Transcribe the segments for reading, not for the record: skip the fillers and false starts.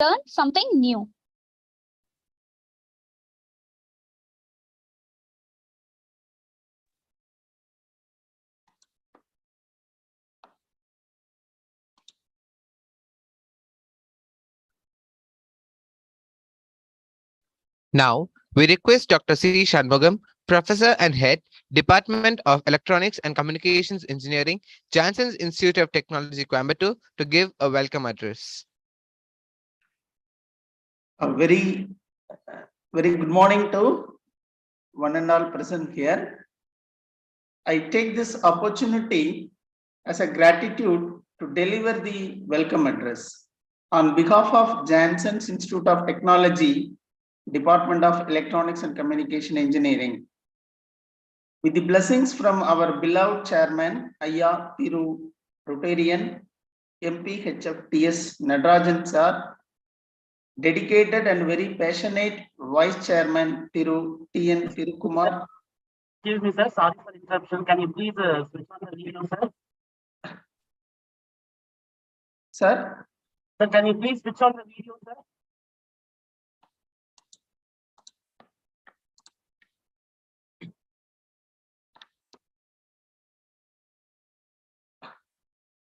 learn something new. Now, we request Dr. C. Shanmugam, Professor and Head, Department of Electronics and Communications Engineering, Jansen's Institute of Technology, Coimbatore, to give a welcome address. A very good morning to one and all present here. I take this opportunity as a gratitude to deliver the welcome address on behalf of Jansen's Institute of Technology, Department of Electronics and Communication Engineering. With the blessings from our beloved chairman, Ayya Thiru Rotarian, MP HFTS Nadarajan sir, dedicated and very passionate Vice Chairman Thiru T.N. Thirukumar. Excuse me, sir. Sorry for interruption. Can you please switch on the video, sir? Sir? Sir, can you please switch on the video, sir?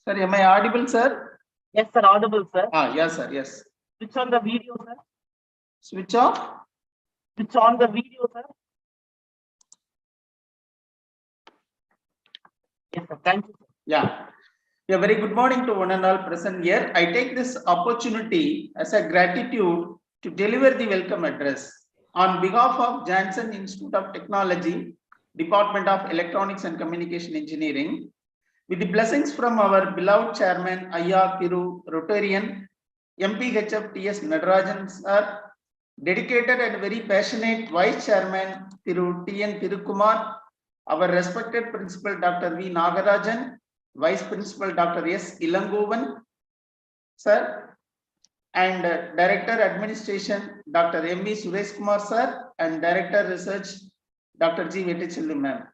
Sir, am I audible, sir? Yes, sir. Audible, sir. Yes, sir. Yes. Switch on the video, sir. Switch off? Switch on the video, sir. Yes, sir. Thank you, sir. Yeah. A very good morning to one and all present here. I take this opportunity as a gratitude to deliver the welcome address on behalf of Jansen Institute of Technology, Department of Electronics and Communication Engineering, with the blessings from our beloved chairman, Ayya Thiru Rotarian, MPHF TS Nadarajan sir, dedicated and very passionate Vice Chairman Thiru T.N. Thirukumar, our respected Principal Dr. V. Nagarajan, Vice Principal Dr. S. Ilangovan, sir, and Director Administration Dr. M.V. Suresh Kumar sir, and Director Research Dr. G. Vettichellu ma'am,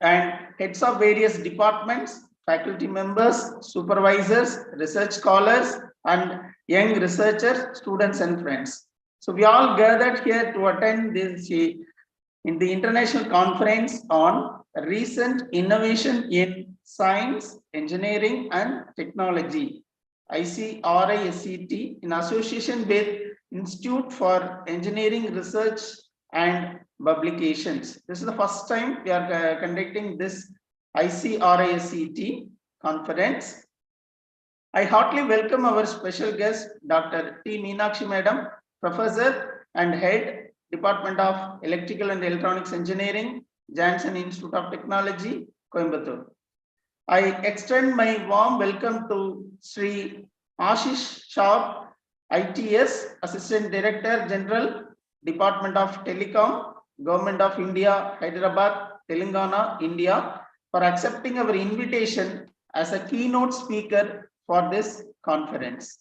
and heads of various departments, faculty members, supervisors, research scholars, and young researchers, students, and friends. So we all gathered here to attend this in the international conference on recent innovation in science, engineering, and technology, ICRISET, in association with Institute for Engineering Research and Publications. This is the first time we are conducting this ICRISET conference. I heartily welcome our special guest, Dr. T. Meenakshi Madam, Professor and Head, Department of Electrical and Electronics Engineering, Jansen Institute of Technology, Coimbatore. I extend my warm welcome to Sri Ashish Shah, ITS, Assistant Director General, Department of Telecom, Government of India, Hyderabad, Telangana, India, for accepting our invitation as a keynote speaker for this conference.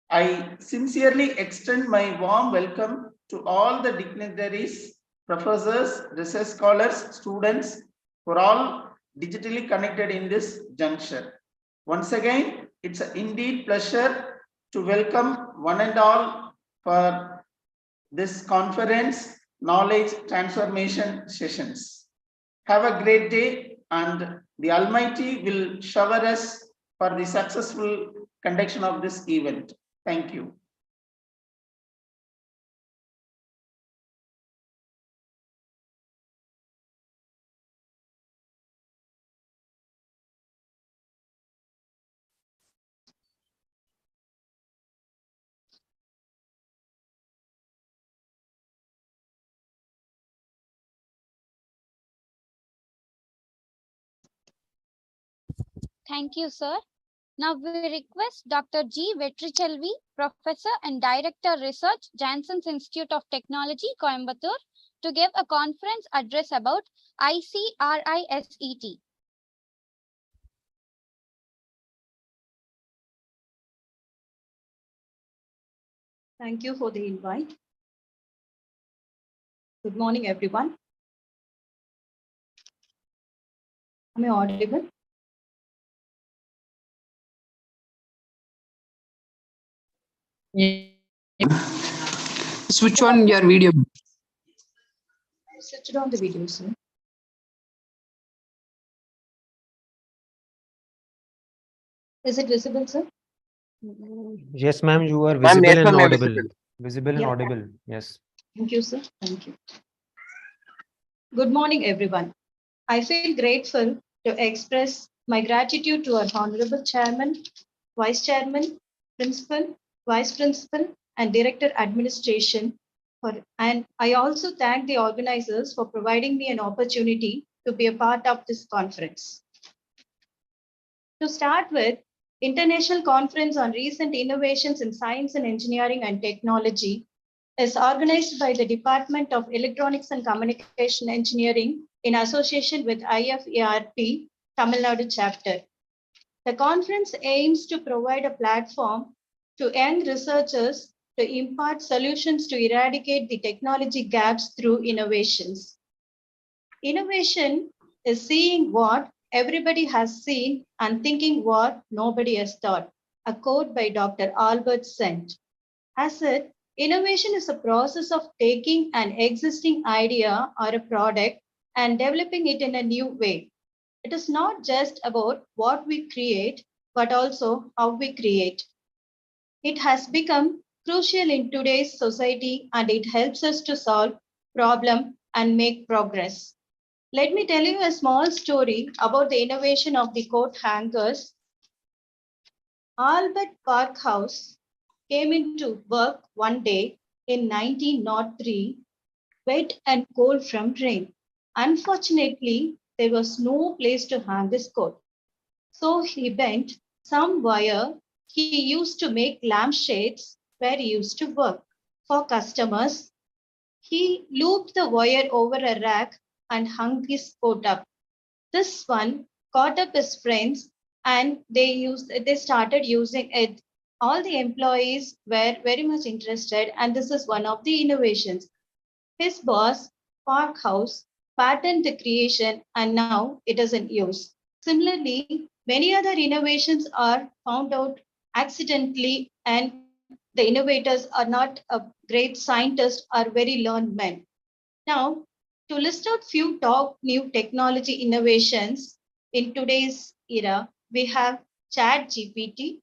I sincerely extend my warm welcome to all the dignitaries, professors, research scholars, students, who are all digitally connected in this juncture. Once again, it's indeed pleasure to welcome one and all for this conference, knowledge transformation sessions. Have a great day, and the Almighty will shower us for the successful conduction of this event. Thank you. Thank you, sir. Now we request Dr. G. Vettichellu, Professor and Director Research, Jansen's Institute of Technology, Coimbatore, to give a conference address about ICRISET. Thank you for the invite. Good morning, everyone. Am I audible? Switch on your video. Switch on the video, sir. Is it visible, sir? Yes, ma'am, you are Ma'am, visible yes, and ma'am, you're audible. visible. Visible and Yeah. audible. Yes. Thank you, sir. Thank you. Good morning, everyone. I feel grateful to express my gratitude to our Honorable Chairman, Vice Chairman, Principal, Vice Principal, and Director Administration. And I also thank the organizers for providing me an opportunity to be a part of this conference. To start with, International Conference on Recent Innovations in Science and Engineering and Technology is organized by the Department of Electronics and Communication Engineering in association with IFERP Tamil Nadu chapter. The conference aims to provide a platform to young researchers to impart solutions to eradicate the technology gaps through innovations. Innovation is seeing what everybody has seen and thinking what nobody has thought. A quote by Dr. Albert Sent. As it, innovation is a process of taking an existing idea or a product and developing it in a new way. It is not just about what we create, but also how we create. It has become crucial in today's society and it helps us to solve problems and make progress. Let me tell you a small story about the innovation of the coat hangers. Albert Parkhouse came into work one day in 1903, wet and cold from rain. Unfortunately, there was no place to hang his coat. So he bent some wire he used to make lampshades where he used to work. For customers, he looped the wire over a rack and hung his coat up. This one caught up his friends and they started using it. All the employees were very much interested, and this is one of the innovations. His boss, Parkhouse, patented the creation and now it is in use. Similarly, many other innovations are found out accidentally, and the innovators are not a great scientists or very learned men. Now, to list out few top new technology innovations in today's era, we have Chat GPT,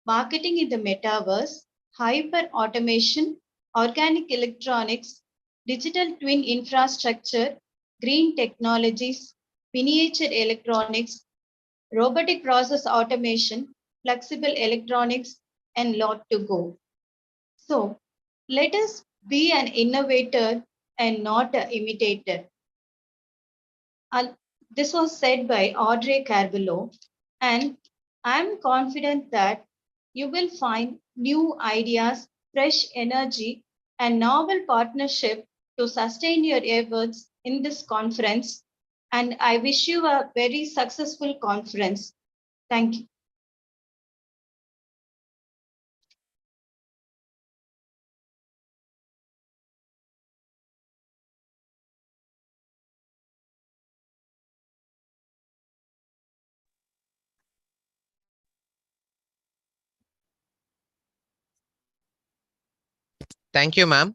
marketing in the metaverse, hyper automation, organic electronics, digital twin infrastructure, green technologies, miniature electronics, robotic process automation, flexible electronics, and lot to go. So let us be an innovator and not an imitator. This was said by Audrey Carvalho, and I'm confident that you will find new ideas, fresh energy, and novel partnership to sustain your efforts in this conference. And I wish you a very successful conference. Thank you. Thank you, ma'am.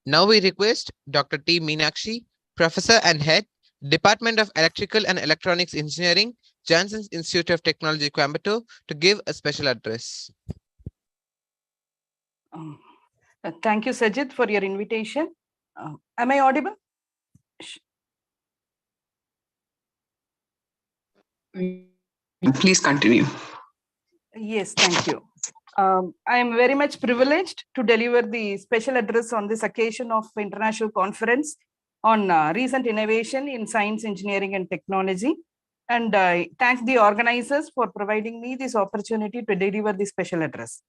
Now we request Dr. T. Meenakshi, Professor and Head, Department of Electrical and Electronics Engineering, Jansen's Institute of Technology, Coimbatore, to give a special address. Thank you, Sajid, for your invitation. Am I audible? Please continue. Yes, thank you. I am very much privileged to deliver the special address on this occasion of International Conference on recent innovation in science, engineering, and technology. And I thank the organizers for providing me this opportunity to deliver this special address.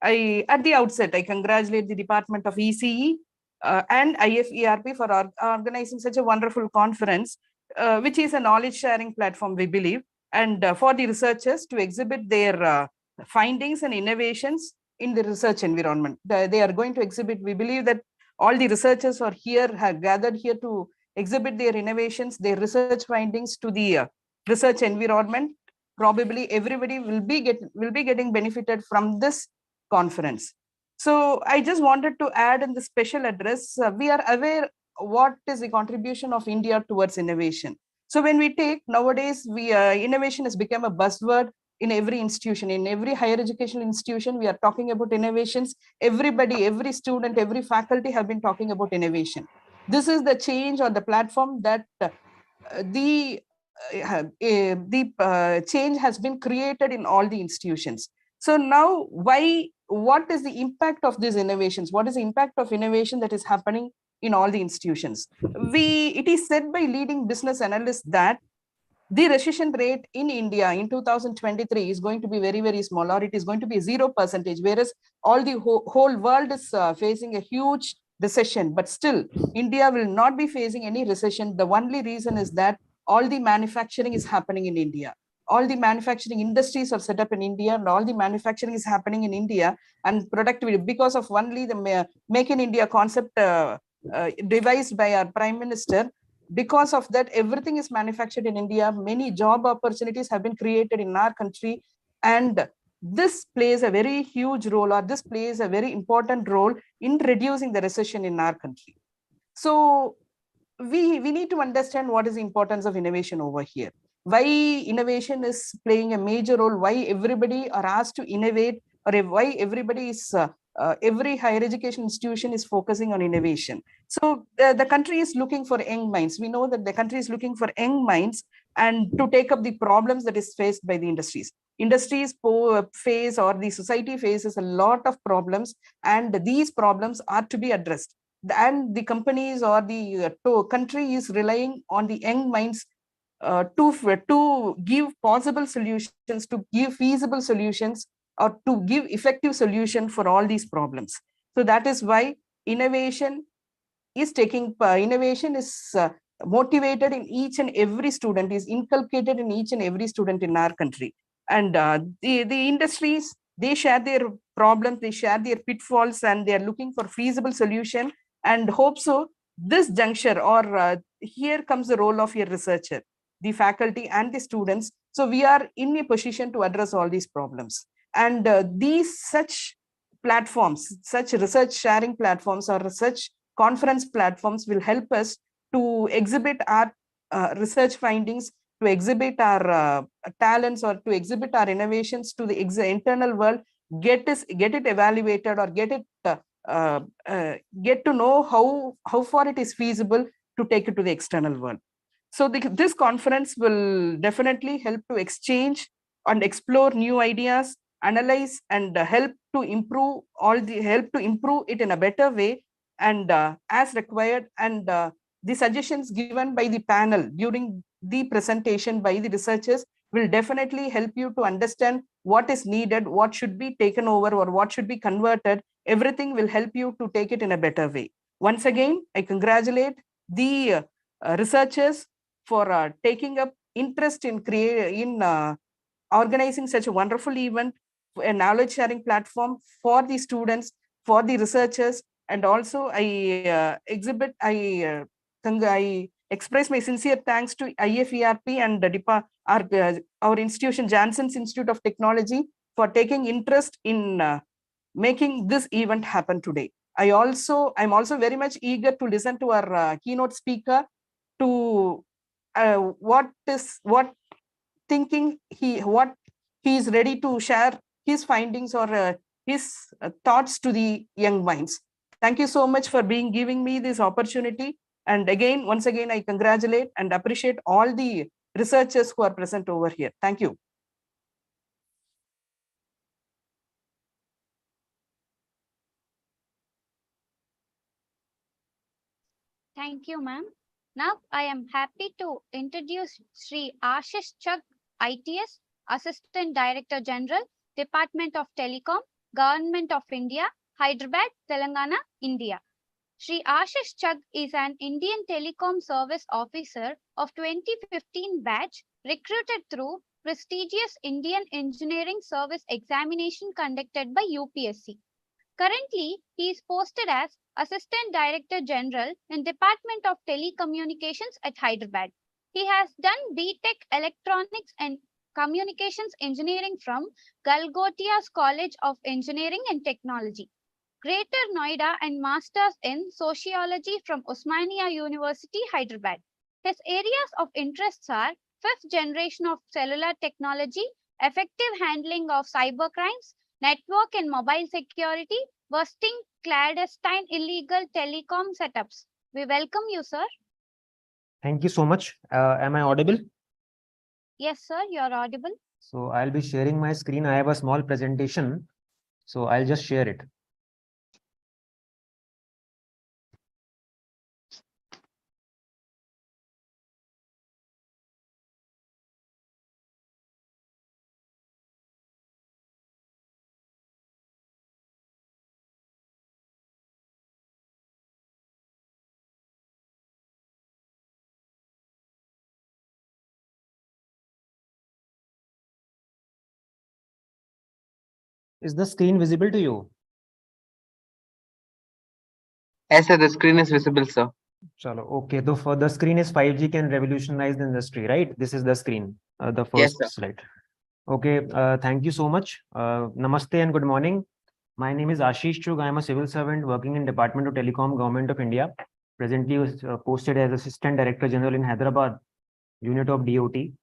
At the outset, I congratulate the Department of ECE and IFERP for organizing such a wonderful conference, which is a knowledge sharing platform, we believe, and for the researchers to exhibit their findings and innovations in the research environment. They are going to exhibit, we believe that all the researchers are here, have gathered here to exhibit their innovations, their research findings to the research environment. Probably everybody will be getting benefited from this conference. So I just wanted to add in the special address, we are aware what is the contribution of India towards innovation. So when we take nowadays, innovation has become a buzzword in every institution, in every higher education institution, we are talking about innovations. Everybody, every student, every faculty have been talking about innovation. This is the change on the platform that the change has been created in all the institutions. So now, what is the impact of these innovations? What is the impact of innovation that is happening in all the institutions? It is said by leading business analysts that the recession rate in India in 2023 is going to be very, very small, or it is going to be 0%, whereas all the whole world is facing a huge recession. But still, India will not be facing any recession. The only reason is that all the manufacturing is happening in India. All the manufacturing industries are set up in India, and all the manufacturing is happening in India, and productivity, because of only the Make in India concept devised by our Prime Minister. Because of that, everything is manufactured in India. Many job opportunities have been created in our country, and this plays a very huge role, or this plays a very important role in reducing the recession in our country. So we need to understand what is the importance of innovation over here, why innovation is playing a major role, why everybody are asked to innovate, or why everybody is every higher education institution is focusing on innovation. So the country is looking for young minds. We know that the country is looking for young minds and to take up the problems that is faced by the industries. Face, or the society faces a lot of problems, and these problems are to be addressed. And the companies or the country is relying on the young minds to give possible solutions, to give feasible solutions, or to give effective solution for all these problems. So that is why innovation is motivated in each and every student, is inculcated in each and every student in our country. And the industries, they share their problems, they share their pitfalls, and they are looking for feasible solution. And hope so this juncture, or here comes the role of your researcher, the faculty and the students. So we are in a position to address all these problems. And these such platforms, such research sharing platforms, or such conference platforms will help us to exhibit our research findings, to exhibit our talents, or to exhibit our innovations to the internal world, get it evaluated, or get to know how far it is feasible to take it to the external world. So this conference will definitely help to exchange and explore new ideas, analyze, and help to improve it in a better way, and as required. And the suggestions given by the panel during the presentation by the researchers will definitely help you to understand what is needed, what should be taken over, or what should be converted. Everything will help you to take it in a better way. Once again, I congratulate the researchers for taking up interest in organizing such a wonderful event, a knowledge sharing platform for the students, for the researchers. And also I express my sincere thanks to IFERP and our institution, Jansen's Institute of Technology, for taking interest in making this event happen today. I'm also very much eager to listen to our keynote speaker, to what he is ready to share his findings, or his thoughts to the young minds. Thank you so much for giving me this opportunity. And again, once again, I congratulate and appreciate all the researchers who are present over here. Thank you. Thank you, ma'am. Now I am happy to introduce Sri Ashish Chugh, ITS, Assistant Director General, Department of Telecom, Government of India, Hyderabad, Telangana, India. Sri Ashish Chugh is an Indian Telecom Service Officer of 2015 batch, recruited through prestigious Indian Engineering Service examination conducted by UPSC. Currently, he is posted as Assistant Director General in Department of Telecommunications at Hyderabad. He has done BTech Electronics and Communications Engineering from Galgotia's College of Engineering and Technology. Greater Noida, and Masters in Sociology from Osmania University, Hyderabad. His areas of interests are fifth generation of cellular technology, effective handling of cybercrimes, network and mobile security, busting clandestine illegal telecom setups. We welcome you, sir. Thank you so much. Am I audible? Yes, sir, you are audible. So I'll be sharing my screen. I have a small presentation, so I'll just share it. Is the screen visible to you? Yes, sir, the screen is visible, sir. Chalo, okay. So for the screen is 5G can revolutionize the industry, right? This is the screen, the Yes, first sir. slide. Okay, thank you so much. Namaste and good morning. My name is Ashish Chug. I am a civil servant working in Department of Telecom, Government of India. Presently was posted as Assistant Director General in Hyderabad, unit of DOT.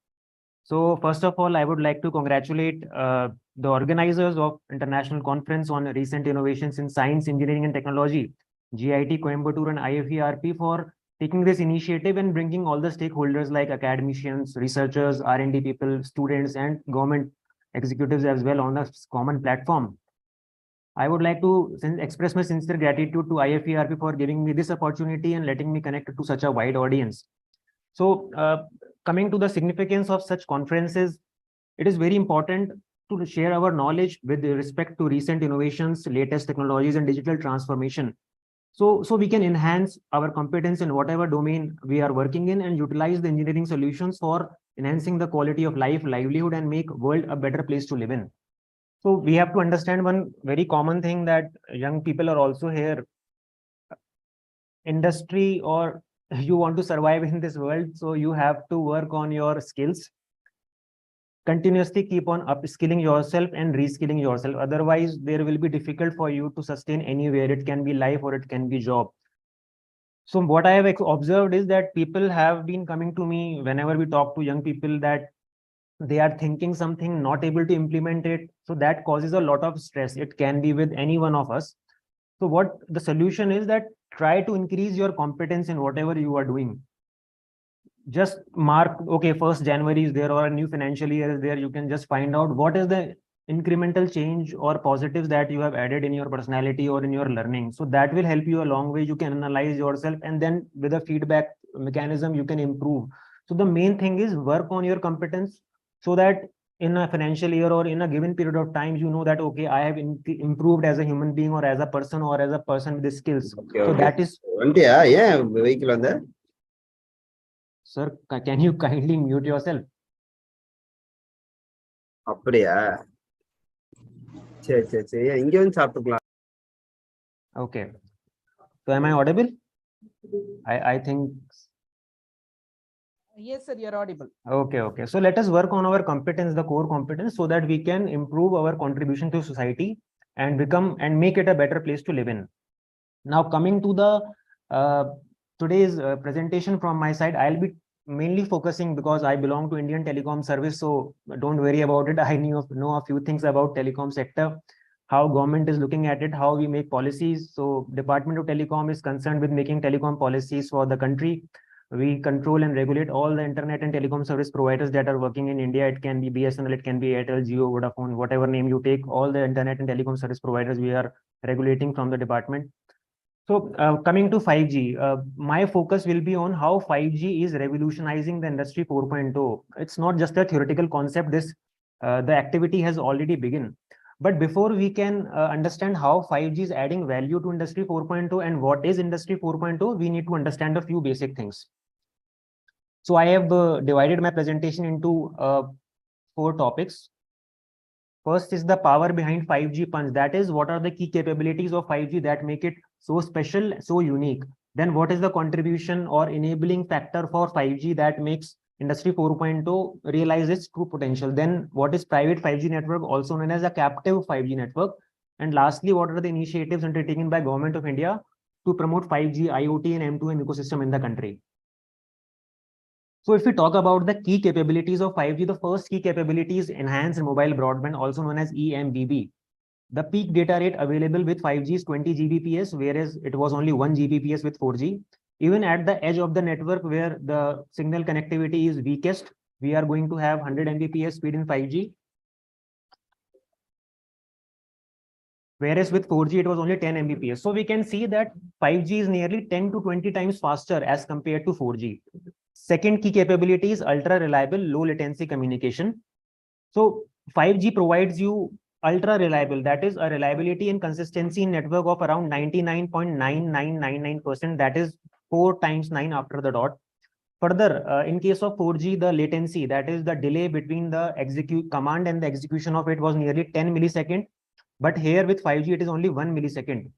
So first of all, I would like to congratulate the organizers of International Conference on Recent Innovations in Science, Engineering and Technology, GIT Coimbatore and IFERP, for taking this initiative and bringing all the stakeholders like academicians, researchers, R&D people, students and government executives as well on a common platform. I would like to express my sincere gratitude to IFERP for giving me this opportunity and letting me connect to such a wide audience. So coming to the significance of such conferences, it is very important to share our knowledge with respect to recent innovations, latest technologies and digital transformation. So we can enhance our competence in whatever domain we are working in and utilize the engineering solutions for enhancing the quality of life, livelihood, and make world a better place to live in. So we have to understand one very common thing, that young people are also here. Industry, or you want to survive in this world, so you have to work on your skills. Continuously keep on upskilling yourself and reskilling yourself. Otherwise, there will be difficult for you to sustain anywhere. It can be life or it can be job. So what I have observed is that people have been coming to me whenever we talk to young people, that they are thinking something, not able to implement it. So that causes a lot of stress. It can be with any one of us. So what the solution is, that try to increase your competence in whatever you are doing. Just mark, okay, 1st January is there or a new financial year is there. You can just find out what is the incremental change or positives that you have added in your personality or in your learning. So that will help you a long way. You can analyze yourself, and then with a feedback mechanism, you can improve. So the main thing is work on your competence, so that in a financial year or in a given period of time, you know that, okay, I have improved as a human being or as a person with the skills. Okay, So okay. that is, Yeah, vehicle on there. sir, can you kindly mute yourself? அப்படியா சரி சரி சரி இங்க வந்து சாப்பிட்டுக்கலாம். Okay. So am I audible? I think. Yes, sir, you're audible. Okay. So let us work on our competence, the core competence, so that we can improve our contribution to society and make it a better place to live in. Now coming to the today's presentation from my side, I'll be mainly focusing, because I belong to Indian Telecom Service, so don't worry about it. I know a few things about telecom sector, how government is looking at it, how we make policies. So Department of Telecom is concerned with making telecom policies for the country. We control and regulate all the internet and telecom service providers that are working in India. It can be BSNL, it can be Airtel, Jio, Vodafone, whatever name you take, all the internet and telecom service providers we are regulating from the department. So coming to 5G, my focus will be on how 5G is revolutionizing the industry 4.0. It's not just a theoretical concept. The activity has already begun. But before we can understand how 5G is adding value to industry 4.0 and what is industry 4.0, we need to understand a few basic things. So I have divided my presentation into 4 topics. First is the power behind 5G punch. That is, what are the key capabilities of 5G that make it so special, so unique? Then what is the contribution or enabling factor for 5G that makes industry 4.0 realize its true potential? Then what is private 5G network, also known as a captive 5G network? And lastly, what are the initiatives undertaken by Government of India to promote 5G, IoT, and M2M ecosystem in the country? So if we talk about the key capabilities of 5G, the first key capability is enhanced mobile broadband, also known as EMBB. The peak data rate available with 5G is 20 Gbps, whereas it was only 1 Gbps with 4G. Even at the edge of the network where the signal connectivity is weakest, we are going to have 100 Mbps speed in 5G. Whereas with 4G, it was only 10 Mbps. So we can see that 5G is nearly 10 to 20 times faster as compared to 4G. Second key capability is ultra reliable low latency communication. So 5G provides you ultra reliable, that is a reliability and consistency in network of around 99.9999%, that is 4 times 9 after the dot. Further, in case of 4G, the latency, that is the delay between the execute command and the execution of it, was nearly 10 milliseconds. But here with 5G, it is only 1 millisecond.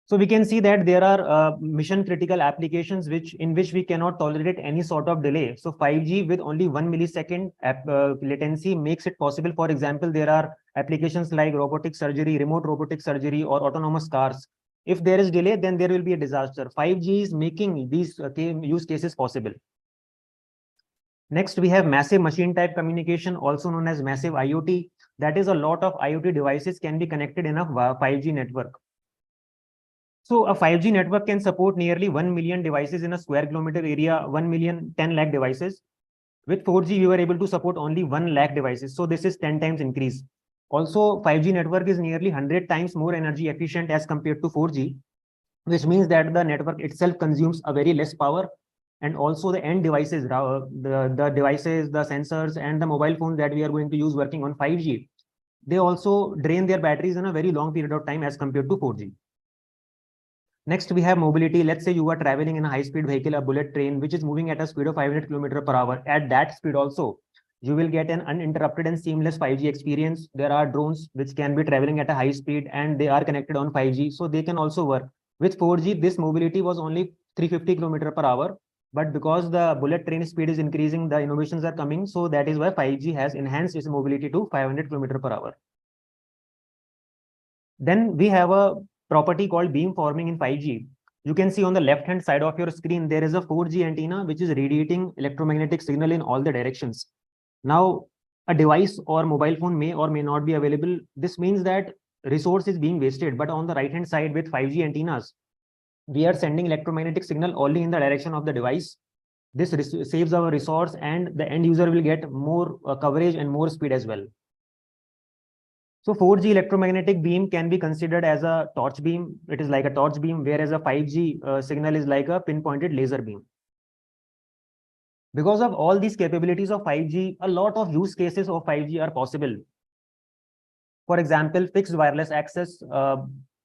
So we can see that there are mission critical applications in which we cannot tolerate any sort of delay. So 5G with only 1 millisecond latency makes it possible. For example, there are applications like robotic surgery, remote robotic surgery, or autonomous cars. If there is delay, then there will be a disaster. 5G is making these use cases possible. Next, we have massive machine type communication, also known as massive IoT. That is, a lot of IoT devices can be connected in a 5G network. So a 5G network can support nearly 1 million devices in a square kilometer area, 1 million 10 lakh devices. With 4G, we were able to support only 1 lakh devices. So this is 10 times increase. Also, 5G network is nearly 100 times more energy efficient as compared to 4G, which means that the network itself consumes a very less power. And also the end devices, the devices, the sensors, and the mobile phones that we are going to use working on 5G, they also drain their batteries in a very long period of time as compared to 4G. Next, we have mobility. Let's say you are traveling in a high-speed vehicle, a bullet train, which is moving at a speed of 500 km per hour. At that speed also, you will get an uninterrupted and seamless 5G experience. There are drones which can be traveling at a high speed and they are connected on 5G, so they can also work. With 4G, this mobility was only 350 km per hour. But because the bullet train speed is increasing, the innovations are coming. So that is why 5G has enhanced its mobility to 500 km per hour. Then we have a property called beam forming in 5G. You can see on the left hand side of your screen, there is a 4G antenna which is radiating electromagnetic signal in all the directions. Now, a device or mobile phone may or may not be available. This means that resource is being wasted. But on the right hand side with 5G antennas, we are sending electromagnetic signal only in the direction of the device. This saves our resource and the end user will get more coverage and more speed as well. So 4G electromagnetic beam can be considered as a torch beam. It is like a torch beam, whereas a 5G signal is like a pinpointed laser beam. Because of all these capabilities of 5G, a lot of use cases of 5G are possible. For example, fixed wireless access,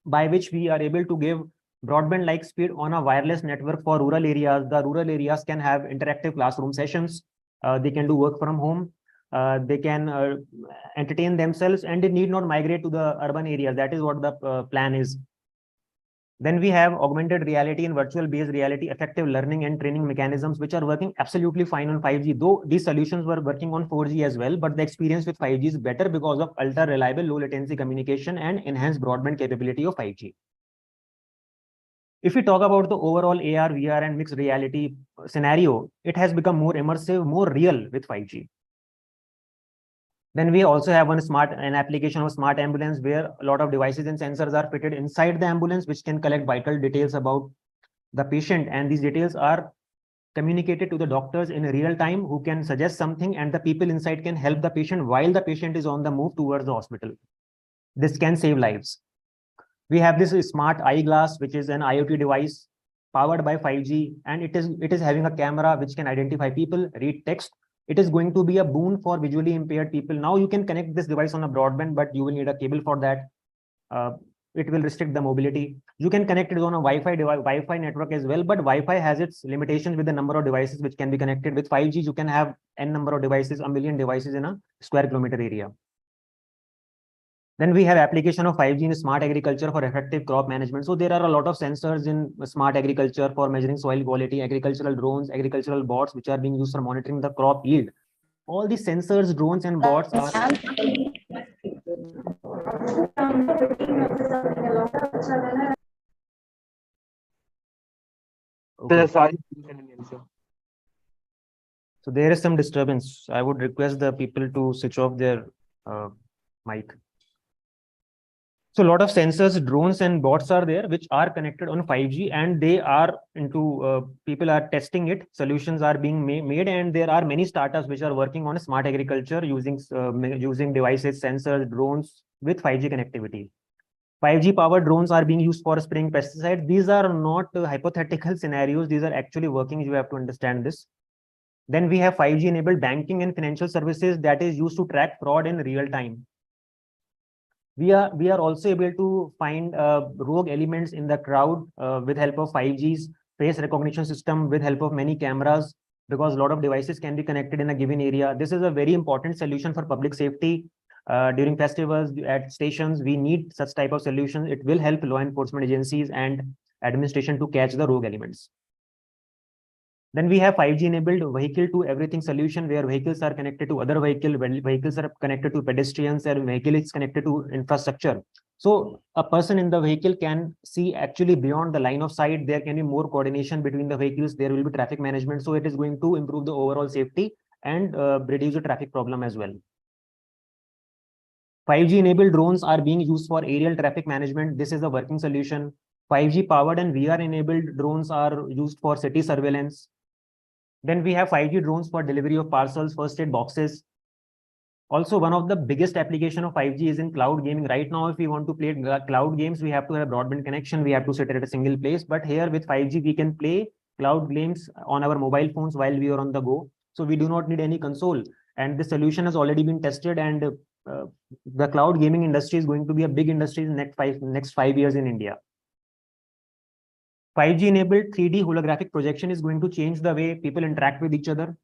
by which we are able to give broadband-like speed on a wireless network for rural areas. The rural areas can have interactive classroom sessions. They can do work from home. They can entertain themselves and they need not migrate to the urban areas. That is what the plan is. Then we have augmented reality and virtual based reality, effective learning and training mechanisms, which are working absolutely fine on 5G, though these solutions were working on 4G as well. But the experience with 5G is better because of ultra reliable low latency communication and enhanced broadband capability of 5G. If we talk about the overall AR, VR and mixed reality scenario, it has become more immersive, more real with 5G. Then we also have an application of smart ambulance where a lot of devices and sensors are fitted inside the ambulance, which can collect vital details about the patient. And these details are communicated to the doctors in real time who can suggest something and the people inside can help the patient while the patient is on the move towards the hospital. This can save lives. We have this smart eyeglass, which is an IoT device powered by 5G, and it is having a camera which can identify people, read text. It is going to be a boon for visually impaired people. Now you can connect this device on a broadband, but you will need a cable for that. It will restrict the mobility. You can connect it on a Wi-Fi network as well, but Wi-Fi has its limitations with the number of devices which can be connected. With 5G, you can have n number of devices, a million devices in a square kilometer area. Then we have application of 5G in smart agriculture for effective crop management. So there are a lot of sensors in smart agriculture for measuring soil quality, agricultural drones, agricultural bots, which are being used for monitoring the crop yield. All these sensors, drones, and bots are Okay. Sorry. So there is some disturbance. I would request the people to switch off their mic. So a lot of sensors, drones and bots are there, which are connected on 5G, and they are into, people are testing it. Solutions are being made, and there are many startups which are working on smart agriculture using devices, sensors, drones with 5G connectivity. 5G powered drones are being used for spraying pesticides. These are not hypothetical scenarios. These are actually working. You have to understand this. Then we have 5G enabled banking and financial services that is used to track fraud in real time. We are also able to find rogue elements in the crowd with help of 5G's face recognition system, with help of many cameras, because a lot of devices can be connected in a given area. This is a very important solution for public safety. During festivals, at stations, we need such type of solutions. It will help law enforcement agencies and administration to catch the rogue elements. Then we have 5G enabled vehicle to everything solution, where vehicles are connected to other vehicles are connected to pedestrians, and vehicle is connected to infrastructure. So a person in the vehicle can see actually beyond the line of sight. There can be more coordination between the vehicles. There will be traffic management. So it is going to improve the overall safety and reduce the traffic problem as well. 5G enabled drones are being used for aerial traffic management. This is a working solution. 5G powered and VR enabled drones are used for city surveillance. Then we have 5G drones for delivery of parcels, first aid boxes. Also, one of the biggest application of 5G is in cloud gaming. Right now, if we want to play cloud games, we have to have a broadband connection. We have to sit at a single place. But here with 5G, we can play cloud games on our mobile phones while we are on the go. So we do not need any console. And this solution has already been tested. And the cloud gaming industry is going to be a big industry in the next 5 years in India. 5G enabled 3D holographic projection is going to change the way people interact with each other.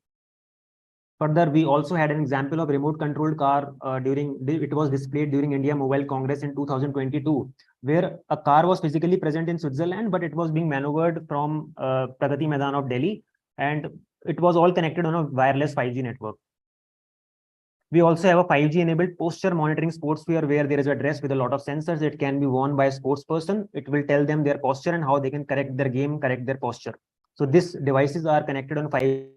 Further, we also had an example of remote controlled car it was displayed during India Mobile Congress in 2022, where a car was physically present in Switzerland, but it was being maneuvered from Pragati Maidan of Delhi, and it was all connected on a wireless 5G network. We also have a 5G enabled posture monitoring sports wear, where there is a dress with a lot of sensors. It can be worn by a sports person. It will tell them their posture and how they can correct their game, correct their posture. So these devices are connected on 5G.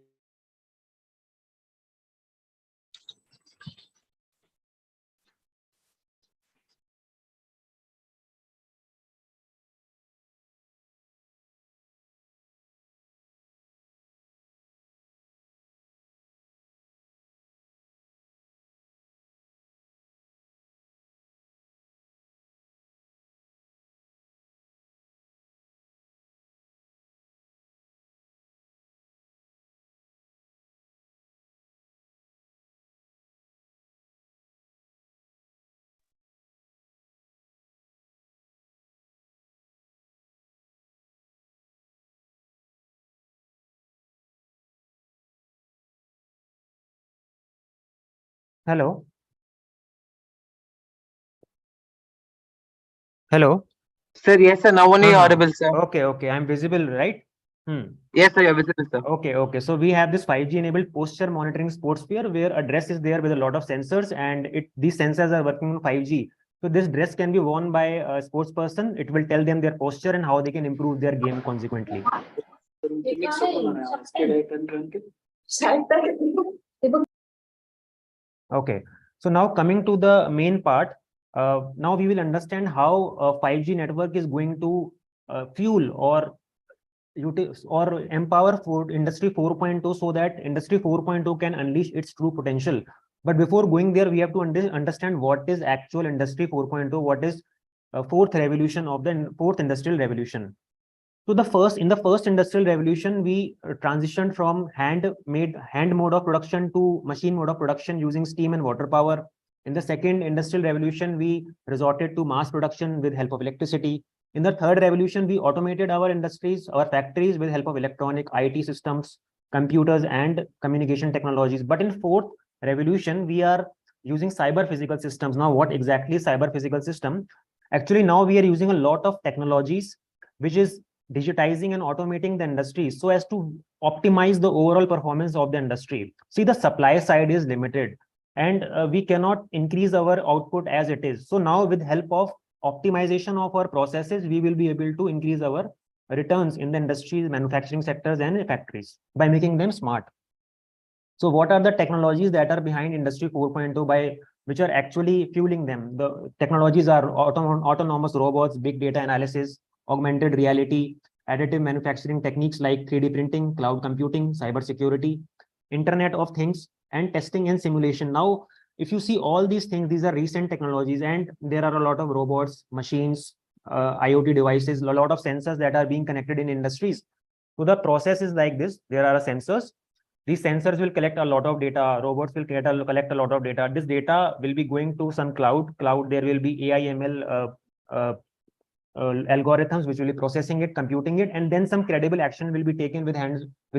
Hello. Hello. Sir, yes, sir. Now only audible, sir. Okay. I'm visible, right? Yes, sir, you're visible, sir. Okay. So we have this 5G enabled posture monitoring sports wear, where a dress is there with a lot of sensors, and these sensors are working on 5G. So this dress can be worn by a sports person. It will tell them their posture and how they can improve their game consequently. Okay. So now coming to the main part, now we will understand how a 5G network is going to fuel or empower industry 4.0, so that industry 4.0 can unleash its true potential. But before going there, we have to understand what is actual industry 4.0, what is fourth revolution of the fourth industrial revolution. So in the first industrial revolution, we transitioned from hand mode of production to machine mode of production using steam and water power. In the second industrial revolution, we resorted to mass production with help of electricity. In the third revolution, we automated our industries, our factories with help of electronic IT systems, computers, and communication technologies. But in fourth revolution, we are using cyber physical systems. Now, what exactly is cyber physical system? Actually, now we are using a lot of technologies, which is digitizing and automating the industry so as to optimize the overall performance of the industry. See, the supply side is limited. and we cannot increase our output as it is. So now with help of optimization of our processes, we will be able to increase our returns in the industries, manufacturing sectors and factories by making them smart. So what are the technologies that are behind Industry 4.0 by which are actually fueling them? The technologies are autonomous robots, big data analysis, augmented reality, additive manufacturing techniques like 3D printing, cloud computing, cybersecurity, Internet of Things, and testing and simulation. Now, if you see all these things, these are recent technologies, and there are a lot of robots, machines, IoT devices, a lot of sensors that are being connected in industries. So the process is like this. There are sensors. These sensors will collect a lot of data. Robots will collect a lot of data. This data will be going to some cloud. There will be AI, ML algorithms which will be processing it, computing it, and then some credible action will be taken with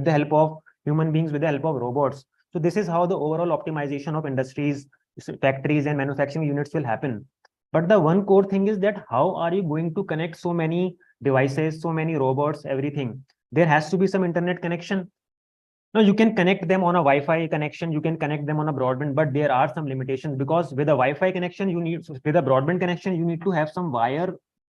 the help of human beings, with the help of robots. So this is how the overall optimization of industries, factories, and manufacturing units will happen. But the one core thing is that how are you going to connect so many devices, so many robots, everything? There has to be some internet connection. Now you can connect them on a Wi-Fi connection, you can connect them on a broadband, but there are some limitations because with a Wi-Fi connection, with a broadband connection, you need to have some wire.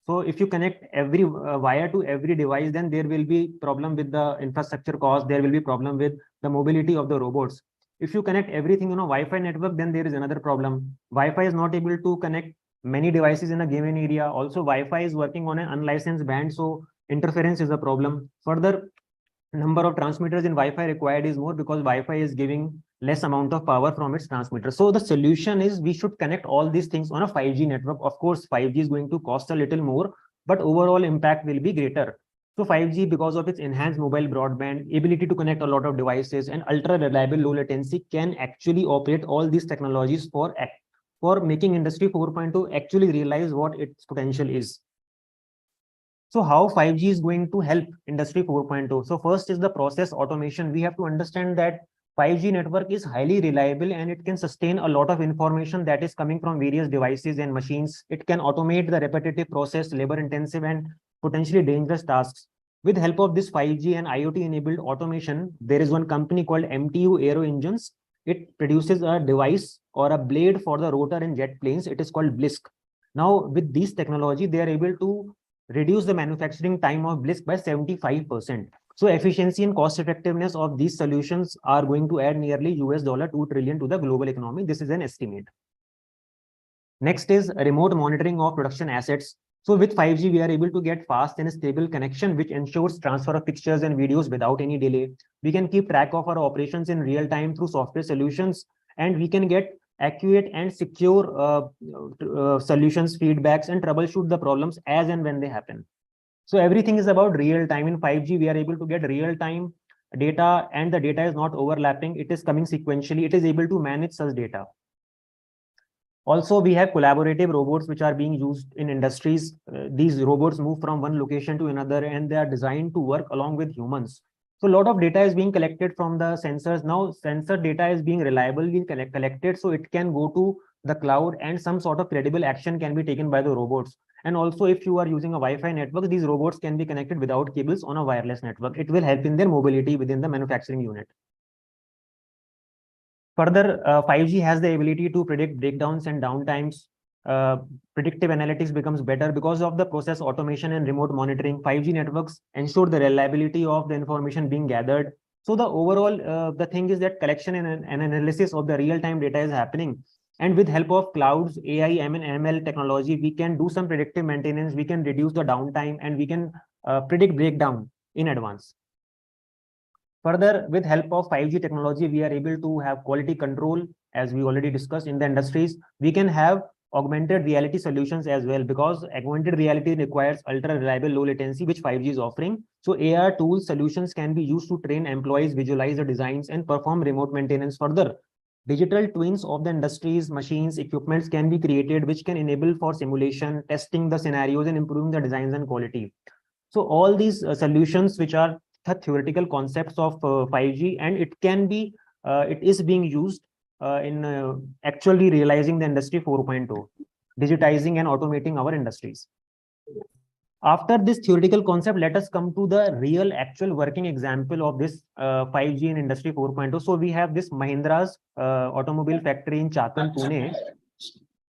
So if you connect every wire to every device, then there will be problem with the infrastructure cost. There will be problem with the mobility of the robots. If you connect everything on a Wi-Fi network, then there is another problem. Wi-Fi is not able to connect many devices in a given area. Also, Wi-Fi is working on an unlicensed band, so interference is a problem. Further, number of transmitters in Wi-Fi required is more because Wi-Fi is giving less amount of power from its transmitter. So the solution is we should connect all these things on a 5G network. Of course, 5G is going to cost a little more, but overall impact will be greater. So 5G, because of its enhanced mobile broadband, ability to connect a lot of devices, and ultra reliable low latency, can actually operate all these technologies for making Industry 4.0 actually realize what its potential is. So how 5G is going to help Industry 4.0? So first is the process automation. We have to understand that 5G network is highly reliable and it can sustain a lot of information that is coming from various devices and machines. It can automate the repetitive process, labor intensive and potentially dangerous tasks. With help of this 5G and IoT enabled automation, there is one company called MTU Aero Engines. It produces a device or a blade for the rotor in jet planes. It is called Blisk. Now with this technology, they are able to reduce the manufacturing time of Blisk by 75%. So efficiency and cost effectiveness of these solutions are going to add nearly $2 trillion to the global economy. This is an estimate. Next is remote monitoring of production assets. So with 5G, we are able to get fast and stable connection, which ensures transfer of pictures and videos without any delay. We can keep track of our operations in real time through software solutions, and we can get accurate and secure solutions, feedbacks, and troubleshoot the problems as and when they happen. So everything is about real time. In 5G, we are able to get real time data, and the data is not overlapping. It is coming sequentially. It is able to manage such data. Also, we have collaborative robots which are being used in industries. These robots move from one location to another, and they are designed to work along with humans. So a lot of data is being collected from the sensors. Now sensor data is being reliably collected, so it can go to the cloud and some sort of credible action can be taken by the robots. And also if you are using a Wi-Fi network, these robots can be connected without cables on a wireless network. It will help in their mobility within the manufacturing unit. Further, 5G has the ability to predict breakdowns and downtimes. Predictive analytics becomes better because of the process automation and remote monitoring. 5G networks ensure the reliability of the information being gathered. So the overall, the thing is that collection and analysis of the real-time data is happening. And with help of clouds, AI, ML technology, we can do some predictive maintenance. We can reduce the downtime and we can predict breakdown in advance. Further, with help of 5G technology, we are able to have quality control, as we already discussed in the industries. We can have augmented reality solutions as well, because augmented reality requires ultra reliable low latency, which 5G is offering. So AR tools solutions can be used to train employees, visualize the designs, and perform remote maintenance. Further, digital twins of the industries, machines, equipments can be created, which can enable for simulation, testing the scenarios, and improving the designs and quality. So all these solutions, which are the theoretical concepts of 5G, and it is being used in actually realizing the Industry 4.0, digitizing and automating our industries. After this theoretical concept, let us come to the real actual working example of this 5G in Industry 4.0. So we have this Mahindra's automobile factory in Chakan, Pune.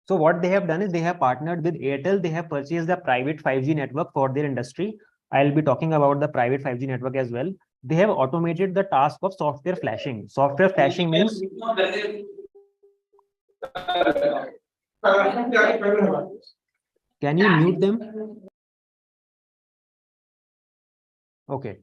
So what they have done is they have partnered with Airtel. They have purchased the private 5G network for their industry. I'll be talking about the private 5G network as well. They have automated the task of software flashing. Software flashing means can you mute them? Okay.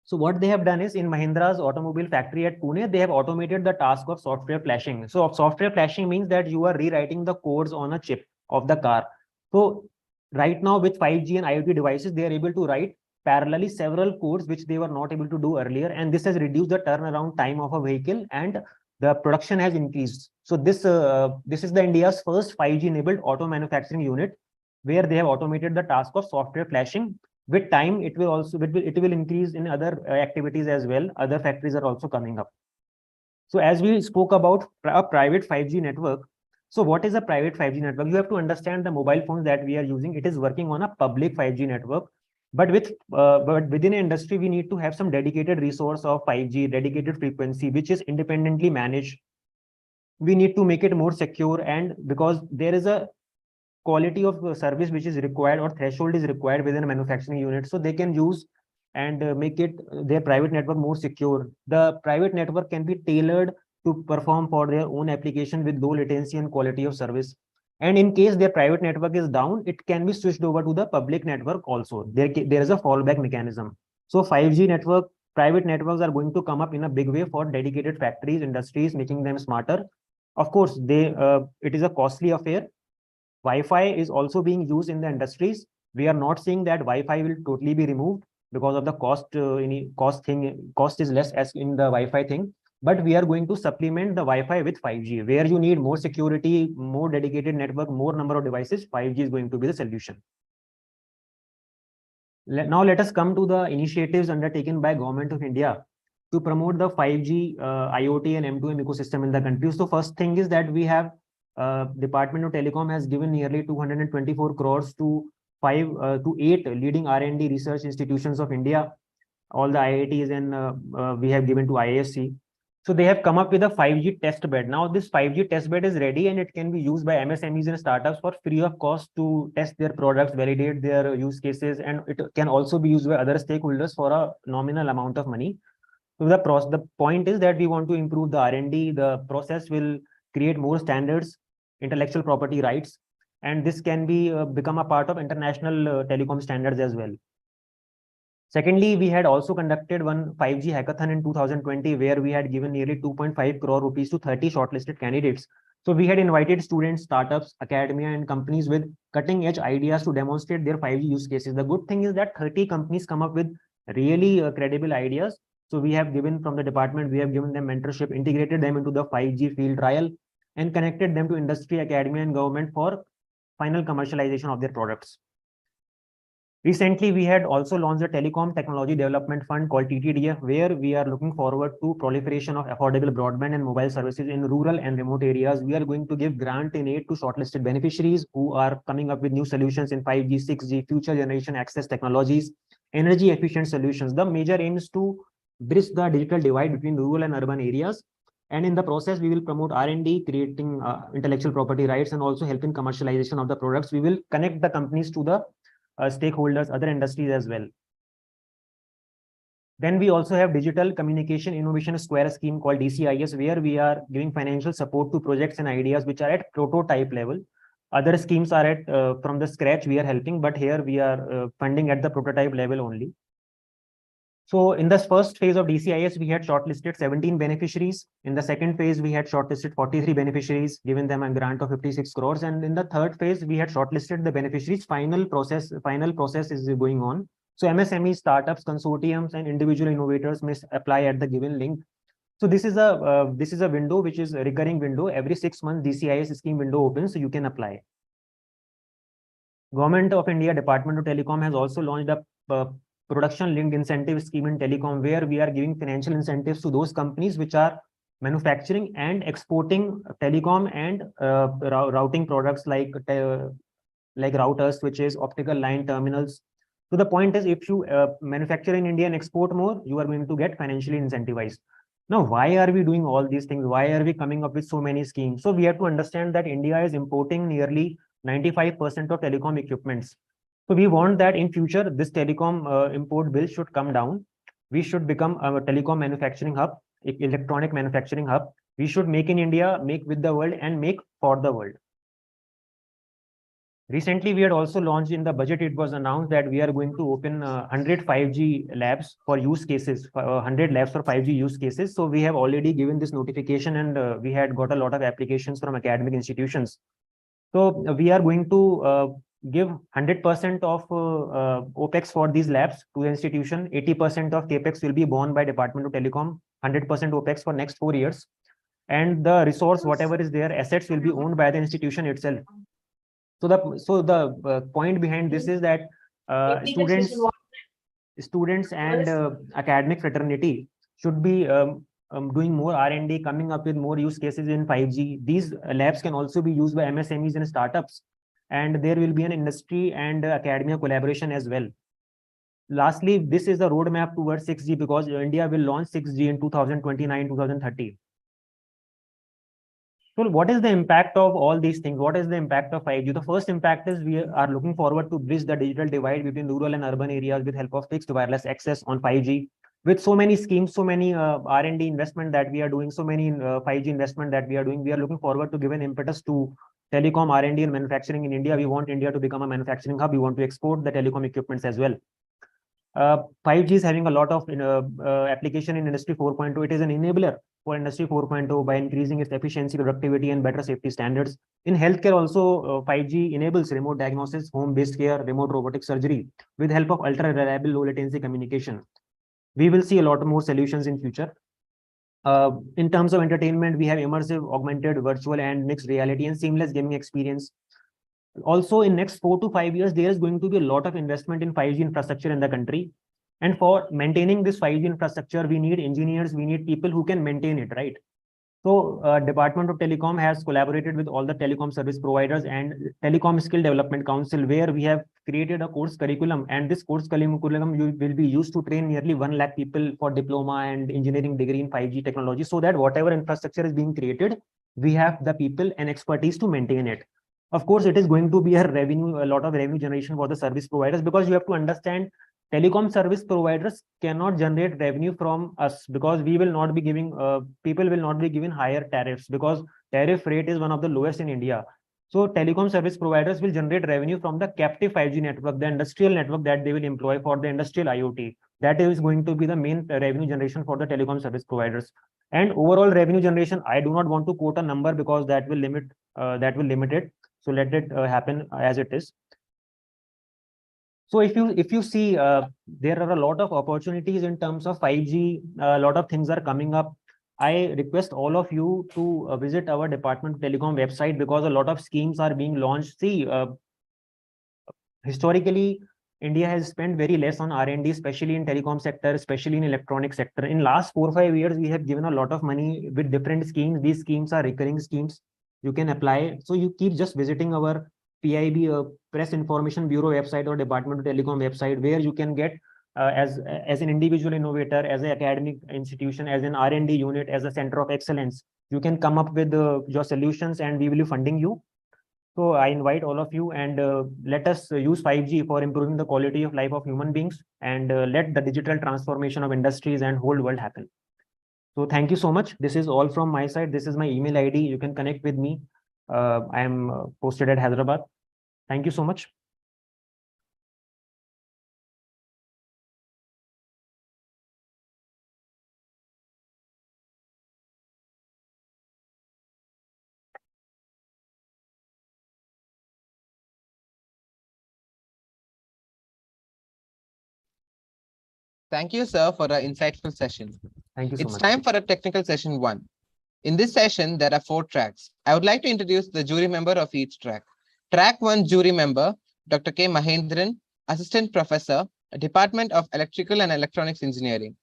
So what they have done is in Mahindra's automobile factory at Pune, they have automated the task of software flashing. So software flashing means that you are rewriting the codes on a chip of the car. So right now with 5G and IoT devices, they are able to write parallelly several codes which they were not able to do earlier. And this has reduced the turnaround time of a vehicle and the production has increased. So this is the India's first 5G enabled auto manufacturing unit where they have automated the task of software flashing. With time it will also it will increase in other activities as well. Other factories are also coming up. So as we spoke about a private 5G network, so what is a private 5G network? You have to understand the mobile phones that we are using. It is working on a public 5G network, but within an industry we need to have some dedicated resource of 5G, dedicated frequency, which is independently managed. We need to make it more secure, and because there is a quality of service which is required or threshold is required within a manufacturing unit, so they can use and make it their private network more secure. The private network can be tailored to perform for their own application with low latency and quality of service. And in case their private network is down, it can be switched over to the public network also. There is a fallback mechanism. So 5G network, private networks are going to come up in a big way for dedicated factories, industries, making them smarter. Of course, it is a costly affair. Wi-Fi is also being used in the industries. We are not saying that Wi-Fi will totally be removed because of the cost is less as in the Wi-Fi thing. But we are going to supplement the Wi-Fi with 5G, where you need more security, more dedicated network, more number of devices. 5G is going to be the solution. Now let us come to the initiatives undertaken by Government of India to promote the 5G, IoT and M2M ecosystem in the country. So first thing is that we have Department of Telecom has given nearly 224 crores to 8 leading R&D research institutions of India, all the IITs, and we have given to IISc. So they have come up with a 5G test bed. Now this 5G test bed is ready and it can be used by MSMEs and startups for free of cost to test their products, validate their use cases, and it can also be used by other stakeholders for a nominal amount of money. So the point is that we want to improve the R&D. The process will create more standards, intellectual property rights, and this can be become a part of international telecom standards as well. Secondly, we had also conducted one 5G hackathon in 2020, where we had given nearly 2.5 crore rupees to 30 shortlisted candidates. So we had invited students, startups, academia, and companies with cutting edge ideas to demonstrate their 5G use cases. The good thing is that 30 companies come up with really credible ideas. So we have given from the department, we have given them mentorship, integrated them into the 5G field trial, and connected them to industry, academia, and government for final commercialization of their products. Recently, we had also launched a Telecom Technology Development Fund called TTDF, where we are looking forward to proliferation of affordable broadband and mobile services in rural and remote areas. We are going to give grant in aid to shortlisted beneficiaries who are coming up with new solutions in 5G, 6G, future generation access technologies, energy efficient solutions. The major aim is to bridge the digital divide between rural and urban areas. And in the process, we will promote R&D, creating intellectual property rights, and also help in commercialization of the products. We will connect the companies to the stakeholders, other industries as well. Then we also have Digital Communication Innovation Square scheme called DCIS, where we are giving financial support to projects and ideas which are at prototype level. Other schemes are at from the scratch we are helping, but here we are funding at the prototype level only. So in the first phase of DCIS, we had shortlisted 17 beneficiaries. In the second phase, we had shortlisted 43 beneficiaries, given them a grant of 56 crores. And in the third phase, we had shortlisted the beneficiaries. Final process is going on. So MSME startups, consortiums, and individual innovators may apply at the given link. So this is a window which is a recurring window. Every 6 months, DCIS scheme window opens, so you can apply. Government of India Department of Telecom has also launched a production linked incentive scheme in telecom, where we are giving financial incentives to those companies which are manufacturing and exporting telecom and routing products like routers, switches, optical line terminals, So the point is, if you manufacture in India and export more, you are going to get financially incentivized. Now, why are we doing all these things? Why are we coming up with so many schemes? So we have to understand that India is importing nearly 95% of telecom equipments. So we want that in future, this telecom import bill should come down. We should become a telecom manufacturing hub, electronic manufacturing hub. We should make in India, make with the world, and make for the world. Recently, we had also launched in the budget, it was announced that we are going to open 100 5G labs for use cases, 100 labs for 5G use cases. So we have already given this notification, and we had got a lot of applications from academic institutions. So we are going to give 100% of OPEX for these labs to the institution. 80% of CAPEX will be borne by Department of Telecom, 100% OPEX for next 4 years. And the resource, whatever is there, assets will be owned by the institution itself. So the point behind this is that students and academic fraternity should be doing more R&D, coming up with more use cases in 5G. These labs can also be used by MSMEs and startups, and there will be an industry and academia collaboration as well. Lastly, this is the roadmap towards 6G, because India will launch 6G in 2029, 2030. So what is the impact of all these things? What is the impact of 5G? The first impact is we are looking forward to bridge the digital divide between rural and urban areas with help of fixed wireless access on 5G. With so many schemes, so many R&D investment that we are doing, so many 5G investment that we are doing, we are looking forward to give an impetus to telecom R&D and manufacturing in India. We want India to become a manufacturing hub. We want to export the telecom equipments as well. 5G is having a lot of application in Industry 4.0. It is an enabler for Industry 4.0 by increasing its efficiency, productivity, and better safety standards. In healthcare also, 5G enables remote diagnosis, home-based care, remote robotic surgery with help of ultra-reliable low-latency communication. We will see a lot more solutions in future. In terms of entertainment, we have immersive, augmented, virtual, and mixed reality and seamless gaming experience. Also, in next 4 to 5 years, there is going to be a lot of investment in 5G infrastructure in the country. And for maintaining this 5G infrastructure, we need engineers, we need people who can maintain it, right? So Department of Telecom has collaborated with all the telecom service providers and Telecom Skill Development Council, where we have created a course curriculum, and this course curriculum will be used to train nearly 1 lakh people for diploma and engineering degree in 5G technology, so that whatever infrastructure is being created, we have the people and expertise to maintain it. Of course, it is going to be a lot of revenue generation for the service providers, because you have to understand telecom service providers cannot generate revenue from us, because we will not be giving people will not be given higher tariffs, because tariff rate is one of the lowest in India. So telecom service providers will generate revenue from the captive 5G network, the industrial network that they will employ for the industrial IoT. That is going to be the main revenue generation for the telecom service providers. And overall revenue generation, I do not want to quote a number because that will limit it. So let it happen as it is. So if you see, there are a lot of opportunities in terms of 5G. A lot of things are coming up. I request all of you to visit our Department of Telecom website, because a lot of schemes are being launched. See, historically, India has spent very less on R&D, especially in telecom sector, especially in electronic sector. In last 4 or 5 years, we have given a lot of money with different schemes. These schemes are recurring schemes. You can apply. So you keep just visiting our PIB, Press Information Bureau website, or Department of Telecom website, where you can get as an individual innovator, as an academic institution, as an R&D unit, as a center of excellence. You can come up with your solutions, and we will be funding you. So I invite all of you, and let us use 5G for improving the quality of life of human beings, and let the digital transformation of industries and whole world happen. So thank you so much. This is all from my side. This is my email ID. You can connect with me. I am posted at Hyderabad. Thank you so much. Thank you, sir, for an insightful session. Thank you so It's much. time for a technical session 1. In this session, there are 4 tracks. I would like to introduce the jury member of each track. Track 1 jury member, Dr. K. Mahendran, Assistant Professor, Department of Electrical and Electronics Engineering.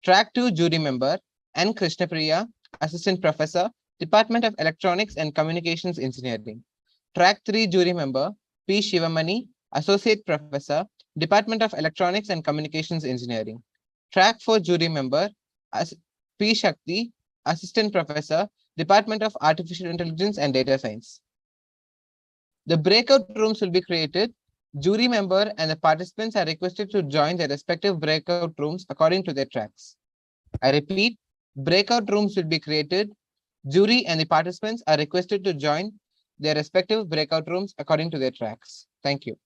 Track 2 jury member, N. Krishnapriya, Assistant Professor, Department of Electronics and Communications Engineering. Track 3 jury member, P. Shivamani, Associate Professor, Department of Electronics and Communications Engineering. Track 4 jury member, as P. Shakti, Assistant Professor, Department of Artificial Intelligence and Data Science. The breakout rooms will be created. Jury member and the participants are requested to join their respective breakout rooms according to their tracks. I repeat, breakout rooms will be created. Jury and the participants are requested to join their respective breakout rooms according to their tracks. Thank you.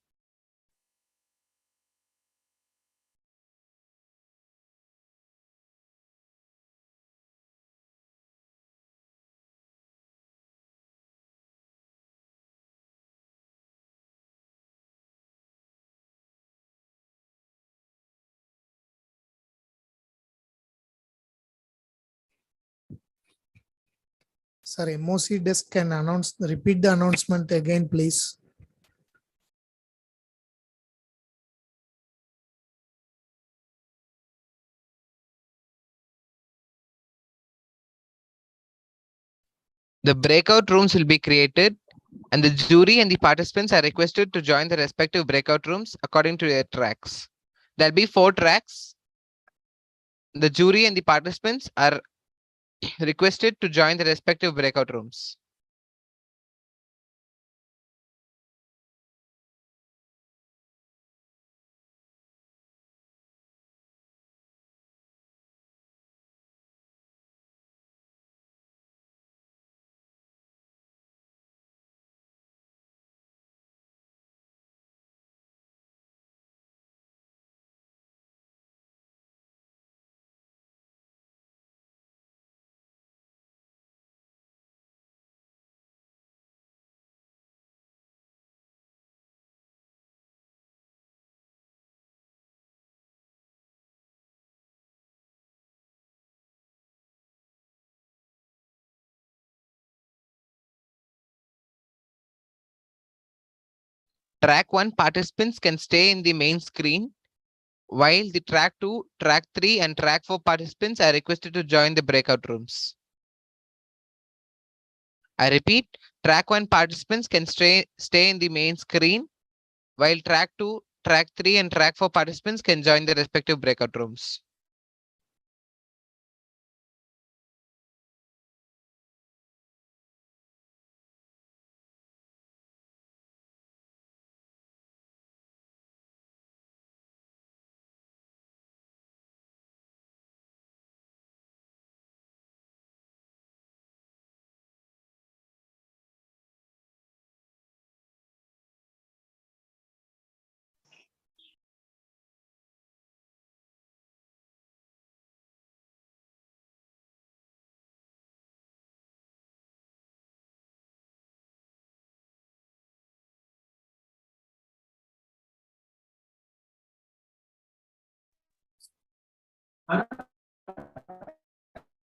Sir, MOC desk can repeat the announcement again, please. The breakout rooms will be created and the jury and the participants are requested to join the respective breakout rooms according to their tracks. There'll be 4 tracks. The jury and the participants are requested to join the respective breakout rooms. Track 1 participants can stay in the main screen, while the track 2, track 3, and track 4 participants are requested to join the breakout rooms. I repeat, track 1 participants can stay in the main screen, while track 2, track 3, and track 4 participants can join the respective breakout rooms.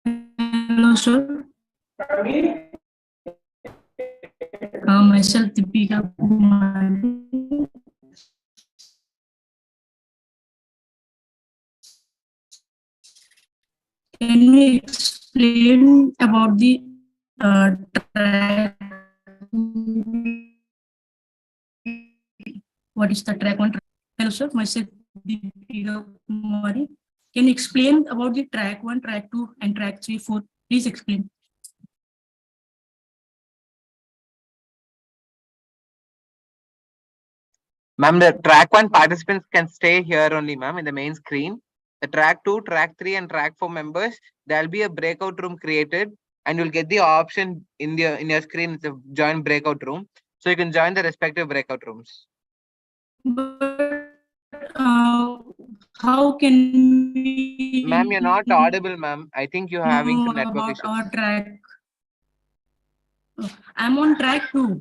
Hello, sir. Myself, Deepika Kumari. Can you explain about the track? What is the track 1? Hello, sir. Myself, Deepika Kumari. Can you explain about the track 1, track 2, and track 3, 4? Please explain. Ma'am, the track 1 participants can stay here only, ma'am, in the main screen. The track 2, track 3, and track 4 members, there'll be a breakout room created, and you'll get the option in your screen to join breakout room. So you can join the respective breakout rooms. But how can we? Ma'am, you're not audible, ma'am. I think you're having some network about issues. our track. I'm on track 2.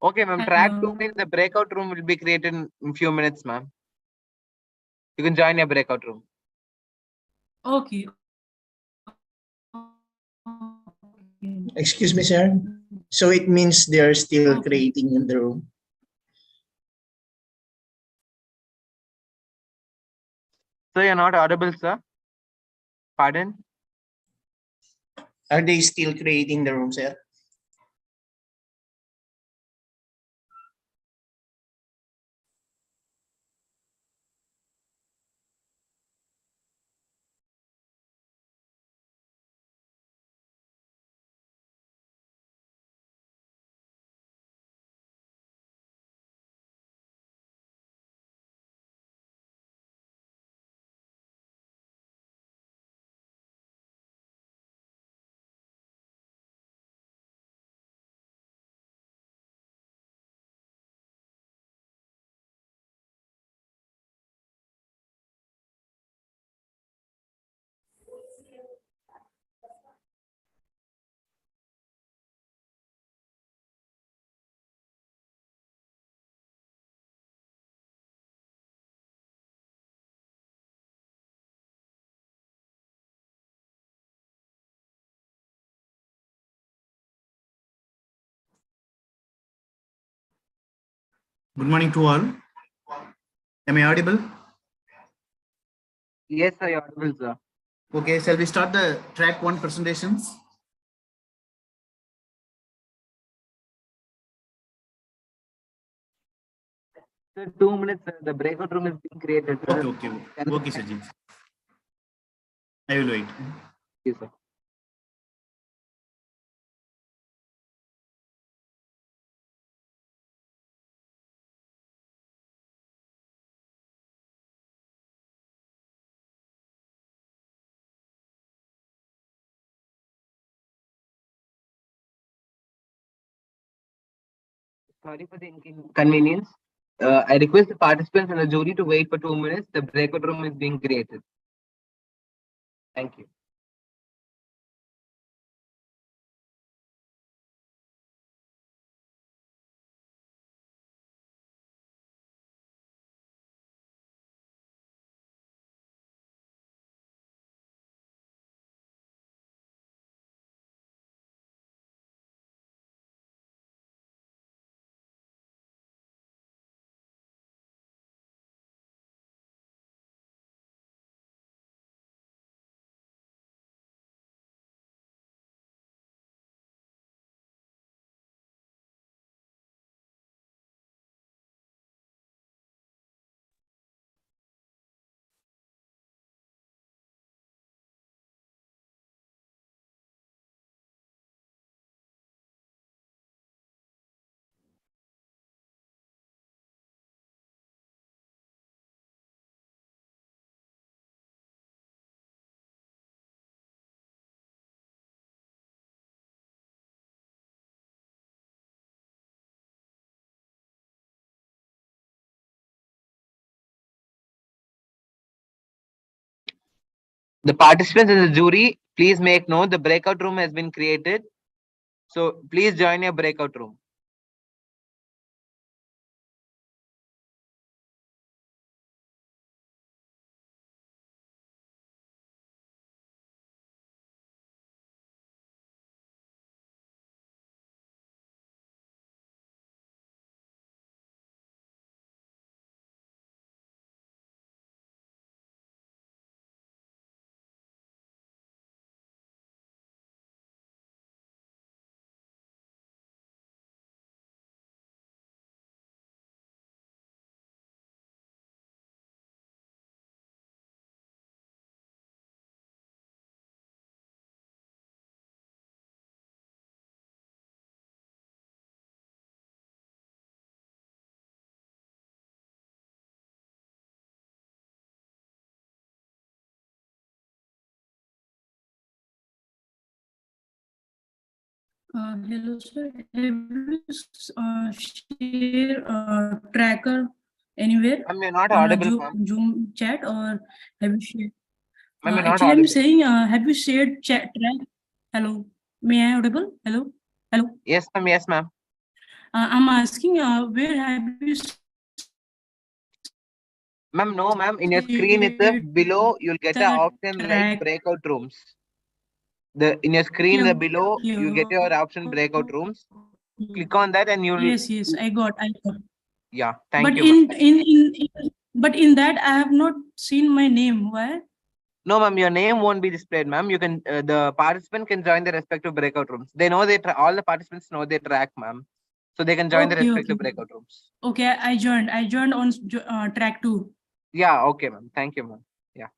Okay, ma'am. Track 2 means the breakout room will be created in a few minutes, ma'am. You can join your breakout room. Okay. Excuse me, sir. So it means they're still creating in the room. So you're not audible, sir? Pardon? Are they still creating the room, sir? Good morning to all. Am I audible? Yes, sir, you're audible, sir. Okay, shall we start the track 1 presentations? Sir, 2 minutes, sir. The breakout room is being created, sir. Okay. Okay, Sajid. I will wait. Yes, sir. Sorry for the inconvenience. I request the participants and the jury to wait for 2 minutes. The breakout room is being created. Thank you. The participants in the jury, please make note the breakout room has been created. So please join your breakout room. Hello, sir. Have you share tracker anywhere Ma'am, you're not on a audible, ma'am. Zoom chat, or have you shared? Ma'am, you're not Actually, I'm audible. saying, have you shared chat track? Hello, may I audible? Hello, hello. Yes, ma'am. Yes, ma'am. I'm asking, where have you Ma'am, no, ma'am. In your screen itself, below you'll get an the option like track? breakout rooms. In your screen, the below Okay, you get your option breakout rooms. Click on that and you'll. Yes, I got. Yeah, thank But you, ma'am. but in that I have not seen my name. Why? No, ma'am, your name won't be displayed, ma'am. You can the participant can join the respective breakout rooms. They know all the participants know their track, ma'am. So they can join the respective breakout rooms. Okay, I joined. I joined on track 2. Yeah, okay, ma'am. Thank you, ma'am. Yeah.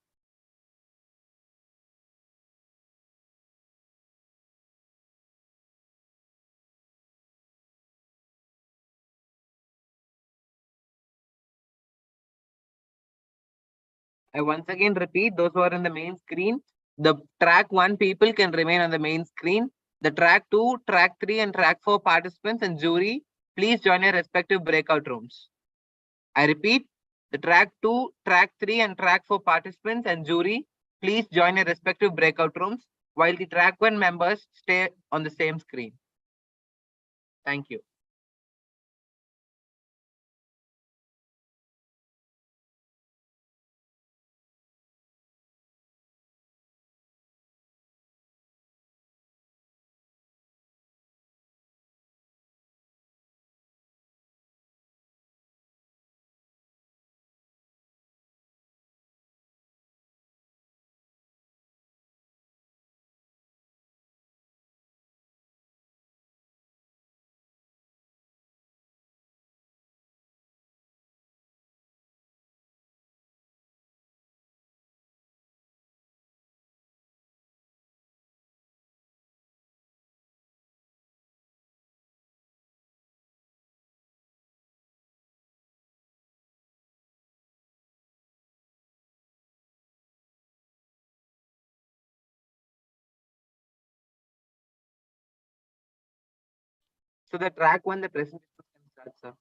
I once again repeat, those who are in the main screen, the track 1 people can remain on the main screen. The track 2, track 3, and track 4 participants and jury, please join your respective breakout rooms. I repeat, the track 2, track 3, and track 4 participants and jury, please join your respective breakout rooms while the track 1 members stay on the same screen. Thank you. So the track one, the presentation can start, sir.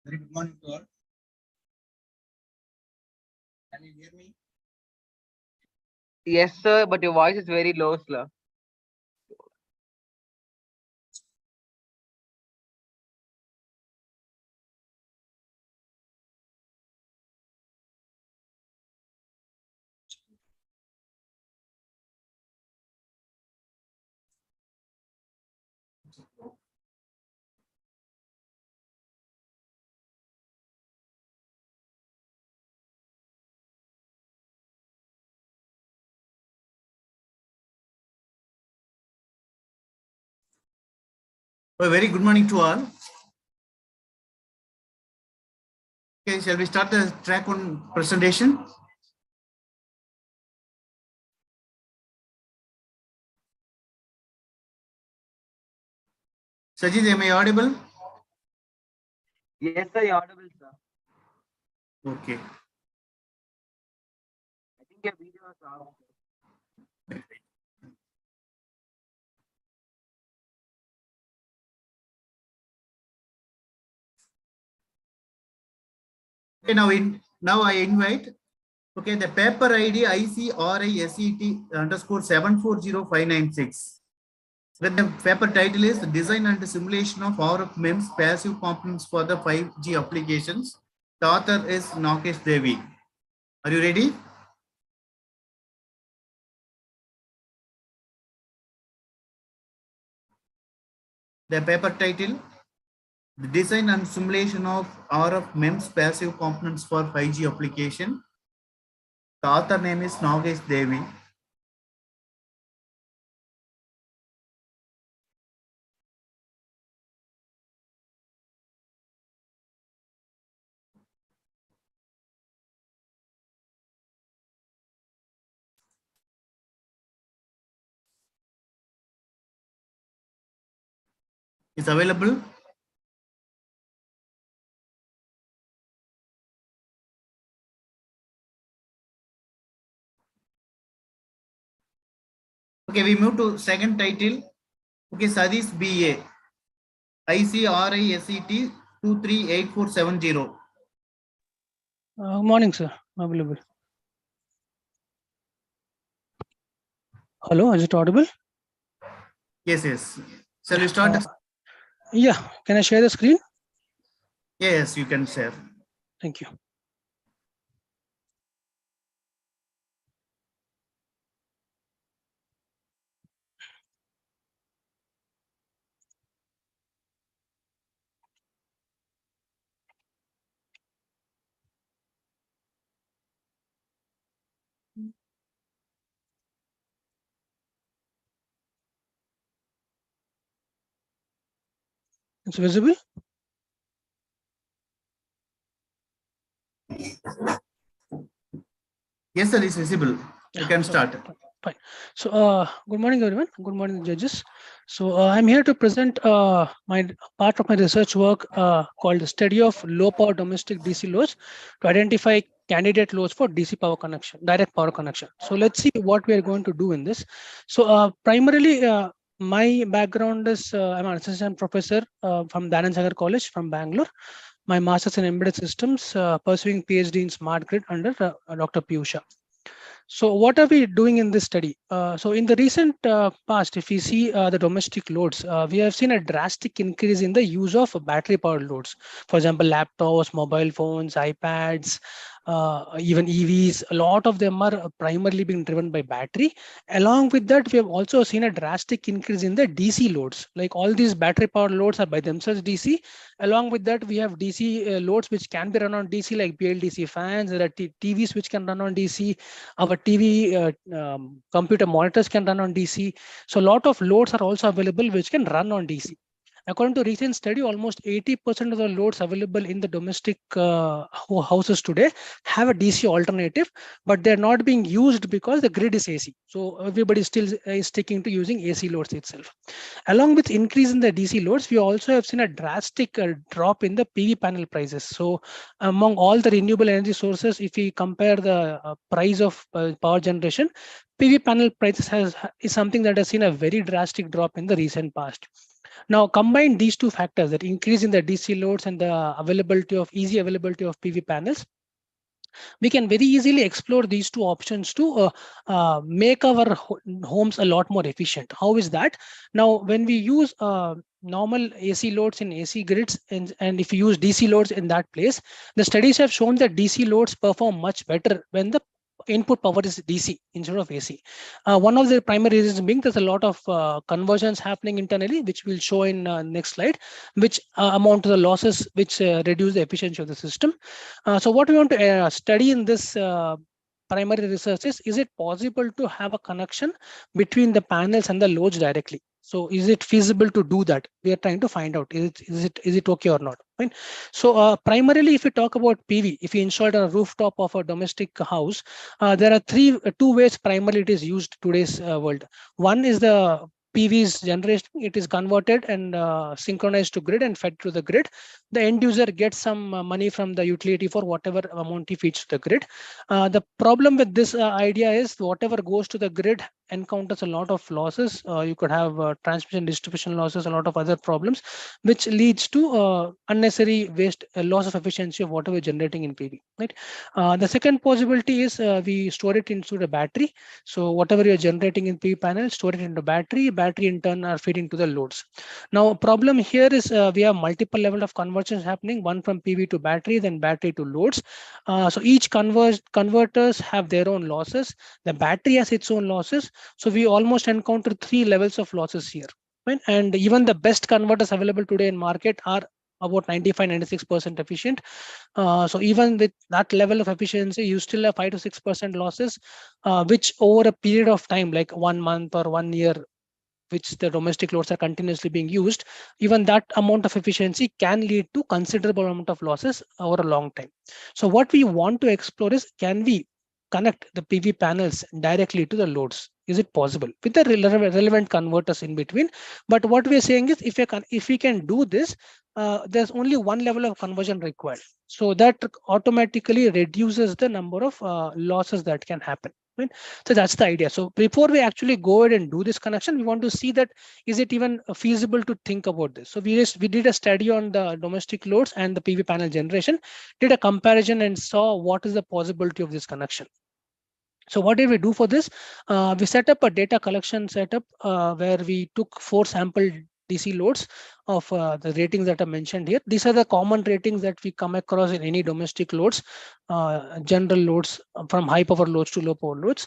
Very good morning to all. Can you hear me? Yes, sir, but your voice is very low, sir. A very good morning to all. Okay, shall we start the track one presentation? Sajid, am I audible? Yes, sir, you're audible, sir. Okay. I think your video is off. Okay, now I invite. Okay, the paper ID ICRISET underscore 740596. When the paper title is Design and Simulation of RF MEMS Passive Components for the 5G Applications. The author is Nagesh Devi. Are you ready? The paper title, The Design and Simulation of RF MEMS Passive Components for 5G Application. The author name is Nagesh Devi. Is available. Okay, we move to second title. Okay, Sadis BA. ICRISET 238470. Morning, sir. Available. Hello, is it audible? Yes, yes. Shall we start? Yeah. Can I share the screen? Yes, you can share. Thank you. It's visible? Yes, sir, it's visible. You can start. Fine. So, good morning, everyone. Good morning, judges. So, I'm here to present my part of my research work called Study of Low Power Domestic DC Loads to identify candidate loads for DC power connection, direct power connection. So, let's see what we are going to do in this. So, primarily, my background is I'm an assistant professor from Danan Sagar College from Bangalore. My master's in embedded systems, pursuing PhD in smart grid under Dr. Piyusha. So what are we doing in this study? So in the recent past, if we see the domestic loads, we have seen a drastic increase in the use of battery powered loads. For example, laptops, mobile phones, iPads, even EVs, a lot of them are primarily being driven by battery. Along with that, we have also seen a drastic increase in the DC loads. Like all these battery powered loads are by themselves DC. Along with that, we have DC loads which can be run on DC, like BLDC fans. There are TVs which can run on DC. Our TV computer monitors can run on DC. So a lot of loads are also available which can run on DC. According to recent study, almost 80% of the loads available in the domestic houses today have a DC alternative, but they're not being used because the grid is AC. So everybody still is sticking to using AC loads itself. Along with increase in the DC loads, we also have seen a drastic drop in the PV panel prices. So among all the renewable energy sources, if we compare the price of power generation, PV panel prices is something that has seen a very drastic drop in the recent past. Now combine these two factors, that increase in the DC loads and the easy availability of PV panels, we can very easily explore these two options to make our homes a lot more efficient. How is that? Now, when we use normal AC loads in AC grids, and if you use DC loads in that place, the studies have shown that DC loads perform much better when the input power is DC instead of AC. One of the primary reasons being there's a lot of conversions happening internally, which we'll show in next slide, which amount to the losses which reduce the efficiency of the system. So what we want to study in this primary research is it possible to have a connection between the panels and the loads directly? So is it feasible to do that? We are trying to find out, is it okay or not? Right? So primarily, if we talk about PV, if you install it on a rooftop of a domestic house, there are two ways primarily it is used today's world. One is the PV's generation, it is converted and synchronized to grid and fed to the grid. The end user gets some money from the utility for whatever amount he feeds to the grid. The problem with this idea is whatever goes to the grid encounters a lot of losses. You could have transmission distribution losses, a lot of other problems, which leads to unnecessary waste, loss of efficiency of whatever generating in PV. Right. The second possibility is we store it into the battery. So whatever you're generating in PV panel, store it into battery. Battery in turn are feeding to the loads. Now, problem here is we have multiple level of conversions happening, one from PV to battery, then battery to loads. So each converters have their own losses. The battery has its own losses. So we almost encounter three levels of losses here. Right? And even the best converters available today in market are about 95-96% efficient. So even with that level of efficiency, you still have 5 to 6% losses, which over a period of time, like 1 month or 1 year, which the domestic loads are continuously being used, even that amount of efficiency can lead to considerable amount of losses over a long time. So what we want to explore is, can we connect the PV panels directly to the loads? Is it possible with the relevant converters in between? But what we're saying is, if we can do this, there's only one level of conversion required. So that automatically reduces the number of losses that can happen. Right? So that's the idea. So before we actually go ahead and do this connection, we want to see that is it even feasible to think about this. So we did a study on the domestic loads and the PV panel generation, did a comparison and saw what is the possibility of this connection. So what did we do for this? We set up a data collection setup where we took 4 sample DC loads of the ratings that are mentioned here. These are the common ratings that we come across in any domestic loads, general loads, from high power loads to low power loads.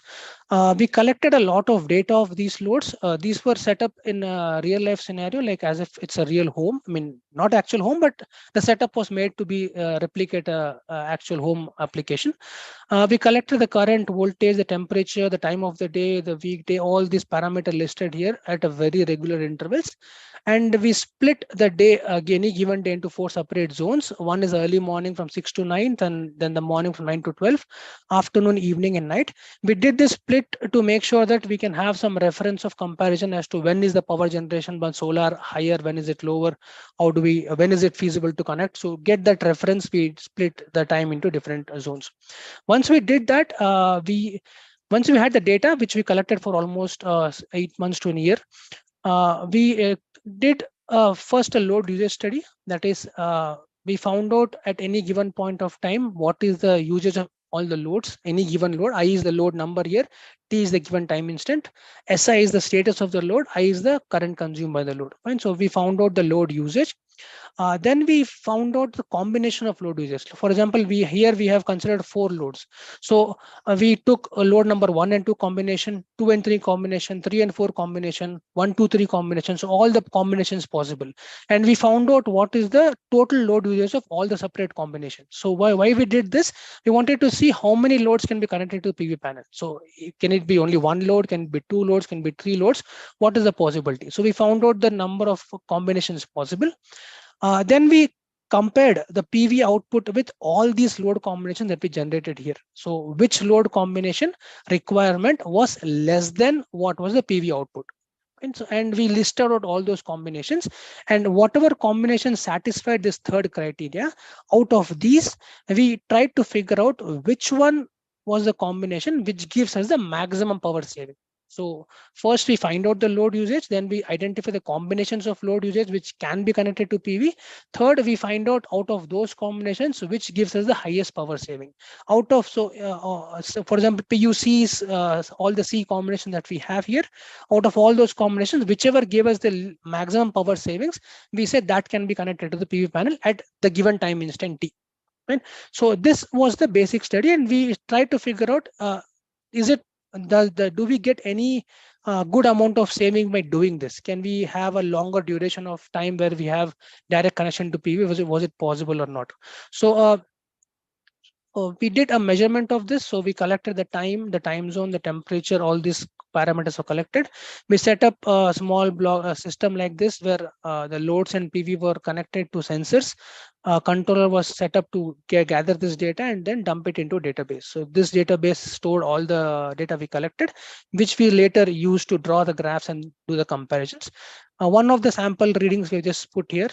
We collected a lot of data of these loads. These were set up in a real life scenario, like as if it's a real home. I mean, not actual home, but the setup was made to be replicate a actual home application. We collected the current, voltage, the temperature, the time of the day, the weekday, all these parameters listed here at a very regular intervals. And we split the day, any given day, into 4 separate zones. One is early morning from 6 to 9, and then the morning from 9 to 12, afternoon, evening, and night. We did this split to make sure that we can have some reference of comparison as to when is the power generation by solar higher, when is it lower, how do we, when is it feasible to connect. So get that reference, we split the time into different zones. Once we did that, once we had the data, which we collected for almost 8 months to a year, we did first a load usage study. That is, we found out at any given point of time what is the usage of all the loads, any given load. I is the load number here, T is the given time instant, SI is the status of the load, I is the current consumed by the load. Fine. So we found out the load usage. Then we found out the combination of load uses. For example, we have considered 4 loads. So we took a load number 1 and 2 combination, 2 and 3 combination, 3 and 4 combination, 1, 2, 3 combination. So all the combinations possible. And we found out what is the total load usage of all the separate combinations. So why we did this? We wanted to see how many loads can be connected to the PV panel. So can it be only 1 load? Can it be 2 loads? Can it be 3 loads? What is the possibility? So we found out the number of combinations possible. Then we compared the PV output with all these load combinations that we generated here. So which load combination requirement was less than what was the PV output? And we listed out all those combinations, and whatever combination satisfied this third criteria, out of these, we tried to figure out which one was the combination which gives us the maximum power saving. So first we find out the load usage, then we identify the combinations of load usage which can be connected to PV. Third, we find out of those combinations which gives us the highest power saving. So for example, PUCs, all the C combinations that we have here, out of all those combinations, whichever gave us the maximum power savings, we said that can be connected to the PV panel at the given time instant T. Right? So this was the basic study, and we tried to figure out, do we get any good amount of saving by doing this? Can we have a longer duration of time where we have direct connection to PV? Was it possible or not? So we did a measurement of this. So we collected the time zone, the temperature, all these parameters are collected. We set up a small block system like this where the loads and PV were connected to sensors. Controller was set up to gather this data and then dump it into a database. So this database stored all the data we collected, which we later used to draw the graphs and do the comparisons. One of the sample readings we just put here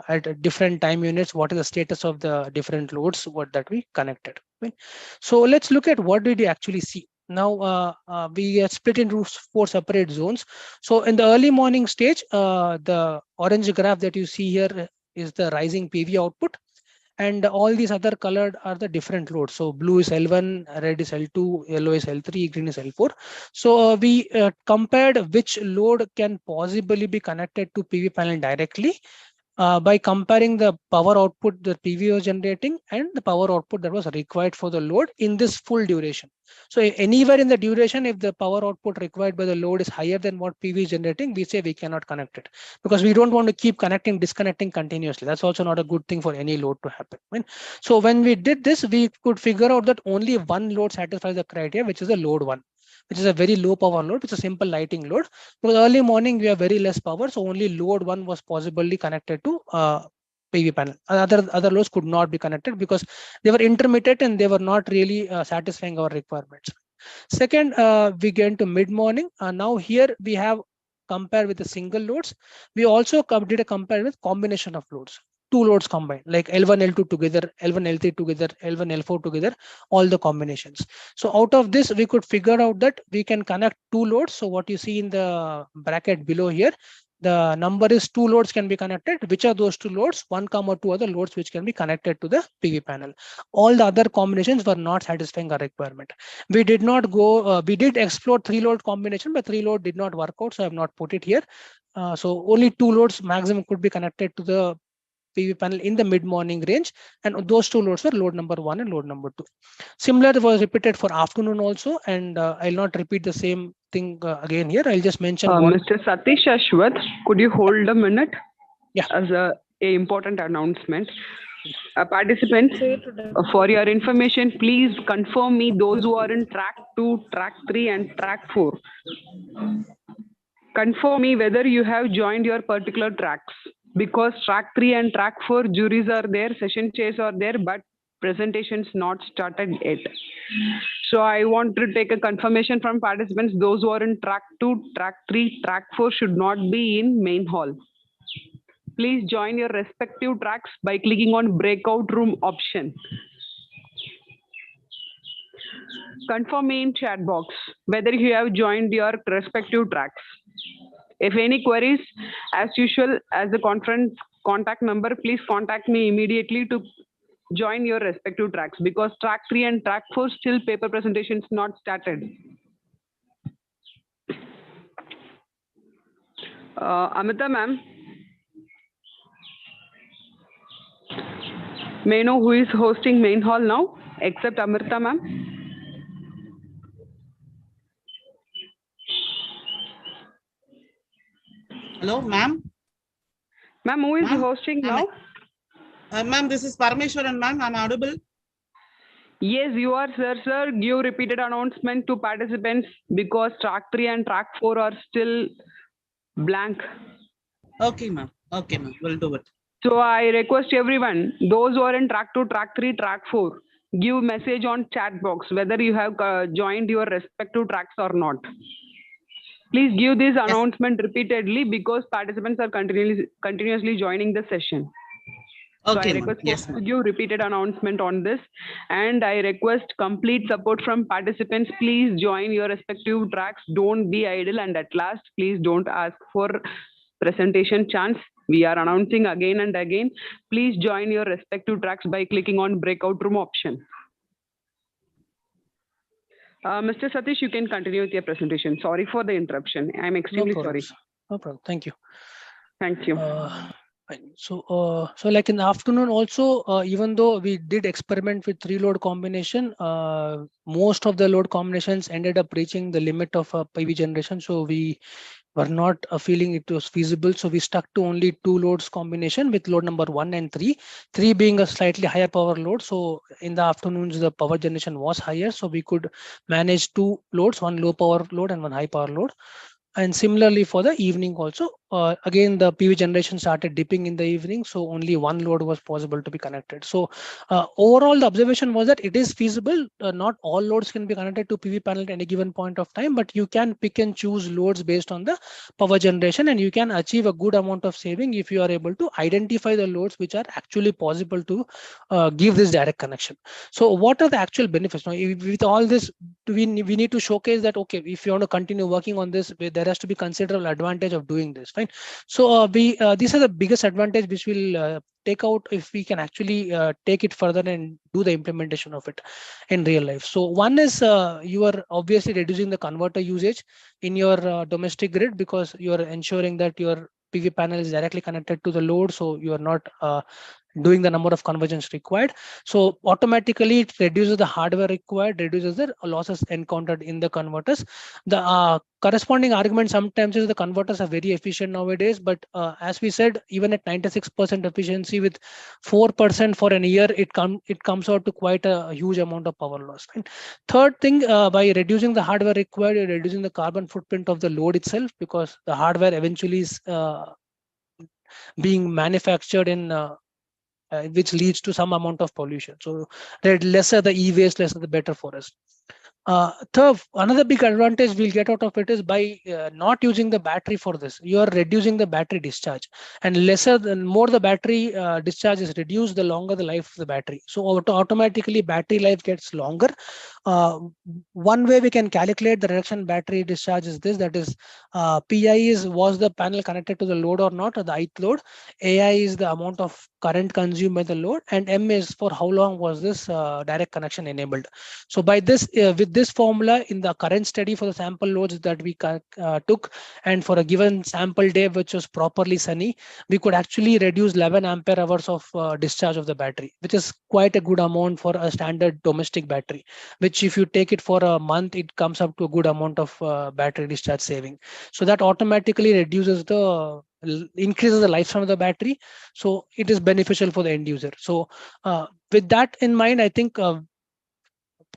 at different time units, what is the status of the different loads that we connected. Right? So let's look at what did we actually see. Now we are split into 4 separate zones. So in the early morning stage, the orange graph that you see here is the rising PV output, and all these other colored are the different loads. So blue is L1, red is L2, yellow is L3, green is L4. So we compared which load can possibly be connected to PV panel directly by comparing the power output the PV was generating and the power output that was required for the load in this full duration. So anywhere in the duration, if the power output required by the load is higher than what PV is generating, we say we cannot connect it, because we don't want to keep disconnecting continuously. That's also not a good thing for any load to happen. So when we did this, we could figure out that only one load satisfies the criteria, which is the load 1, which is a very low power load, which is a simple lighting load. Because early morning we have very less power, so only load 1 was possibly connected to PV panel. Other loads could not be connected because they were intermittent and they were not really satisfying our requirements. Second, we get into mid morning. Now here we have compared with the single loads. We also did a compare with combination of loads. 2 loads combined, like L1, L2 together, L1, L3 together, L1, L4 together, all the combinations. So out of this, we could figure out that we can connect 2 loads. So what you see in the bracket below here, the number is 2 loads can be connected. Which are those 2 loads? 1, 2 other loads which can be connected to the PV panel. All the other combinations were not satisfying our requirement. We did not go, we did explore 3 load combination, but 3 load did not work out. So I have not put it here. So only 2 loads maximum could be connected to the PV panel in the mid-morning range, and those 2 loads were load number 1 and load number 2. Similar was repeated for afternoon also, and I'll not repeat the same thing again here. I'll just mention Mr. Satish Ashwath, could you hold a minute? Yeah. As a important announcement. Participants, for your information, please confirm me those who are in track 2, track 3 and track 4. Confirm me whether you have joined your particular tracks, because track 3 and track 4 juries are there, session chairs are there, but presentations not started yet. So I want to take a confirmation from participants. Those who are in track 2, track 3, track 4 should not be in main hall. Please join your respective tracks by clicking on breakout room option. Confirm me in chat box whether you have joined your respective tracks. If any queries, as usual, as the conference contact number, please contact me immediately to join your respective tracks, because track 3 and track 4 still paper presentations not started. Amita ma'am, may I know who is hosting main hall now, except Amrita ma'am? Hello, ma'am. Ma'am, who is hosting now? Ma'am, this is Parameshwaran, ma'am. I'm audible. Yes, you are, sir. Sir, give repeated announcement to participants, because track 3 and track 4 are still blank. Okay, ma'am. Okay, ma'am. We'll do it. So I request everyone, those who are in track 2, track 3, track 4, give message on chat box whether you have joined your respective tracks or not. Please give this announcement repeatedly, because participants are continuously joining the session. Okay, so I request yes, to give repeated announcement on this, and I request complete support from participants. Please join your respective tracks. Don't be idle, and at last, please don't ask for presentation chance. We are announcing again and again. Please join your respective tracks by clicking on breakout room option. Mr. Satish, you can continue with your presentation. Sorry for the interruption. I'm extremely sorry. No problem. Thank you. Thank you. So like in the afternoon also, even though we did experiment with 3 load combination, most of the load combinations ended up reaching the limit of PV generation. So we were not feeling it was feasible. So we stuck to only 2 loads combination with load number 1 and 3, 3 being a slightly higher power load. So in the afternoons, the power generation was higher. So we could manage 2 loads, 1 low power load and 1 high power load. And similarly for the evening also, again, the PV generation started dipping in the evening. So only 1 load was possible to be connected. So overall, the observation was that it is feasible. Not all loads can be connected to PV panel at any given point of time, but you can pick and choose loads based on the power generation, and you can achieve a good amount of saving if you are able to identify the loads which are actually possible to give this direct connection. So what are the actual benefits? Now, with all this, we need to showcase that, okay, if you want to continue working on this, there has to be considerable advantage of doing this, fine. So these are the biggest advantage which will take out if we can actually take it further and do the implementation of it in real life. So one is you are obviously reducing the converter usage in your domestic grid, because you are ensuring that your PV panel is directly connected to the load, so you are not doing the number of conversions required. So automatically it reduces the hardware required, reduces the losses encountered in the converters. The corresponding argument sometimes is the converters are very efficient nowadays, but as we said, even at 96% efficiency with 4% for an year, it comes out to quite a huge amount of power loss. Right? Third thing, by reducing the hardware required, you're reducing the carbon footprint of the load itself, because the hardware eventually is being manufactured in which leads to some amount of pollution. So the lesser the e-waste, lesser the better for us. Third, another big advantage we'll get out of it is by not using the battery for this, you are reducing the battery discharge, and more the battery discharge is reduced, the longer the life of the battery. So automatically battery life gets longer. One way we can calculate the reduction battery discharge is this, that is PI was the panel connected to the load or not, or the ith load. AI is the amount of current consumed by the load, and M is for how long was this direct connection enabled. So by this, with this formula in the current study for the sample loads that we took, and for a given sample day which was properly sunny, we could actually reduce 11 ampere hours of discharge of the battery, which is quite a good amount for a standard domestic battery, which if you take it for a month, it comes up to a good amount of battery discharge saving. So that automatically reduces the increases the lifespan of the battery. So it is beneficial for the end user. So with that in mind, I think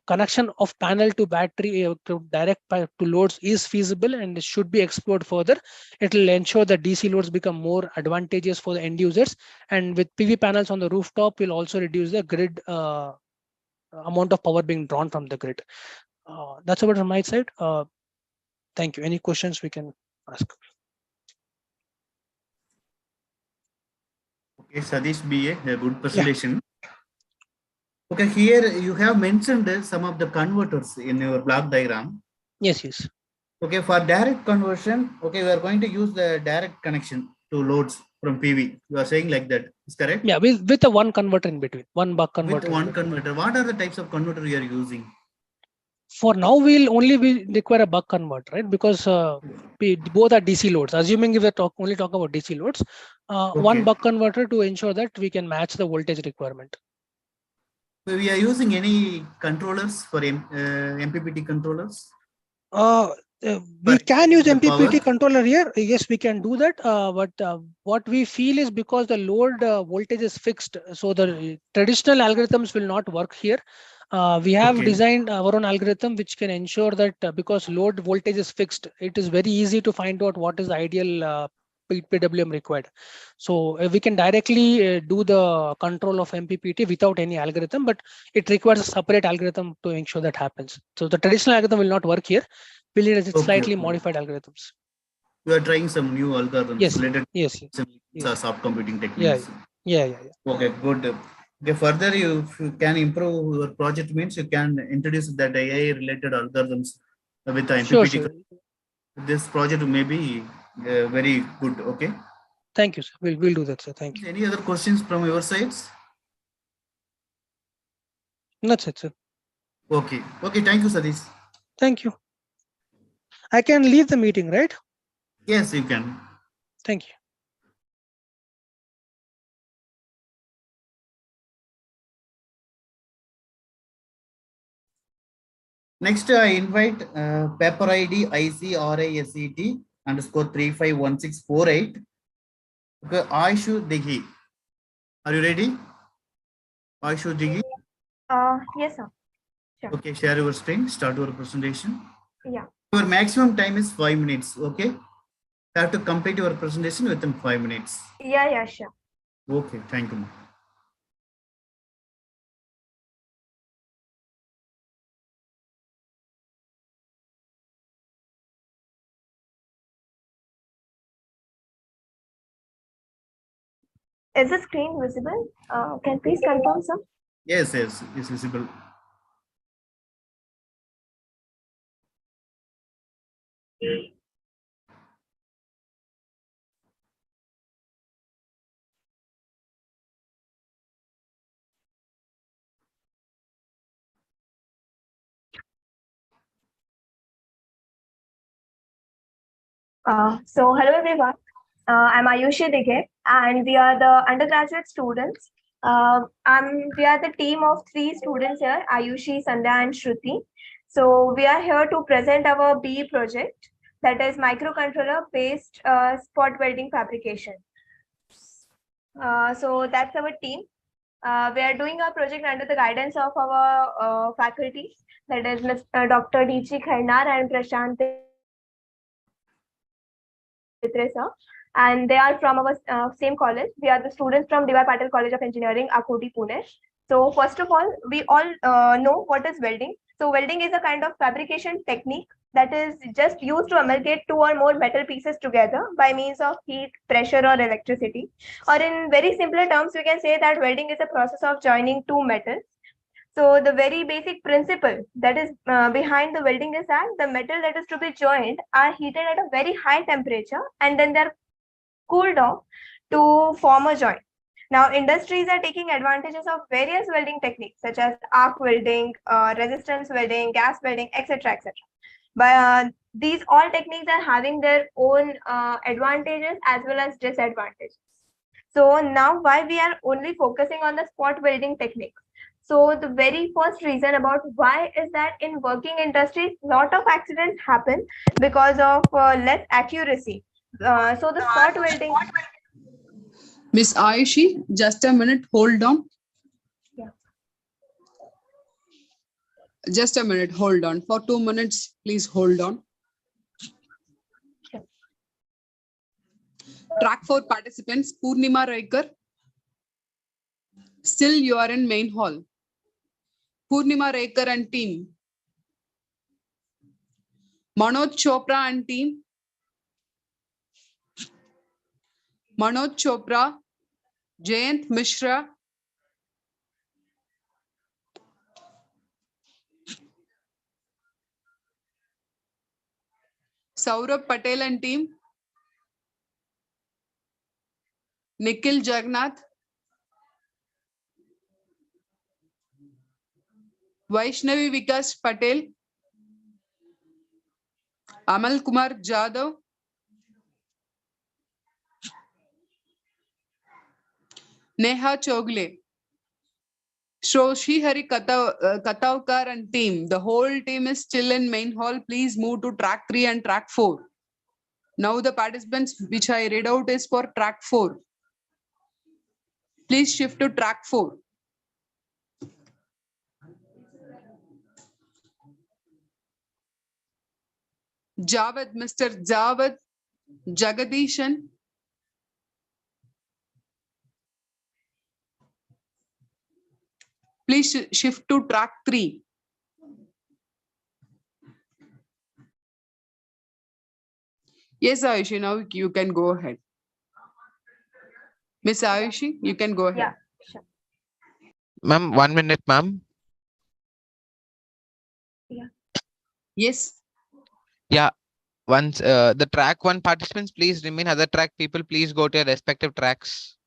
connection of panel to battery to to loads is feasible and it should be explored further. It will ensure that DC loads become more advantageous for the end users, and with PV panels on the rooftop will also reduce the grid amount of power being drawn from the grid. That's about from my side. Thank you. Any questions we can ask? Okay, Sadish BA, a good presentation. Okay, here you have mentioned some of the converters in your block diagram. Yes, yes. Okay, for direct conversion, okay, we are going to use the direct connection to loads from PV. You are saying like that, is correct? Yeah, with a one converter in between, one buck converter. With one converter. What are the types of converter you are using? For now, we'll only require a buck converter, right? Because both are DC loads. Assuming if we only talk about DC loads, one buck converter to ensure that we can match the voltage requirement. So we are using any controllers for MPPT controllers? We can use MPPT controller here. Yes, we can do that. But what we feel is because the load voltage is fixed, so the traditional algorithms will not work here. We have designed our own algorithm which can ensure that because load voltage is fixed, it is very easy to find out what is the ideal PWM required. So we can directly do the control of MPPT without any algorithm, but it requires a separate algorithm to ensure that happens. So the traditional algorithm will not work here. We'll need slightly modified algorithms. You are trying some new algorithms related to soft computing techniques. Yeah. Okay, good. Okay, further, if you can improve your project means you can introduce that AI related algorithms with the MPPT. Sure. This project may be very good. Okay. Thank you, sir. We'll do that, sir. Thank you. Any other questions from your sides? That's it, sir. Okay. Okay. Thank you, Sadish. Thank you. I can leave the meeting, right? Yes, you can. Thank you. Next, I invite paper ID ICRISET _ 351648. Okay, Aishu Dighi. Are you ready? Aishu Dighi? Yes, sir. Sure. Okay, share your screen, start your presentation. Yeah. Your maximum time is 5 minutes, okay? You have to complete your presentation within 5 minutes. Yeah, sure. Okay, thank you. Is the screen visible? Can please confirm, sir? Yes, it's visible. So hello everyone. I'm Ayushi Dighe, and we are the undergraduate students. We are the team of 3 students here, Ayushi, Sandhya, and Shruti. So we are here to present our BE project, that is microcontroller based spot welding fabrication. So that's our team. We are doing our project under the guidance of our faculty, that is Dr. D.G. Kharnar and Prashant, and they are from our same college. We are the students from D.Y. Patil College of Engineering, Akoti, Pune. So first of all, we all know what is welding. So welding is a kind of fabrication technique that is just used to amalgamate 2 or more metal pieces together by means of heat, pressure, or electricity. Or in very simpler terms, we can say that welding is a process of joining 2 metals. So the very basic principle that is behind the welding is that the metal that is to be joined are heated at a very high temperature and then they're cooled off to form a joint. Now, industries are taking advantages of various welding techniques such as arc welding, resistance welding, gas welding, etc. But these all techniques are having their own advantages as well as disadvantages. So now why we are only focusing on the spot welding techniques? So the very first reason about why is that in working industries, lot of accidents happen because of less accuracy. So the spot welding. Miss Ayushi, just a minute, hold on. Yeah. Just a minute, hold on. For 2 minutes, please hold on. Sure. Track 4 participants, Purnima Raikar. Still you are in main hall. Purnima Raikar and team. Manoj Chopra and team. Manoj Chopra, Jayant Mishra. Saurabh Patel and team. Nikhil Jagannath. Vaishnavi Vikas Patel. Amal Kumar Jadhav. Neha Chogle. Shri Katavkar and team. The whole team is still in main hall. Please move to track 3 and track 4. Now the participants which I read out is for track 4. Please shift to track 4. Javed, Mr. Javed Jagadishan. Please shift to track 3. Yes, Ayushi, now you can go ahead. Miss Ayushi, you can go ahead. Yeah, sure. Ma'am, 1 minute, ma'am. Yeah. Yes. Yeah. Once the track 1 participants, please remain. Other track people, please go to your respective tracks.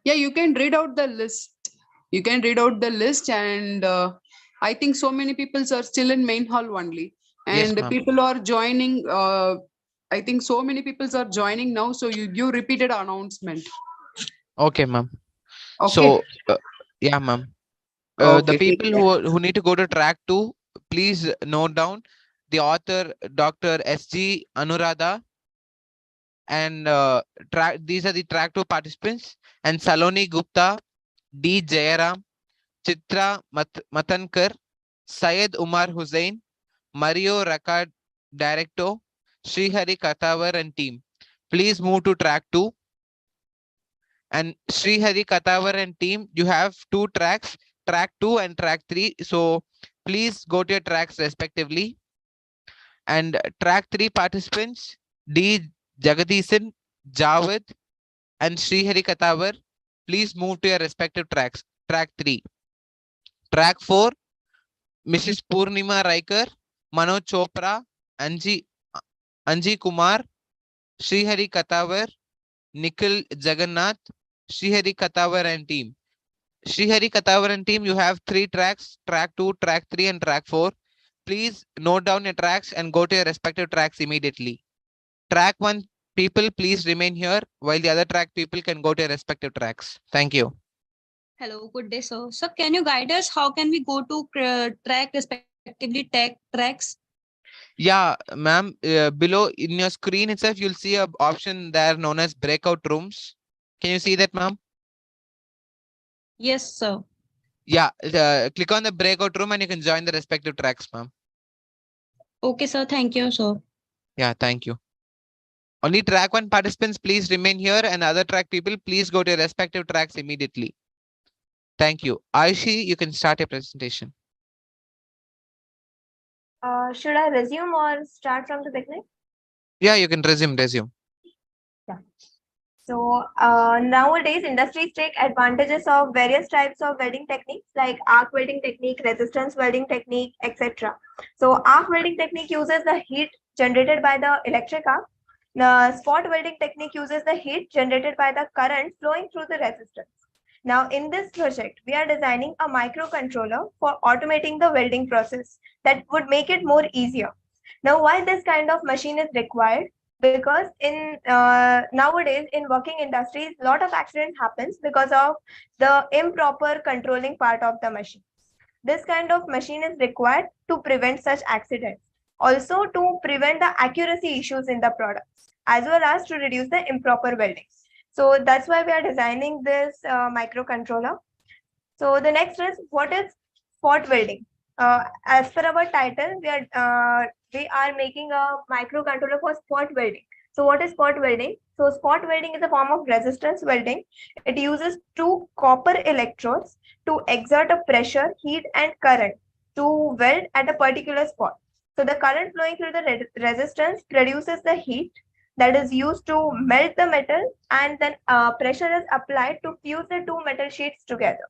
Yeah, you can read out the list. You can read out the list, and I think so many people are still in main hall only. Yes, And ma'am. people are joining. I think so many people are joining now. So you repeated announcement. Okay, ma'am. Okay. So, yeah, ma'am. The Okay, people who need to go to track 2, please note down the author, Dr. S.G. Anuradha, and these are the track 2 participants, and Saloni Gupta, D. Jayaram, Chitra Matankar, Syed Umar Hussain, Mario Rakad Director, Srihari Katawar and team. Please move to track 2. And Srihari Katawar and team, you have 2 tracks, track 2 and track 3. So please go to your tracks respectively. And track 3 participants, D. Jagadishan, Javed, and Srihari Katawar, please move to your respective tracks. Track 3. Track 4, Mrs. Purnima Raikar, Manoj Chopra, Anji Kumar, Srihari Katawar, Nikhil Jagannath, Srihari Katawar and team. Srihari Katawar and team, you have 3 tracks, track 2, track 3 and track 4. Please note down your tracks and go to your respective tracks immediately. Track 1 people, please remain here while the other track people can go to your respective tracks. Thank you. Hello, good day, sir. Sir, can you guide us? How can we go to track respectively tech tracks? Yeah, ma'am, below in your screen itself, you'll see an option there known as breakout rooms. Can you see that, ma'am? Yes, sir. Yeah, click on the breakout room and you can join the respective tracks, ma'am. Okay, sir. Thank you, sir. Yeah, thank you. Only track 1 participants, please remain here, and other track people, please go to your respective tracks immediately. Thank you. Aishi, you can start your presentation. Should I resume or start from the beginning? Yeah, you can resume. Yeah. So nowadays, industries take advantages of various types of welding techniques like arc welding technique, resistance welding technique, etc. So arc welding technique uses the heat generated by the electric arc. The spot welding technique uses the heat generated by the current flowing through the resistance. Now, in this project, we are designing a microcontroller for automating the welding process that would make it more easier. Now, why this kind of machine is required? Because in nowadays in working industries, a lot of accidents happens because of the improper controlling part of the machine. This kind of machine is required to prevent such accidents. Also to prevent the accuracy issues in the product, as well as to reduce the improper welding. So that's why we are designing this microcontroller. So the next is, what is spot welding? As per our title, we are making a microcontroller for spot welding. So what is spot welding? So spot welding is a form of resistance welding. It uses two copper electrodes to exert a pressure, heat, and current to weld at a particular spot. So the current flowing through the resistance produces the heat that is used to melt the metal, and then pressure is applied to fuse the two metal sheets together.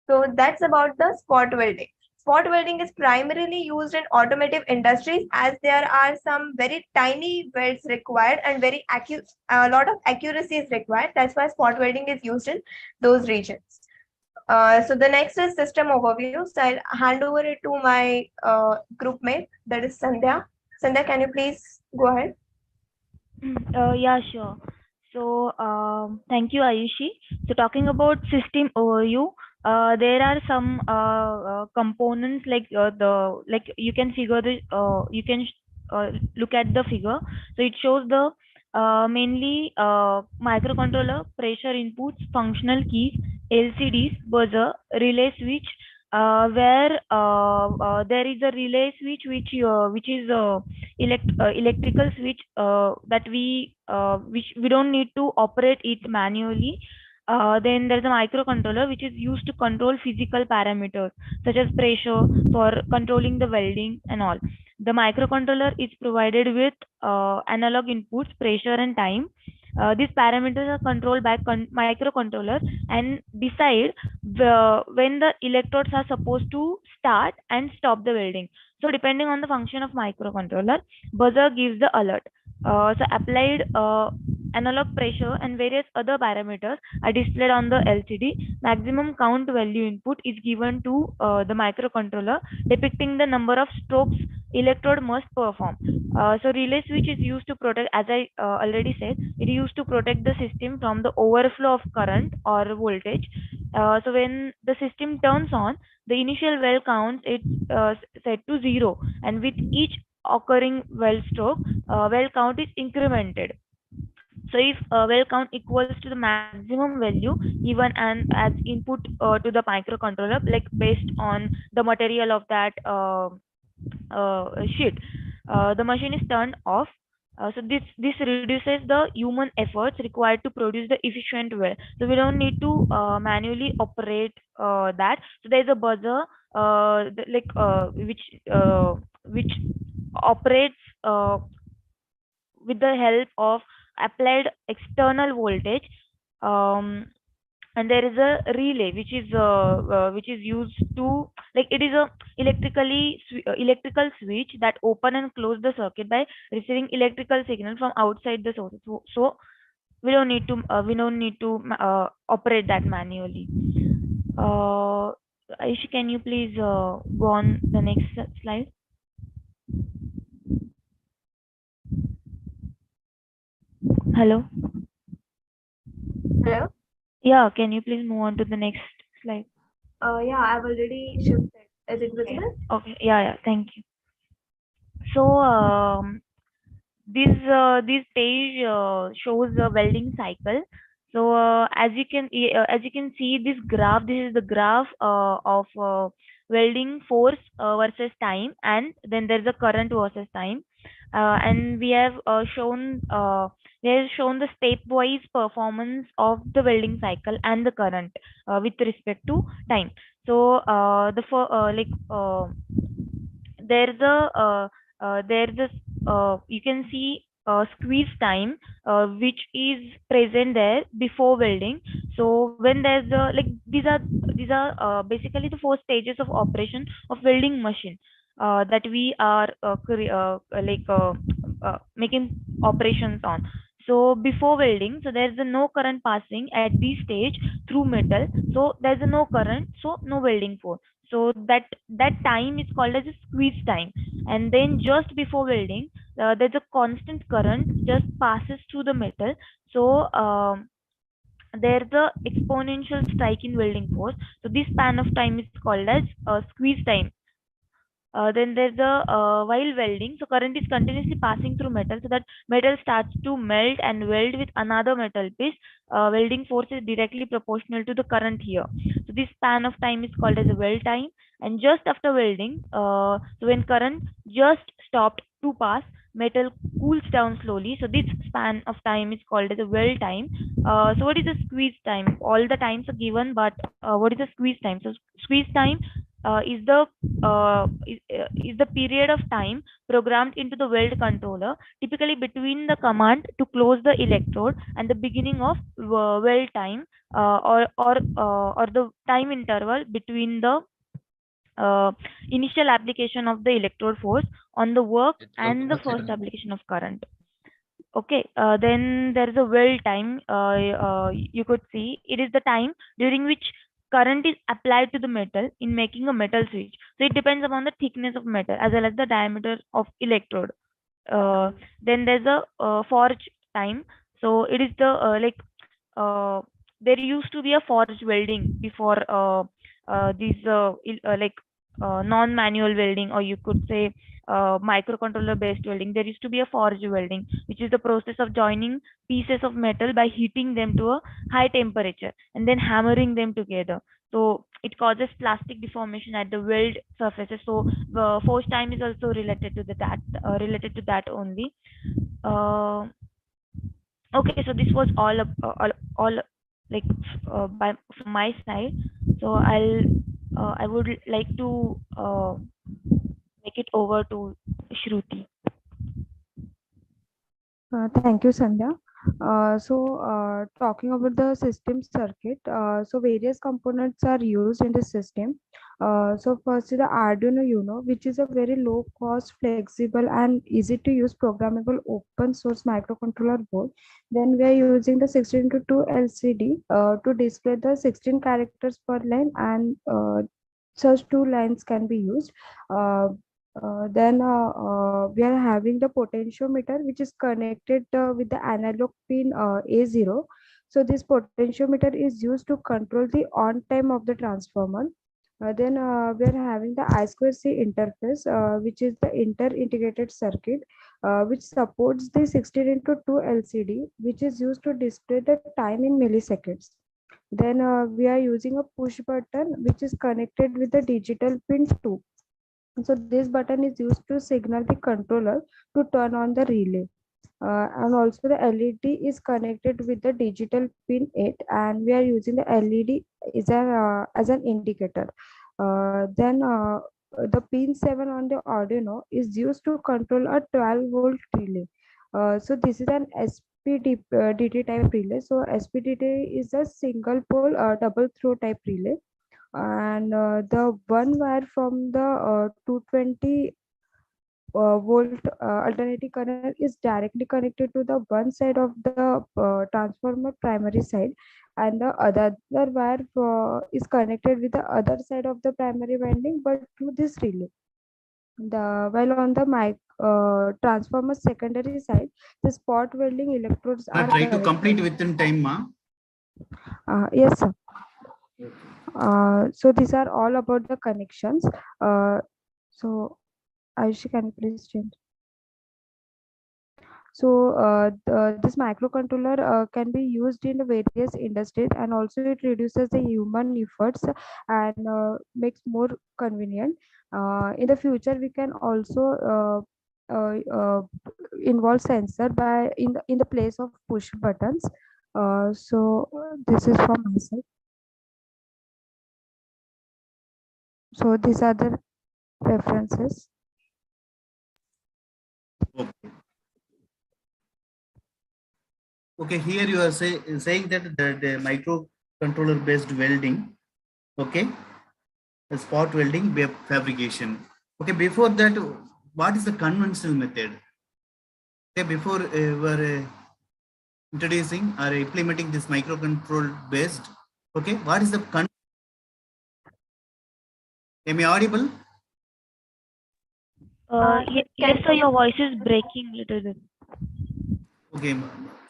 So that's about the spot welding. Spot welding is primarily used in automotive industries, as there are some very tiny welds required and a lot of accuracy is required. That's why spot welding is used in those regions. So the next is system overview. So I'll hand over it to my group mate, that is Sandhya. Sandhya, can you please go ahead? Yeah, sure. So thank you, Ayushi. So talking about system overview, there are some components like you can figure the look at the figure. So it shows the mainly microcontroller, pressure inputs, functional keys, LCDs, buzzer, relay switch. Where there is a relay switch which is electrical switch that which we don't need to operate it manually. Then there's a microcontroller which is used to control physical parameters such as pressure for controlling the welding and all. The microcontroller is provided with analog inputs, pressure and time. These parameters are controlled by microcontroller and decide when the electrodes are supposed to start and stop the welding. So depending on the function of microcontroller, buzzer gives the alert. So applied analog pressure and various other parameters are displayed on the LCD. Maximum count value input is given to the microcontroller, depicting the number of strokes electrode must perform. So relay switch is used to protect, as I already said, it is used to protect the system from the overflow of current or voltage. So when the system turns on, the initial weld count is set to 0, and with each occurring weld stroke, weld count is incremented. So if weld count equals to the maximum value given and as input to the microcontroller, like based on the material of that sheet, the machine is turned off. So this reduces the human efforts required to produce the efficient weld. So we don't need to manually operate that. So there is a buzzer which operates with the help of applied external voltage, and there is a relay which is used to, like, it is a electrical switch that open and close the circuit by receiving electrical signal from outside the source. So we don't need to operate that manually. Aishi, can you please go on the next slide? Hello. Hello. Yeah, can you please move on to the next slide? Yeah, I've already shifted. Is it visible? Okay. Yeah. Thank you. So this page shows the welding cycle. So as you can see this graph, this is the graph of welding force versus time, and then there's a current versus time, and we have shown the stepwise performance of the welding cycle and the current with respect to time. So there's you can see squeeze time which is present there before welding. So when there's these are basically the 4 stages of operation of welding machine that we are making operations on. So before welding, so there's no current passing at this stage through metal, so there's no current, so no welding force. So that time is called as a squeeze time. And then just before welding, there's a constant current just passes through the metal. So there's a exponential strike in welding force. So this span of time is called as squeeze time. Then there's a while welding. So current is continuously passing through metal, so that metal starts to melt and weld with another metal piece. Welding force is directly proportional to the current here. So this span of time is called as a weld time. And just after welding, so when current just stopped to pass, metal cools down slowly. So this span of time is called as a weld time. So what is the squeeze time? All the times are given, but what is the squeeze time? So squeeze time is the period of time programmed into the weld controller, typically between the command to close the electrode and the beginning of weld time, or the time interval between the initial application of the electrode force on the work and the first application of current. Okay, then there is a weld time. You could see it is the time during which current is applied to the metal in making a metal switch. So it depends upon the thickness of metal as well as the diameter of electrode. Then there's a forge time. So it is the uh, there used to be a forge welding before these non-manual welding, or you could say microcontroller based welding. There used to be a forge welding, which is the process of joining pieces of metal by heating them to a high temperature and then hammering them together. So it causes plastic deformation at the weld surfaces. So forge time is also related to related to that only. Okay, so this was all like from my side. So I would like to make it over to Shruti. Thank you, Sandhya. Talking about the system circuit, so various components are used in the system. So first is the Arduino Uno, which is a very low cost, flexible and easy to use programmable open source microcontroller board. Then we are using the 16:2 LCD to display the 16 characters per line, and such 2 lines can be used. We are having the potentiometer, which is connected with the analog pin A0. So this potentiometer is used to control the on time of the transformer. We are having the I2C interface, which is the inter-integrated circuit, which supports the 16:2 LCD, which is used to display the time in milliseconds. Then we are using a push button, which is connected with the digital pin 2. So this button is used to signal the controller to turn on the relay. And also the LED is connected with the digital pin 8, and we are using the LED as an indicator. The pin 7 on the Arduino is used to control a 12-volt relay. So this is an SPDT type relay. So SPDT is a single pole double throw type relay. And the one wire from the 220 volt alternating current is directly connected to the one side of the transformer primary side, and the other wire is connected with the other side of the primary winding, but through this relay. While on the transformer secondary side, the spot welding electrodes are Try to connected. complete within time, ma. Yes, sir. So these are all about the connections. So Ayushi, can you please change? So this microcontroller can be used in various industries, and also it reduces the human efforts and makes more convenient. In the future, we can also involve sensor in the place of push buttons. This is from my side. So these are the references. Okay. Okay, here you are saying that the microcontroller based welding, okay, the spot welding fabrication. Okay, before that, what is the conventional method? Okay, before we're introducing or implementing this microcontroller based, okay, what is the am I audible? Yes, sir, your voice is breaking a little bit. Okay,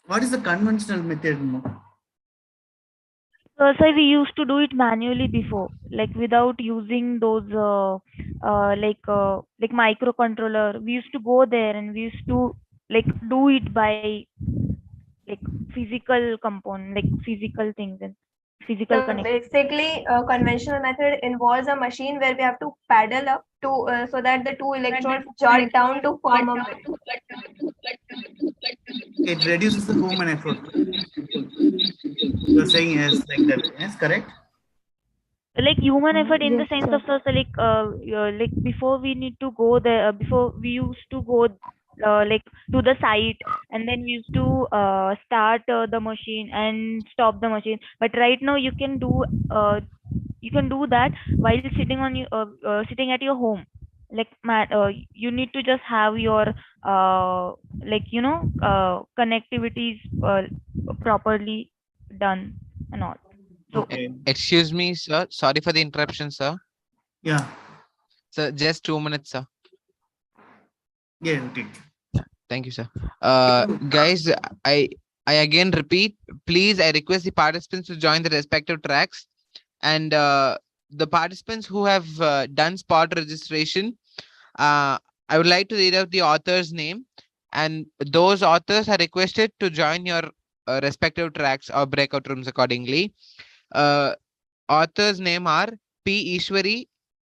what is the conventional method? So we used to do it manually before, like without using those like microcontroller. We used to go there and we used to like do it by like physical component, like physical things and physical So connection. basically, a conventional method involves a machine where we have to paddle up to so that the two electrons jot down to form a bit. It reduces the human effort. You're saying yes, like that. Yes, correct. Like human effort in the Yes, sense sir. of also like before we need to go there before we used to go like to the site, and then we used to start the machine and stop the machine. But right now you can do that while sitting on you sitting at your home. Like you need to just have your like connectivities properly done and all. So Okay. Excuse me, sir. Sorry for the interruption, sir. Yeah. Sir, just 2 minutes, sir. Yeah. Okay. Thank you, sir. Guys, I again repeat, please, I request the participants to join the respective tracks, and the participants who have done spot registration, I would like to read out the author's name, and those authors are requested to join your respective tracks or breakout rooms accordingly. Authors' name are P. Ishwari,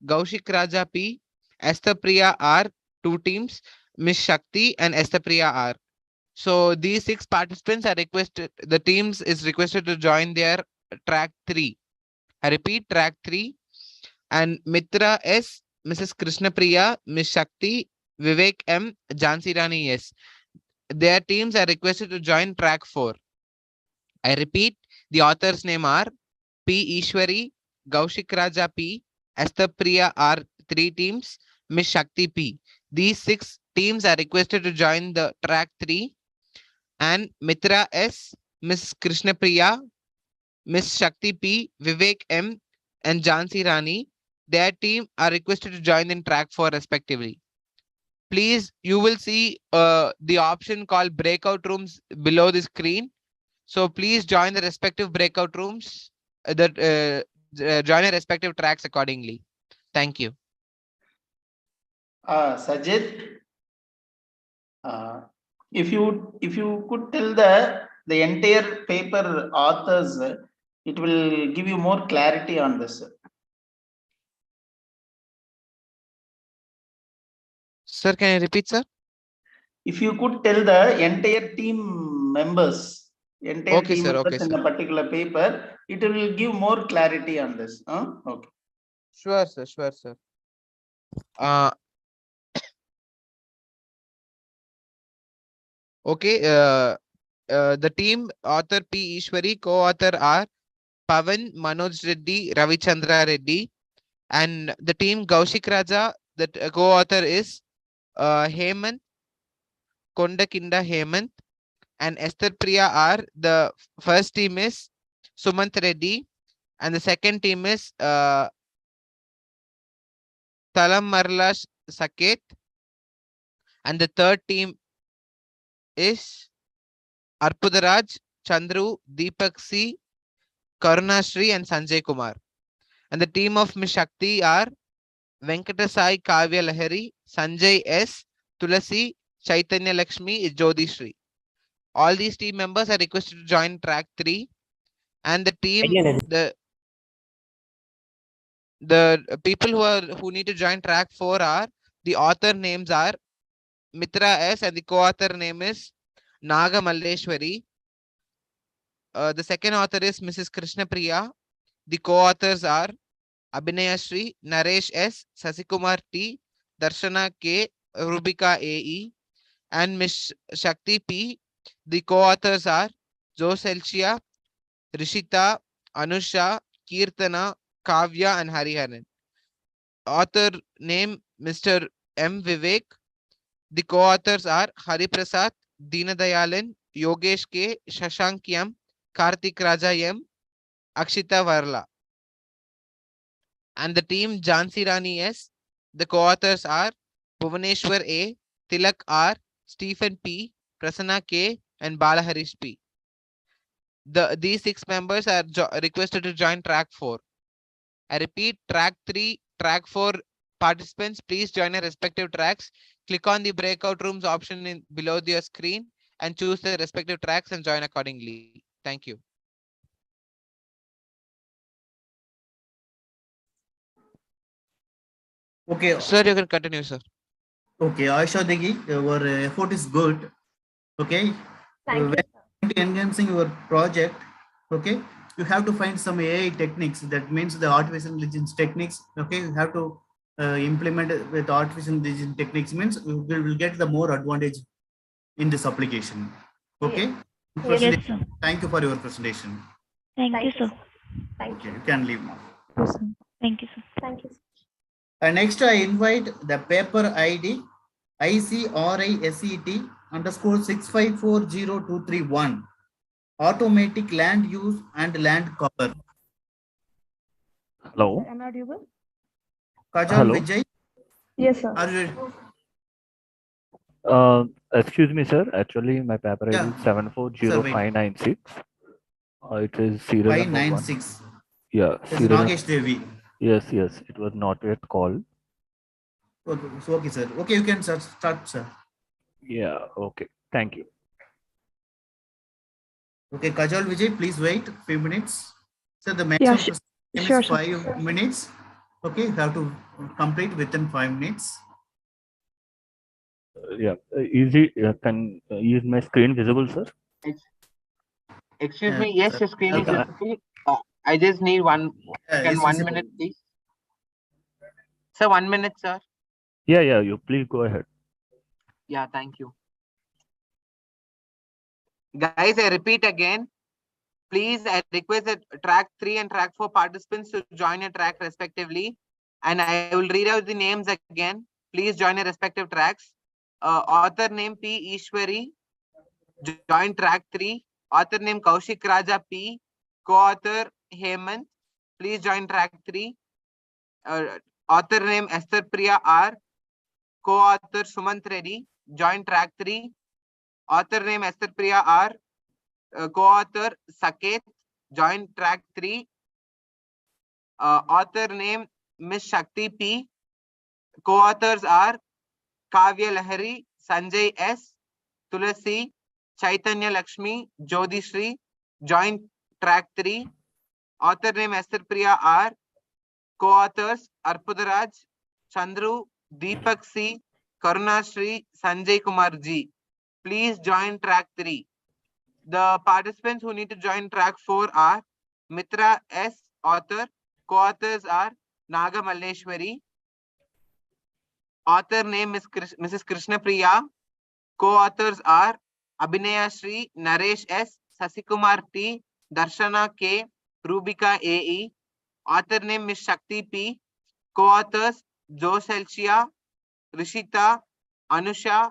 Gaushik Raja P, Esther Priya R, 2 teams, Miss Shakti and Esther Priya R. So these 6 participants are requested, the teams is requested to join their track 3. I repeat, track 3. And Mitra S, Mrs. Krishna Priya, Miss Shakti, Vivek M, Jhansi Rani S. Their teams are requested to join track 4. I repeat, the authors' name are P. Ishwari, Gaushik Raja P, Esther Priya R, 3 teams, Miss Shakti P. These 6 teams are requested to join the track 3. And Mitra S, Miss Krishna Priya, Miss Shakti P, Vivek M, and Jhansi Rani, their team are requested to join in track 4 respectively. Please, you will see the option called breakout rooms below the screen. So please join the respective breakout rooms, join the respective tracks accordingly. Thank you. Sajid, if you could tell the entire paper authors, it will give you more clarity on this. Sir, can you repeat, sir? If you could tell the entire team members, in the particular paper, it will give more clarity on this. Okay. Sure, sir. Sure, sir. Okay. The team author P. Ishwari, co-author are Pavan, Manoj Reddy, Ravichandra Reddy, and the team Gaushik Raja, the co-author is Hemant, Kondakinda Hemant, and Esther Priya R. The first team is Sumant Reddy, and the second team is Talam Marla Saket, and the third team is Arpudaraj, Chandru, Deepak C, Karunashri, and Sanjay Kumar. And the team of Miss Shakti are Venkatasai Kavya Lahari, Sanjay S, Tulasi, Chaitanya Lakshmi, Jyotishri. All these team members are requested to join track 3. And the team, the people who need to join track 4 are, the author names are Mitra S and the co-author name is Naga Malleshwari. The second author is Mrs. Krishna Priya. The co-authors are Abhinayashri, Naresh S, Sasikumar T, Darshana K, Rubika AE, and Miss Shakti P. The co-authors are Joselchia, Rishita, Anusha, Kirtana, Kavya, and Hariharan. Author name Mr. M. Vivek. The co-authors are Hariprasad, Deenadayalan, Yogesh K, Shashank M, Karthik Raja M, Akshita Varla. And the team Jhansi Rani S. The co-authors are Bhuvaneshwar A, Tilak R, Stephen P, Prasanna K, and Balaharish P. These 6 members are requested to join track 4. I repeat, track 3, track 4 participants, please join your respective tracks. Click on the breakout rooms option below your screen and choose the respective tracks and join accordingly. Thank you. Okay. Sir, you can continue, sir. Okay, Aisha Degi, your effort is good. Okay. Thank you, when enhancing your project, okay, you have to find some AI techniques. That means the artificial intelligence techniques. Okay, you have to implement it with artificial intelligence techniques. Means we will get the more advantage in this application. Okay. Yes, sir. Thank you for your presentation. Thank you, sir. Thank you. You can leave now. Thank you, sir. Thank you. Next, I invite the paper ID ICRISET _ 6540231. Automatic land use and land cover. Hello. Am I audible? Kajal Hello. Vijay. Yes, sir. Are you? Excuse me, sir. Actually, my paper ID Yeah. is 7405996. It is serial number 1. 596. Yeah. This is Serial Nagesh Devi. Yes, yes. It was not yet called. Okay, so okay, sir. Okay, you can start, sir. Yeah. Okay. Thank you. Okay, Kajal Vijay, please wait a few minutes. Sir, the Yeah, maximum time sure, is sir. 5 minutes. Okay, you have to complete within 5 minutes. Yeah. Is my screen visible, sir? Excuse Yeah, me. Yes, sir. your screen is Okay. visible. I just need one. It's 1 visible. minute, please. Sir, 1 minute, sir. Yeah, yeah. You please go ahead. Yeah, thank you. Guys, I repeat again. Please, I request that track 3 and track 4 participants to join your track respectively. And I will read out the names again. Please join your respective tracks. Author name P. Ishwari, join track 3. Author name Kaushik Raja P. Co-author Hemant, please join track 3. Author name Esther Priya R. Co-author Sumant Reddy, join track 3. Author name Esther Priya R. Co-author Saket, join track 3. Author name Miss Shakti P. Co-authors are Kavya Lahari, Sanjay S. Tulasi, Chaitanya Lakshmi, Jodi Shri, join track 3. Author name Esther Priya R. Co-authors Arpudaraj, Chandru, Deepak C, Karuna Shri, Sanjay Kumar G. Please join track 3. The participants who need to join track 4 are Mitra S, author. Co-authors are Naga Malleshwari. Author name is Mrs. Krishna Priya. Co-authors are Abhinaya Shri, Naresh S, Sasikumar T, Darshana K, Rubika AE. Author name Ms. Shakti P. Co-authors Joselchia, Rishita, Anusha,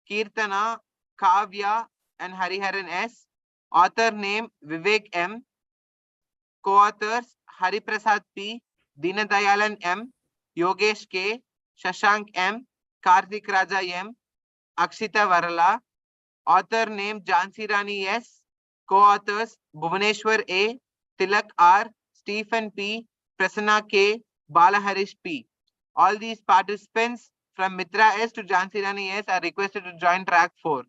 Kirtana, Kavya, and Hariharan S. Author name Vivek M. Co-authors Hariprasad P, Deenadayalan M, Yogesh K, Shashank M, Karthik Raja M, Akshita Varala. Author name Jhansi Rani S. Co-authors Bhuvaneshwar A, Tilak R, Stephen P, Prasanna K, Balaharish P. All these participants from Mitra S to Jhansi Rani S are requested to join track 4.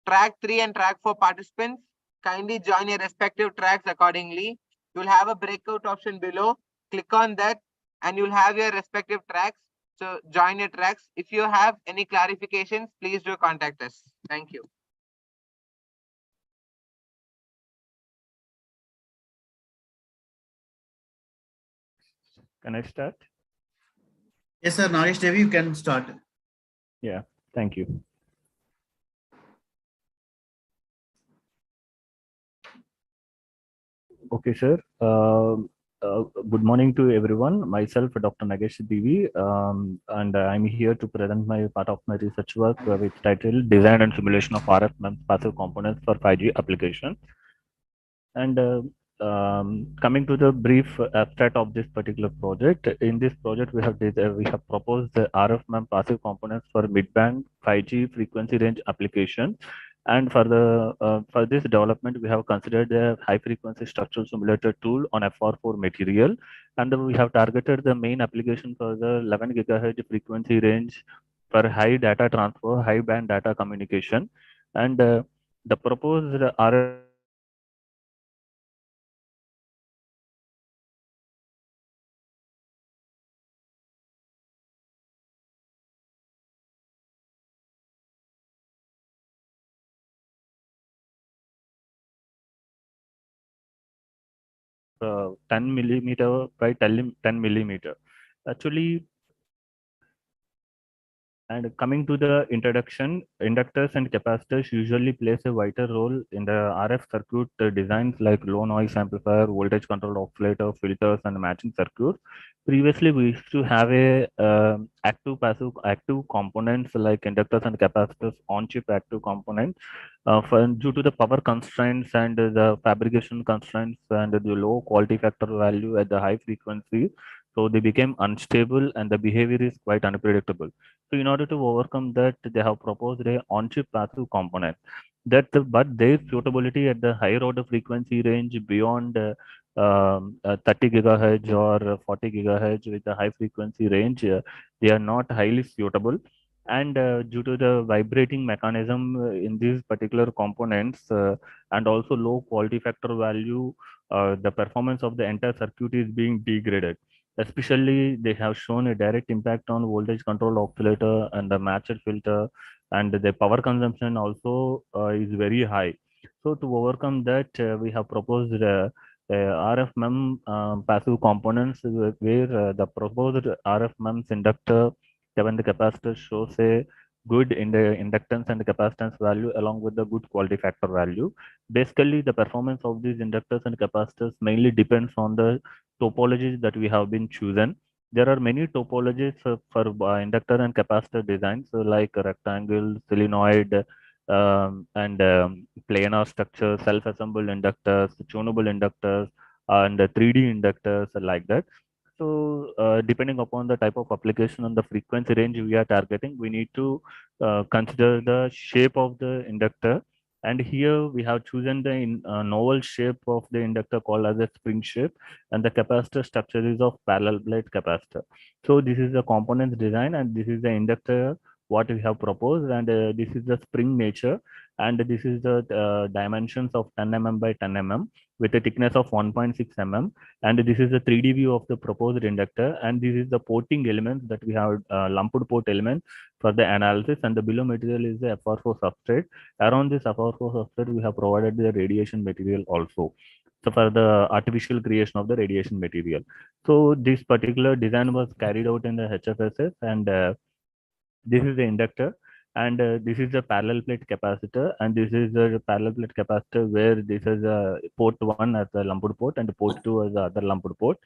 Track 3 and track 4 participants, kindly join your respective tracks accordingly. You'll have a breakout option below. Click on that and you'll have your respective tracks. So join your tracks. If you have any clarifications, please do contact us. Thank you. Can I start? Yes, sir. Naresh Devi, you can start. Yeah. Thank you. Okay, sir. Good morning to everyone. Myself, Dr. Nagesh Devi, and I'm here to present my part of my research work with title Design and Simulation of RF MEMS Passive Components for 5G Application. And coming to the brief abstract of this particular project, in this project we have proposed the RF MEMS passive components for mid-band 5G frequency range application And for this development, we have considered a high frequency structural simulator tool on FR4 material, and we have targeted the main application for the 11 gigahertz frequency range for high data transfer, high band data communication, and the proposed RF uh, 10 millimeter by 10 millimeter. Actually, and coming to the introduction, inductors and capacitors usually plays a vital role in the RF circuit designs like low noise amplifier, voltage controlled oscillator, filters, and matching circuits. Previously, we used to have a active, passive, active components like inductors and capacitors on chip active components. Due to the power constraints and the fabrication constraints and the low quality factor value at the high frequency, so they became unstable and the behavior is quite unpredictable. So in order to overcome that, they have proposed a on-chip passive component. But their suitability at the higher order frequency range beyond 30 gigahertz or 40 gigahertz with the high frequency range, they are not highly suitable. And due to the vibrating mechanism in these particular components and also low quality factor value, the performance of the entire circuit is being degraded. Especially, they have shown a direct impact on voltage control oscillator and the matcher filter, and the power consumption also is very high. So to overcome that, we have proposed RF MEM passive components where the proposed RF MEMS inductor, when the capacitor shows a good in the inductance and capacitance value along with the good quality factor value. Basically, the performance of these inductors and capacitors mainly depends on the topologies that we have been chosen. There are many topologies for inductor and capacitor designs, so like rectangle, solenoid, and planar structure, self-assembled inductors, tunable inductors, and 3D inductors like that. So depending upon the type of application and the frequency range we are targeting, we need to consider the shape of the inductor. And here we have chosen the novel shape of the inductor called as a spring shape, and the capacitor structure is of parallel plate capacitor. So this is the components design, and this is the inductor what we have proposed, and this is the spring nature, and this is the dimensions of 10 mm by 10 mm with a thickness of 1.6 mm, and this is the 3D view of the proposed inductor, and this is the porting elements that we have lumped port element for the analysis, and the below material is the FR4 substrate. Around this FR4 substrate, we have provided the radiation material also. So for the artificial creation of the radiation material. So this particular design was carried out in the HFSS, and this is the inductor, and this is the parallel plate capacitor, and this is the parallel plate capacitor where this is a port 1 as a lumped port and port 2 as the other lumped port.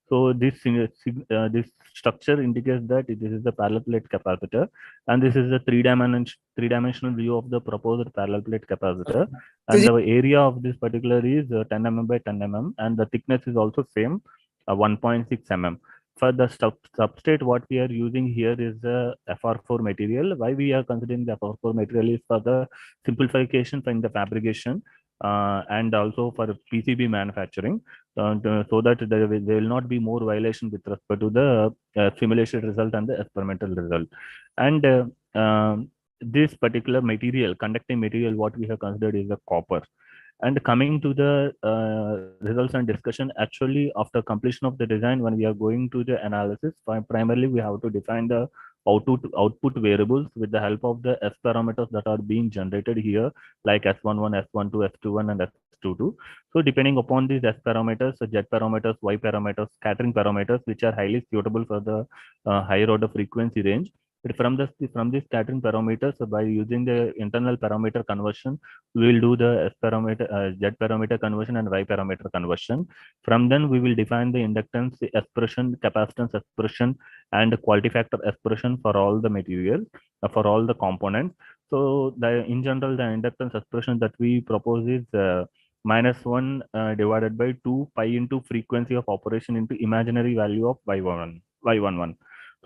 So this structure indicates that this is the parallel plate capacitor, and this is the three-dimensional view of the proposed parallel plate capacitor, and the area of this particular is 10 mm by 10 mm, and the thickness is also same, 1.6 mm. For the substrate, what we are using here is the FR4 material. Why we are considering the FR4 material is for the simplification in the fabrication and also for PCB manufacturing, so that there will not be more violation with respect to the simulation result and the experimental result. And this particular material, conducting material, what we have considered is the copper. And coming to the results and discussion, actually after completion of the design, when we are going to the analysis, primarily we have to define the output variables with the help of the S parameters that are being generated here, like S11, S12, S21, and S22. So depending upon these S parameters, Z parameters, Y parameters, scattering parameters, which are highly suitable for the higher order frequency range. But from these scattering parameters, by using the internal parameter conversion, we will do the S parameter, Z parameter conversion and Y parameter conversion. From then, we will define the inductance expression, capacitance expression, and quality factor expression for all the material, for all the components. So in general, the inductance expression that we propose is -1 divided by 2 pi into frequency of operation into imaginary value of Y11.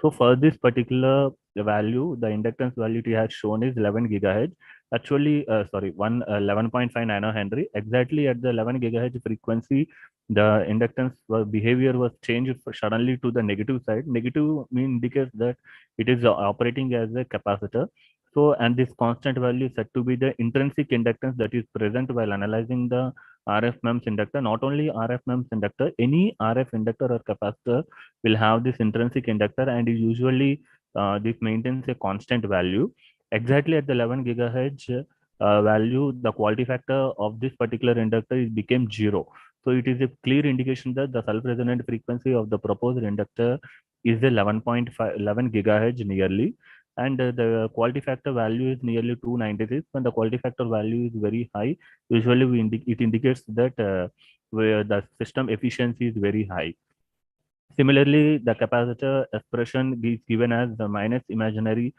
So for this particular value, the inductance value it has shown is 11 gigahertz. actually, sorry, 11.5 nanohenry. Exactly at the 11 gigahertz frequency, the inductance behavior was changed suddenly to the negative side. Negative indicates that it is operating as a capacitor. So, and this constant value is said to be the intrinsic inductance that is present while analyzing the RF MEMS inductor. Not only RF MEMS inductor, any RF inductor or capacitor will have this intrinsic inductor, and usually this maintains a constant value. Exactly at the 11 gigahertz value, the quality factor of this particular inductor is became 0. So it is a clear indication that the self-resonant frequency of the proposed inductor is 11.5, 11 gigahertz nearly, and the quality factor value is nearly 296. When the quality factor value is very high, usually it indicates that where the system efficiency is very high. Similarly, the capacitor expression is given as the minus imaginary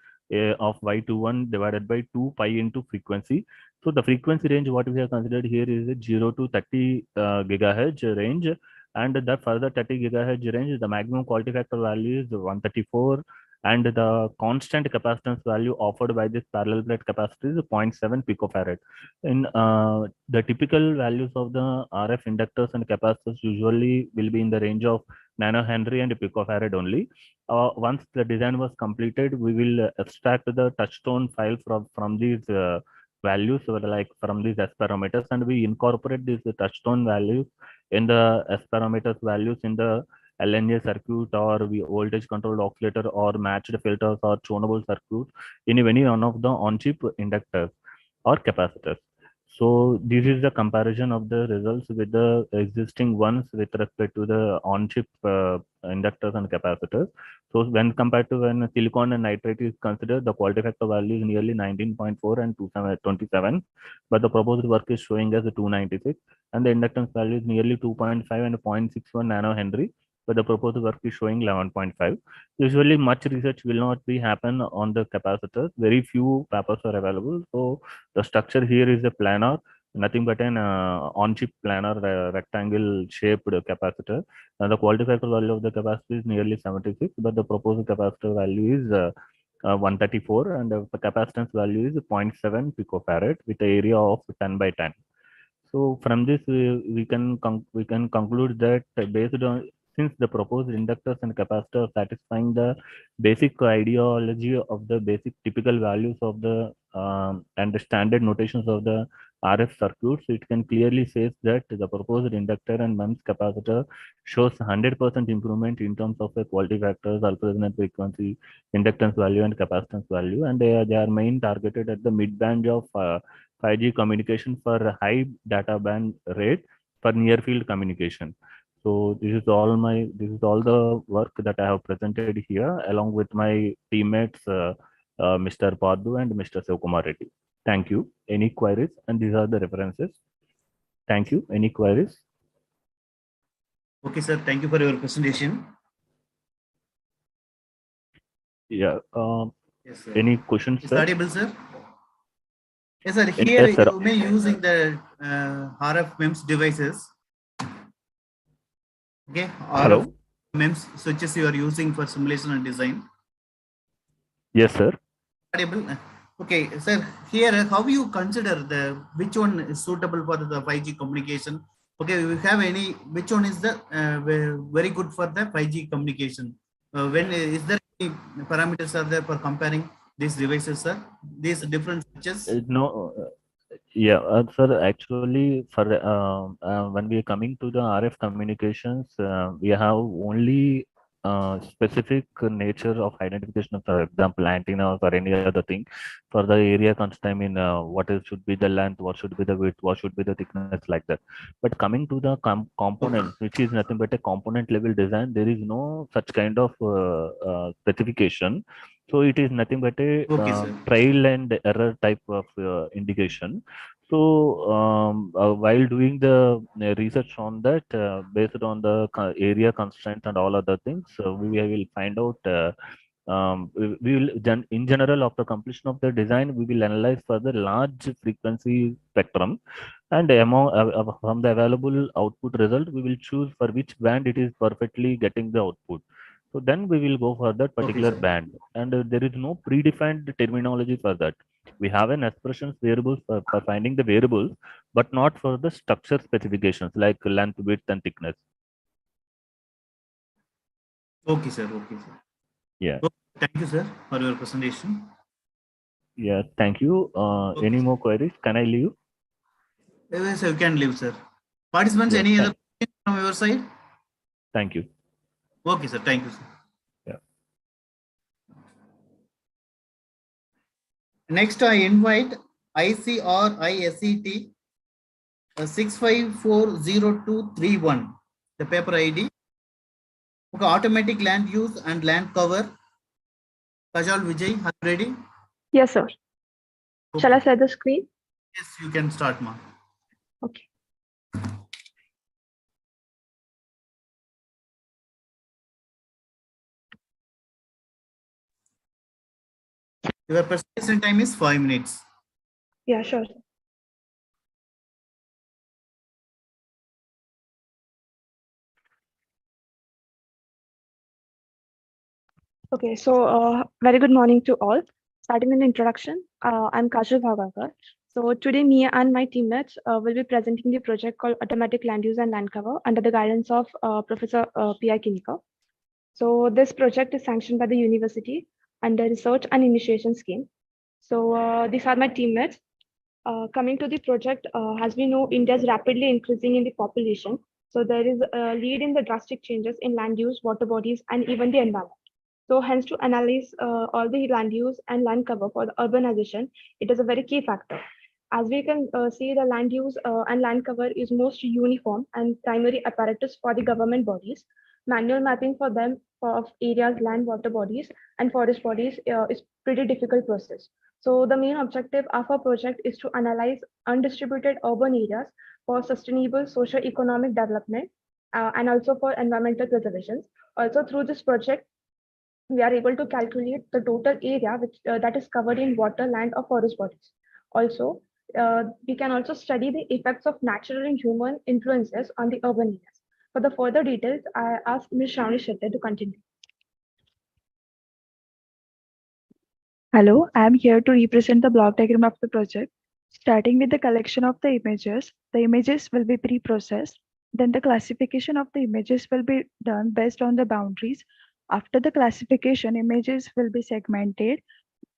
of y21 divided by 2 pi into frequency. So the frequency range what we have considered here is a 0 to 30 gigahertz range, and the further 30 gigahertz range, the maximum quality factor value is 134, and the constant capacitance value offered by this parallel plate capacitor is 0.7 picofarad. In the typical values of the RF inductors and capacitors usually will be in the range of nanohenry and picofarad only. Once the design was completed, we will extract the touchstone file from these values, like from these S parameters, and we incorporate these touchstone values in the S parameters values in the LNA circuit, or voltage controlled oscillator, or matched filters, or tunable circuit in any one of the on-chip inductors or capacitors. So this is the comparison of the results with the existing ones with respect to the on-chip inductors and capacitors. So when compared to when silicon and nitrate is considered, the quality factor value is nearly 19.4 and 27, but the proposed work is showing as 296, and the inductance value is nearly 2.5 and 0.61 nanohenry, but the proposed work is showing 11.5. Usually much research will not be happen on the capacitors. Very few papers are available. So the structure here is a planar, nothing but an on-chip planar rectangle shaped capacitor. And the quality factor value of the capacitor is nearly 76, but the proposed capacitor value is 134, and the capacitance value is 0.7 picofarad with an area of 10 by 10. So from this, we can conclude that based on, since the proposed inductors and capacitors are satisfying the basic ideology of the basic typical values of the and the standard notations of the RF circuits, it can clearly say that the proposed inductor and MEMS capacitor shows 100% improvement in terms of the quality factors, alpha resonant frequency, inductance value, and capacitance value, and they are main targeted at the mid band of 5G communication for high data band rate for near field communication. So this is all the work that I have presented here along with my teammates, Mr. Padu and Mr. Sivkumar Reddy. Thank you. Any queries? And these are the references. Thank you. Any queries? Okay, sir. Thank you for your presentation. Yeah. Yes, sir. Any questions, Is sir? audible, sir? Yes, sir. Here Yes, sir. you may using the RF MEMS devices. Okay, Hello. RF MEMS switches you are using for simulation and design. Yes, sir. Audible? Okay, sir. Here, how you consider which one is suitable for the 5G communication? Okay, we have any, which one is the very good for the 5G communication? When is there any parameters are there for comparing these devices, sir? These different switches? No. Yeah, sir, actually, for when we are coming to the RF communications, we have only specific nature of identification of, for example, antenna or any other thing for the area constraint. I mean, what is should be the length, what should be the width, what should be the thickness, like that. But coming to the components, which is nothing but a component level design, there is no such kind of specification. So it is nothing but a trial and error type of indication. So while doing the research on that, based on the area constraints and all other things, we will find out. We will in general, after completion of the design, we will analyze for the large frequency spectrum, and among from the available output result, we will choose for which band it is perfectly getting the output. So then we will go for that particular band, and there is no predefined terminology for that. We have an expressions variable for finding the variables, but not for the structure specifications like length, width, and thickness. Okay, sir. Okay, sir. Yeah. Okay, thank you, sir, for your presentation. Yeah. Thank you. Okay, Any sir. more queries? Can I leave? Yes, you can leave, sir. Participants, Yeah. any other questions from your side? Thank you. Okay, sir. Thank you, sir. Yeah. Next, I invite ICRISET 65402231, the paper ID. Okay, automatic land use and land cover. Kajal Vijay, are you ready? Yes, sir. Shall I share the screen? Yes, you can start, ma'am. Okay. Your presentation time is 5 minutes. Yeah, sure. Okay, so very good morning to all. Starting with the introduction, I'm Kajal Bhavakar. So today, me and my teammates will be presenting the project called Automatic Land Use and Land Cover under the guidance of Professor P.I. Kinika. So this project is sanctioned by the university under Research and Initiation Scheme. So these are my teammates. Coming to the project, as we know, India is rapidly increasing in the population. So there is a lead in the drastic changes in land use, water bodies, and even the environment. So hence to analyze all the land use and land cover for the urbanization, it is a very key factor. As we can see, the land use and land cover is most uniform and primary apparatus for the government bodies. Manual mapping for them of areas, land, water bodies, and forest bodies is pretty difficult process. So the main objective of our project is to analyze undistributed urban areas for sustainable socio-economic development and also for environmental preservation. Also through this project, we are able to calculate the total area which that is covered in water, land, or forest bodies. Also, we can also study the effects of natural and human influences on the urban areas. For the further details, I ask Ms. Shravani Shetty to continue. Hello, I am here to represent the block diagram of the project. Starting with the collection of the images will be pre-processed. Then the classification of the images will be done based on the boundaries. After the classification, images will be segmented.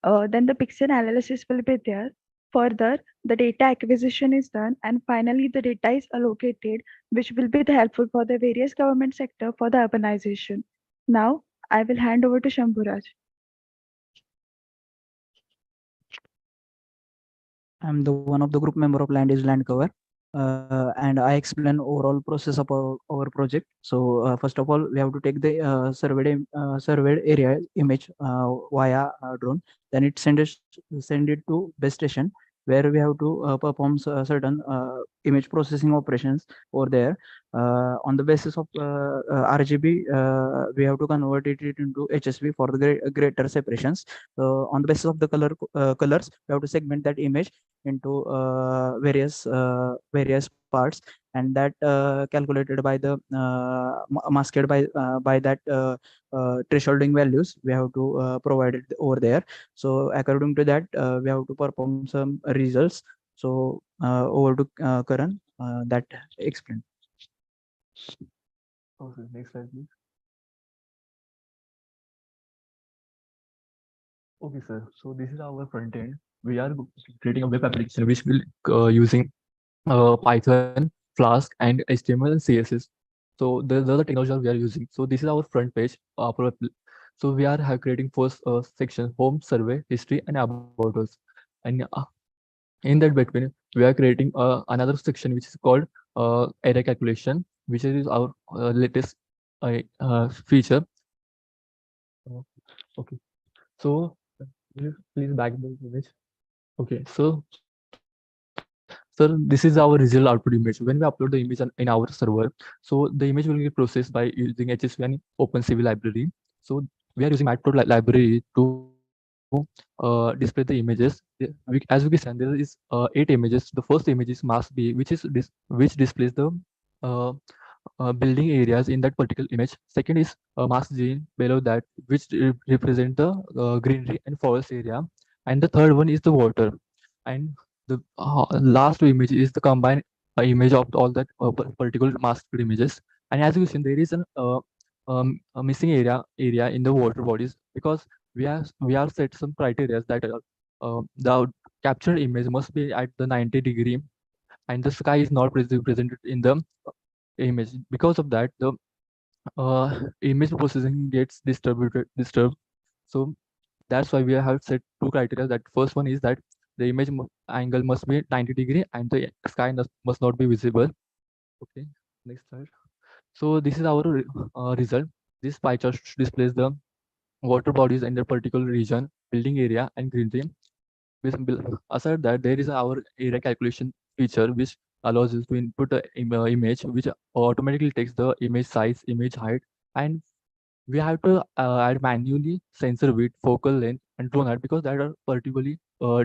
Then the pixel analysis will be there. Further, the data acquisition is done, and finally the data is allocated, which will be helpful for the various government sector for the urbanization. Now, I will hand over to Shambhuraj. I'm the one of the group member of Land is Land Cover, and I explain overall process of our project. So first of all, we have to take the surveyed area image via drone. Then send it to base station where we have to perform certain image processing operations over there. On the basis of RGB, we have to convert it into HSV for the greater separations. On the basis of the colors, we have to segment that image into various parts, and that calculated by the masked by that thresholding values we have to provide it over there. So according to that, we have to perform some results. So over to Karan, that explain. Okay, next slide, please. Okay, sir. So this is our front end. We are creating a web application which will using Python, Flask, and HTML and CSS. So the technology we are using. So this is our front page. So we are creating first section: home, survey, history, and about us. And in that between, we are creating another section which is called area calculation, which is our latest feature. Okay. So please back the image. Okay, so this is our result output image. When we upload the image in our server, so the image will get processed by using HSV and OpenCV library. So we are using Matplotlib library to display the images. As we can see, there is 8 images. The first image is mask B, which displays the building areas in that particular image. Second is mask G below that, which represent the greenery and forest area. and the third one is the water, and the last image is the combined image of all that particular masked images. And as you see, there is a missing area in the water bodies, because we have set some criteria that the captured image must be at the 90-degree, and the sky is not presented in the image. Because of that, the image processing gets disturbed. So that's why we have set two criteria. That first one is that the image angle must be 90-degree and the sky must not be visible. Okay, next slide. So this is our result. This pie chart displays the water bodies in the particular region, building area, and greenery. Aside that, there is our area calculation feature which allows us to input the image, which automatically takes the image size, image height, and we have to add manually sensor width, focal length, and drone height, because that are particularly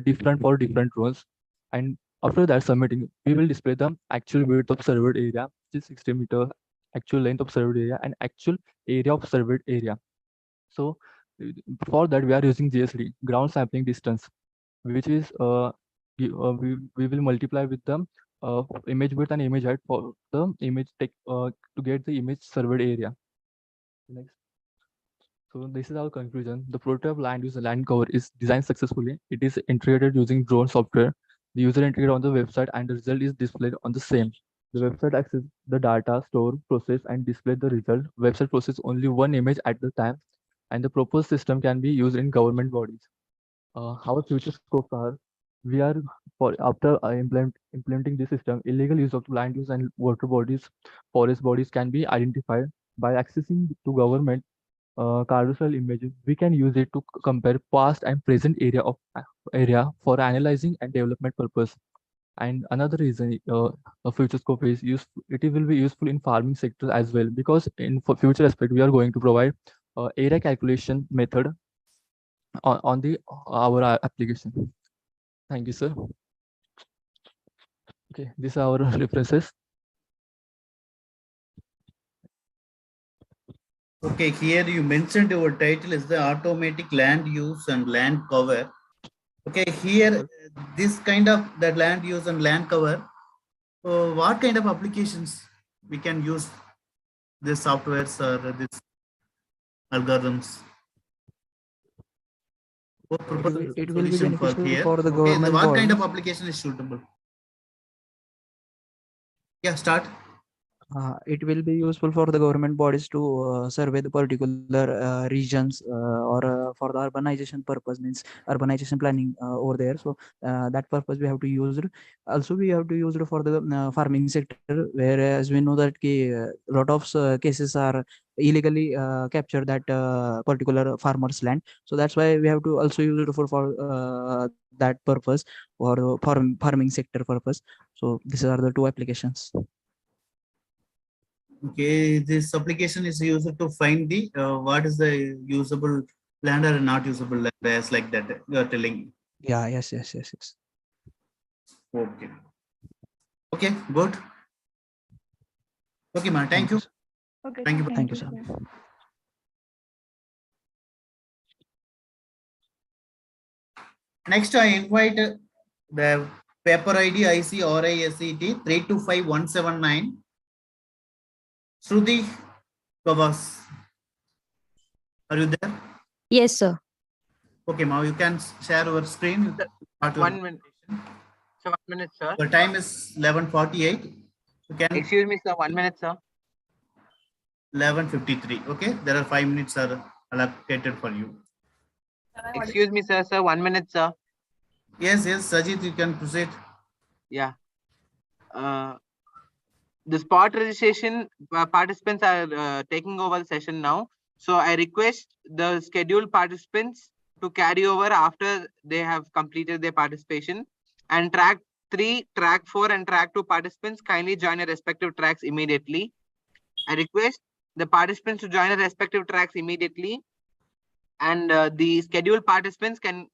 different for different drones. And after that submitting, we will display the actual width of surveyed area, which is 60 meters, actual length of surveyed area, and actual area of surveyed area. So for that, we are using GSD, ground sampling distance, which is we will multiply with the image width and image height for the image take to get the image surveyed area. Next. So this is our conclusion. The prototype land use land cover is designed successfully. It is integrated using drone software. The user integrated on the website, and the result is displayed on the same. The website accesses the data, store, process, and display the result. Website processes only one image at the time, and the proposed system can be used in government bodies. Our future scopes are: we are for after implementing this system, illegal use of land use and water bodies, forest bodies can be identified by accessing to government carousel images. We can use it to compare past and present area for analyzing and development purpose. And another reason a future scope is useful. It will be useful in farming sector as well, because in for future aspect we are going to provide area calculation method on the our application. Thank you, sir. Okay, these are our references. Okay, here you mentioned your title is the automatic land use and land cover. Okay, here this kind of that land use and land cover. What kind of applications we can use this softwares or this algorithms? What purpose It will be solution for beneficial here? for the Okay, government what kind of bodies. application is suitable? Yeah, start. It will be useful for the government bodies to survey the particular regions or for the urbanization purpose, means urbanization planning over there. So that purpose we have to use it. Also we have to use it for the farming sector, whereas we know that a lot of cases are illegally capture that particular farmer's land. So that's why we have to also use it for that purpose, for the farming sector purpose. So these are the two applications. Okay, this application is used to find the what is the usable land or not usable land, as like that you are telling. Yeah, yes. Okay. Okay, good. Okay, man. Thank you. Okay, Thank you. Thank you, sir. Next, I invite the paper ID ICRISET 325179. Shruti Kavas. Are you there? Yes, sir. Okay, now you can share your screen. 1 minute. So 1 minute, sir. The time is 11:48. You can. Excuse me, sir. 1 minute, sir. 11:53. Okay, there are 5 minutes are allocated for you. Excuse me, sir. Sir, 1 minute, sir. Yes, Sajid, you can proceed. Yeah. The spot registration participants are taking over the session now. So I request the scheduled participants to carry over after they have completed their participation. And track 3, track 4, and track 2 participants kindly join your respective tracks immediately. I request the participants to join their respective tracks immediately. And the scheduled participants can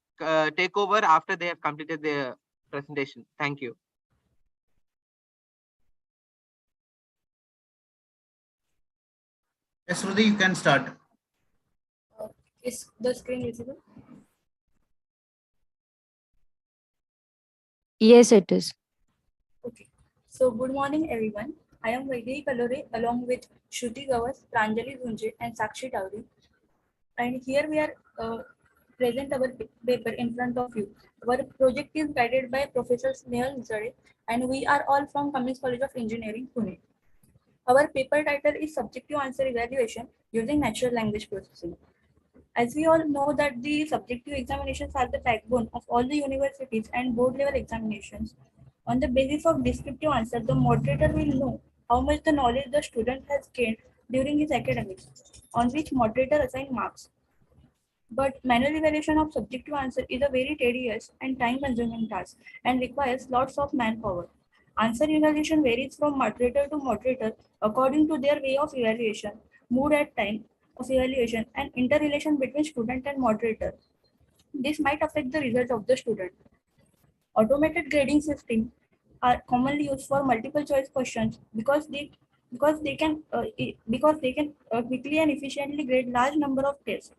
take over after they have completed their presentation. Thank you. Yes, Rudy, you can start. Is the screen visible? Yes, it is. Okay. So good morning, everyone. I am Vaidehi Kalore along with Shruti Gawas, Pranjali Gunje, and Sakshi Tauri. And here we are present our paper in front of you. Our project is guided by Professor Snehal Zade, and we are all from Cummins College of Engineering, Pune. Our paper title is Subjective Answer Evaluation using Natural Language Processing. As we all know that the subjective examinations are the backbone of all the universities and board level examinations. On the basis of descriptive answer, the moderator will know how much the knowledge the student has gained during his academics, on which moderator assign marks. But manual evaluation of subjective answer is a very tedious and time-consuming task and requires lots of manpower. Answer evaluation varies from moderator to moderator according to their way of evaluation, mood at time of evaluation, and interrelation between student and moderator. This might affect the result of the student. Automated grading systems are commonly used for multiple choice questions because they can quickly and efficiently grade large number of tests.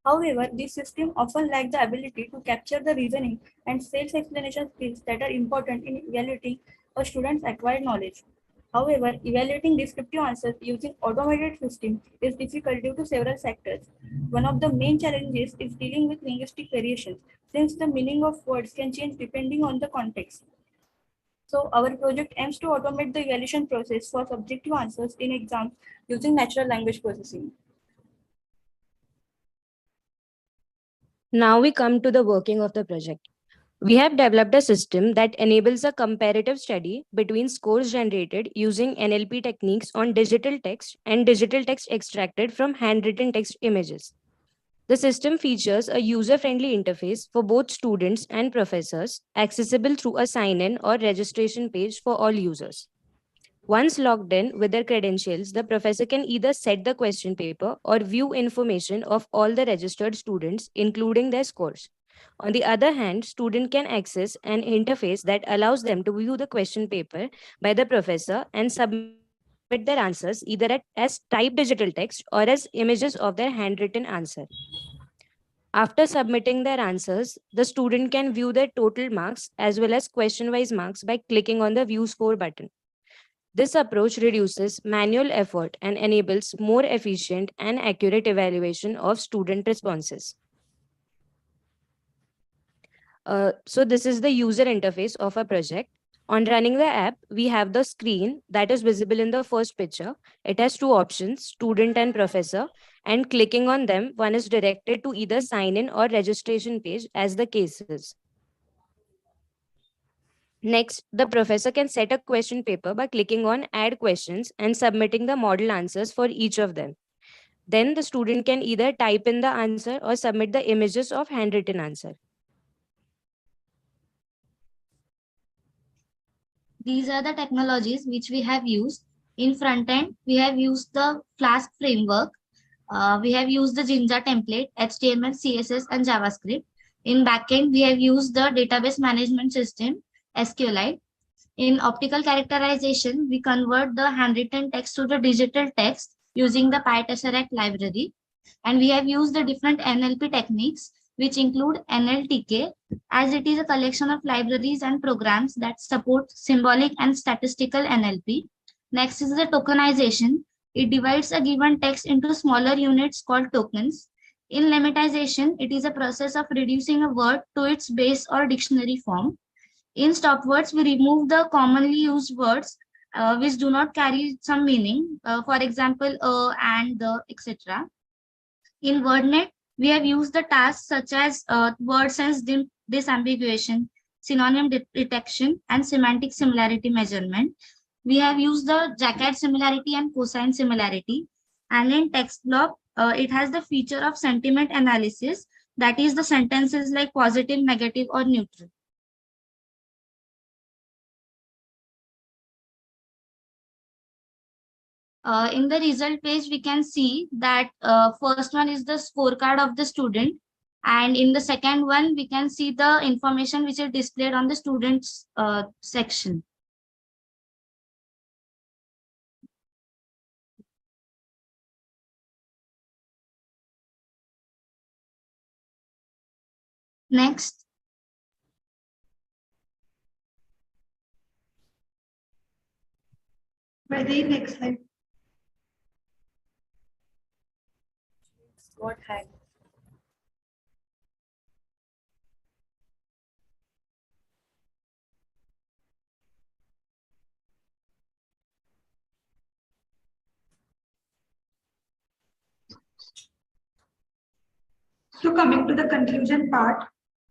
However, this system often lacks the ability to capture the reasoning and self-explanation skills that are important in evaluating a student's acquired knowledge. However, evaluating descriptive answers using automated system is difficult due to several factors. One of the main challenges is dealing with linguistic variations, since the meaning of words can change depending on the context. So our project aims to automate the evaluation process for subjective answers in exams using natural language processing. Now we come to the working of the project. We have developed a system that enables a comparative study between scores generated using NLP techniques on digital text and digital text extracted from handwritten text images. The system features a user-friendly interface for both students and professors, accessible through a sign-in or registration page for all users. Once logged in with their credentials, the professor can either set the question paper or view information of all the registered students, including their scores. On the other hand, student can access an interface that allows them to view the question paper by the professor and submit their answers either as typed digital text or as images of their handwritten answer. After submitting their answers, the student can view their total marks as well as question-wise marks by clicking on the View Score button. This approach reduces manual effort and enables more efficient and accurate evaluation of student responses. So this is the user interface of a project. On running the app, we have the screen that is visible in the first picture. It has two options, student and professor, and clicking on them, one is directed to either sign in or registration page as the case is. Next, the professor can set a question paper by clicking on add questions and submitting the model answers for each of them. Then the student can either type in the answer or submit the images of handwritten answer. These are the technologies which we have used. In front end, we have used the Flask framework. We have used the Jinja template, HTML, CSS, and JavaScript. In backend, we have used the database management system, SQLite. In optical characterization, we convert the handwritten text to the digital text using the PyTesseract library. And we have used the different NLP techniques, which include NLTK, as it is a collection of libraries and programs that support symbolic and statistical NLP. Next is the tokenization. It divides a given text into smaller units called tokens. In lemmatization, it is a process of reducing a word to its base or dictionary form. In stop words, we remove the commonly used words which do not carry some meaning, for example, and, the, etc. In WordNet, we have used the tasks such as word sense disambiguation, synonym detection, and semantic similarity measurement. We have used the Jaccard similarity and cosine similarity. And in text block, it has the feature of sentiment analysis, that is the sentences like positive, negative, or neutral. In the result page, we can see that first one is the scorecard of the student. And in the second one, we can see the information which is displayed on the students section. Next. By the next slide. What had? So coming to the conclusion part,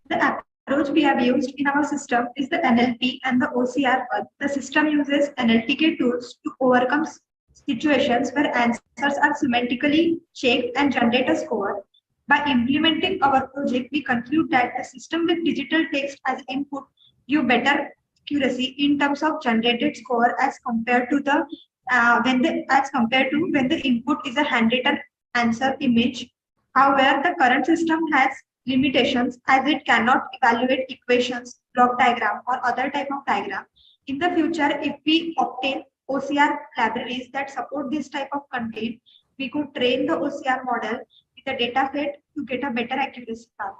the approach we have used in our system is the NLP and the OCR one. The system uses NLTK tools to overcome situations where answers are semantically checked and generate a score. By implementing our project, we conclude that a system with digital text as input give better accuracy in terms of generated score as compared to the when the input is a handwritten answer image. However, the current system has limitations as it cannot evaluate equations, block diagram, or other type of diagram. In the future, if we obtain OCR libraries that support this type of content, we could train the OCR model with a data set to get a better accuracy path.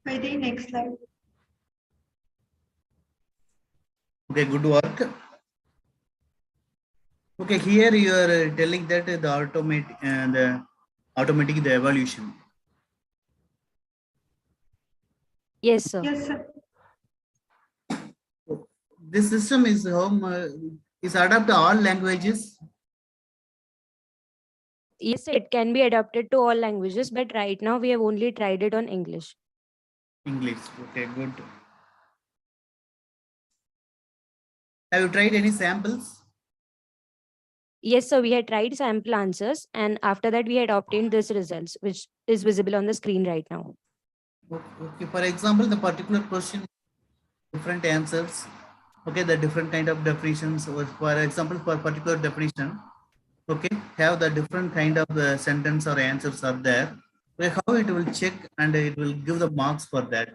By the next slide. Okay, good work. Okay, here you are telling that the automatic the evolution. Yes, sir. Yes, sir. This system is adapt to all languages. Yes, it can be adapted to all languages, but right now we have only tried it on English. English. Okay, good. Have you tried any samples? Yes, sir, we had tried sample answers, and after that we had obtained this results, which is visible on the screen right now. Okay, for example, the particular question, different answers. Okay, the different kind of definitions. Or for example, for particular definition, okay, have the different kind of sentence or answers are there. How it will check and it will give the marks for that?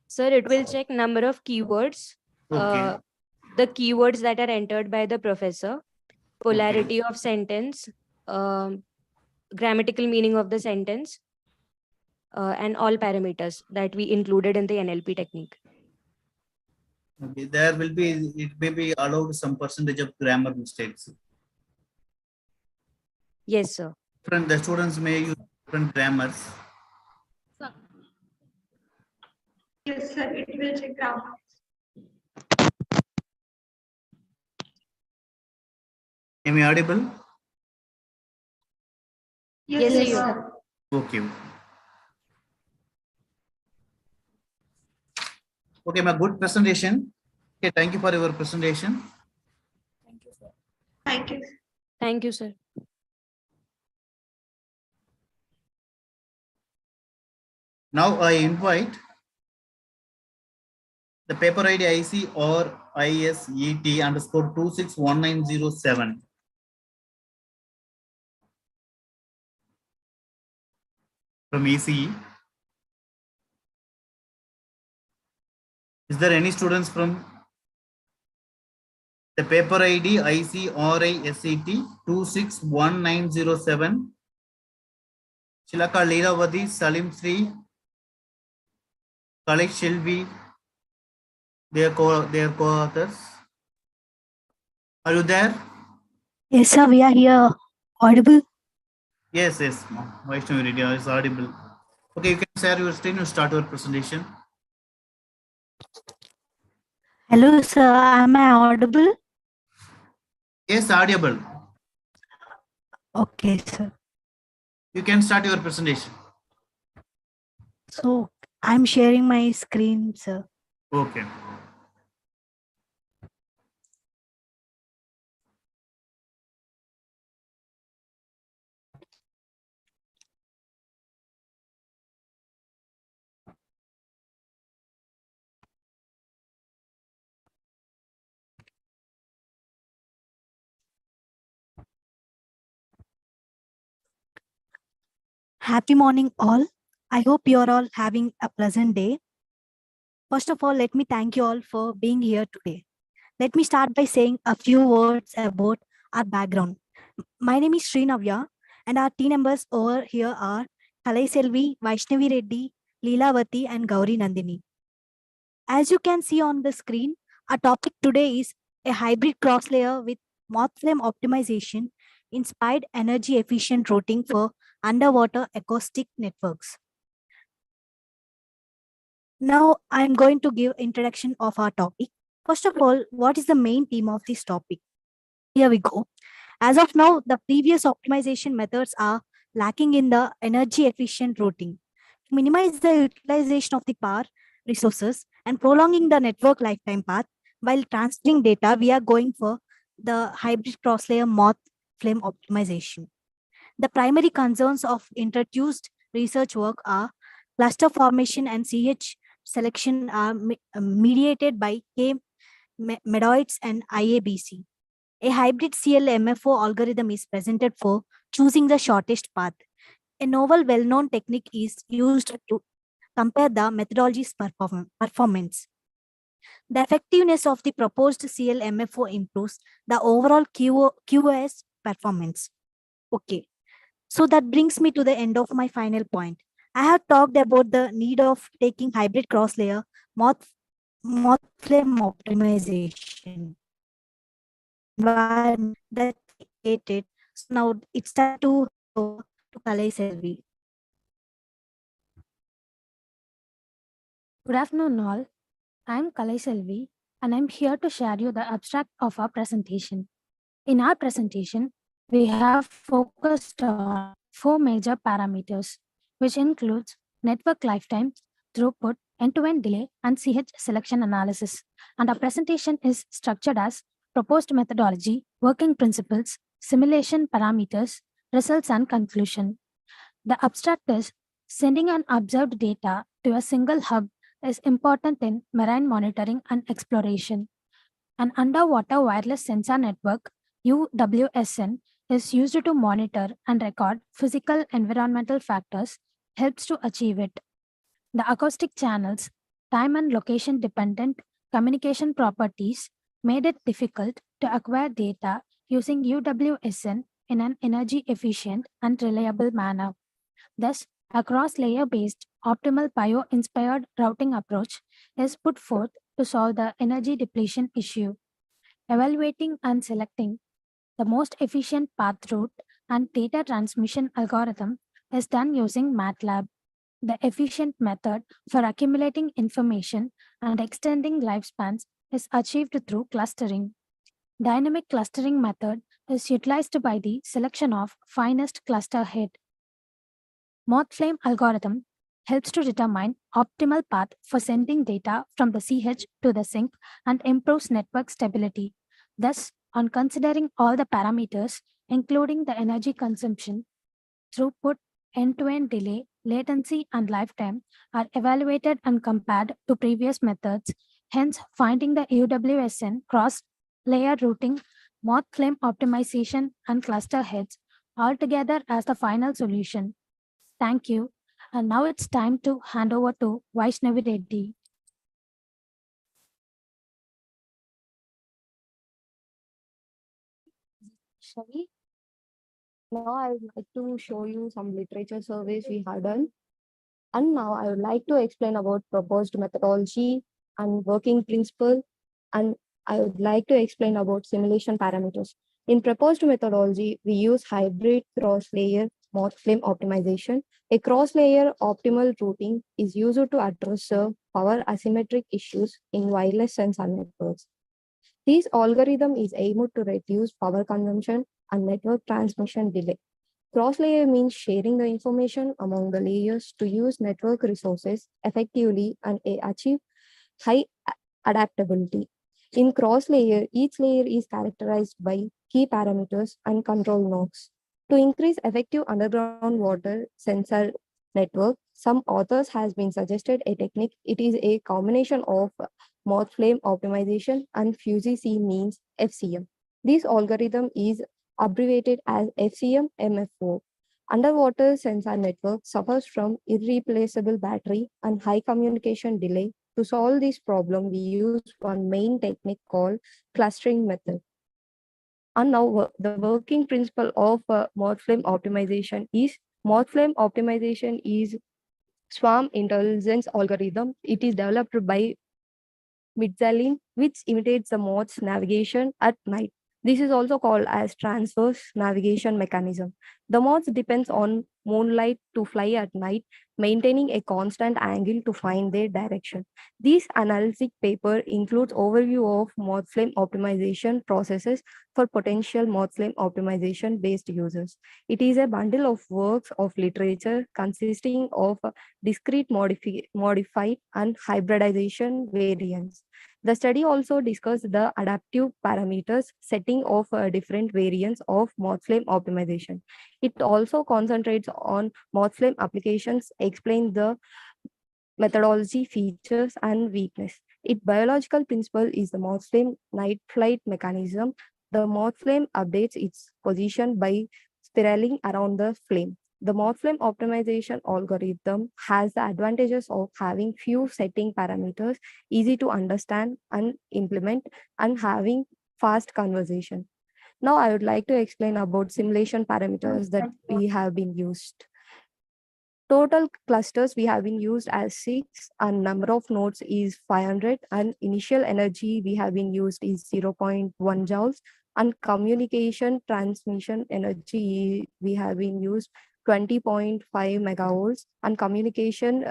Sir, it will check number of keywords, Okay. the keywords that are entered by the professor, polarity of sentence, grammatical meaning of the sentence, and all parameters that we included in the NLP technique. Okay, there will be, it may be allowed some percentage of grammar mistakes. Yes, sir. The students may use different grammars. Yes, sir. It will check grammar. Am I audible? Yes, sir. Okay. Okay, my good presentation. Okay, thank you for your presentation. Thank you, sir. Thank you. Thank you, sir. Now I invite the paper ID IC or ISET underscore 261907. From ECE. Is there any students from the paper ID IC or ISET 261907? Shilaka Leeravati, Salim Sri, Khalid Shelby, their co-authors. Are you there? Yes, sir, we are here. Audible? Yes, Vaishnavi Reddy is audible. Okay, you can share your screen and start your presentation. Hello, sir. Am I audible? Yes, audible. Okay, sir. You can start your presentation. So I'm sharing my screen, sir. Okay. Happy morning, all. I hope you're all having a pleasant day. First of all, let me thank you all for being here today. Let me start by saying a few words about our background. My name is Srinavya, and our team members over here are Kalai Selvi, Vaishnavi Reddy, Leelavati, and Gauri Nandini. As you can see on the screen, our topic today is a hybrid cross layer with moth flame optimization inspired energy efficient routing for underwater acoustic networks. Now I'm going to give introduction of our topic. First of all, what is the main theme of this topic? Here we go. As of now, the previous optimization methods are lacking in the energy efficient routing. To minimize the utilization of the power resources and prolonging the network lifetime path while transferring data, we are going for the hybrid cross-layer moth flame optimization. The primary concerns of introduced research work are cluster formation and CH selection are mediated by K medoids and IABC. A hybrid CLMFO algorithm is presented for choosing the shortest path. A novel well-known technique is used to compare the methodology's performance. The effectiveness of the proposed CLMFO improves the overall QoS performance. Okay, so that brings me to the end of my final point. I have talked about the need of taking hybrid cross-layer moth flame optimization that created. So now it's time to hand over to Kalai Selvi. Good afternoon, all. I'm Kalai Selvi, and I'm here to share you the abstract of our presentation. In our presentation, we have focused on 4 major parameters, which includes network lifetime, throughput, end-to-end delay, and CH selection analysis. And our presentation is structured as proposed methodology, working principles, simulation parameters, results, and conclusion. The abstract is sending an observed data to a single hub is important in marine monitoring and exploration. An underwater wireless sensor network, UWSN, is used to monitor and record physical environmental factors, helps to achieve it. The acoustic channels, time and location dependent communication properties made it difficult to acquire data using UWSN in an energy efficient and reliable manner. Thus, a cross-layer based optimal PIO-inspired routing approach is put forth to solve the energy depletion issue. Evaluating and selecting the most efficient path route and data transmission algorithm is done using MATLAB. The efficient method for accumulating information and extending lifespans is achieved through clustering. Dynamic clustering method is utilized by the selection of finest cluster head. Moth flame algorithm helps to determine optimal path for sending data from the CH to the sink and improves network stability. Thus, on considering all the parameters, including the energy consumption, throughput, end-to-end delay, latency, and lifetime, are evaluated and compared to previous methods. Hence, finding the UWSN cross-layer routing, moth flame optimization, and cluster heads altogether as the final solution. Thank you. And now it's time to hand over to Vaishnavi Reddy. Shavi. Now I would like to show you some literature surveys we have done. And now I would like to explain about proposed methodology and working principle. And I would like to explain about simulation parameters. In proposed methodology, we use hybrid cross-layer moth flame optimization. A cross-layer optimal routing is used to address power asymmetric issues in wireless sensor networks. This algorithm is aimed to reduce power consumption and network transmission delay. Cross-layer means sharing the information among the layers to use network resources effectively and achieve high adaptability. In cross-layer, each layer is characterized by key parameters and control nodes. To increase effective underground water sensor network, some authors has been suggested a technique. It is a combination of moth flame optimization and FUSI-C means FCM. This algorithm is abbreviated as FCM MFO. Underwater sensor network suffers from irreplaceable battery and high communication delay. To solve this problem, we use one main technique called clustering method. And now the working principle of moth flame optimization is swarm intelligence algorithm. It is developed by midsaline, which imitates the moth's navigation at night. This is also called as transverse navigation mechanism. The moth depends on moonlight to fly at night, maintaining a constant angle to find their direction. This analytic paper includes overview of moth flame optimization processes for potential moth flame optimization based users. It is a bundle of works of literature consisting of discrete modified and hybridization variants. The study also discussed the adaptive parameters setting of different variants of moth flame optimization. It also concentrates on moth flame applications, explain the methodology, features, and weakness. Its biological principle is the moth flame night flight mechanism. The moth flame updates its position by spiraling around the flame. The moth flame optimization algorithm has the advantages of having few setting parameters, easy to understand and implement, and having fast conversation. Now I would like to explain about simulation parameters that we have been used. Total clusters we have been used as 6 and number of nodes is 500 and initial energy we have been used is 0.1 joules and communication transmission energy we have been used 20.5 megavolts and communication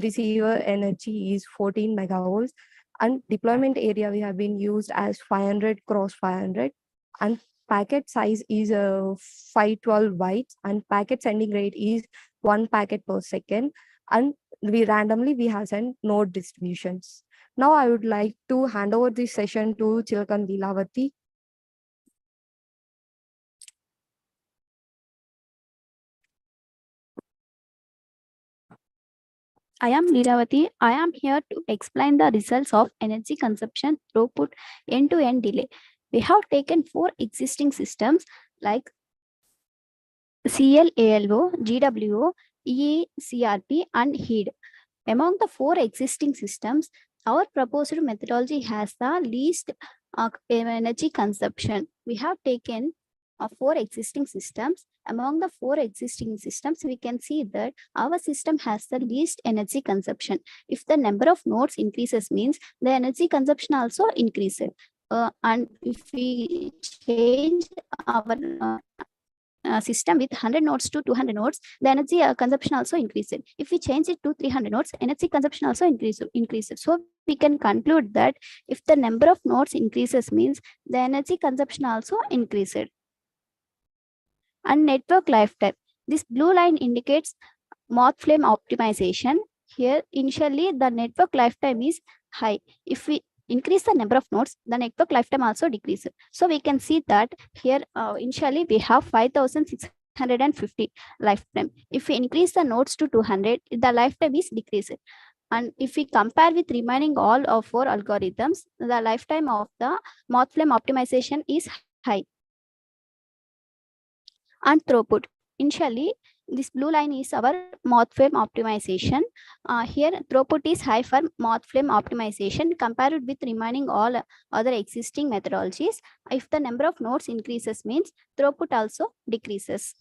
receiver energy is 14 megavolts and deployment area we have been used as 500 cross 500 and packet size is 512 bytes and packet sending rate is 1 packet per second and we have sent node distributions. Now I would like to hand over this session to Chilkan Lilavati. I am Lilavati. I am here to explain the results of energy consumption, throughput, end-to-end delay. We have taken 4 existing systems like CLALO, GWO, ECRP, and HEAD. Among the 4 existing systems, our proposed methodology has the least energy consumption. We have taken 4 existing systems. Among the 4 existing systems, we can see that our system has the least energy consumption. If the number of nodes increases means the energy consumption also increases. And if we change our system with 100 nodes to 200 nodes, the energy consumption also increases. If we change it to 300 nodes, energy consumption also increases. So we can conclude that if the number of nodes increases means the energy consumption also increases. And network lifetime. This blue line indicates moth flame optimization. Here, initially, the network lifetime is high. If we increase the number of nodes, the network lifetime also decreases. So we can see that here, initially, we have 5,650 lifetime. If we increase the nodes to 200, the lifetime is decreased. And if we compare with remaining all of 4 algorithms, the lifetime of the moth flame optimization is high. And throughput. Initially, this blue line is our moth flame optimization. Here, throughput is high for moth flame optimization compared with remaining all other existing methodologies. If the number of nodes increases means throughput also decreases.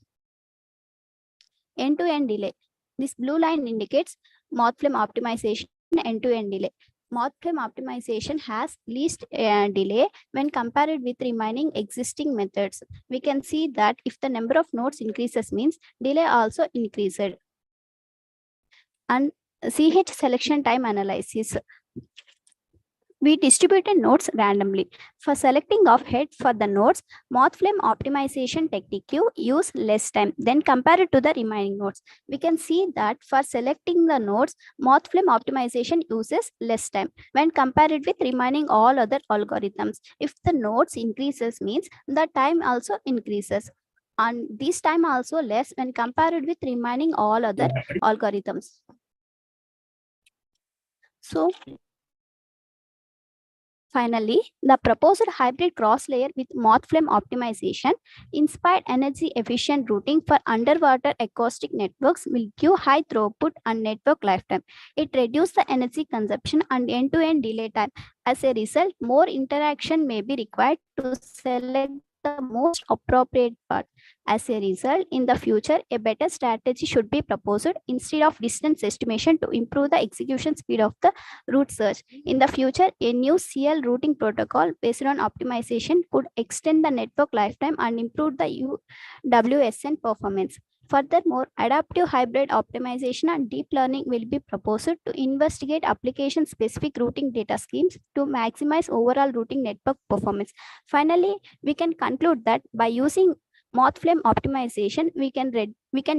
End-to-end delay. This blue line indicates moth flame optimization end-to-end delay. Moth flame optimization has least delay when compared with remaining existing methods. We can see that if the number of nodes increases means delay also increases. And CH selection time analysis. We distributed nodes randomly. For selecting of head for the nodes, moth flame optimization technique use less time than compared to the remaining nodes. We can see that for selecting the nodes, moth flame optimization uses less time when compared with remaining all other algorithms. If the nodes increases means the time also increases. And this time also less when compared with remaining all other algorithms. So, finally, the proposed hybrid cross-layer with moth flame optimization inspired energy-efficient routing for underwater acoustic networks will give high throughput and network lifetime. It reduces the energy consumption and end-to-end delay time. As a result, more interaction may be required to select the most appropriate path. As a result, in the future, a better strategy should be proposed instead of distance estimation to improve the execution speed of the route search. In the future, a new CL routing protocol based on optimization could extend the network lifetime and improve the WSN performance. Furthermore, adaptive hybrid optimization and deep learning will be proposed to investigate application-specific routing data schemes to maximize overall routing network performance. Finally, we can conclude that by using moth flame optimization, we can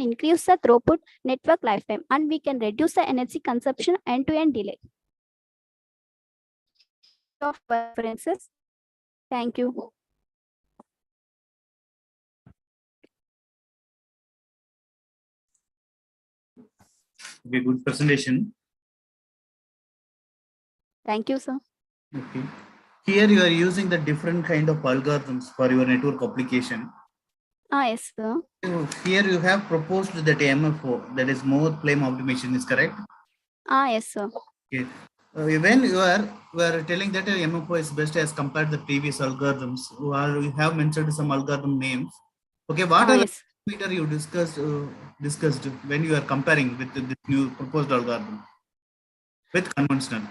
increase the throughput, network lifetime, and we can reduce the energy consumption end-to-end delay. Of references. Thank you. Okay, good presentation. Thank you, sir. Okay. Here you are using the different kind of algorithms for your network application. Yes, sir. So here you have proposed that MFO, that is more flame optimization, is correct? Yes, sir. Okay. When you are telling that MFO is best as compared to the previous algorithms, you have mentioned some algorithm names. Okay, what are the parameter you discussed when you are comparing with this new proposed algorithm with conventional?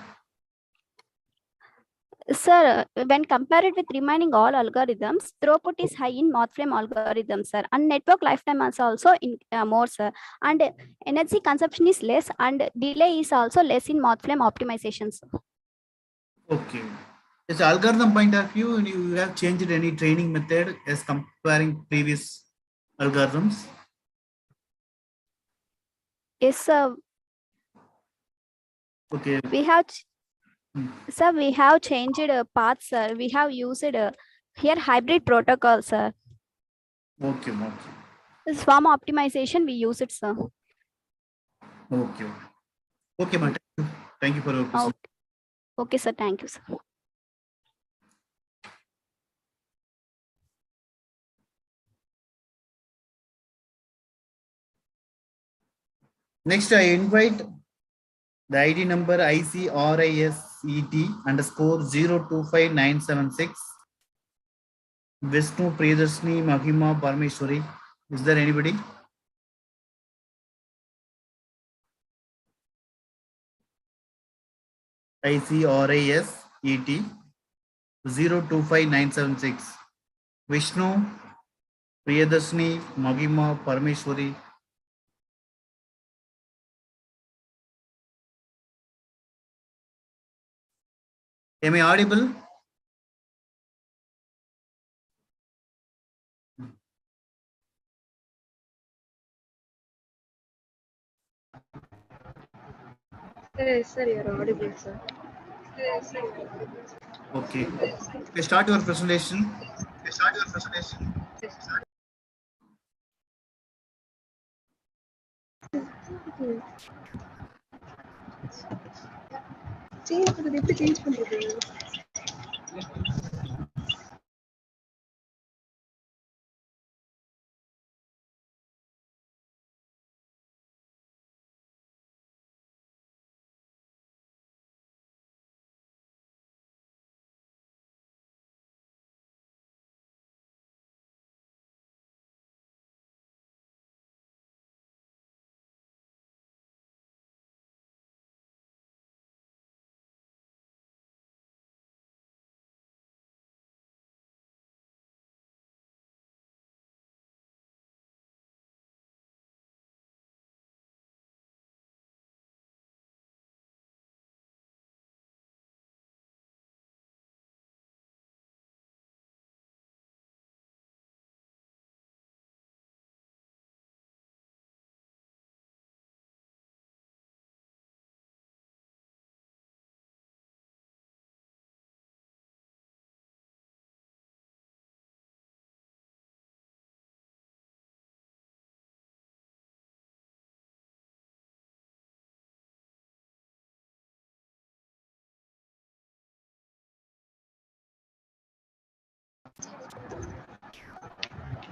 Sir, when compared with remaining all algorithms, throughput is high in moth flame algorithm, sir, and network lifetime is also in more, sir, and energy consumption is less, and delay is also less in moth flame optimization, sir. Okay. As algorithm point of view, you have changed any training method as comparing previous algorithms? Yes, sir. Okay. We have, sir, we have changed paths, sir. We have used here hybrid protocol, sir. Okay, okay. This swarm optimization, we use it, sir. Okay. Okay, ma'am. Thank you for your presentation. Okay, sir. Thank you, sir. Next, I invite the ID number ICRISET _025976. Vishnu Priyadarshini Mahima Parmeshwari. Is there anybody? ICRISET 025976. Vishnu Priyadarshini Mahima Parmeshwari. Am I audible? Sir, you're audible, sir. Okay. Start your presentation. Change பண்றது எப்படி change பண்றது?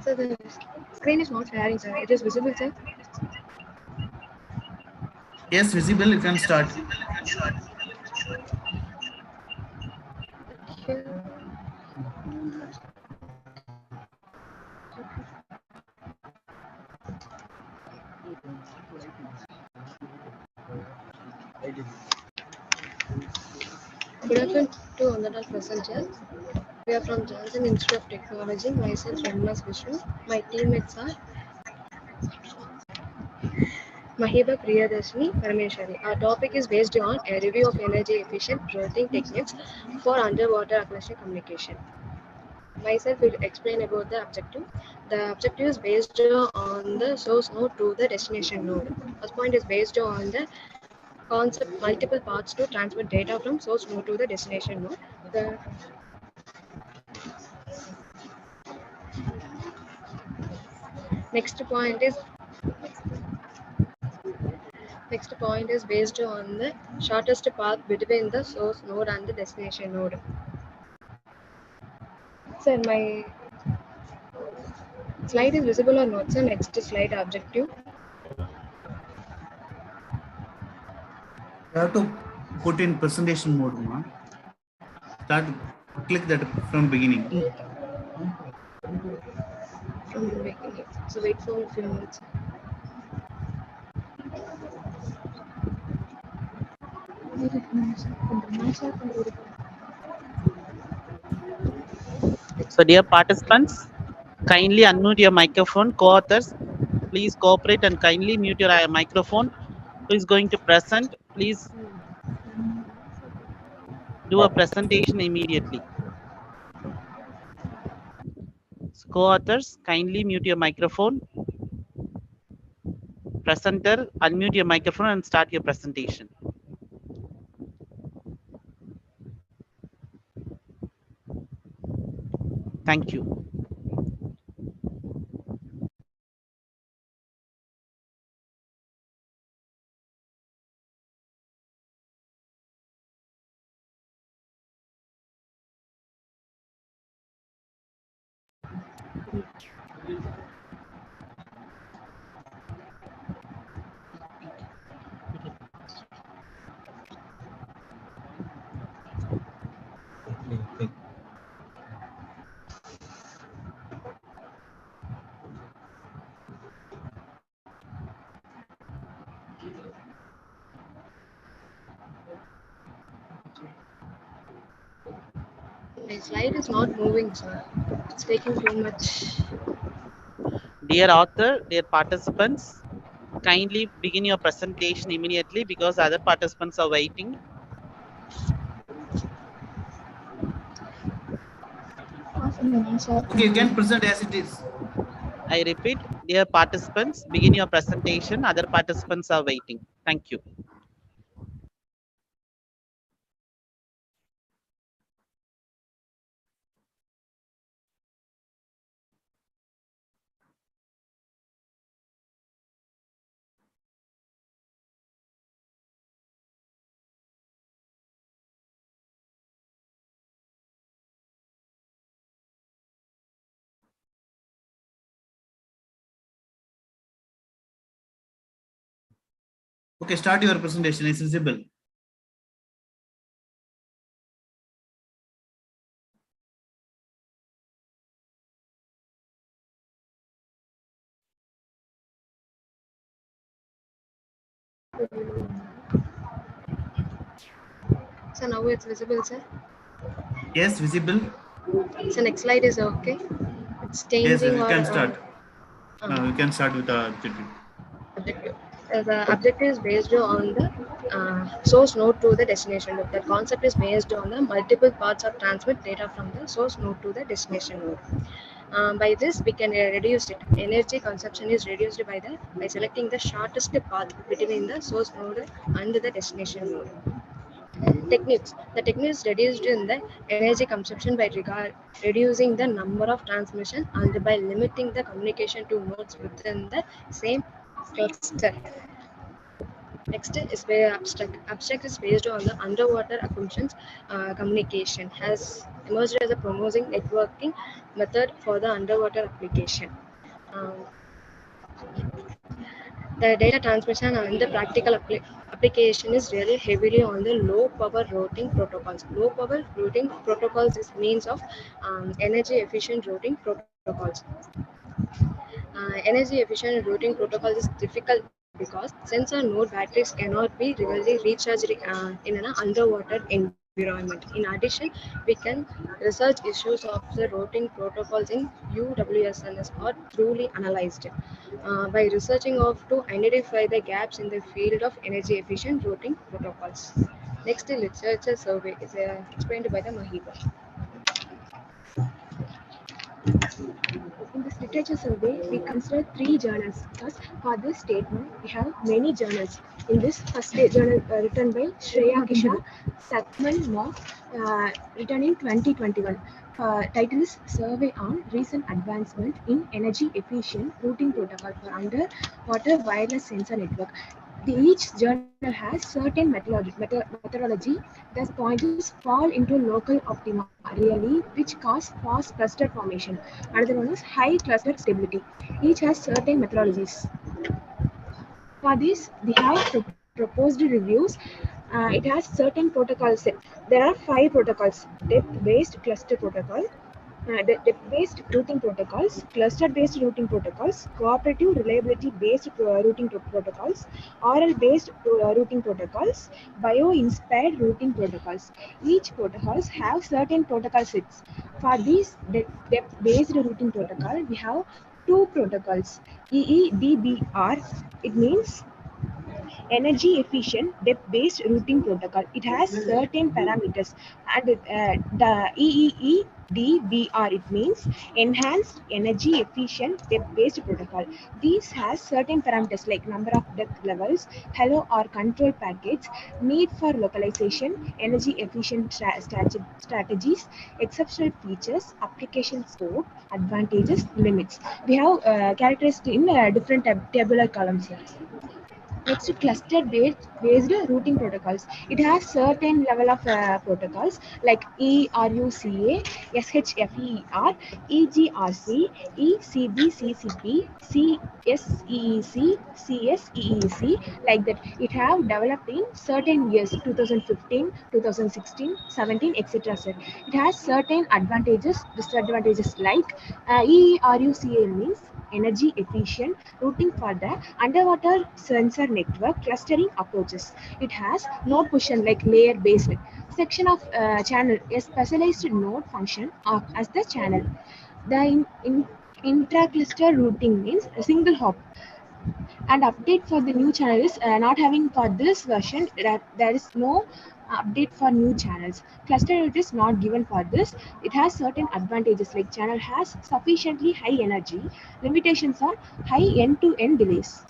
So the screen is not sharing, sir. It is visible, sir. Yes, visible. You can start. Good afternoon to all the passengers. We are from Johnson Institute of Technology. Myself, Ramnas Vishnu. My teammates are Mahiba Priyadashini Parameshwari. Our topic is based on a review of energy efficient routing techniques for underwater aquatic communication. Myself will explain about the objective. The objective is based on the source node to the destination node. First point is based on the concept multiple paths to transfer data from source node to the destination node. The next point is based on the shortest path between the source node and the destination node. Sir, my slide is visible or not? Sir, next slide objective. You have to put in presentation mode, ma. Start, click that from beginning. From the beginning. So wait for a few minutes. So, dear participants, kindly unmute your microphone. Co-authors, please cooperate and kindly mute your microphone. Who is going to present? Please do a presentation immediately. So, co-authors, kindly mute your microphone. Presenter, unmute your microphone and start your presentation. Thank you. My slide is not moving, sir. It's taking too much. Dear author, dear participants, kindly begin your presentation immediately because other participants are waiting. Okay, you can present as it is. I repeat, dear participants, begin your presentation. Other participants are waiting. Thank you. Okay, start your presentation. It's visible. So now it's visible, sir. Yes, visible. So next slide is okay. It's Yes, changing you or can start. You can start with the objective. objective. The objective is based on the source node to the destination node. That concept is based on the multiple paths of transmit data from the source node to the destination node. By this, we can reduce it. Energy consumption is reduced by selecting the shortest path between the source node and the destination node. Techniques. The technique is reduced in the energy consumption by reducing the number of transmission and by limiting the communication to nodes within the same cluster. Next is very abstract. Abstract is based on the underwater functions communication has emerged as a promoting networking method for the underwater application. Um, the data transmission and the practical application is really heavily on the low power routing protocols. Low power routing protocols is means of energy efficient routing protocols. Energy efficient routing protocols is difficult because because sensor node batteries cannot be really recharged in an underwater environment. In addition, we can research issues of the routing protocols in UWSNS are truly analyzed by researching of to identify the gaps in the field of energy efficient routing protocols. Next literature survey is explained by the Mahiba. In this literature survey, we consider three journals because for this statement, we have many journals. In this first journal written by Shreya Kisha, Sakman Mock, written in 2021. Title is Survey on Recent Advancement in Energy Efficient Routing Protocol for Underwater Wireless Sensor Network. Each journal has certain methodology. These pointers fall into local optima really, which cause fast cluster formation. Another one is high cluster stability. Each has certain methodologies. For this, we have proposed reviews. It has certain protocol set. There are 5 protocols: depth-based cluster protocol, depth-based routing protocols, cluster-based routing protocols, cooperative reliability-based routing protocols, RL-based routing protocols, bio-inspired routing protocols. Each protocols have certain protocol sets. For this depth-based routing protocol, we have 2 protocols: EEDBR. It means energy efficient depth-based routing protocol. It has certain parameters, and the EEEDBR, it means enhanced energy efficient depth-based protocol. These has certain parameters like number of depth levels, hello or control packets, need for localization, energy efficient strategies, exceptional features, application scope, advantages, limits. We have characterized in different tabular columns here. Next, cluster-based routing protocols. It has certain level of protocols like ERUCA, SHFER, EGRC, ECBCCP, CSEEC, CSEEC, like that. It have developed in certain years, 2015, 2016, 17, etc. It has certain advantages, disadvantages like ERUCA means energy efficient routing for the underwater sensor network clustering approaches. It has node position like layer based section of channel, a specialized node function of as the channel. The intra-cluster routing means a single hop. And update for the new channel is not having for this version that there is no update for new channels. Cluster route is not given for this. It has certain advantages like channel has sufficiently high energy. Limitations are high end-to-end delays.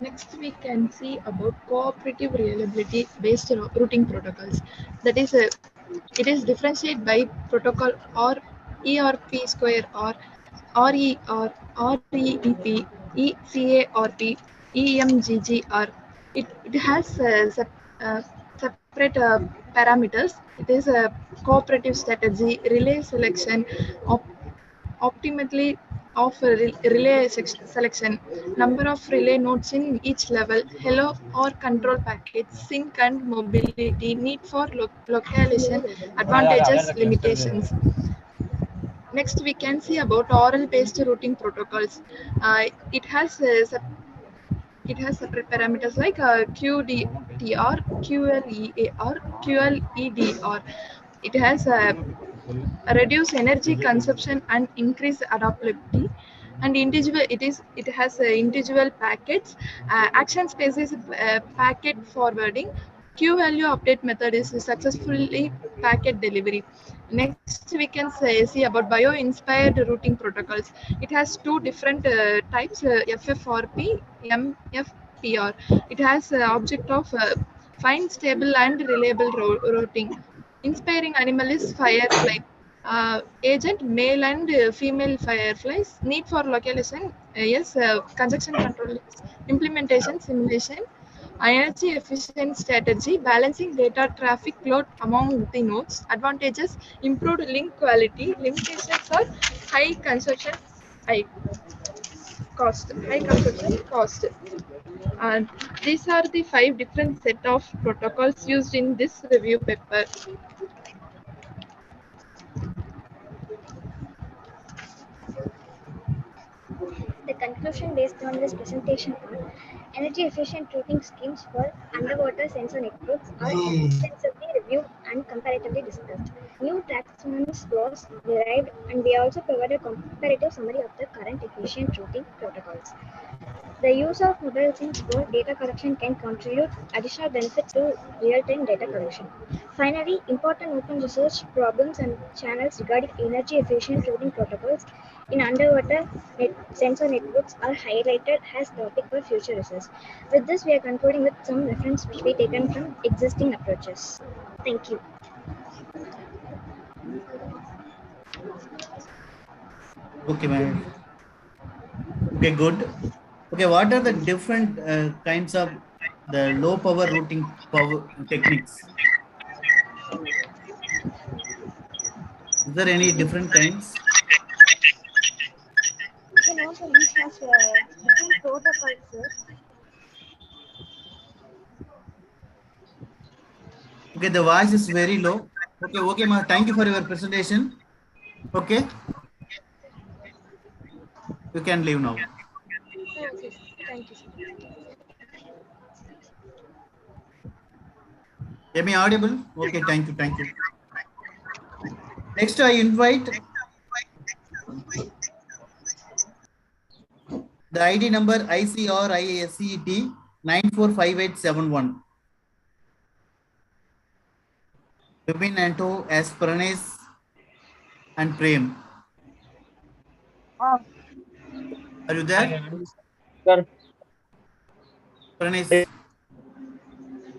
Next, we can see about cooperative reliability based routing protocols. That is, it is differentiated by protocol or ERP square or RE or REEP, ECARP, EMGGR. It has separate parameters. It is a cooperative strategy, relay selection, optimally of relay selection, number of relay nodes in each level, hello or control packets, sync and mobility, need for localization, advantages, limitations. Next, we can see about oral-based routing protocols. It has separate parameters like QDTR, QLEAR, QLEDR. It has reduce energy consumption and increase adaptability. And it has individual packets. Action space is packet forwarding. Q value update method is successfully packet delivery. Next, we can see about bio-inspired routing protocols. It has 2 different types, FFRP, MFPR. It has object of fine, stable, and reliable routing. Inspiring animal is firefly. Agent male and female fireflies. Need for localization, yes, conjunction control, implementation, simulation, energy efficient strategy, balancing data traffic load among the nodes. Advantages: improved link quality. Limitations are high consumption, high high consumption cost. And these are the 5 different set of protocols used in this review paper. The conclusion based on this presentation are energy efficient routing schemes for underwater sensor networks are extensively reviewed and comparatively discussed. New taxonomy was derived, and we also provided a comparative summary of the current efficient routing protocols. The use of mobile phones for data collection can contribute additional benefit to real-time data collection. Finally, important open research problems and channels regarding energy efficient routing protocols in underwater sensor networks are highlighted as topic for future research. With this, we are concluding with some reference which we taken from existing approaches. Thank you. Okay, man. Okay, good. Okay, what are the different kinds of the low power routing power techniques? Is there any different kinds? You can also reach as different protocols, sir. Okay, the voice is very low. Okay, okay, ma. Thank you for your presentation. Okay, you can leave now. Okay, thank you, sir. Am I audible? Okay, thank you, thank you. Next, I invite the ID number ICRISET 945871. Vipin Anto as Pranesh and Prem. Are you there? Sir. Pranesh.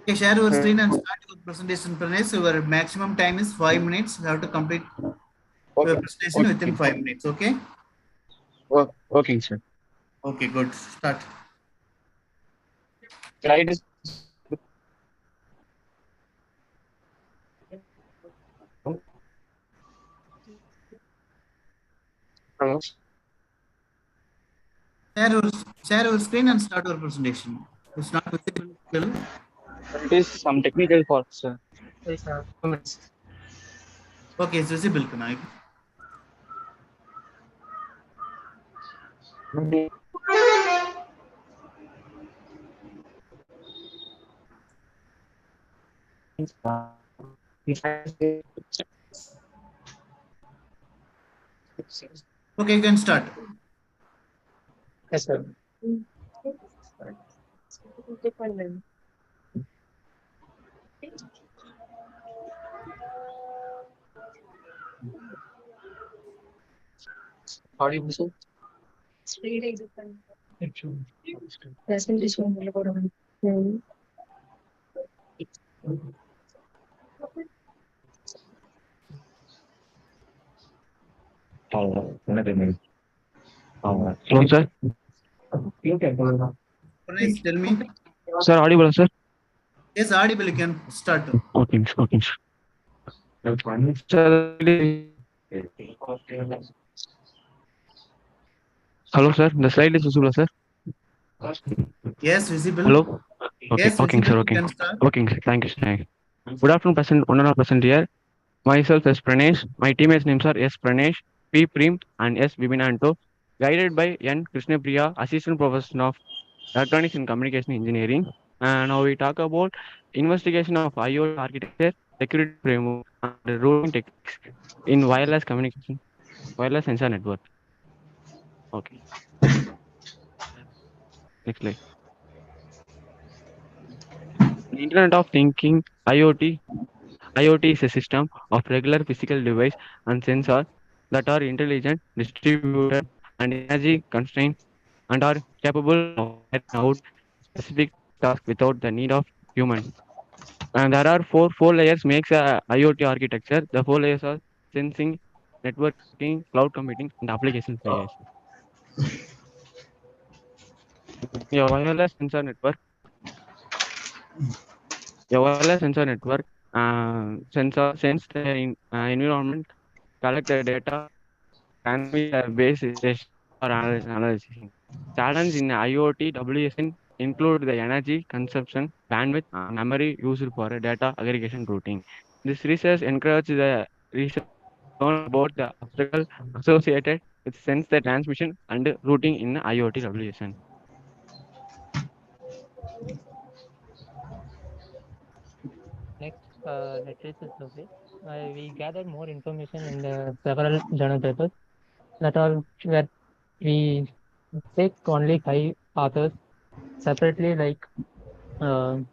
Okay, share your screen and start your presentation, Pranesh. Your maximum time is 5 minutes. You have to complete your presentation within 5 minutes. Okay? Okay, sir. Okay, good. Start. Slide is Hello. Share your screen and start your presentation. It's not visible. It is some technical fault, sir. Yes, sir. 2 minutes. Okay, it's visible, Kanai. Okay, you can start. Yes, sir. Audible, sir? Presentation. Hello, sir. Pranesh, tell me. Sir, audible, sir? Yes, audible. You can start. Okay, okay. Sir, hello, sir. The slide is visible, sir. Yes, visible. Hello. Okay, Yes, okay, visible. sir. You Okay, can start. okay, sir. Thank you, sir. Good afternoon, present. One and all present here. Myself is Pranesh. My teammates' names are S. Pranesh, P. Prim, and S. Vibinanto. Guided by N. Krishna Priya, Assistant Professor of Electronics and Communication Engineering. And now we talk about investigation of IoT architecture, security framework, and routing techniques in wireless communication, wireless sensor network. Okay. Next slide. The Internet of Thinking IoT. IoT is a system of regular physical device and sensors that are intelligent, distributed, and energy constrained and are capable of carrying out specific tasks without the need of human. And there are four layers makes a IoT architecture. The four layers are sensing, networking, cloud computing, and application layers. A wireless sensor network. A wireless sensor network sensor sense the environment, collect the data, transmit the base station or analyzing. Challenge in IoT WSN include the energy consumption, bandwidth, and memory used for data aggregation routing. This research encourages the research to learn about the obstacles associated which sends the transmission and routing in IoT application. Next, literature survey. We gathered more information in the several journal papers that all where we take only 5 authors separately, like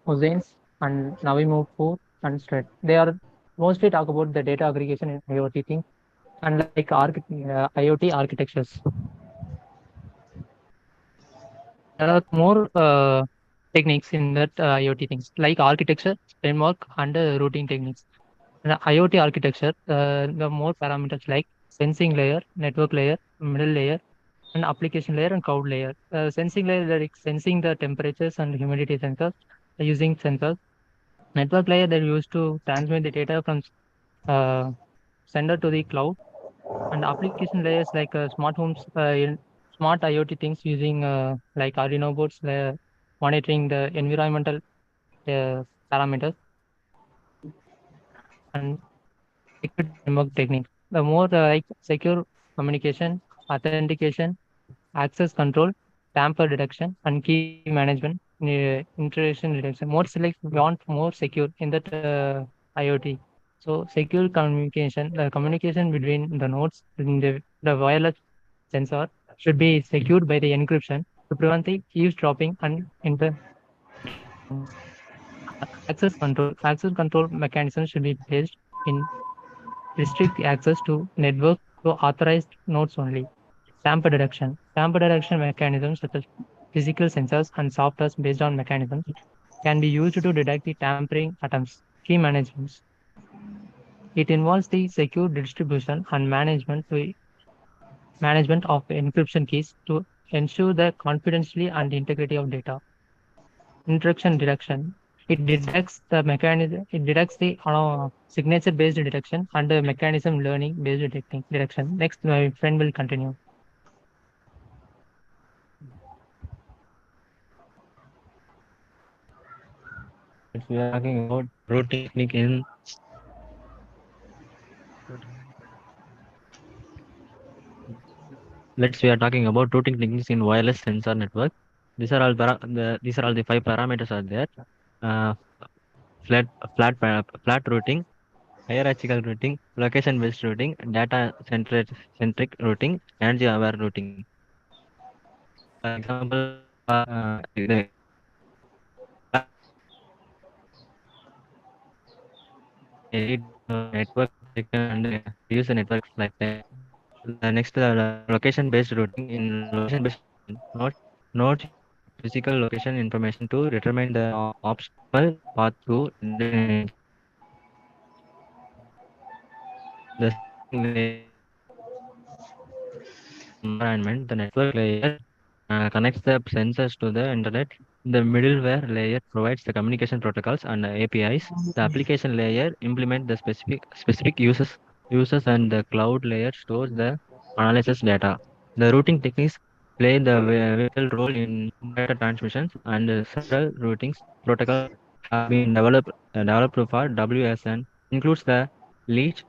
Hussain's and Navimupur and Stret. They are mostly talk about the data aggregation in IoT things and like IoT architectures. There are more techniques in that IoT things like architecture, framework, and routing techniques. In the IoT architecture, the more parameters like sensing layer, network layer, middle layer, and application layer and cloud layer. Sensing layer, like sensing the temperatures and humidity sensors using sensors. Network layer, they're used to transmit the data from uh, sender to the cloud. And application layers like smart homes, smart IoT things using like Arduino boards, monitoring the environmental parameters and security framework techniques. The more like secure communication, authentication, access control, tamper detection, and key management, interaction detection. More select want more secure in that IoT. So secure communication, the communication between the nodes in the wireless sensor should be secured by the encryption to prevent the eavesdropping and interference. Access control mechanisms should be placed in restrict access to network to authorized nodes only. Tamper detection. Tamper detection mechanisms such as physical sensors and software based on mechanisms can be used to detect the tampering attempts. Key management. It involves the secure distribution and management of encryption keys to ensure the confidentiality and integrity of data. Interaction detection. It detects the mechanism. It detects the signature-based detection and the mechanism learning-based detecting detection. Next, my friend will continue. If we are talking about routing technique in let's we are talking about routing techniques in wireless sensor network. These are all the 5 parameters are there. Uh, flat flat routing, hierarchical routing, location based routing, data centric routing, energy aware routing. For example, the lead network protection and reduce the network lifetime. The next, location based routing. In location based routing, nodes use physical location information to determine the optimal path to destination. The sensing layer environment, the network layer connects the sensors to the internet. The middleware layer provides the communication protocols and APIs. The application layer implement the specific uses and the cloud layer stores the analysis data. The routing techniques play the vital role in data transmissions, and several routings protocols have been developed for WSN, includes the leech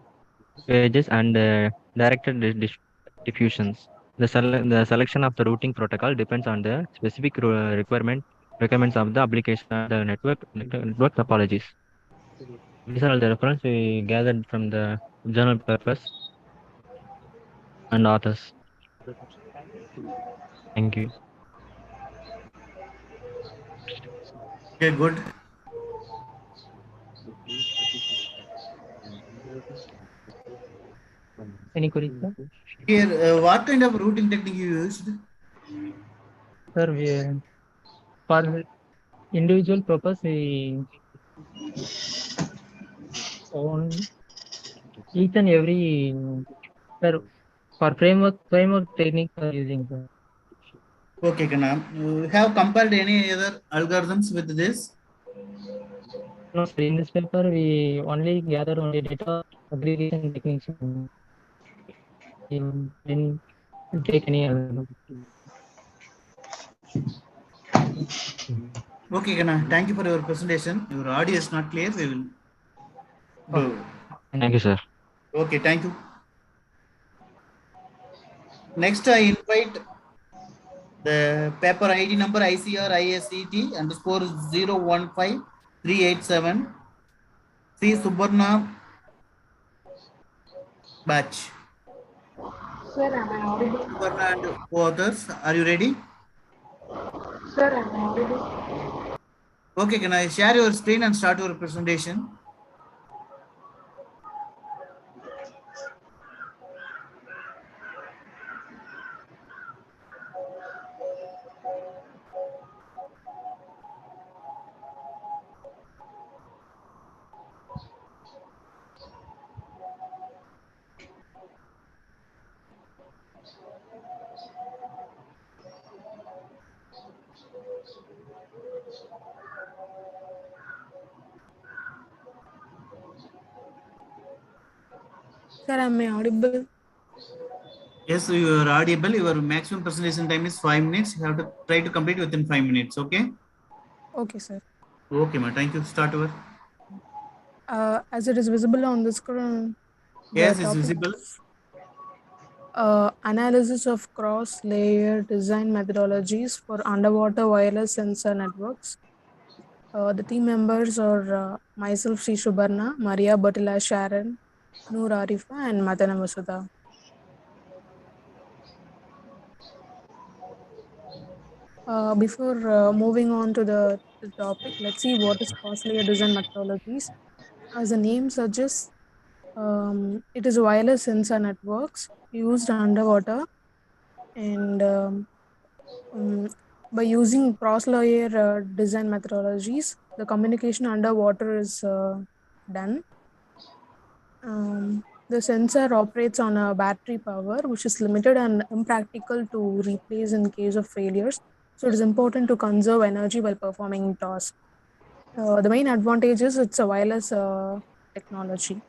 pages and directed diffusions. The selection of the routing protocol depends on the specific requirements of the application and the network topologies. These are all the reference we gathered from the journal papers and authors. Thank you. Okay, good. Any queries, sir? Here, what kind of routing technique you used? Sir, for individual purpose, we own each and every sir, for framework techniques are using, sir. Okay, Kanam. You have compared any other algorithms with this? No, sir, in this paper we only gather only data aggregation techniques. We didn't take any other. Okay, Kana. Thank you for your presentation. Your audio is not clear. We will do. Thank you, sir. Okay, thank you. Next, I invite the paper ID number ICRISET underscore 015387 C. Subarna batch. Sir, am I audible? Subarna and co-authors, are you ready? Sir, am I audible? Okay, can I share your screen and start your presentation? Sir, am I audible? Yes, you are audible. Your maximum presentation time is 5 minutes. You have to try to complete within 5 minutes. Okay. Okay, sir. Okay, ma. Thank you. Start over. As it is visible on the screen, the Yes, it's topic visible. is analysis of cross-layer design methodologies for underwater wireless sensor networks. The team members are myself, Sri Shubarna, Maria Botila Sharon, Noor Arifa, and Matana Masuda. Before moving on to the topic, let's see what is cross-layer design methodologies. As the name suggests, it is wireless sensor networks used underwater, and by using cross-layer design methodologies, the communication underwater is done. The sensor operates on a battery power, which is limited and impractical to replace in case of failures. So it is important to conserve energy while performing tasks. The main advantage is it's a wireless technology.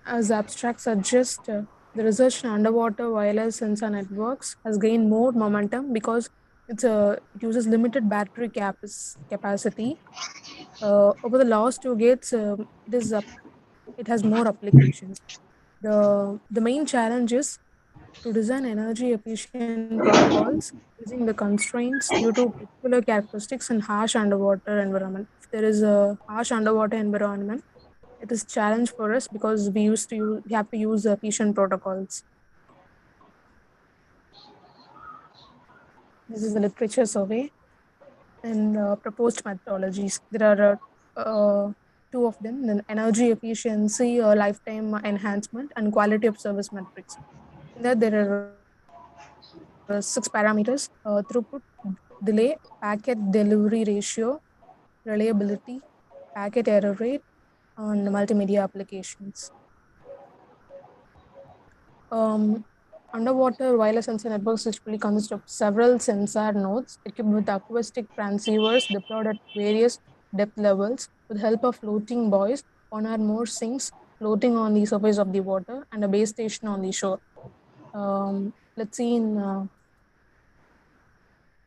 As abstract suggests, the research in underwater wireless sensor networks has gained more momentum because it uses limited battery capacity. Over the last 2 decades, it has more applications. The main challenge is to design energy efficient protocols using the constraints due to particular characteristics in harsh underwater environment. If there is a harsh underwater environment, it is challenge for us because we have to use efficient protocols. This is the literature survey and proposed methodologies. There are two of them: the energy efficiency, lifetime enhancement, and quality of service metrics. In that, there are 6 parameters: throughput, delay, packet delivery ratio, reliability, packet error rate, and multimedia applications. Um, Underwater wireless sensor networks usually consist of several sensor nodes equipped with acoustic transceivers deployed at various depth levels with the help of floating buoys, one or more sinks floating on the surface of the water, and a base station on the shore. Let's see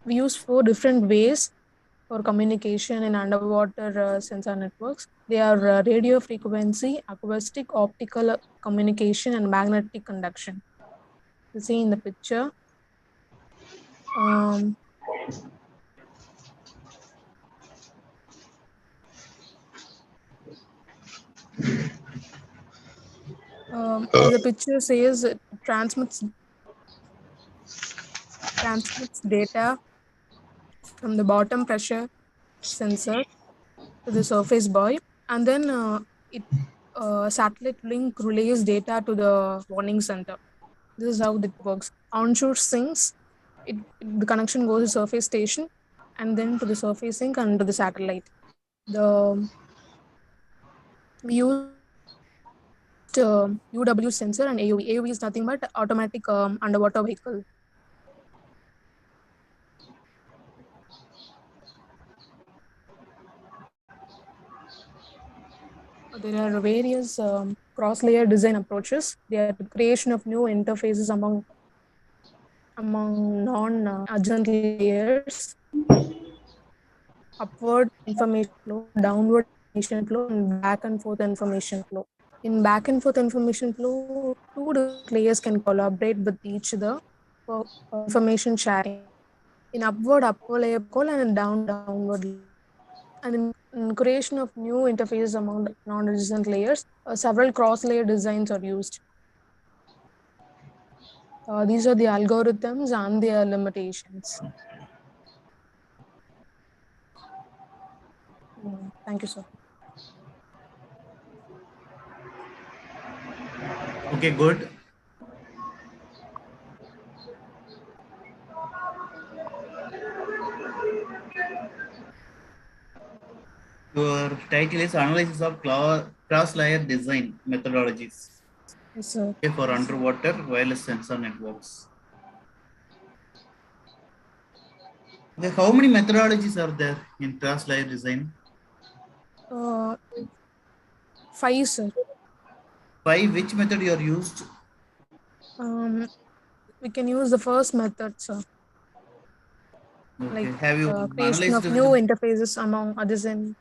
we use 4 different ways for communication in underwater sensor networks. They are radio frequency, acoustic, optical communication, and magnetic conduction. You see in the picture. Um, as the picture says, it transmits data from the bottom pressure sensor to the surface buoy, and then it satellite link relays data to the warning center. This is how it works. Onshore sinks, the connection goes to surface station, and then to the surface sink and to the satellite. We used UW sensor and AUV. AUV is nothing but automatic underwater vehicle. There are various cross-layer design approaches. They are the creation of new interfaces among non-adjacent layers, upward information flow, downward information flow and back and forth information flow. In back and forth information flow, two different layers can collaborate with each other for information sharing. In upward layer protocol and in downward layer. And in creation of new interfaces among non-adjacent layers, several cross-layer designs are used. These are the algorithms and their limitations. Thank you, sir. Okay, good. Your title is Analysis of Cross-Layer Design Methodologies. Yes, sir. Okay, for underwater wireless sensor networks. Okay, how many methodologies are there in cross-layer design? 5, sir. 5. Which method you are used? We can use the first method, sir. Okay. Like Have you creation analyzed of new interfaces among adjacent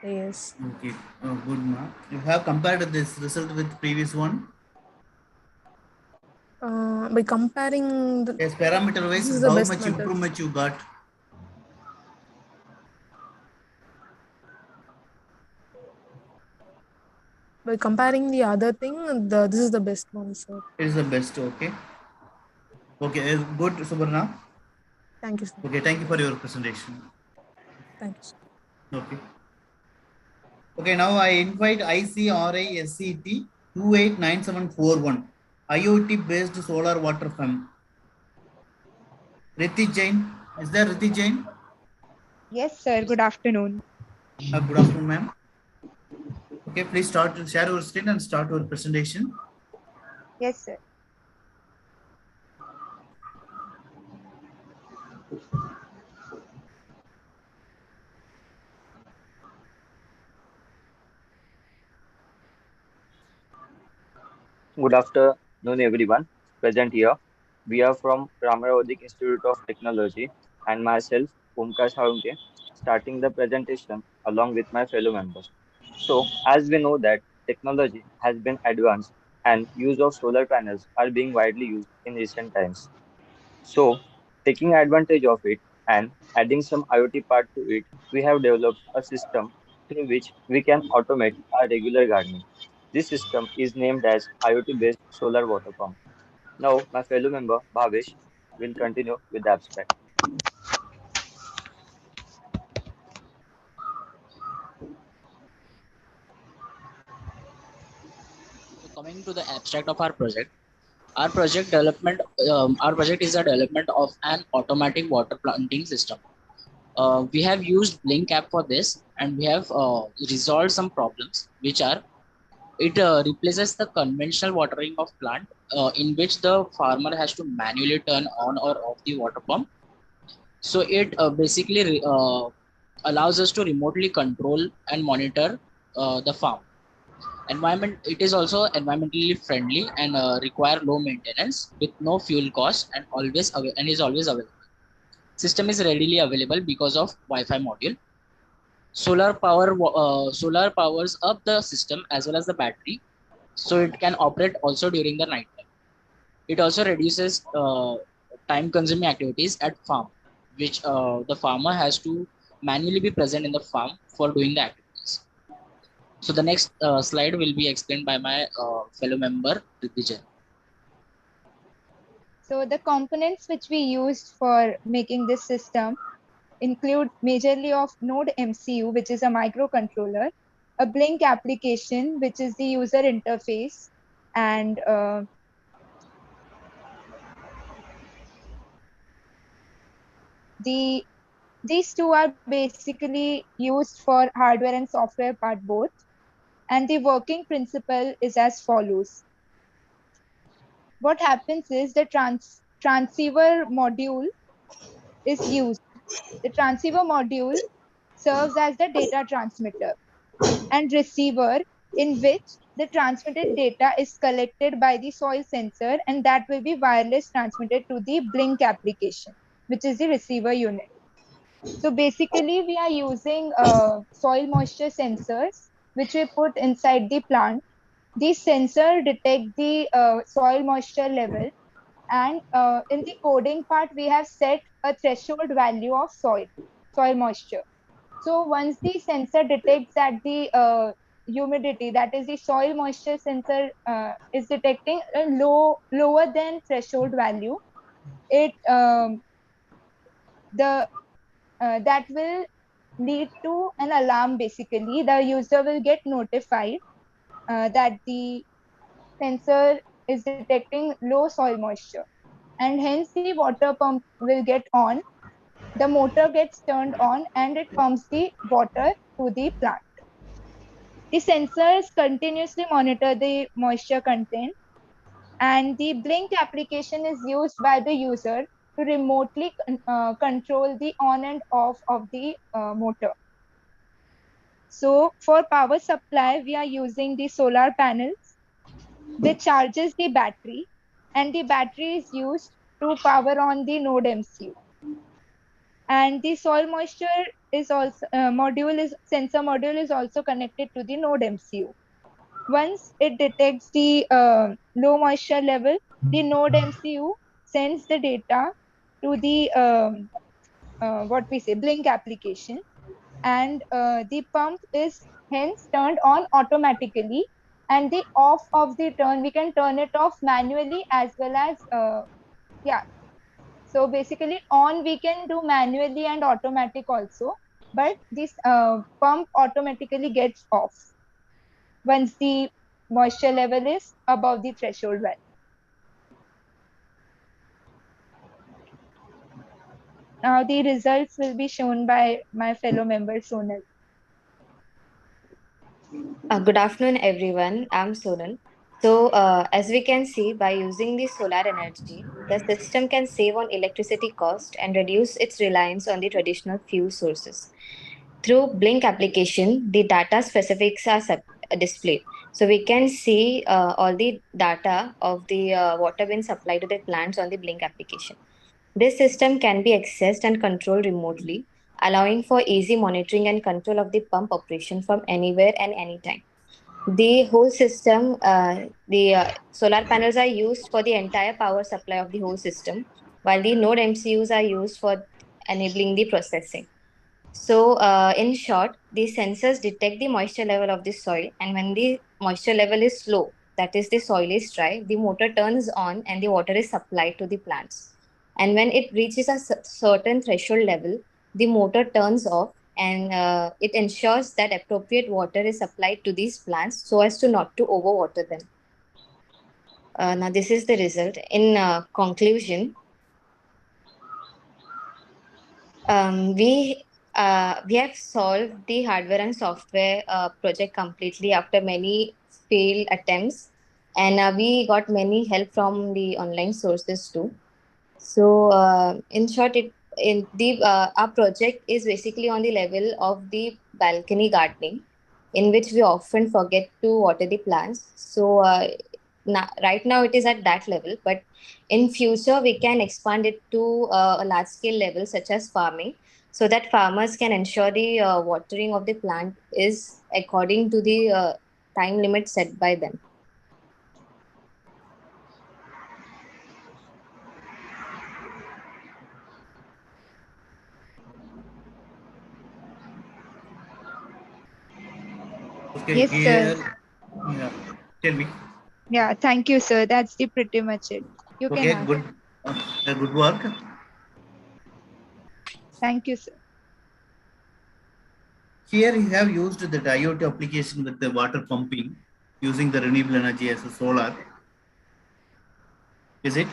layers. Okay, good, ma. You have compared this result with previous one. By comparing the Yes, parameter this wise, is the how best much method. improvement you got? By comparing the other thing, this is the best one, sir. It is the best, okay. Okay, good, Subarna. Thank you, sir. Okay, thank you for your presentation. Thank you, sir. Okay. Okay, now I invite ICRISET 289741, IoT based solar water farm. Riti Jain. Is there Riti Jain? Yes, sir. Good afternoon. Good afternoon, ma'am. Okay, please share your screen and start your presentation. Yes, sir. Good afternoon, everyone present here. We are from Ramayodik Institute of Technology and myself, Omkar Saunke, starting the presentation along with my fellow members. So, as we know that technology has been advanced and use of solar panels are being widely used in recent times. So, taking advantage of it and adding some IoT part to it, we have developed a system through which we can automate our regular gardening. This system is named as IoT-based solar water pump. Now, my fellow member Bhavesh will continue with the abstract. So coming to the abstract of our project is a development of an automatic water planting system. We have used Blink app for this, and we have resolved some problems, which are it replaces the conventional watering of plant, in which the farmer has to manually turn on or off the water pump. So it basically allows us to remotely control and monitor the farm. It is also environmentally friendly and require low maintenance with no fuel cost and is always available. System is readily available because of Wi-Fi module. Solar powers up the system as well as the battery, so it can operate also during the night time. It also reduces time consuming activities at farm, which the farmer has to manually be present in the farm for doing the activities. So the next slide will be explained by my fellow member Ridhijan. So the components which we used for making this system include majorly of Node MCU, which is a microcontroller, a Blink application, which is the user interface, and these two are basically used for hardware and software part both. And the working principle is as follows. What happens is the transceiver module is used. The transceiver module serves as the data transmitter and receiver, in which the transmitted data is collected by the soil sensor, and that will be wireless transmitted to the Blink application, which is the receiver unit. So basically, we are using soil moisture sensors, which we put inside the plant. These sensor detect the soil moisture level, and in the coding part, we have set a threshold value of soil moisture. So once the sensor detects that the humidity, that is the soil moisture sensor, is detecting a lower than threshold value, it the that will lead to an alarm. Basically, the user will get notified that the sensor is detecting low soil moisture, and hence the water pump will get on. The motor gets turned on and it pumps the water to the plant. The sensors continuously monitor the moisture content, and the blink application is used by the user to remotely control the on and off of the motor. So for power supply, we are using the solar panels, which charges the battery, and the battery is used to power on the node MCU. And the soil moisture is also sensor module is also connected to the node MCU. Once it detects the low moisture level, the node MCU sends the data to the what we say blink application, and the pump is hence turned on automatically. And the off of the turn, we can turn it off manually as well as yeah. So basically, on we can do manually and automatic also, but this pump automatically gets off once the moisture level is above the threshold value. Now the results will be shown by my fellow member Sonal. Good afternoon, everyone. I'm Sonal. As we can see, by using the solar energy, the system can save on electricity cost and reduce its reliance on the traditional fuel sources. Through Blink application, the data specifics are displayed. So we can see all the data of the water being supplied to the plants on the Blink application. This system can be accessed and controlled remotely, allowing for easy monitoring and control of the pump operation from anywhere and anytime. The whole system, the solar panels are used for the entire power supply of the whole system, while the node MCUs are used for enabling the processing. In short, the sensors detect the moisture level of the soil, and when the moisture level is low, that is, the soil is dry, the motor turns on and the water is supplied to the plants. And when it reaches a certain threshold level, the motor turns off, and it ensures that appropriate water is supplied to these plants so as to not to overwater them. Now, this is the result. In conclusion, we have solved the hardware and software project completely after many failed attempts, and we got many help from the online sources too. In short, it in the our project is basically on the level of the balcony gardening, in which we often forget to water the plants. Right now it is at that level, but in future we can expand it to a large scale level, such as farming, so that farmers can ensure the watering of the plant is according to the time limit set by them. Okay, Yes, sir. here, yeah, tell me. Yeah, thank you, sir. That's the pretty much it. You can Okay, ask. good, good work. Thank you, sir. Here you have used the IoT application with the water pumping using the renewable energy as a solar. Is it?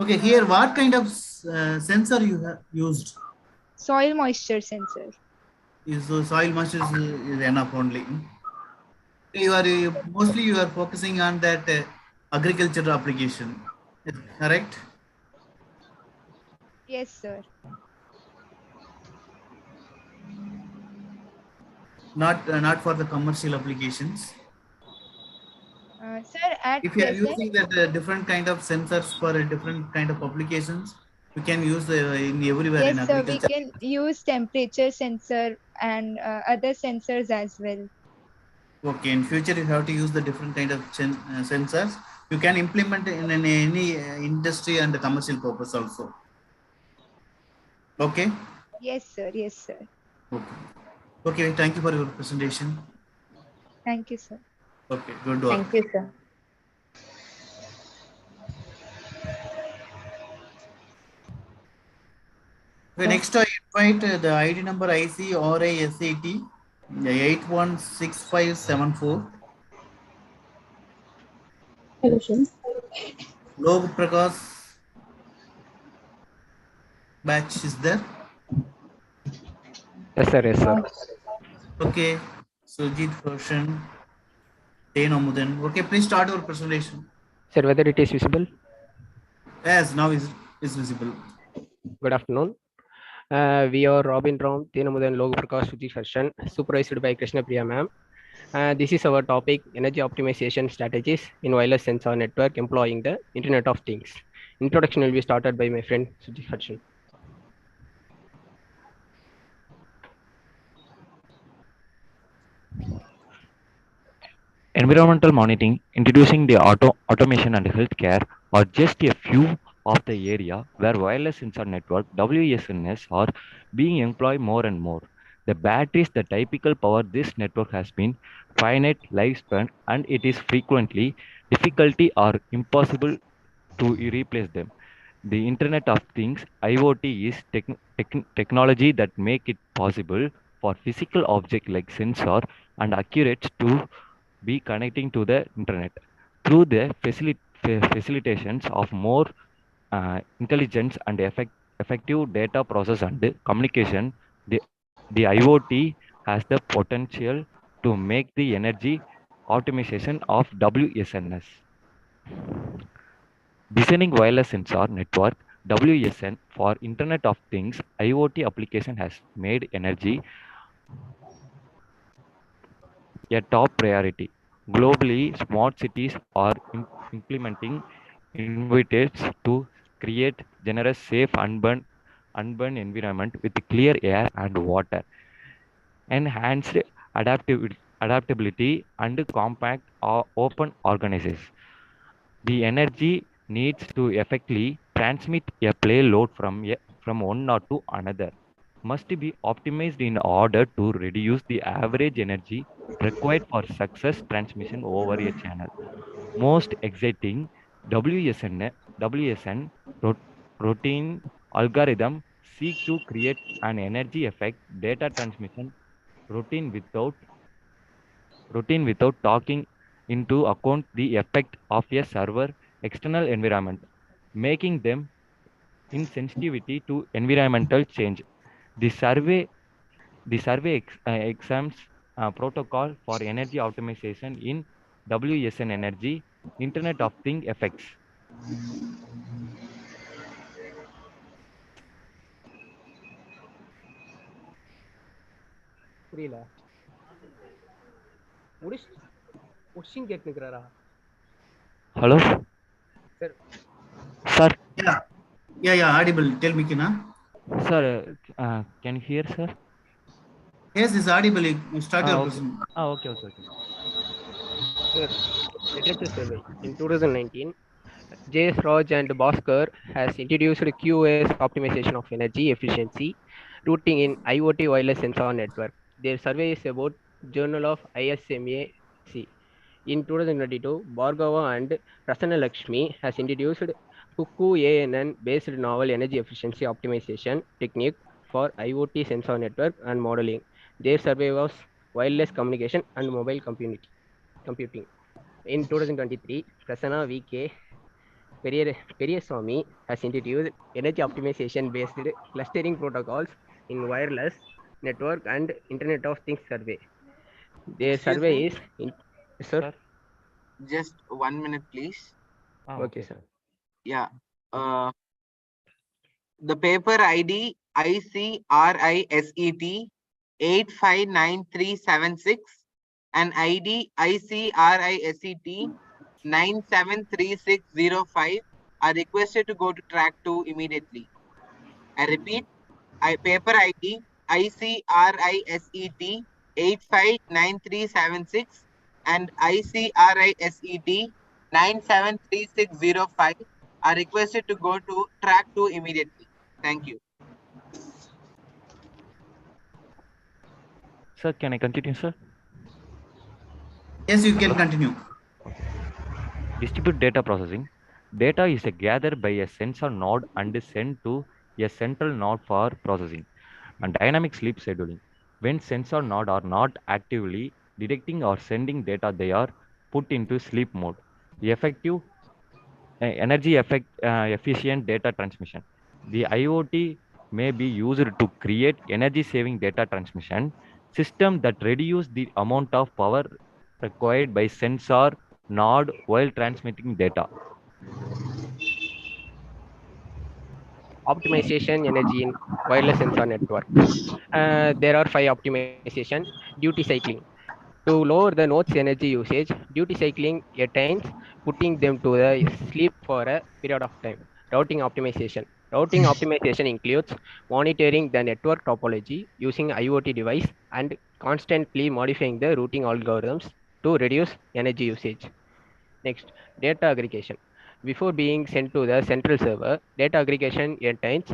Okay, here what kind of sensor you have used? Soil moisture sensor. Is soil moisture is enough only. You are mostly you are focusing on that agriculture application, correct? Yes, sir. Not for the commercial applications. Sir, at If you are present, using that different kind of sensors for a different kind of applications, We can use in everywhere in Yes, sir. We agriculture. can use temperature sensor and other sensors as well. Okay, in future you have to use the different kind of sensors. You can implement in any industry and commercial purpose also. Okay. Yes, sir. Yes, sir. Okay. Okay. Thank you for your presentation. Thank you, sir. Okay. Good work. Thank you, sir. Okay, next I invite the ID number ICRISET 816574. Hello, sir. Log Prakash batch is there. Yes, sir. Yes, sir. Okay. Sujit Roshan, Ten Amudan. Okay, please start your presentation. Sir, whether it is visible? Yes, now is visible. Good afternoon. We are Robin Ram, Teenamudan Logo Prakash Suji Harshan, supervised by Krishna Priya ma'am. This is our topic, energy optimization strategies in wireless sensor network employing the Internet of Things. Introduction will be started by my friend Suji Harshan. Environmental monitoring, introducing the automation and healthcare are just a few of the area where wireless sensor network WSNS are being employed more and more. The batteries, the typical power this network has been finite lifespan and it is frequently difficulty or impossible to replace them. The Internet of Things IoT is technology that make it possible for physical object like sensor and accurate to be connecting to the internet through the facilitations of more intelligence and effective data process and communication. The IoT has the potential to make the energy optimization of WSNS. Designing wireless sensor network WSN for Internet of Things IoT application has made energy a top priority. Globally, smart cities are implementing initiatives to create generous, safe, unburned environment with clear air and water, enhanced adaptability, and compact open organizations. The energy needs to effectively transmit a payload from one node to another must be optimized in order to reduce the average energy required for success transmission over a channel. Most exciting WSN routine algorithm seek to create an energy effect data transmission routine without taking into account the effect of a server external environment, making them insensitivity to environmental change. The survey exams protocol for energy optimization in WSN energy Internet of Things effects. புரியல முடிச்சு question கேட்டுக்கிறாரா Hello, sir? Sir. Yeah, audible. Tell me, Kina. Sir, can you hear, sir? Yes, it's audible. You start your Okay. presentation. Okay. Sir, literature survey in 2019, J. Raj and Bhaskar has introduced QoS optimization of energy efficiency routing in IoT wireless sensor network. Their survey is about Journal of ISMAC. In 2022, Bhargava and Prasanna Lakshmi has introduced Cuckoo ANN based novel energy efficiency optimization technique for IoT sensor network and modeling. Their survey was wireless communication and mobile computing. In 2023, Prasanna VK Periyaswamy has introduced energy optimization based clustering protocols in wireless network and Internet of Things survey. Their Excuse survey me? is sir. Just 1 minute, please. Okay, sir. Yeah. The paper ID ICRISET 859376 and ID ICRISET 973605 are requested to go to track 2 immediately. I repeat, paper ID ICRISET 859376 and ICRISET 973605 are requested to go to track 2 immediately. Thank you. Sir, can I continue, sir? Yes, you can Hello? continue. Distribute data processing. Data is gathered by a sensor node and sent to a central node for processing and dynamic sleep scheduling. When sensor node are not actively detecting or sending data, they are put into sleep mode. Effective efficient data transmission. The IoT may be used to create energy saving data transmission system that reduce the amount of power required by sensor node while transmitting data. Optimization energy in wireless sensor network. There are 5 optimization. Duty cycling. To lower the node's energy usage, duty cycling attains putting them to the sleep for a period of time. Routing optimization. Routing optimization includes monitoring the network topology using IoT device and constantly modifying the routing algorithms to reduce energy usage. Next, data aggregation. Before being sent to the central server, data aggregation entails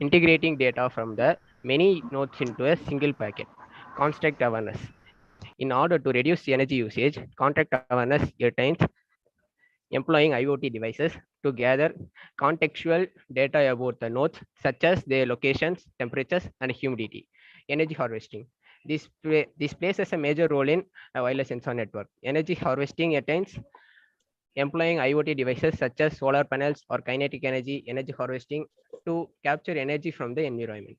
integrating data from the many nodes into a single packet. Context awareness. In order to reduce energy usage, context awareness entails employing IoT devices to gather contextual data about the nodes, such as their locations, temperatures, and humidity. Energy harvesting. This plays a major role in a wireless sensor network. Energy harvesting attains employing IoT devices such as solar panels or kinetic energy harvesting to capture energy from the environment.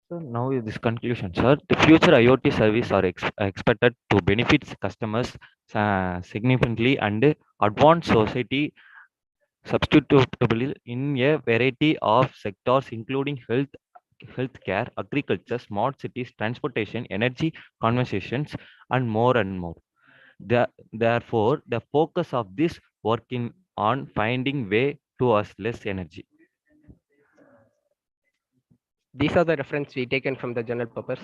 So now is this conclusion, sir. The future IoT service are expected to benefit customers significantly and advance society substitutable in a variety of sectors, including healthcare, agriculture, smart cities, transportation, energy, conversations, and more and more. Therefore, the focus of this working on finding way to us less energy. These are the reference we taken from the journal papers.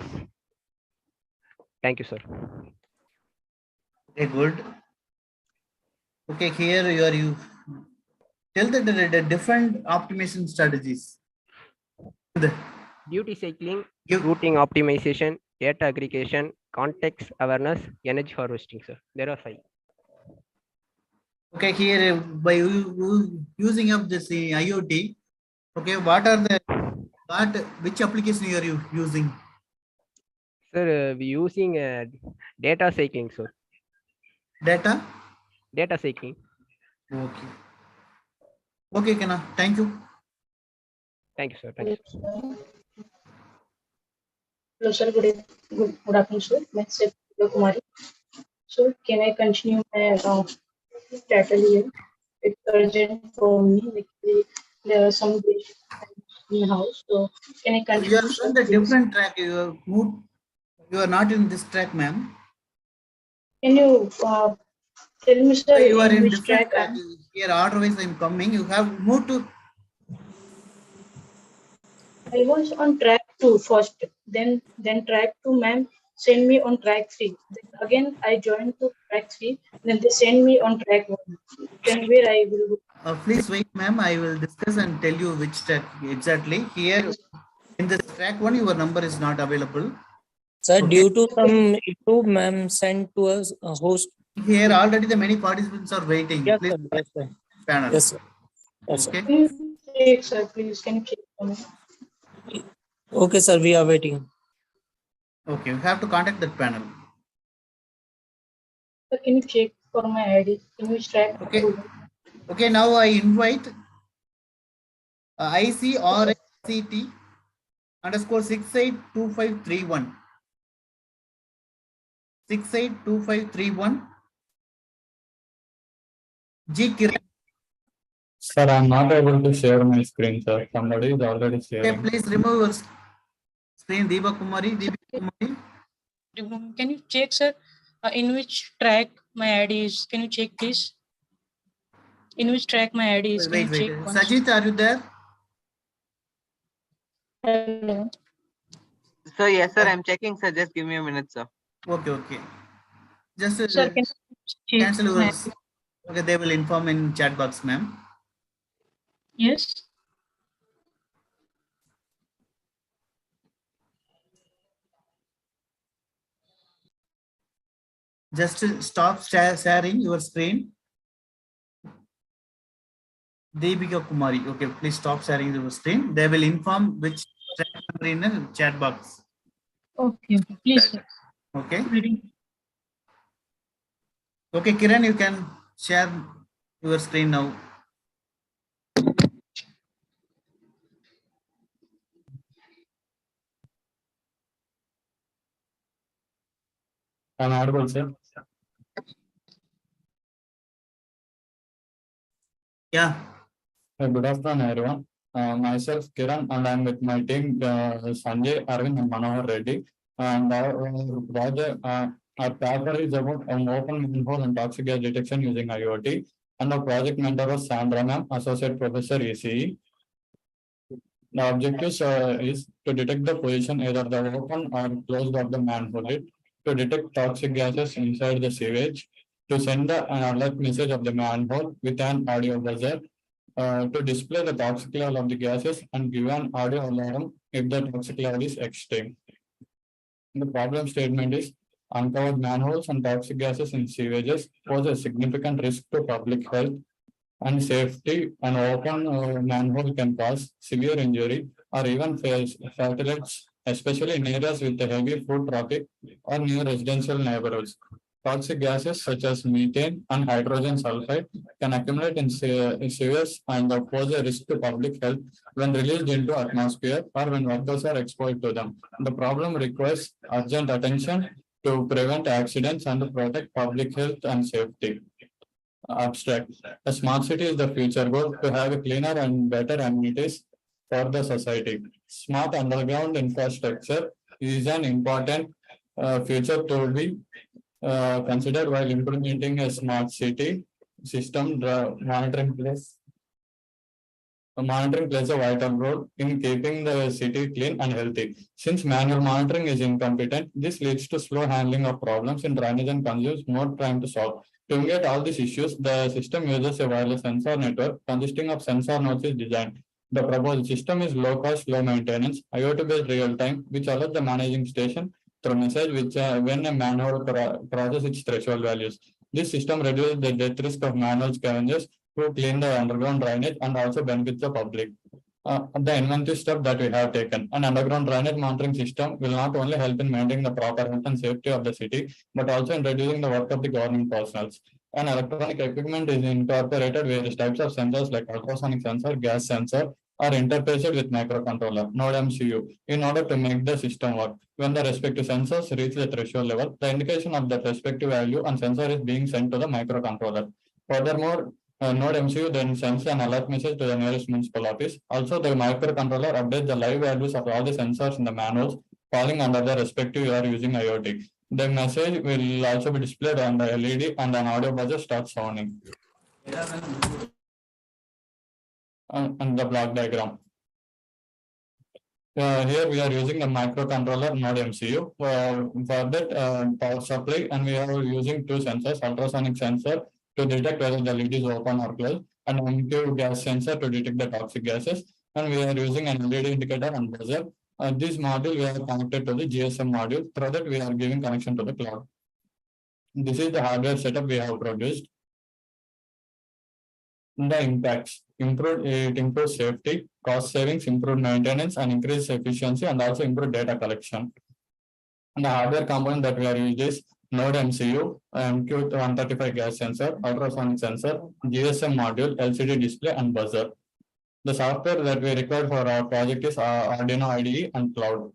Thank you, sir. Okay, good. Okay, here you tell the different optimization strategies. Duty cycling, routing optimization, data aggregation, context awareness, energy harvesting, sir. There are 5. Okay, here by using of this IoT, okay, which application you are using? Sir, we using data cycling, sir. Data cycling. Okay. Okay, Kana. Thank you. Thank you, sir. Thank you, sir. Hello, sir. Good afternoon, sir. Myself, Kumari. So, can I continue my title here? It's urgent for me. Like, there are some issues in the house. So, can I You continue, are sir? on the Please? different track. You are moved. You are not in this track, ma'am. Can you tell me, sir, You are in in which different track track. Here, otherwise, I am coming. You have moved to. I was on track 2 first. Then track 2, ma'am, send me on track 3. Then again, I joined to track 3. Then they send me on track 1. Then where I will go? Please wait, ma'am. I will discuss and tell you which track exactly. Here, in this track 1, your number is not available. Sir, Okay. due to some issue, ma'am sent to us a host. Here, already the many participants are waiting. Yes, Please, sir. Yes, sir. panel. Yes, sir. Yes, Okay. Can you check, sir, please? Can you check for me? Okay, sir. We are waiting. Okay, you have to contact that panel. Sir, can you check for my ID? Can you track? Okay. Okay, now I invite ICRISET _ 682531. 682531. G. Kiran. Sir, I'm not able to share my screen, sir. Somebody is already Okay, sharing. please remove your screen. Deepa Kumari. Can you check, sir, in which track my ID is? Can you check, please? In which track my ID is? Can Wait. you check once? Sajid, are you there? Hello. Sir, yes, sir. I'm checking, sir. Just give me a minute, sir. Okay. Just Sir, can you check cancel my yours. Okay, they will inform in chat box, ma'am. Yes. Just stop sharing your screen. Deepika Kumari. Okay, please stop sharing your screen. They will inform which track number in the chat box. Okay. Please, sir. Okay. Reading. Okay, Kiran, you can share your screen now. I'm audible, sir. Yeah. Good afternoon, everyone. Myself, Kiran, and I'm with my team, Sanjay, Arvind, and Manohar Reddy. And our paper is about open manhole and toxic gas detection using IoT. And our project mentor was Sandra ma'am, Associate Professor ECE. The objective is to detect the position either the open or closed of the manhole lid, to detect toxic gases inside the sewage, to send an alert message of the manhole with an audio buzzer, to display the toxic level of the gases and give an audio alarm if the toxic level is extreme. The problem statement is uncovered manholes and toxic gases in sewages pose a significant risk to public health and safety. An open manhole can cause severe injury or even fatalities, especially in areas with a heavy foot traffic or near residential neighborhoods. Toxic gases such as methane and hydrogen sulfide can accumulate in sewers and pose a risk to public health when released into atmosphere or when workers are exposed to them. The problem requires urgent attention to prevent accidents and protect public health and safety. Abstract. A smart city is the future goal to have a cleaner and better amenities for the society. Smart underground infrastructure is an important future to be considered while implementing a smart city system. Monitoring plays a vital role in keeping the city clean and healthy. Since manual monitoring is incompetent, this leads to slow handling of problems in drainage and consumes more time to solve. To mitigate all these issues, the system uses a wireless sensor network consisting of sensor nodes is designed. The proposed system is low cost, low maintenance, IoT based real time, which allows the managing station through message which when a manhole crosses its threshold values. This system reduces the death risk of manual scavengers to clean the underground drainage and also benefit the public. The inventive step that we have taken. An underground drainage monitoring system will not only help in maintaining the proper health and safety of the city, but also in reducing the work of the government personnel. An electronic equipment is incorporated various types of sensors like ultrasonic sensor, gas sensor, are interfaced with microcontroller, node MCU, in order to make the system work. When the respective sensors reach the threshold level, the indication of the respective value and sensor is being sent to the microcontroller. Furthermore, Node MCU then sends an alert message to the nearest municipal office. Also, the microcontroller updates the live values of all the sensors in the manuals falling under the respective you are using IoT. The message will also be displayed on the LED and an audio buzzer starts sounding. And the block diagram. Here we are using the microcontroller node MCU. For that power supply, and we are using two sensors, ultrasonic sensor to detect whether the lid is open or closed, and MQ gas sensor to detect the toxic gases. And we are using an LED indicator and buzzer. This module we are connected to the GSM module. Through that we are giving connection to the cloud. This is the hardware setup we have produced. The impacts it improves safety, cost savings, improved maintenance, and increased efficiency, and also improved data collection. And the hardware component that we are using is Node MCU, MQ135 gas sensor, ultrasonic sensor, GSM module, LCD display, and buzzer. The software that we require for our project is Arduino IDE and cloud.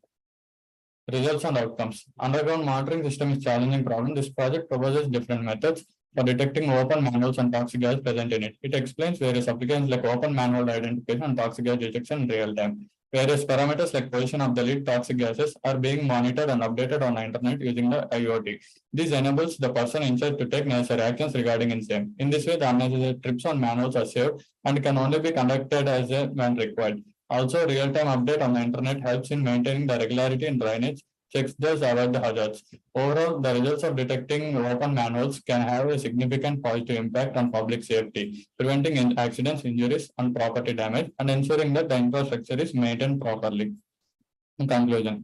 Results and outcomes. Underground monitoring system is challenging problem. This project proposes different methods for detecting open manholes and toxic gas present in it. It explains various applications like open manhole identification and toxic gas detection in real time. Various parameters like position of the lead toxic gases are being monitored and updated on the internet using the IoT. This enables the person in charge to take necessary actions regarding incident. In this way, the unnecessary trips on manuals are saved and can only be conducted as a when required. Also, real-time update on the internet helps in maintaining the regularity in drainage checks thus avoid the hazards. Overall, the results of detecting open manholes can have a significant positive impact on public safety, preventing accidents, injuries, and property damage, and ensuring that the infrastructure is maintained properly. In conclusion,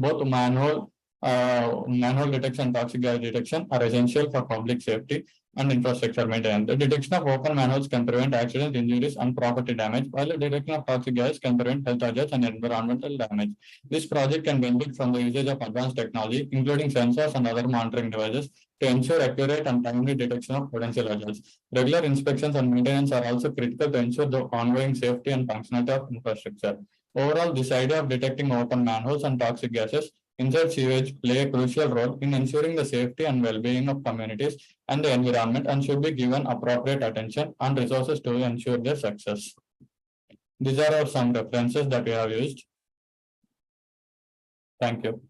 both manhole detection and toxic gas detection are essential for public safety and infrastructure maintenance. The detection of open manholes can prevent accidents, injuries, and property damage, while the detection of toxic gas can prevent health hazards and environmental damage. This project can benefit from the usage of advanced technology, including sensors and other monitoring devices, to ensure accurate and timely detection of potential hazards. Regular inspections and maintenance are also critical to ensure the ongoing safety and functionality of infrastructure. Overall, this idea of detecting open manholes and toxic gases inside sewage play a crucial role in ensuring the safety and well-being of communities and the environment and should be given appropriate attention and resources to ensure their success. These are our some references that we have used. Thank you.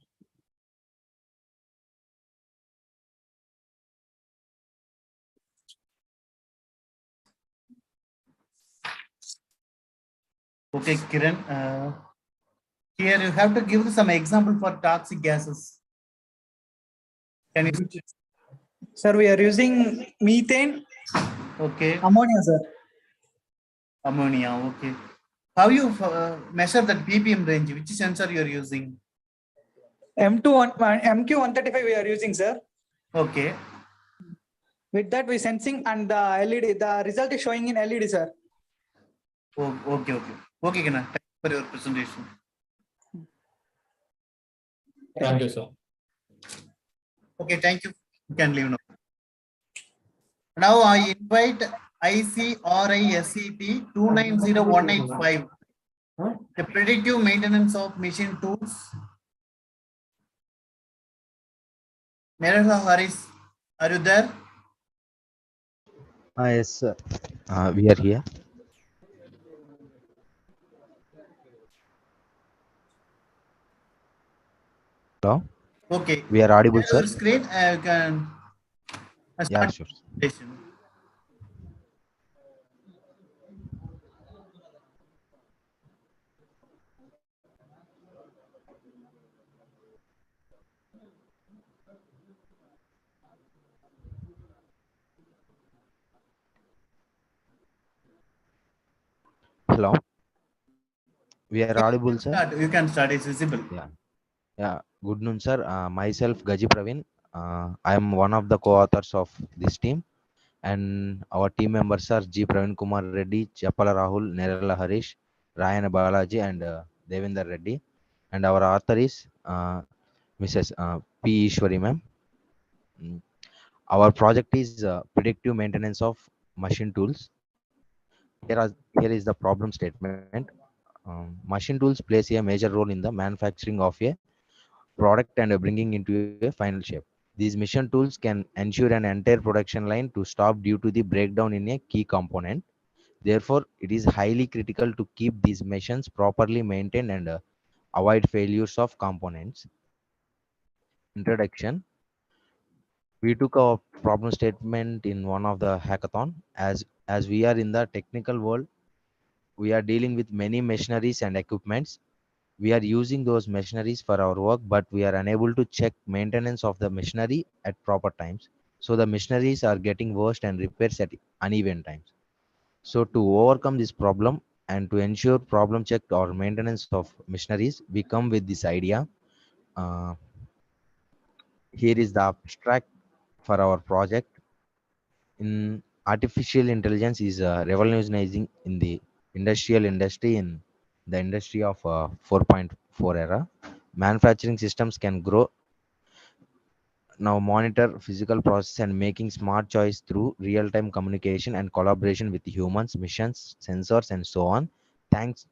Okay, Kiran. Here you have to give some example for toxic gases. Can you? Sir, we are using methane. Okay. Ammonia, sir. Ammonia. Okay. How you measure that ppm range? Which sensor you are using? MQ135 we are using, sir. Okay. With that we sensing and the LED, the result is showing in LED, sir. Oh, okay. Okay, Kiran. Thank you for your presentation. Thank you, sir. Okay, thank you. You can leave now. Now I invite ICRISET 290185, the predictive maintenance of machine tools. Nerala Haris, are you there? Yes, sir. We are here. Hello? Okay. We are audible, Share sir? your screen. You can Yeah, start sure. presentation. Hello? We are audible, sir? You can start. It's visible. Yeah. Good noon, sir. Myself, Gaji Praveen. I am one of the co-authors of this team. And our team members are G. Praveen Kumar Reddy, Chapala Rahul, Nerala Harish, Ryan Balaji, and Devinder Reddy. And our author is Mrs. P. Ishwari, ma'am. Our project is predictive maintenance of machine tools. Here is the problem statement. Machine tools plays a major role in the manufacturing of a product and bringing into a final shape. These mission tools can ensure an entire production line to stop due to the breakdown in a key component. Therefore, it is highly critical to keep these machines properly maintained and avoid failures of components. Introduction. We took our problem statement in one of the hackathon. As we are in the technical world, we are dealing with many machineries and equipments. We are using those machineries for our work, but we are unable to check maintenance of the machinery at proper times. So the machineries are getting worse and repairs at uneven times. So to overcome this problem and to ensure problem check or maintenance of machineries, we come with this idea. Uh, Here is the abstract for our project. In artificial intelligence is revolutionizing in the industrial industry in the industry of 4.4 era. Manufacturing systems can grow now monitor physical process and making smart choice through real-time communication and collaboration with humans, missions, sensors, and so on. Thanks,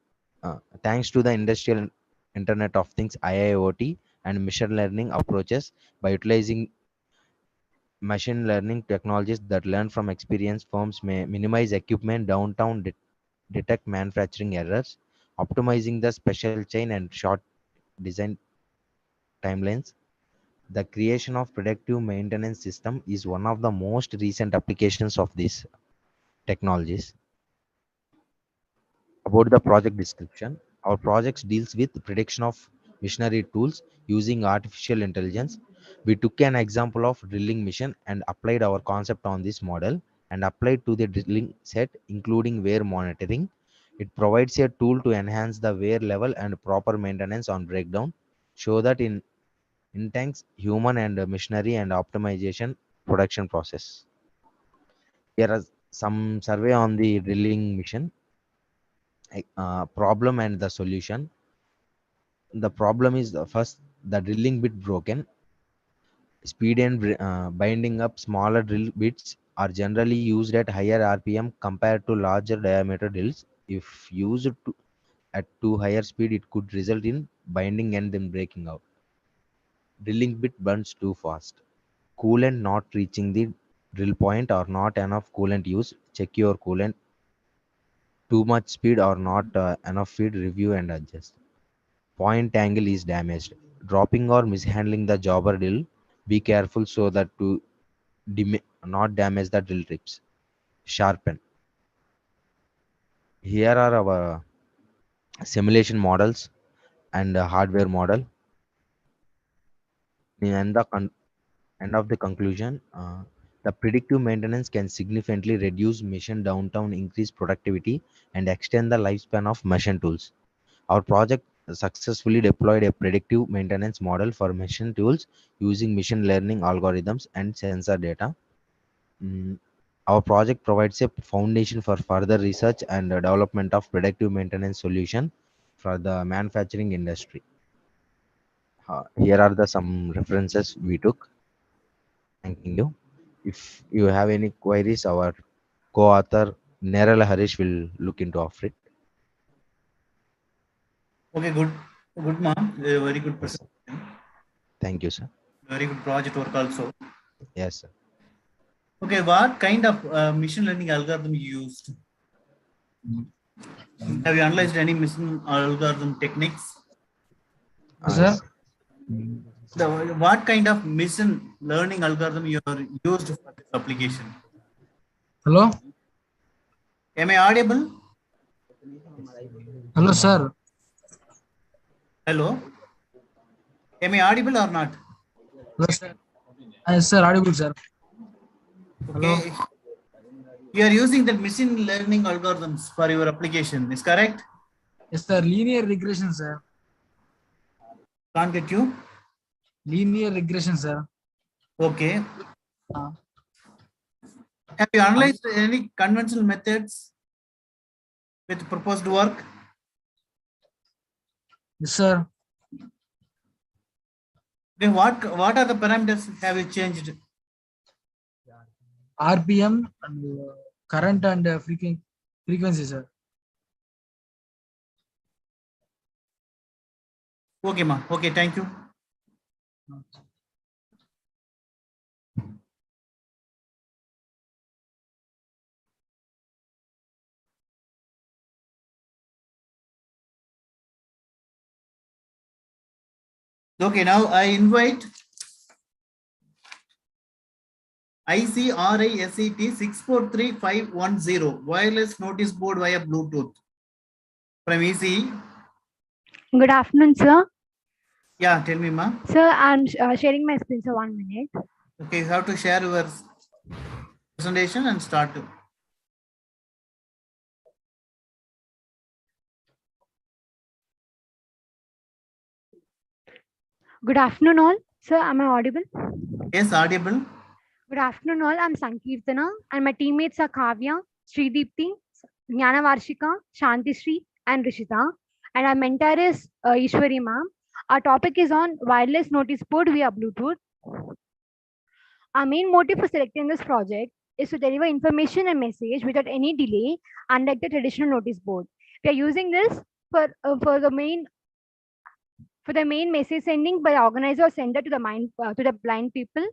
thanks to the industrial Internet of Things (IIoT) and machine learning approaches, by utilizing machine learning technologies that learn from experience, firms may minimize equipment downtime, detect manufacturing errors, optimizing the special chain and short design timelines. The creation of predictive maintenance system is one of the most recent applications of these technologies. About the project description, our projects deals with prediction of machinery tools using artificial intelligence. We took an example of drilling machine and applied our concept on this model and applied to the drilling set, including wear monitoring. It provides a tool to enhance the wear level and proper maintenance on breakdown, show that in tanks, human and machinery and optimization production process. Here are some survey on the drilling mission. Problem and the solution. The problem is the first, the drilling bit broken. Speed and binding up smaller drill bits are generally used at higher RPM compared to larger diameter drills. If used at too higher speed, it could result in binding and then breaking out. Drilling bit burns too fast. Coolant not reaching the drill point or not enough coolant use. Check your coolant. Too much speed or not enough feed, review and adjust. Point angle is damaged. Dropping or mishandling the jobber drill. Be careful so that to not damage the drill tips. Sharpen. Here are our simulation models and hardware model. In the end of the conclusion, the predictive maintenance can significantly reduce machine downtime, increase productivity, and extend the lifespan of machine tools. Our project successfully deployed a predictive maintenance model for machine tools using machine learning algorithms and sensor data. Mm, Our project provides a foundation for further research and development of predictive maintenance solution for the manufacturing industry. Here are the some references we took. Thanking you. If you have any queries, our co-author Nerala Harish will look into of it. Okay, good, ma'am. Very good Yes. presentation. Thank you, sir. Very good project work also. Yes, sir. Okay, what kind of machine learning algorithm you used? Have you analyzed any machine algorithm techniques? Sir? What kind of machine learning algorithm you are used for this application? Hello? Am I audible? Hello, sir. Hello? Am I audible or not? Hello, sir. Yes, sir. Audible, sir. Hello? Okay. You are using the machine learning algorithms for your application, is correct? Yes, sir. Linear regression, sir. Can't get you? Linear regression, sir. Okay. Have you analyzed any conventional methods with proposed work? Yes, sir. Okay, what are the parameters have you changed? RPM and current and frequency, sir. Okay, ma. Okay, thank you. Okay, now I invite ICRISET 643510 wireless notice board via Bluetooth from ECE. Good afternoon, sir. Yeah, tell me, ma'am. Sir, I'm sharing my screen, so 1 minute. Okay, you have to share your presentation and start. Good afternoon, all. Sir, am I audible? Yes, audible. Good afternoon, all. I'm Sankirtana, and my teammates are Kavya, Sridipti, Jnana Varshika, Shanti Sri, and Rishita. And our mentor is Ishwari, ma'am. Our topic is on wireless notice board via Bluetooth. Our main motive for selecting this project is to deliver information and message without any delay, unlike the traditional notice board. We are using this for the main message sending by the organizer or sender to the blind people.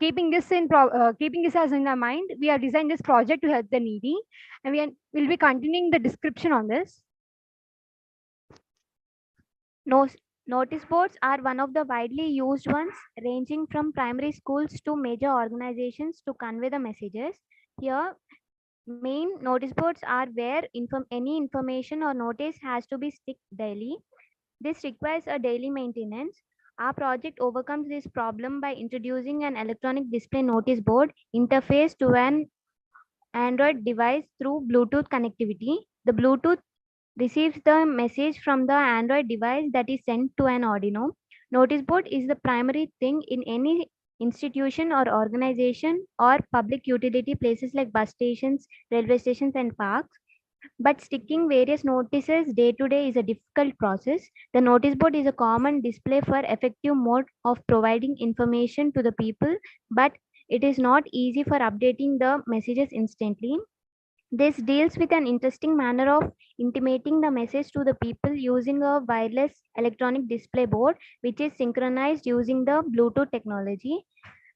Keeping this as in our mind, we have designed this project to help the needy, and we'll be continuing the description on this. Notice boards are one of the widely used ones, ranging from primary schools to major organizations to convey the messages. Here, main notice boards are where any information or notice has to be stick daily. This requires a daily maintenance. Our project overcomes this problem by introducing an electronic display notice board interface to an Android device through Bluetooth connectivity. The Bluetooth receives the message from the Android device that is sent to an Arduino. Notice board is the primary thing in any institution or organization or public utility places like bus stations, railway stations, and parks. But sticking various notices day to day is a difficult process. The notice board is a common display for effective mode of providing information to the people, but it is not easy for updating the messages instantly. This deals with an interesting manner of intimating the message to the people using a wireless electronic display board, which is synchronized using the Bluetooth technology.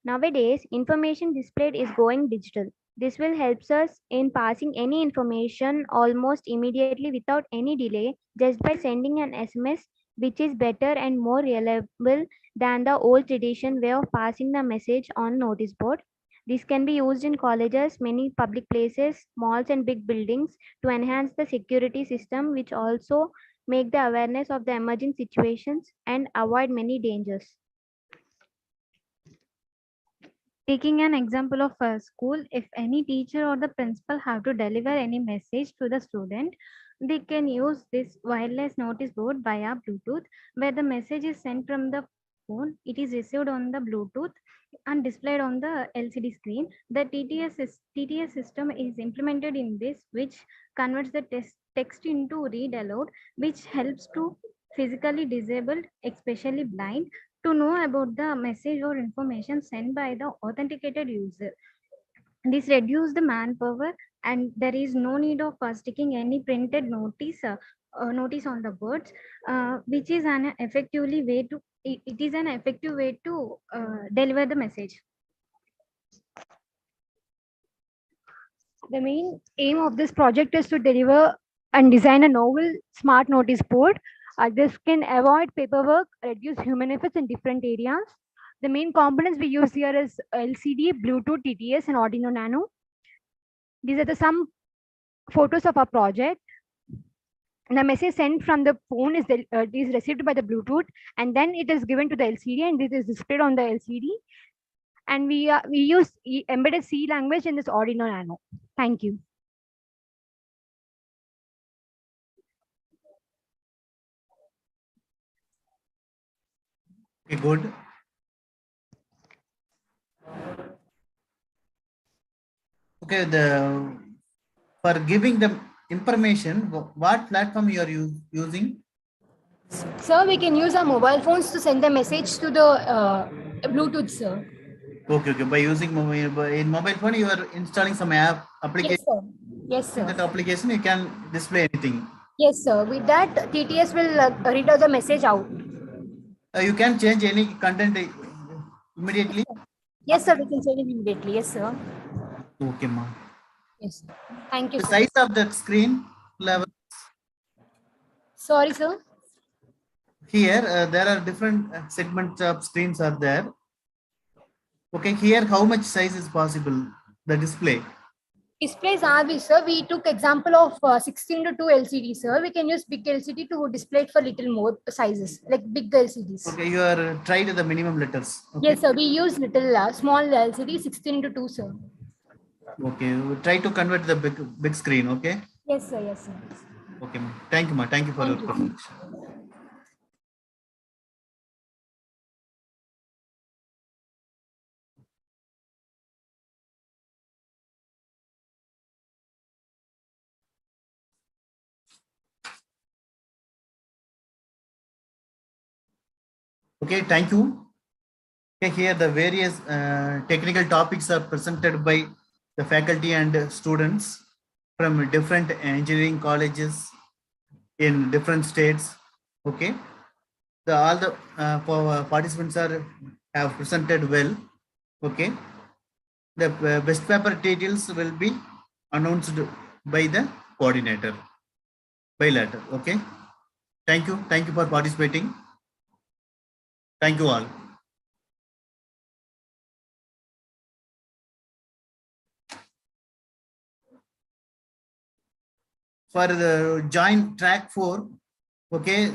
Nowadays, information displayed is going digital. This will help us in passing any information almost immediately without any delay just by sending an SMS, which is better and more reliable than the old tradition way of passing the message on notice board. This can be used in colleges, many public places, malls, and big buildings to enhance the security system, which also make the awareness of the emerging situations and avoid many dangers. Taking an example of a school, if any teacher or the principal have to deliver any message to the student, they can use this wireless notice board via Bluetooth, where the message is sent from the phone. It is received on the Bluetooth and displayed on the LCD screen. The TTS system is implemented in this, which converts the text into read aloud, which helps to physically disabled, especially blind, to know about the message or information sent by the authenticated user. This reduces the manpower, and there is no need of sticking any printed notice on the boards, which is an effectively way to it is an effective way to deliver the message. The main aim of this project is to deliver and design a novel smart notice board. This can avoid paperwork, reduce human efforts in different areas. The main components we use here is LCD, Bluetooth, TTS, and Arduino Nano. These are some photos of our project. The message sent from the phone is received by the Bluetooth, and then it is given to the LCD, and it is displayed on the LCD. And we use embedded C language in this Arduino Nano. Thank you. Okay, good. Okay, for giving the information, what platform you are using? Sir, we can use our mobile phones to send the message to the Bluetooth, sir. Okay. By using in mobile phone, you are installing some application. Yes, sir. Yes, sir. In that application, you can display anything. Yes, sir. With that, TTS will read out the message out. You can change any content immediately. Yes, sir. We can change it immediately. Yes, sir. Okay, ma. Yes. Thank you. The Sir. size of that screen level. Sorry, sir. Here, there are different segments of screens are there. Okay, here, how much size is possible? The display. Displays are we, sir. We took example of 16:2 LCD, sir. We can use big LCD to display it for little more sizes, like big LCDs. Okay, you are tried the minimum letters. Okay. Yes, sir. We use little small LCD 16:2, sir. Okay, we try to convert the big screen. Okay. Yes, sir. Yes, sir. Okay, ma. Thank you, ma. Thank you for your presentation. Okay, thank you. Okay, here the various technical topics are presented by the faculty and students from different engineering colleges in different states. Okay, all the participants have presented well. Okay, the best paper details will be announced by the coordinator by letter. Okay. Thank you. Thank you for participating. Thank you all. For the joint track 4, okay,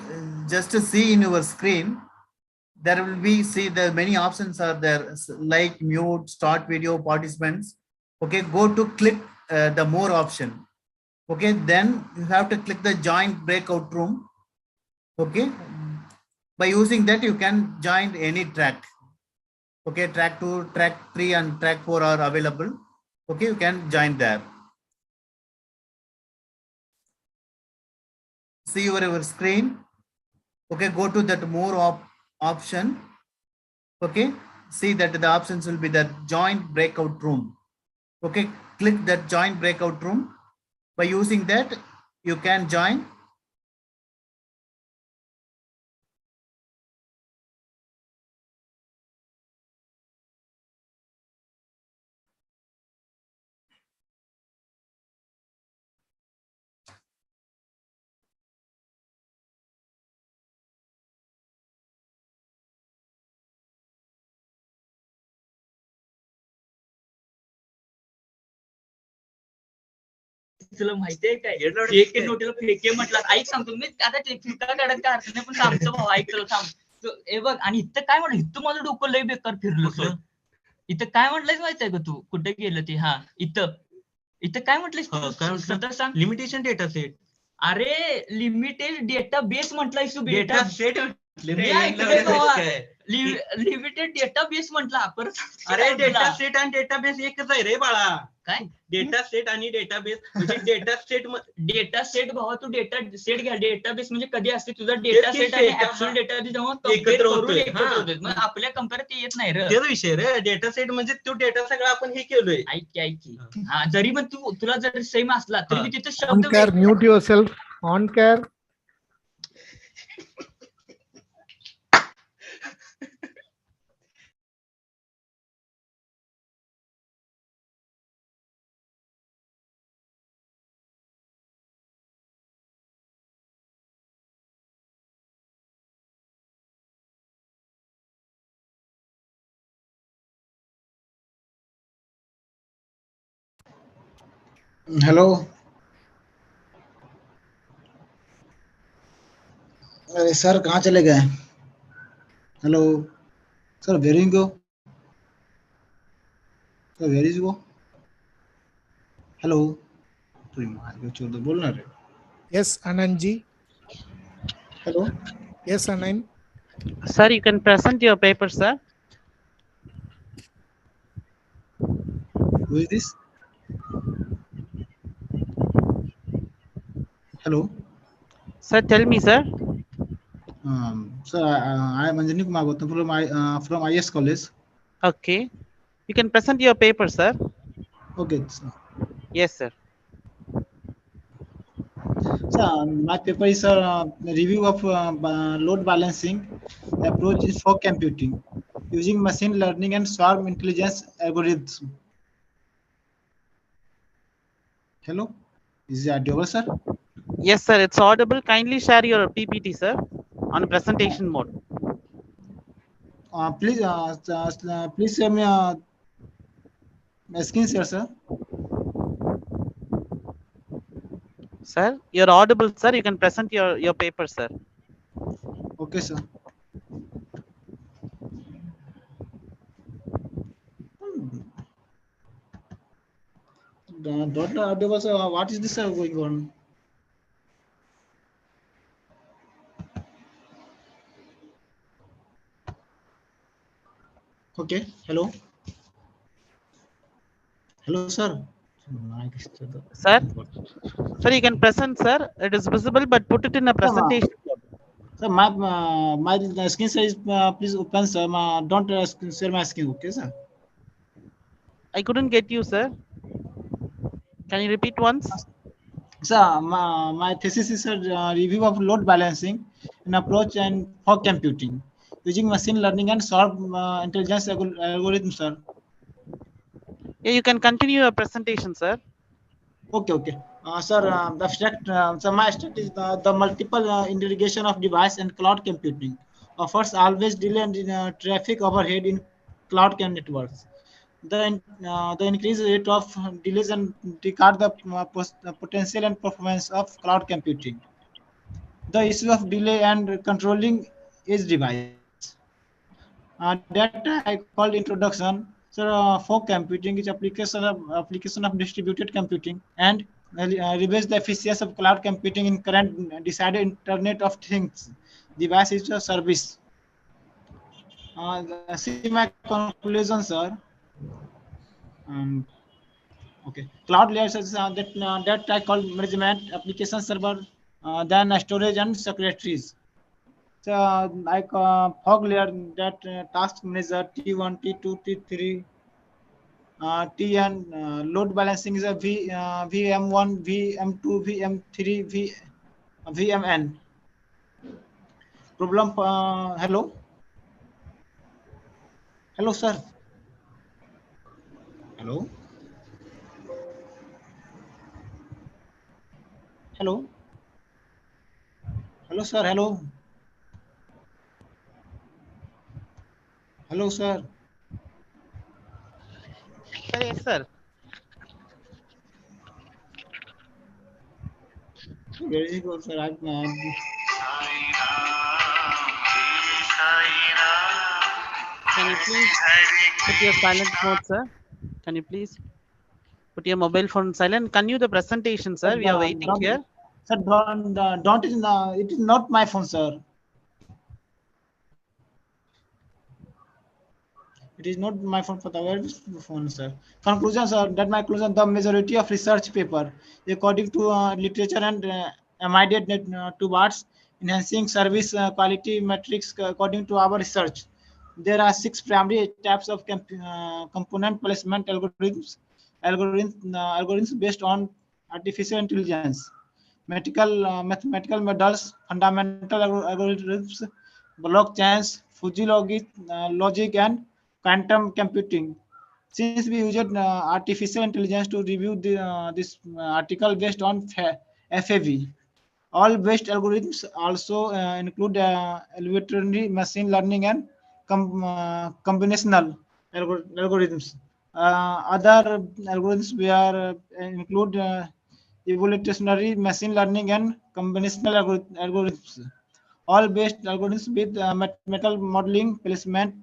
just to see in your screen, there will be, see the many options are there, like mute, start video, participants. Okay, go to click the more option. Okay, then you have to click the joint breakout room. Okay, by using that you can join any track. Okay, track 2, track 3 and track 4 are available. Okay, you can join there. See your screen. Okay, go to that more option. Okay, see that the options will be the joint breakout room. Okay, click that joint breakout room. By using that, you can join. तुला माहितीये काय fake नोटीला fake म्हटलं ऐक सांगतो मी आता फिरका काढत काय अर्थ नाही पण आमचं भाऊ ऐक तुला थांब हे बघ आणि इथं काय म्हणलं इथं माझं डोकं लय बेकार फिरलं इथं काय म्हटलंय माहितीये का तू कुठे गेलं ते हा इथं काय म्हटलंय सांग लिमिटेशन डेटा सेट अरे लिमिटेड डेटा बेस म्हटलंय तू data set limited data base म्हटला परत अरे डेटा सेट आणि डेटाबेस एकच आहे रे बाळा काय डेटा सेट आणि डेटाबेस म्हणजे डेटा सेट भावा तू डेटा सेट घ्या डेटाबेस म्हणजे कधी असते तुझा डेटा सेट आणि ऍक्च्युअल डेटा जेव्हा एकत्र होतोय मग आपल्या कंपेअर ते येत नाही रे तेच विषय रे डेटा सेट म्हणजे तो डेटा सगळा आपण हे केलोय ऐक हा जरी पण तुला जर सेम असला तरी तिथे शब्द म्यूट युअरसेल्फ ऑन केअर हेलो अरे सर कहाँ चले गए hello sir where is go sir where is go hello छोड़ दो बोलना रे Yes, Anand ji. Hello. Yes, Anand. Sir, you can present your paper, sir. Who is this? Hello. Sir, tell me, sir. Sir, I am Anjani Kumar Gautam from IS College. Okay. You can present your paper, sir. Okay, sir. Yes, sir. So, my paper is a review of load balancing approach is for computing using machine learning and swarm intelligence algorithms. Hello, is it audible, sir? Yes, sir. It's audible. Kindly share your PPT, sir, on presentation mode. Please share me my screen share, sir. Sir, you're audible, sir. You can present your paper, sir. Okay, sir. Not audible, sir. What is this going on? Okay. Hello. Hello, sir. Sir, sir, you can present, sir. It is visible, but put it in a presentation. Sir, my screen share is please open, sir. Don't share my screen, okay, sir? I couldn't get you, sir. Can you repeat once? Sir, my thesis is a review of load balancing, an approach and for computing using machine learning and swarm intelligence algorithms, sir. Yeah, you can continue your presentation, sir. Okay, okay. Sir, the abstract, so my abstract is the multiple integration of device and cloud computing offers always delay and traffic overhead in cloud networks. The increased rate of delays and regard the potential and performance of cloud computing. The issue of delay and controlling is device. That I called introduction. So for computing is application of distributed computing and reveals the efficiency of cloud computing in current decided Internet of Things device is a service. See my conclusion, sir. Um, okay, cloud layers is that I call management application server, then storage and secretaries. So like fog layer that task manager T1, T2, T3, T and load balancing is a VM1, VM2, VM3, VMN. Problem. Hello, hello, sir. Hello, hello, hello, sir. Hello, hello, sir. Yes, sir. Very good, sir. Can you please put your silent mode, sir? Can you please put your mobile phone silent? Can you the presentation, sir? We are waiting Don't, here. sir, don't it is not my phone, sir. It is not my phone for the phone, sir. Conclusion, sir. That my conclusion. The majority of research paper, according to literature and immediate towards enhancing service quality metrics, according to our research, there are six primary types of component placement algorithms based on artificial intelligence, mathematical models, fundamental algorithms, blockchains, Fuji logic, and quantum computing. Since we used artificial intelligence to review this article based on FAV, all based algorithms also include evolutionary machine learning and combinational algorithms. Other algorithms were include evolutionary machine learning and combinational algorithms. All based algorithms with mathematical modeling placement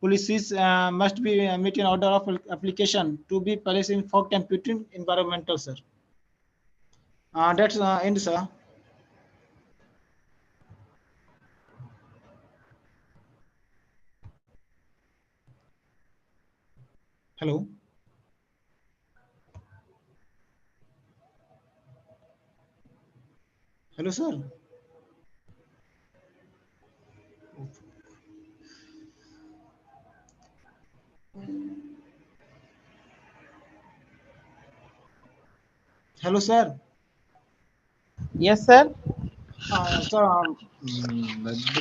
policies must be meet in order of application to be placed in for computing environmental, sir. That's end, sir. Hello. Hello, sir. Hello, sir. Yes, sir. Sir,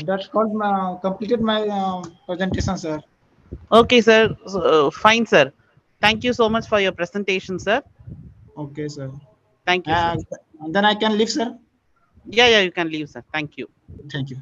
that called completed my presentation, sir. Okay, sir. Fine, sir. Thank you so much for your presentation, sir. Okay, sir. Thank you, sir. Then I can leave, sir. Yeah, you can leave, sir. Thank you. Thank you.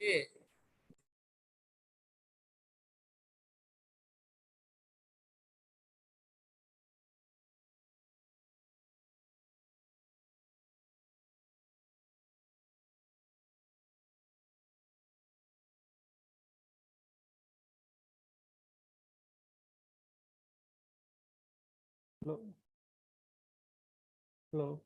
Yeah. Hello. Hello.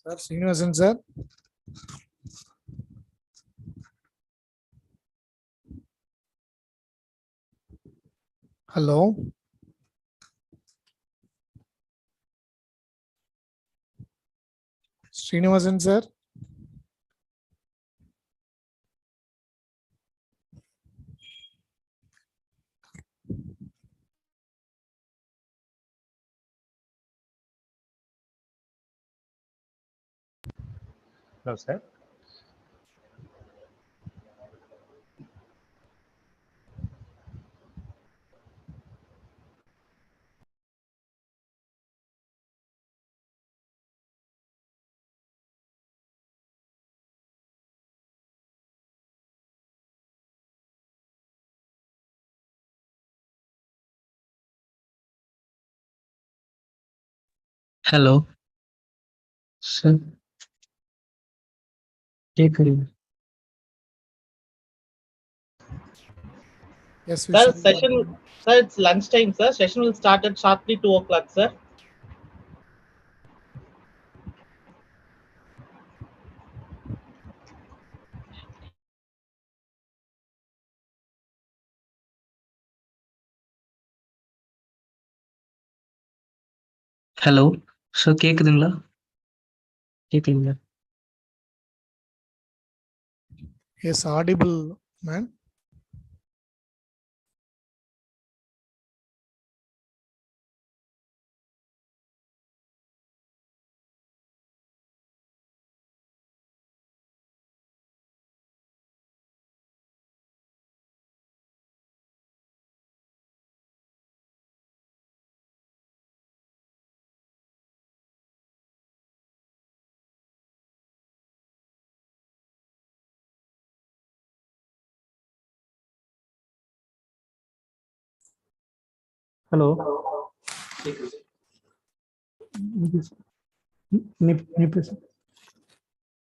Sir, Srinivasan sir. Hello. Srinivasan sir. Hello, sir. Hello sir क्या करें Yes, Sir, session, sir, it's lunchtime, sir. Session will start at sharply 2 o'clock, sir. Hello sir கேக்குதுங்களா கேக்குதுங்களா Yes, audible, man. Hello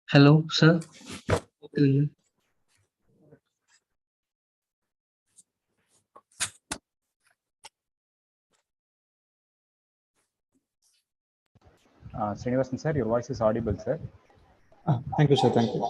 hello sir கேக்குதுங்களா Srinivasan sir, your voice is audible, sir. Thank you, sir. Thank you.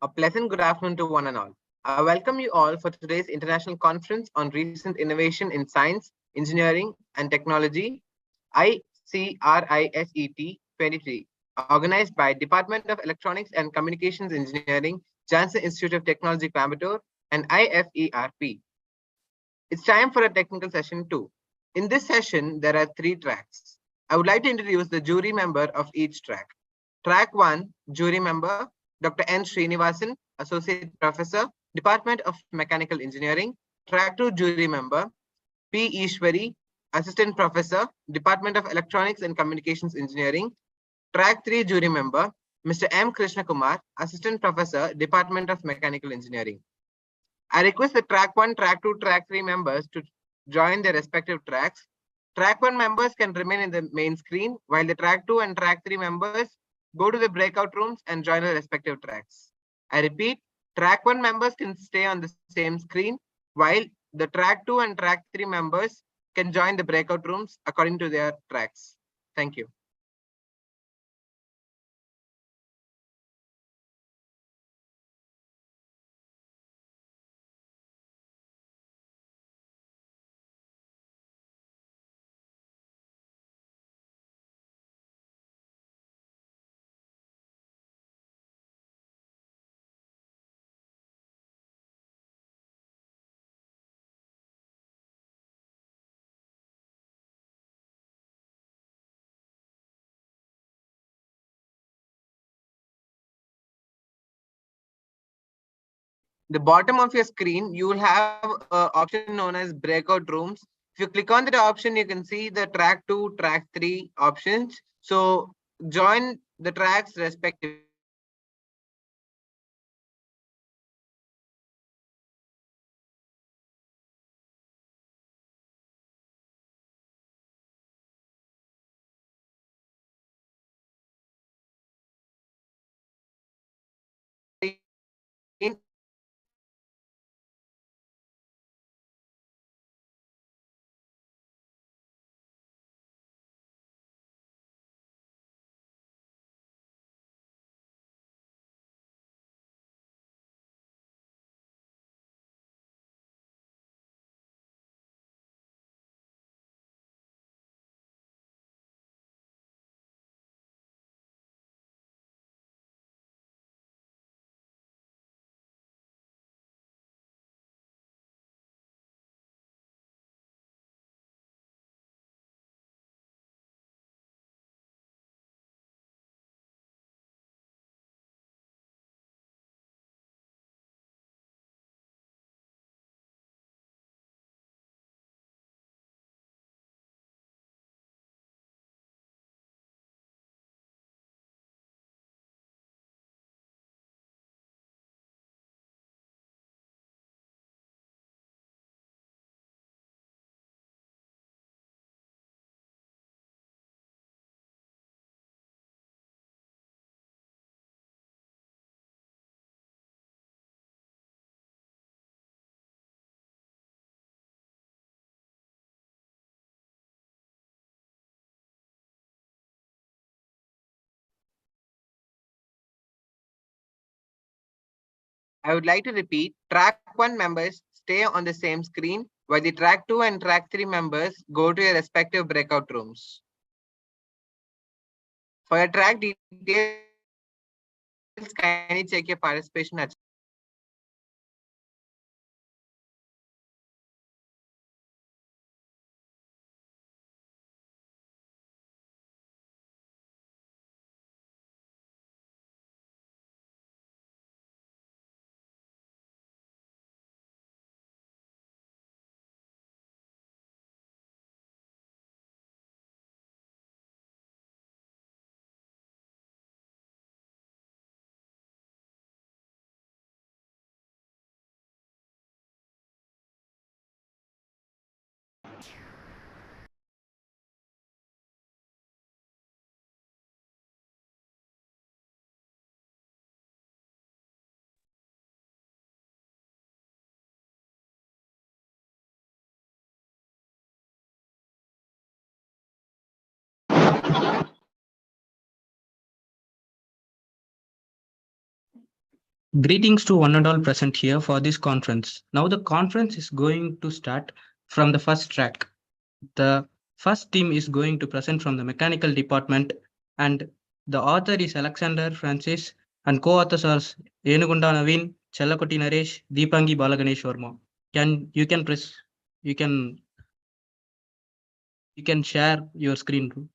A pleasant good afternoon to one and all. I welcome you all for today's international conference on recent innovation in science, engineering, and technology, ICRISET 23, organized by Department of Electronics and Communications Engineering, Janssen Institute of Technology, Coimbatore, and IFERP. It's time for a technical session 2. In this session, there are 3 tracks. I would like to introduce the jury member of each track. Track 1, jury member, Dr. N. Srinivasan, Associate Professor, Department of Mechanical Engineering. Track 2, jury member, P. Ishwari, Assistant Professor, Department of Electronics and Communications Engineering. Track 3, jury member, Mr. M. Krishna Kumar, Assistant Professor, Department of Mechanical Engineering. I request the track 1, track 2, track 3 members to join their respective tracks. Track 1 members can remain in the main screen, while the track 2 and track 3 members go to the breakout rooms and join their respective tracks. I repeat, track 1 members can stay on the same screen, while the track 2 and track 3 members can join the breakout rooms according to their tracks. Thank you. The bottom of your screen, you will have an option known as breakout rooms. If you click on that option, you can see the track 2, track 3 options. So join the tracks respectively. I would like to repeat, track 1 members stay on the same screen, while the track 2 and track 3 members go to your respective breakout rooms. For your track details, kindly check your participation at Greetings to one and all present here for this conference. Now the conference is going to start from the first track. The first team is going to present from the mechanical department, and the author is Alexander Francis and co-authors are Yenugunda Naveen, Chellakoti Naresh, Deepangi Balaganesh Verma. You can share your screen too.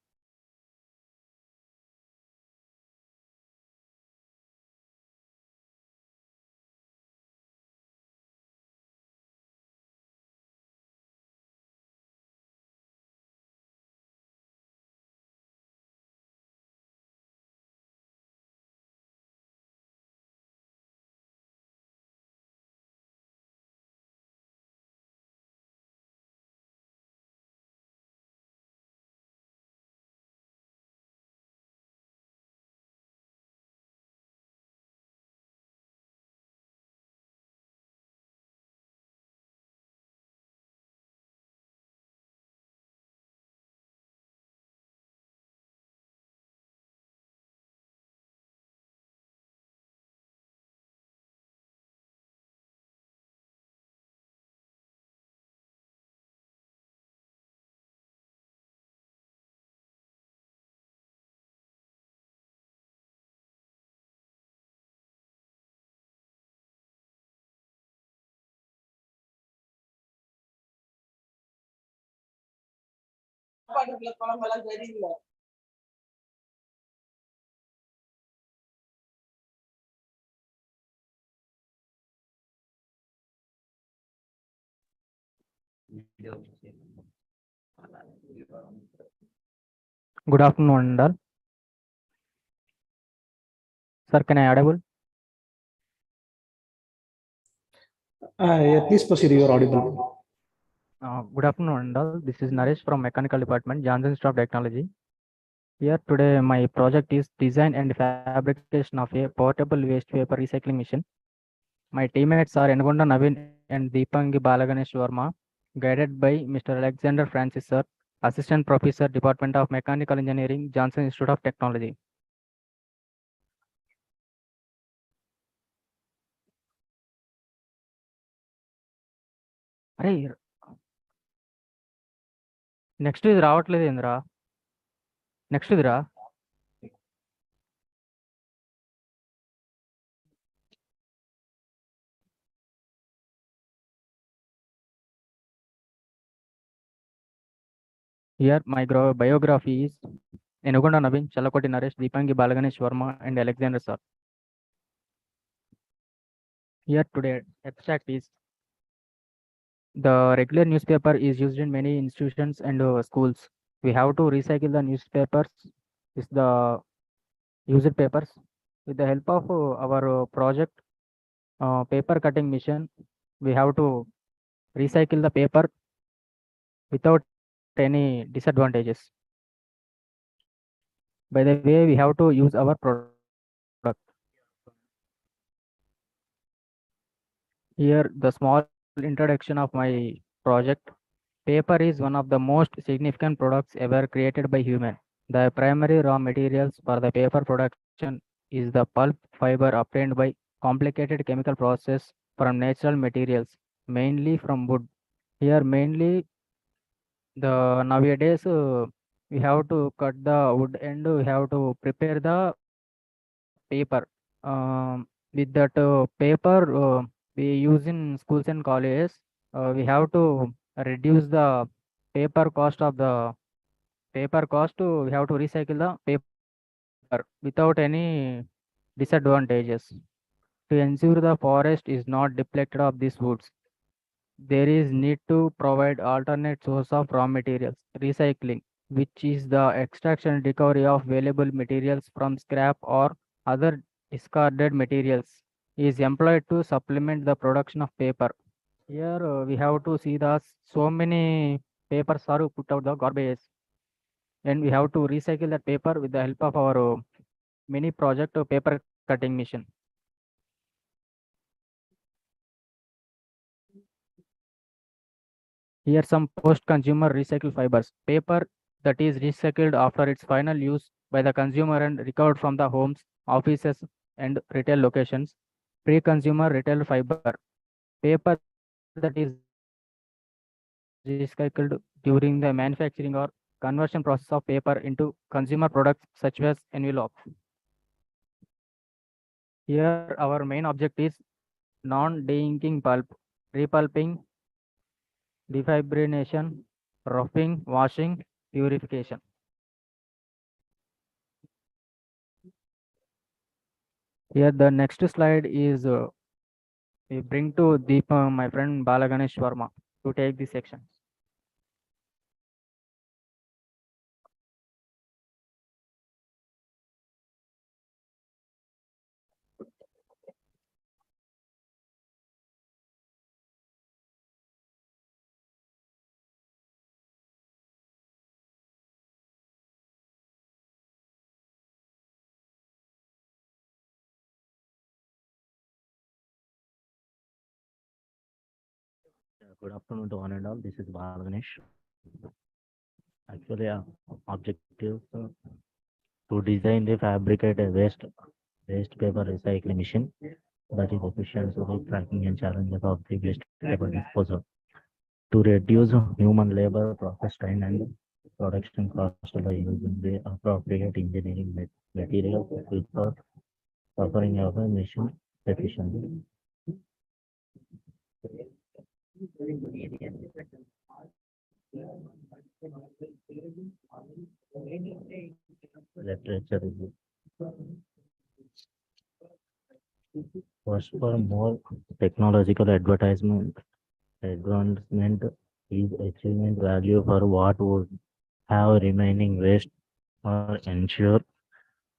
Good afternoon, all. Sir, can I audible? Yeah, please proceed. You are audible. Good afternoon, all. This is Naresh from Mechanical Department, Johnson Staff Technology. Here today, my project is design and fabrication of a portable waste paper recycling machine. My teammates are Engonda Naveen and Deepangi Balaganesh Verma, guided by Mr. Alexander Francis, sir, Assistant Professor, Department of Mechanical Engineering, Johnson Institute of Technology. అరే next ఇది రావట్లేదు ఏంద్రా next ఇదిరా Here, my biography is Enugonda Naveen, Chalakoti Naresh, Deepangi Balaganesh Verma, and Alexander sir. Here today, abstract is the regular newspaper is used in many institutions and schools. We have to recycle the newspapers, is the used papers. With the help of our project paper cutting machine, we have to recycle the paper without any disadvantages. By the way, we have to use our product. Here, the small introduction of my project. Paper is one of the most significant products ever created by human. The primary raw materials for the paper production is the pulp fiber obtained by complicated chemical process from natural materials, mainly from wood. Here, mainly the nowadays we have to cut the wood and we have to prepare the paper. With that paper we use in schools and colleges, we have to reduce the paper cost of the paper cost. We have to recycle the paper without any disadvantages. To ensure the forest is not depleted of these woods, there is need to provide alternate source of raw materials, recycling, which is the extraction and recovery of valuable materials from scrap or other discarded materials, is employed to supplement the production of paper. Here we have to see the so many papers are put out the garbage, and we have to recycle that paper with the help of our mini project paper cutting machine. Here some post-consumer recycled fibers. Paper that is recycled after its final use by the consumer and recovered from the homes, offices, and retail locations. pre-consumer retail fiber, paper that is recycled during the manufacturing or conversion process of paper into consumer products such as envelopes. Here, our main object is non-de-inking pulp, repulping, defibrillation, roughing, washing, purification. Here, the next slide is we bring to Deepa, my friend Balaganesh Verma, to take this section. Good afternoon to one and all. This is Balaganesh. Actually, objective to design the fabricated waste paper recycling machine that is efficient to the tracking and challenges of the waste paper disposal to reduce human labor, process time, and production cost by using the appropriate engineering materials without suffering of a machine efficiency. Literature review. First, for more technological advertisement is achievement value for what would have remaining waste or ensure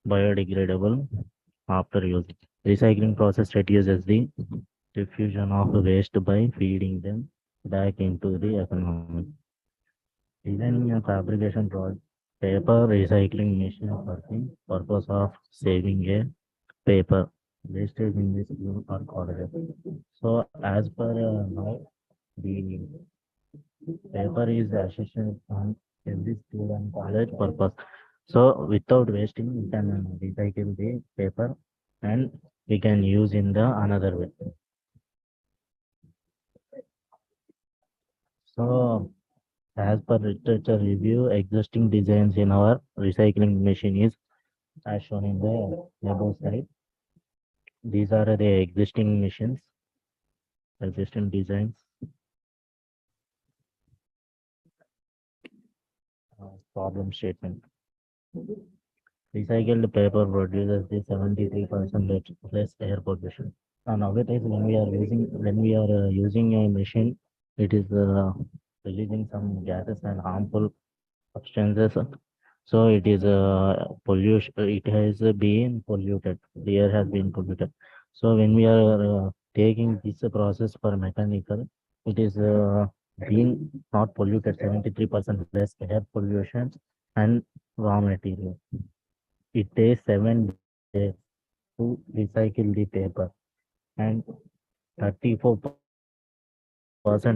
biodegradable after use. Recycling process reduces the diffusion of waste by feeding them back into the economy. Designing a fabrication project, paper recycling machine for the purpose of saving a paper wastage in this school or college. So as per now, the paper is essential on every school and college purpose. So without wasting, we can recycle the paper and we can use in the another way. So as per literature review, existing designs in our recycling machine is as shown in the above slide. These are the existing machines, existing designs. Problem statement. Recycled paper produces the 73% less air pollution. Nowadays, when we are using a machine, it is releasing some gases and harmful substances. So it is pollution. It has been polluted. The air has been polluted. So when we are taking this process for mechanical, it is being not polluted. 73% less air pollution and raw material. It takes 7 days to recycle the paper, and 34%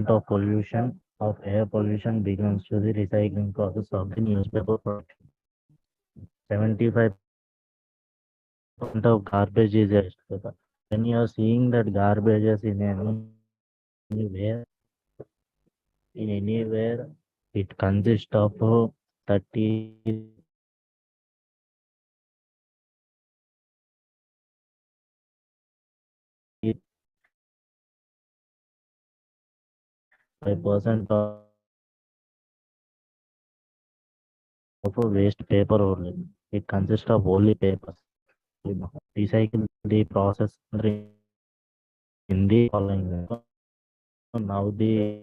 of pollution of air pollution belongs to the recycling process of the newspaper production. 75% of garbage is waste paper. When you are seeing that garbages in anywhere, it consists of 35% of waste paper only. It consists of only papers. Recycle the process in the following. Now the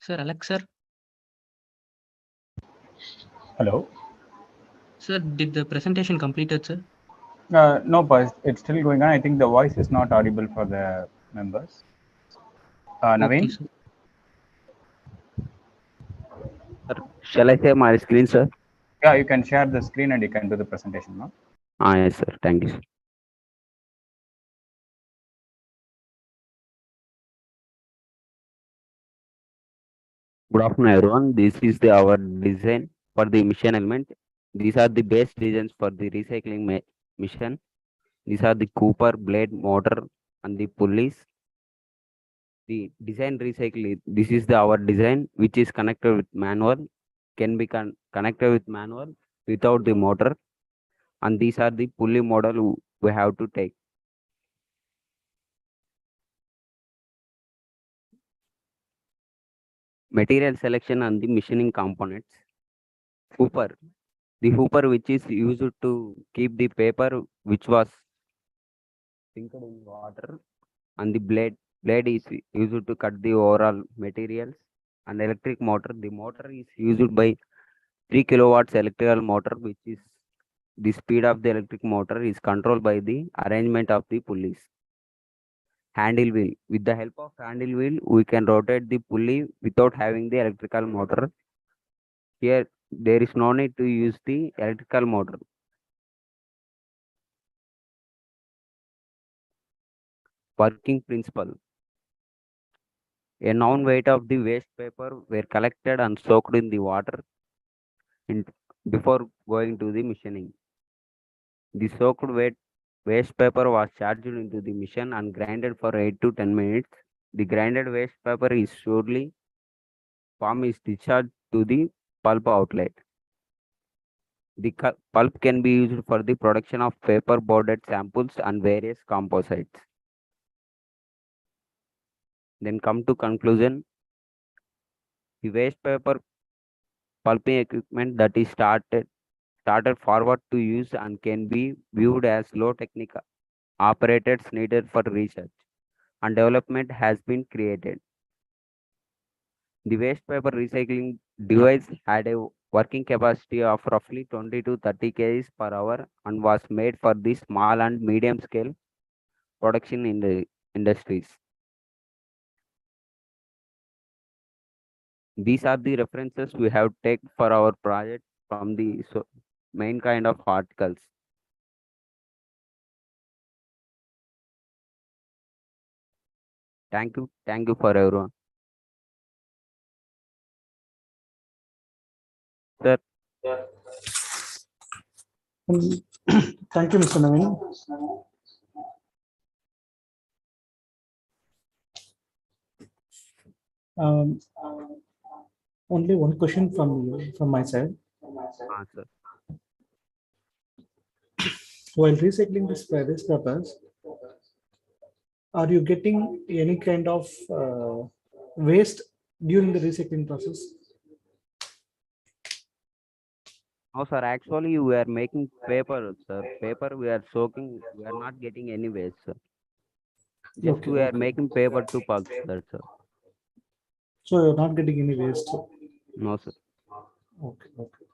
Sir, Alex, sir. Hello. Sir, did the presentation completed, sir? No, but it's still going on. I think the voice is not audible for the members. Naveen? Okay, sir. Shall I share my screen, sir? Yeah, you can share the screen and you can do the presentation now. Yes, sir. Thank you, sir. Good afternoon, everyone. This is our design for the mission element. These are the base designs for the recycling mission. These are the Cooper blade motor and the pulleys. The design recycle. This is our design, which is connected with manual. Can be connected with manual without the motor. And these are the pulley model we have to take. Material selection and the machining components. Hooper. The hooper which is used to keep the paper which was sinked in water, and the blade is used to cut the overall materials. And electric motor. The motor is used by 3 kilowatts electrical motor, which is the speed of the electric motor is controlled by the arrangement of the pulleys. Handle wheel. With the help of handle wheel, we can rotate the pulley without having the electrical motor. Here, there is no need to use the electrical motor. Working principle. A known weight of the waste paper were collected and soaked in the water before going to the machining. The soaked waste paper was charged into the machine and grinded for 8 to 10 minutes. The grinded waste paper is surely form is discharged to the pulp outlet. The pulp can be used for the production of paper boarded samples and various composites. Then come to conclusion. The waste paper pulping equipment that is started forward to use and can be viewed as low technical operators needed for research and development has been created. The waste paper recycling device had a working capacity of roughly 20 to 30 kgs per hour and was made for the small and medium scale production in the industries. These are the references we have taken for our project from the main kind of articles. Thank you for everyone. Sir. Thank you, Mr. Naveen. Only one question from my side. Sir. While recycling this waste papers, are you getting any kind of waste during the recycling process? No, sir. Actually, we are making paper, sir. Paper we are soaking. We are not getting any waste, sir. Just Okay, we are okay. making paper to pulp, sir. So you're not getting any waste? No, sir. Okay, okay.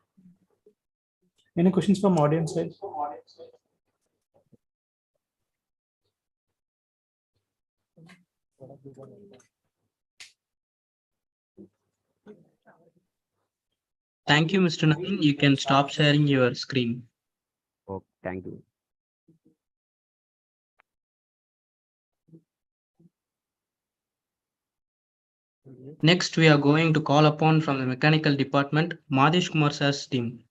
Any questions from audience side? Thank you, Mr. Naveen. You can stop sharing your screen. Oh, thank you. Next, we are going to call upon from the mechanical department, Madhish Kumar sir's team.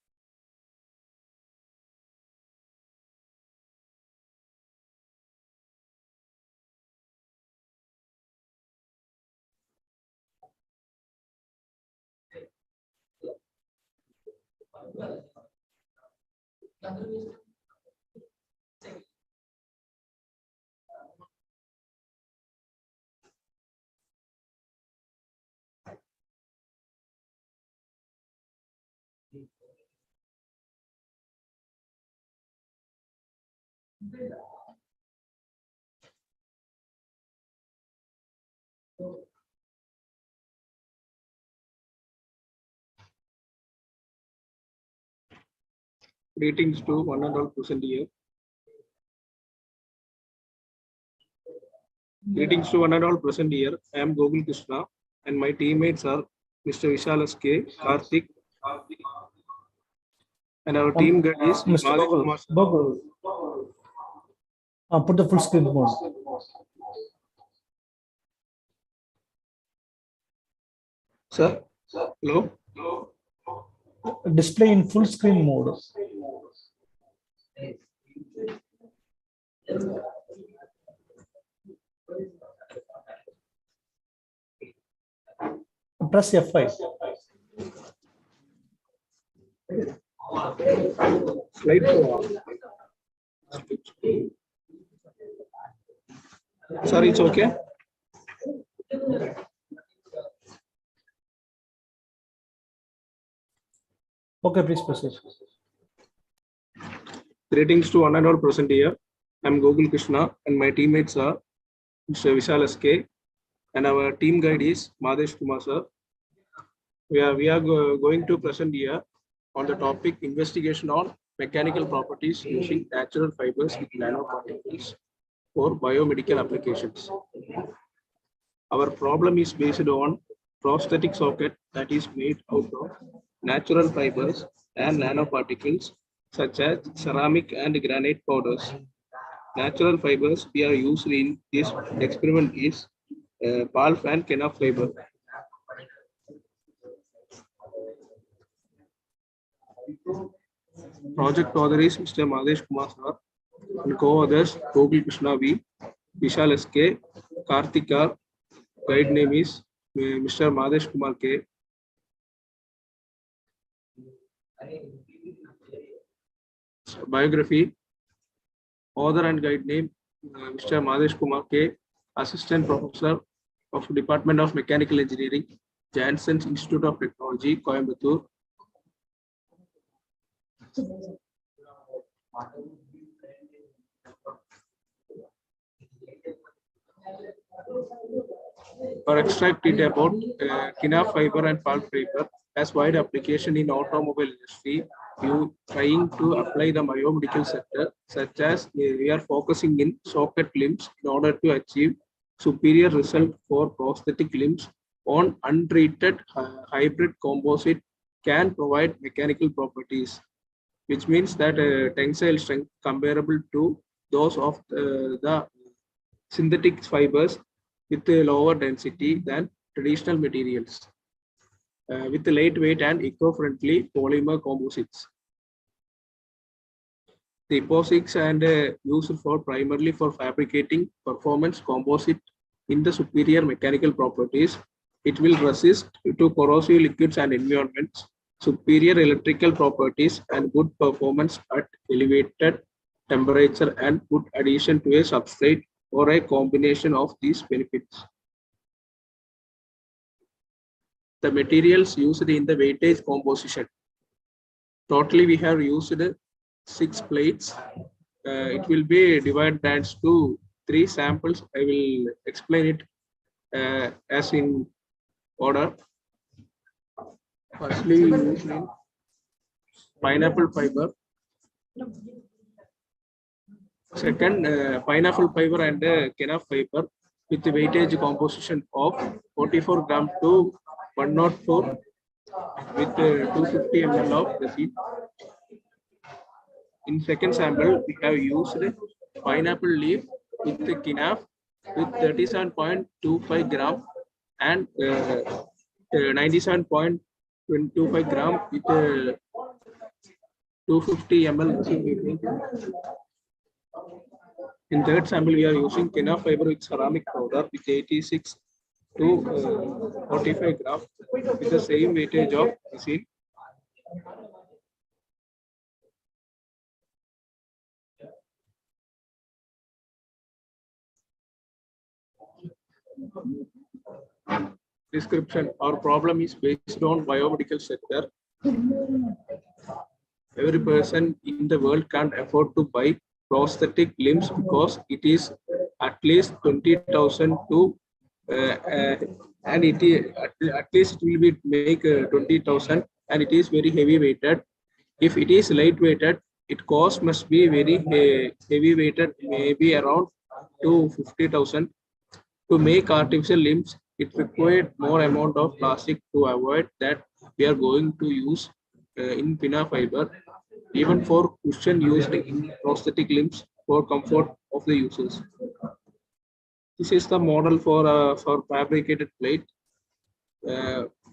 Greetings to one and all present here. Greetings to one and all present here. I am Gogul Krishna and my teammates are Mr. Vishal S.K., Karthik, and our team guide is Mr. Madesh Kumar. Gogul. Put the full screen mode. Sir, hello? Display in full screen mode. Press F5. Slide Sorry, it's okay. Okay, please proceed. Greetings to one and all present here. I am Gogul Krishna and my teammates are Mr. Vishal S.K. and our team guide is Madesh Kumar sir. We are going to present here on the topic investigation on mechanical properties using natural fibers with nanoparticles for biomedical applications. Our problem is based on prosthetic socket that is made out of natural fibers and nanoparticles such as ceramic and granite powders. Natural fibers we are used in this experiment is pulp and kenaf fiber. Project author is Mr. Madesh Kumar sir and co-authors Gogul Krishna V, Vishal S.K., Karthika. Guide name is Mr. Madesh Kumar K. Biography, author and guide name Mr. Madesh Kumar K, Assistant Professor of Department of Mechanical Engineering, Janssen Institute of Technology, Coimbatore. For extract data about kenaf fiber and pulp fiber has wide application in automobile industry. You trying to apply the biomedical sector, such as we are focusing in socket limbs in order to achieve superior result for prosthetic limbs on untreated hybrid composite can provide mechanical properties, which means that tensile strength comparable to those of the synthetic fibers with a lower density than traditional materials, with lightweight and eco-friendly polymer composites. The epoxies and used for primarily for fabricating performance composite in the superior mechanical properties. It will resist to corrosive liquids and environments, superior electrical properties, and good performance at elevated temperature and good addition to a substrate or a combination of these benefits. The materials used in the weightage composition. Totally, we have used 6 plates. It will be divided into 3 samples. I will explain it as in order. Firstly, using pineapple fiber. Second, pineapple fiber and kenaf fiber with the weightage composition of 44 gram to 104 with 250 ml of resin. In second sample, we have used pineapple leaf with the kenaf with 37.25 gram and 97.25 gram with 250 ml resin. In third sample, we are using kenaf fiber with ceramic powder with 86 to 45 gram with the same weightage of resin. Description. Our problem is based on biomedical sector. Every person in the world can't afford to buy prosthetic limbs because it is at least 20,000 to and it is at least it will be make 20,000 and it is very heavy weighted. If it is light weighted, It cost must be very heavy weighted, maybe around 250,000. To make artificial limbs, it required more amount of plastic to avoid that we are going to use in pinna fiber, even for cushion used in prosthetic limbs for comfort of the users. This is the model for fabricated plate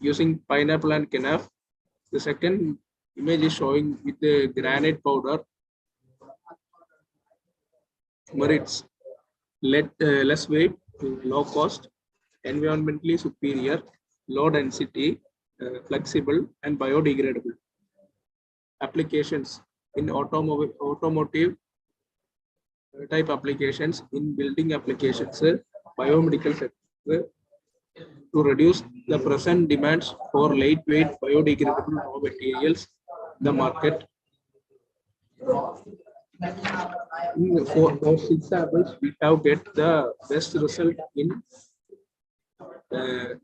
using pineapple and kenaf. The second image is showing with the granite powder, merits less weight, low cost, environmentally superior, low density, flexible, and biodegradable. Applications in automotive type applications, in building applications, biomedical sector, to reduce the present demands for lightweight biodegradable raw materials in the market. For those examples, we have get the best result in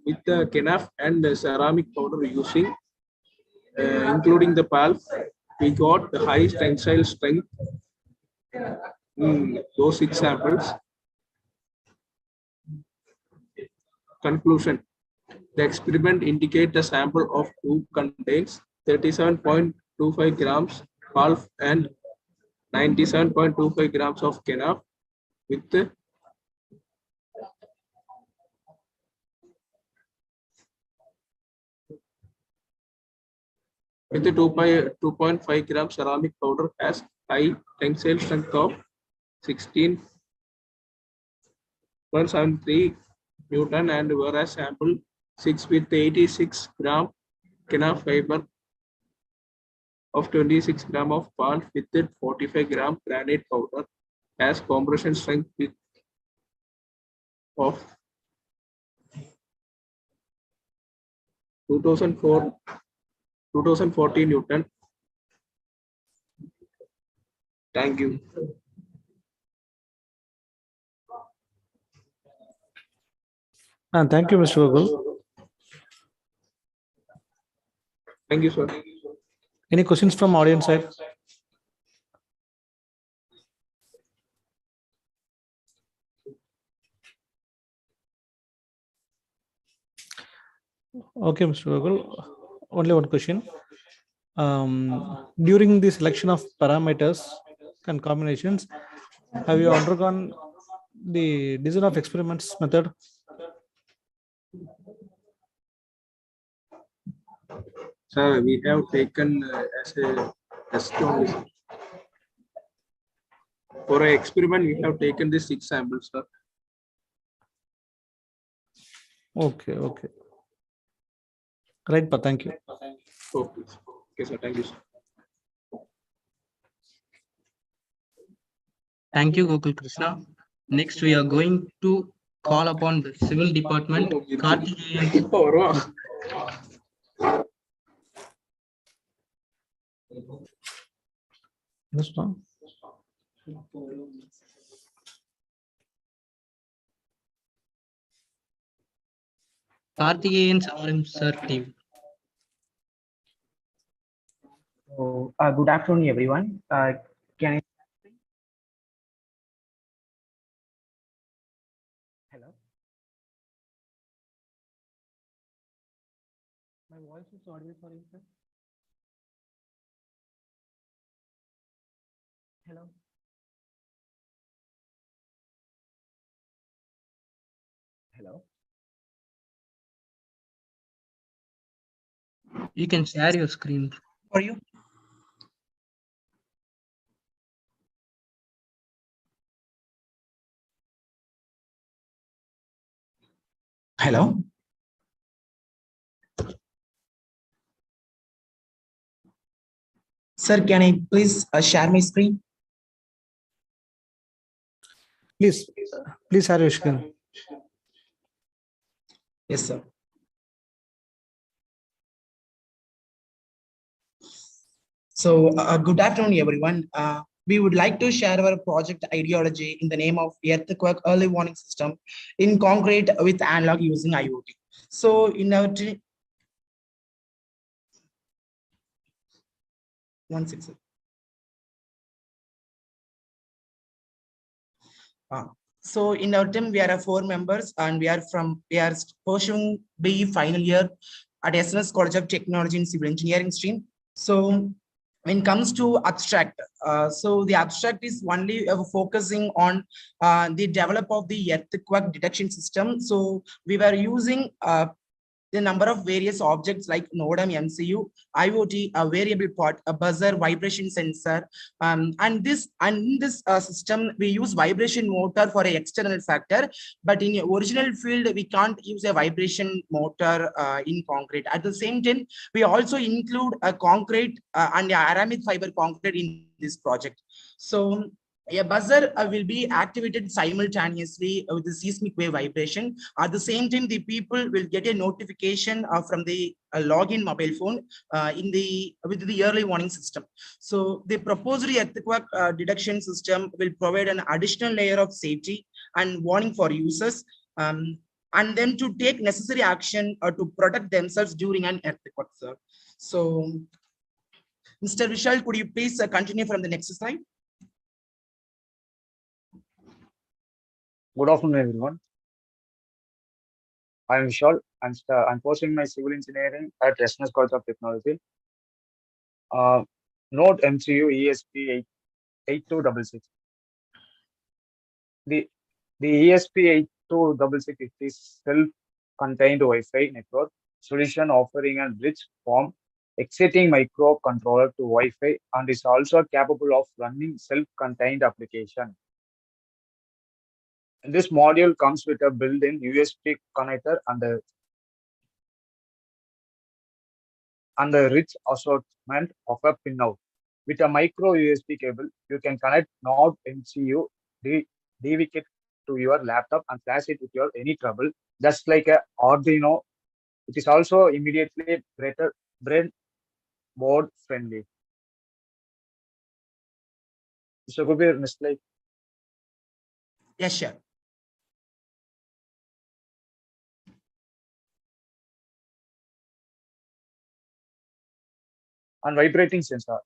with the kenaf and the ceramic powder using, including the PALF, we got the high tensile strength in those examples. Conclusion. The experiment indicates the sample of two contains 37.25 grams PALF and 97.25 grams of kenaf with the 2.5 gram ceramic powder has high tensile strength of 16.73 Newton, and whereas sample 6 with 86 gram kenaf fiber of 26 gram of PALF with 45 gram granite powder has compression strength of 2040 Newton. Thank you. Thank you, Mr. Gogol. Thank you, sir. Any questions from audience side? Okay, Mr. Gogol. Only one question. During the selection of parameters and combinations, have you undergone the design of experiments method? Sir, we have taken as a test only. For an experiment, we have taken the 6 samples, sir. Okay, okay. Right, but thank you. Okay, sir. Thank you, sir. Thank you, Gokul Krishna. Next, we are going to call upon the civil department. Karthikeyan. This one. Karthikeyan's RM sir team. So, good afternoon, everyone. Can I? Hello. My voice is audible for you, sir. Hello. Hello. You can share your screen. For you. Hello. Sir, can I please share my screen? Please share your screen. Yes, sir. So, good afternoon, everyone. We would like to share our project ideology in the name of earthquake early warning system in concrete with analog using IoT. So, in our So in our team, we are 4 members, and we are pursuing BE final year at SNS College of Technology in Civil Engineering stream. So when it comes to abstract, so the abstract is only focusing on the develop of the earthquake detection system. So we were using the number of various objects like NODEM, MCU, IoT, a variable part, a buzzer, vibration sensor, and in this system we use vibration motor for an external factor, but in the original field we can't use a vibration motor in concrete. At the same time, we also include a concrete and a aramid fiber concrete in this project. So a buzzer will be activated simultaneously with the seismic wave vibration. At the same time, the people will get a notification from the login mobile phone with the early warning system. So the proposed earthquake detection system will provide an additional layer of safety and warning for users, and then to take necessary action to protect themselves during an earthquake, sir. So, Mr. Vishal, could you please continue from the next slide? Good afternoon, everyone. I am Vishal. I'm pursuing my civil engineering at SNS College of Technology. Node MCU ESP8266. The ESP8266 is self-contained Wi-Fi network solution offering a rich form exciting microcontroller to Wi-Fi and is also capable of running self-contained application. This module comes with a built-in USB connector and a rich assortment of a pinout. With a micro USB cable, you can connect Node MCU DV kit to your laptop and flash it with your any trouble. Just like a Arduino, it is also immediately breadboard friendly. Mr. Kubir, next slide. Yes, sure. And vibrating sensor.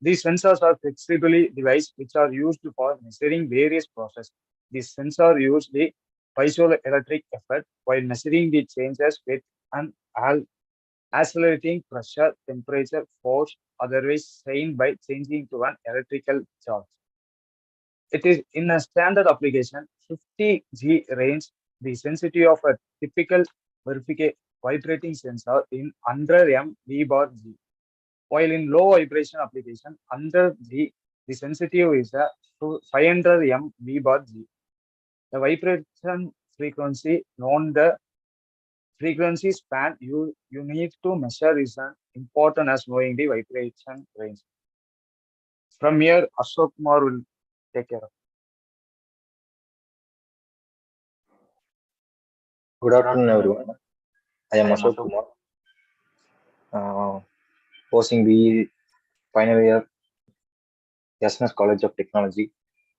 These sensors are flexibly devices which are used for measuring various processes. These sensors use the piezoelectric effect while measuring the changes with an accelerating pressure, temperature, force, otherwise seen by changing to an electrical charge. It is in a standard application, 50 G range, the sensitivity of a typical vibrating sensor in 100 M V bar G. While in low vibration application, under G, the sensitivity is a 500 M V bar G. The vibration frequency known the frequency span you need to measure is as important as knowing the vibration range. From here, Ashok Kumar will take care of. Good afternoon, everyone. I am Ashok Kumar, posting the final year SNS College of Technology.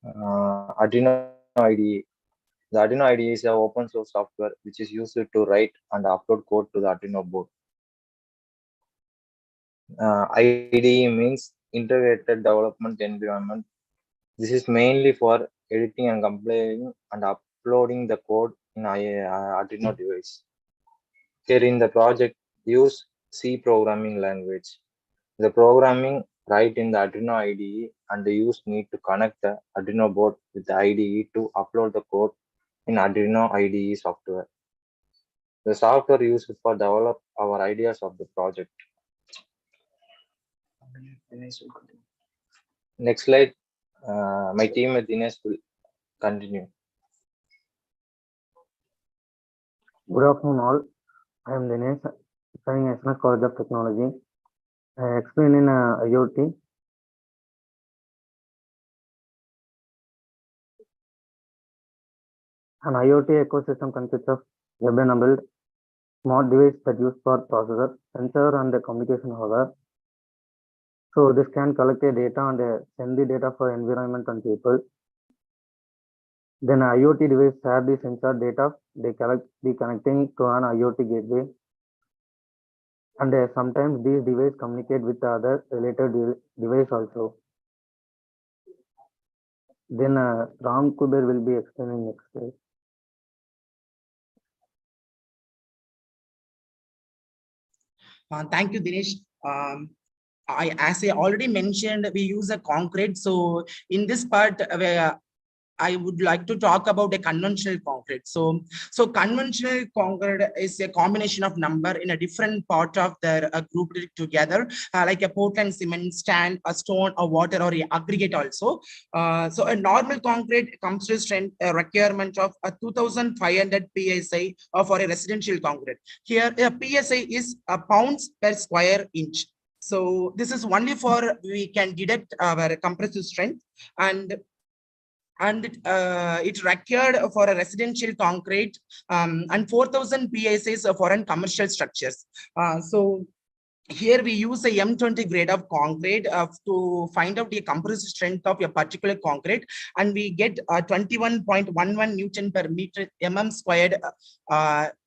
Arduino IDE. The Arduino IDE is an open source software which is used to write and upload code to the Arduino board. IDE means Integrated Development Environment. This is mainly for editing and compiling and uploading the code in Arduino device. Here in the project, use C programming language. The programming write in the Arduino IDE and the use need to connect the Arduino board with the IDE to upload the code in Arduino IDE software. The software used for develop our ideas of the project. Next slide. My team at Dinesh will continue. Good afternoon, all. I am Dinesh, studying SNS College of Technology. I explain in IoT. An IoT ecosystem consists of web-enabled smart device that use for processor, sensor, and the communication hardware. So this can collect the data and send the data for environment and people. Then IoT device share the sensor data. They collect the connecting to an IoT gateway. And sometimes these devices communicate with the other related device also. Then Ram Kuber will be explaining next slide. Thank you, Dinesh. As I already mentioned, we use a concrete. So in this part, where I would like to talk about a conventional concrete. So conventional concrete is a combination of number in a different part of their grouped together, like a Portland cement, stand, a stone, a water, or a aggregate also. So a normal concrete comes to strength a requirement of a 2,500 psi for a residential concrete. Here, a psi is a pounds per square inch. So this is only for we can deduct our compressive strength, and it required for a residential concrete and 4,000 psis for an commercial structures. So here we use a M20 grade of concrete to find out the compressive strength of a particular concrete, and we get 21.11 Newton per meter mm squared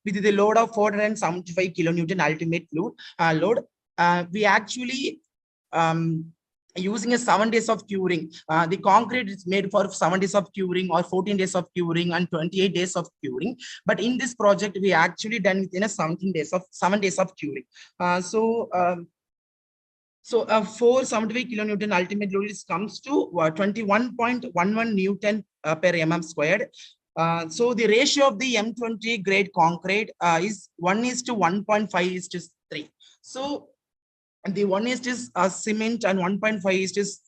with the load of 475 kilonewton ultimate load. We actually using a 7 days of curing. The concrete is made for 7 days of curing or 14 days of curing and 28 days of curing. But in this project, we actually done within a 7 days of curing. So 475 kilonewton ultimate load comes to 21.11 Newton per mm squared. So the ratio of the M20 grade concrete is 1:1.5:3. So the 1 is cement and 1.5 is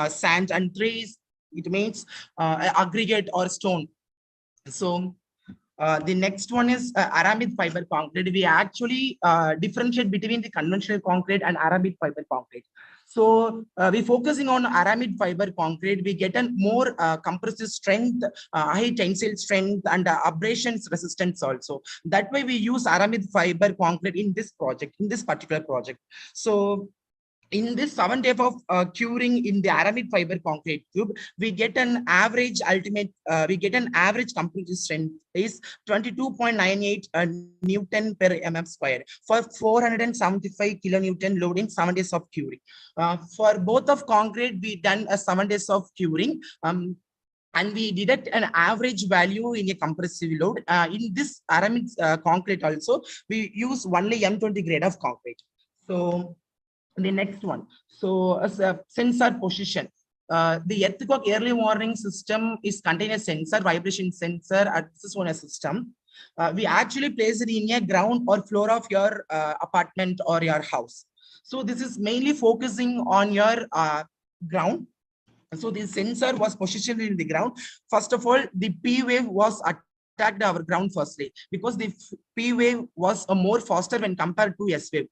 sand, and 3 is, it means aggregate or stone. So the next one is aramid fiber concrete. We actually differentiate between the conventional concrete and aramid fiber concrete. So we focusing on aramid fiber concrete. We get a more compressive strength, high tensile strength, and abrasions resistance also. That way we use aramid fiber concrete in this project, in this particular project. So in this 7 days of curing in the aramid fiber concrete cube, we get an average compressive strength is 22.98 Newton per mm squared for 475 kilonewton load in 7 days of curing. For both of concrete, we done a 7 days of curing. And we deduct an average value in a compressive load. In this aramid concrete also, we use only M20 grade of concrete. So the next one, so as a sensor position, the earthquake early warning system is contain a sensor, vibration sensor at this one system. We actually place it in a ground or floor of your apartment or your house. So this is mainly focusing on your ground. So the sensor was positioned in the ground. First of all, the P wave was attacked our ground firstly, because the P wave was more faster when compared to S wave.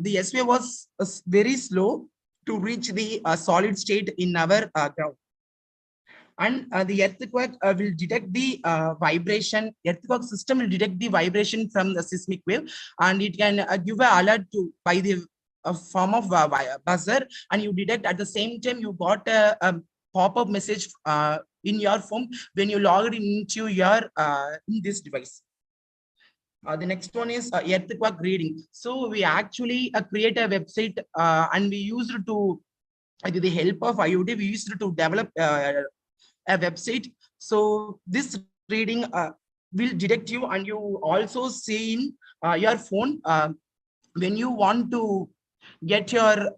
The S wave was very slow to reach the solid state in our ground. And the earthquake will detect the vibration. Earthquake system will detect the vibration from the seismic wave, and it can give an alert to by the form of buzzer, and you detect at the same time you got a pop-up message in your phone when you log into your in this device. The next one is earthquake reading. So we actually create a website and we used to, with the help of IoT, we used to develop a website. So this reading will detect you, and you also see in your phone when you want to get your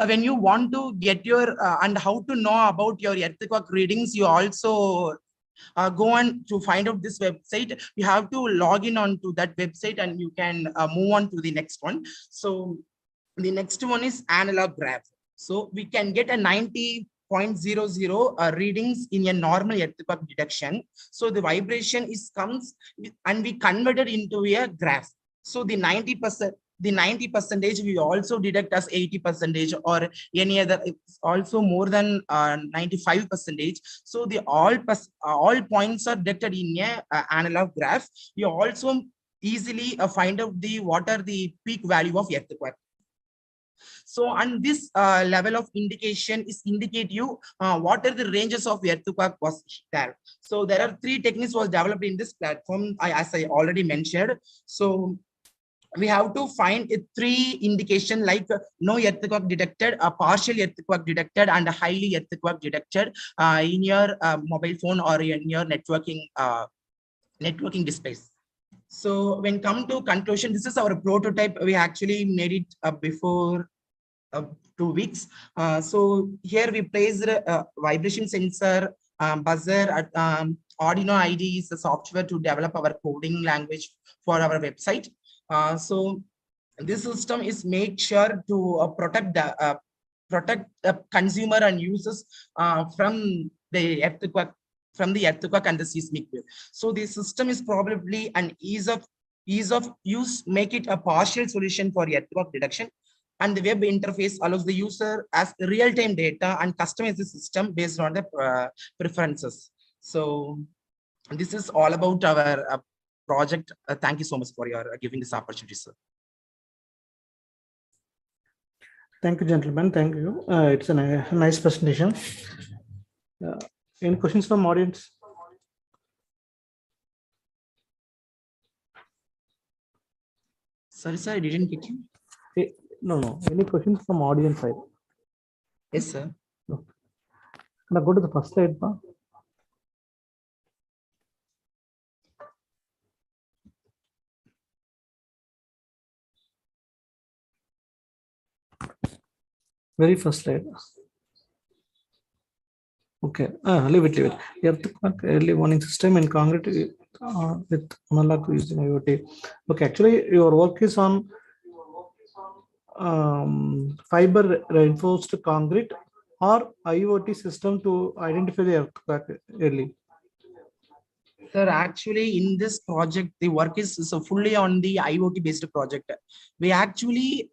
when you want to get your and how to know about your earthquake readings, you also go on to find out this website. You have to log in onto that website, and you can move on to the next one. So the next one is analog graph. So we can get a 90.00 readings in a normal earthquake detection. So the vibration comes and we convert it into a graph. So the 90%, we also detect as 80% or any other. It's also more than 95%. So the all points are detected in a analog graph. You also easily find out what are the peak value of earthquake. So, and this level of indication is indicate you what are the ranges of earthquake was there. So there are 3 techniques was developed in this platform, as I already mentioned. So we have to find three indication like no earthquake detected, a partial earthquake detected, and a highly earthquake detected in your mobile phone or in your networking displays. So when come to conclusion, this is our prototype. We actually made it before 2 weeks. So here we placed a vibration sensor, buzzer, Arduino IDE is the software to develop our coding language for our website. So this system is made sure to protect the consumer and users from the earthquake and the seismic wave. So the system is probably an ease of use, make it a partial solution for earthquake detection. And the web interface allows the user as real-time data and customize the system based on the preferences. So this is all about our project. Thank you so much for your giving this opportunity, sir. Thank you, gentlemen. Thank you. It's a nice presentation. Any questions from audience? Sorry, sir, I didn't get you. No. Any questions from audience side? Yes, sir. No. Now go to the first slide. Very first slide. Okay, leave it. Earthquake early warning system in concrete with analog using IoT. Okay, actually your work is on fiber reinforced concrete or IoT system to identify the earthquake early. Sir, actually in this project, the work is fully on the IoT based project. We actually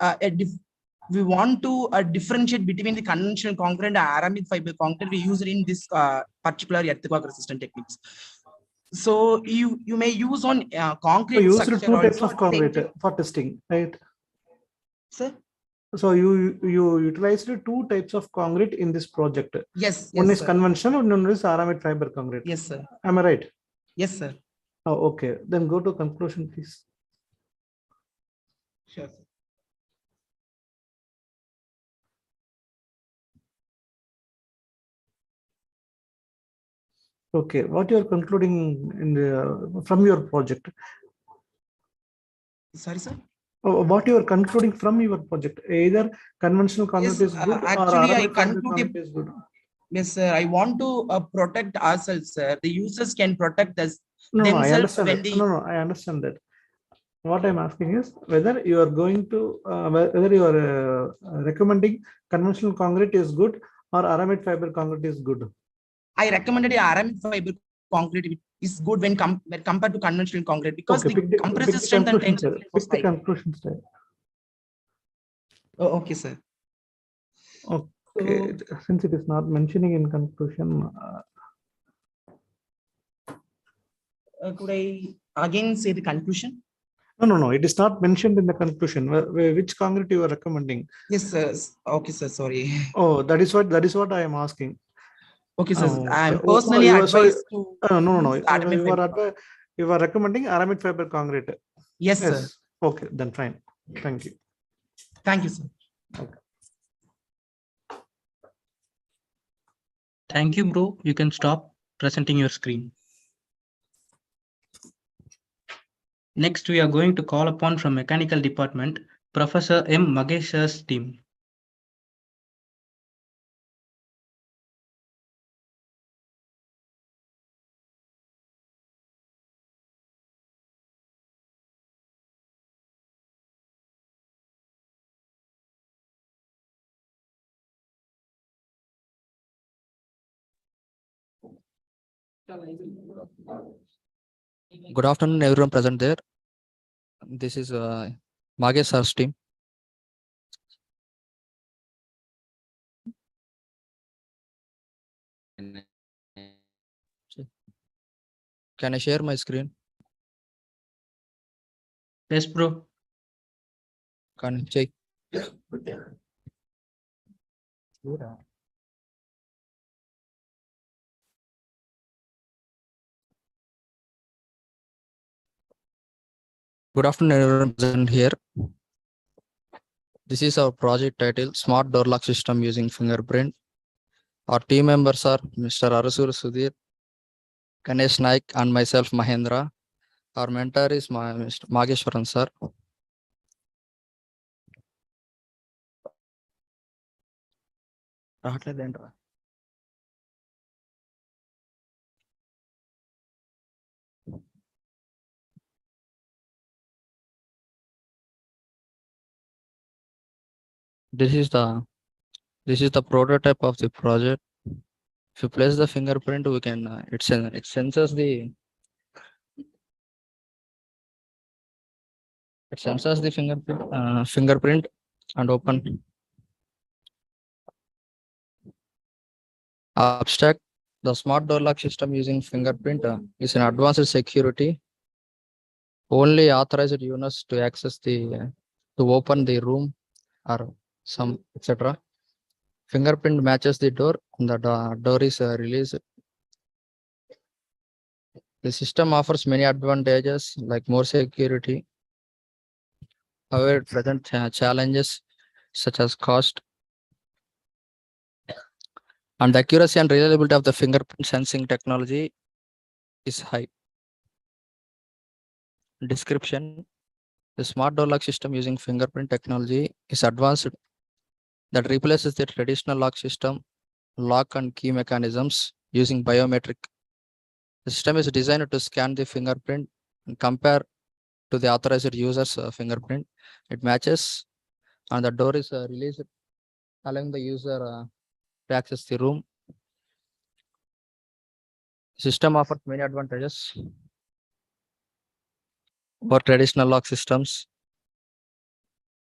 we want to differentiate between the conventional concrete and aramid fiber concrete we use in this particular earthquake resistant techniques. So you may use on concrete. So you used two types of concrete for testing, right? Sir? So you utilized two types of concrete in this project. Yes. One yes, is sir. conventional and one is aramid fiber concrete. Yes, sir. Am I right? Yes, sir. Oh, okay. Then go to conclusion, please. Sure, sir. Okay, what you are concluding in the from your project? Sorry, sir. What you are concluding from your project? Either conventional concrete is good actually, or I aramid fiber concluded. concrete is good. Yes, sir. I want to protect ourselves, sir. The users can protect us No, I themselves understand when that. the. No, I understand that. What I'm asking is whether you are going to whether you are recommending conventional concrete is good or aramid fiber concrete is good. I recommended aramid fiber concrete is good when compared to conventional concrete because Okay, the compressive strength and tensile pick the conclusion style. Oh, okay, sir. Okay, since it is not mentioning in conclusion. Could I again say the conclusion? No. It is not mentioned in the conclusion. Which concrete you are recommending? Yes, sir. Okay, sir. Sorry. Oh, that is what I am asking. Okay, sir. Oh, I'm personally advised to. No. Aramid You are recommending aramid fiber concrete. Yes, sir. Okay, then fine. Thank you. Thank you, sir. Okay. Thank you, bro. You can stop presenting your screen. Next, we are going to call upon from Mechanical Department, Professor M. Magesh's team. Good afternoon, everyone present there. This is Magesh sir's team. Can I share my screen? Yes, bro. Can check. Good afternoon, everyone present here. This is our project title, Smart Door Lock System using Fingerprint. Our team members are Mr. Arasur Sudhir, Ganesh Naik, and myself, Mahendra. Our mentor is Mr. Mageshwaran, sir. రావట్లేదేంట్రా? This is the prototype of the project. If you place the fingerprint, we can it senses the fingerprint and open. Abstract. The smart door lock system using fingerprint is an advanced security. Only authorized users to access to open the room or some etc. Fingerprint matches the door and the door is released. The system offers many advantages like more security. However, it presents challenges such as cost and the accuracy and reliability of the fingerprint sensing technology is high. Description. The smart door lock system using fingerprint technology is advanced that replaces the traditional lock system, lock and key mechanisms using biometric. The system is designed to scan the fingerprint and compare to the authorized user's fingerprint. It matches and the door is released, allowing the user to access the room. System offers many advantages for traditional lock systems.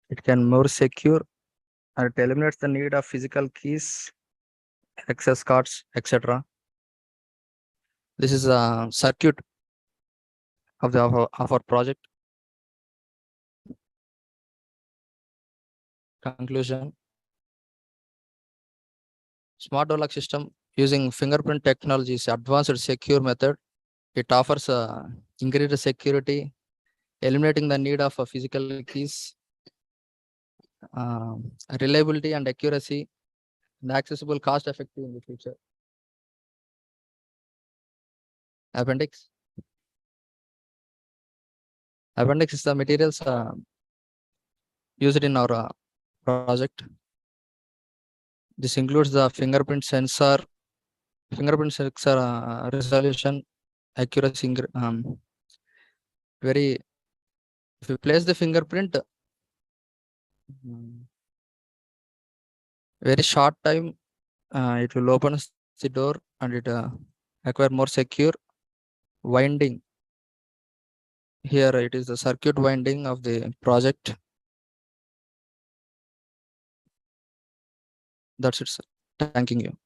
It can more secure and it eliminates the need of physical keys, access cards, etc. This is a circuit of our project. Conclusion. Smart door lock system using fingerprint technology is advanced secure method. It offers increased security, eliminating the need of physical keys, reliability and accuracy, and accessible, cost effective in the future. Appendix. Appendix is the materials used in our project. This includes the fingerprint sensor resolution, accuracy. If you place the fingerprint, very short time, it will open the door and it acquire more secure winding. Here it is the circuit winding of the project. That's it, sir. Thanking you.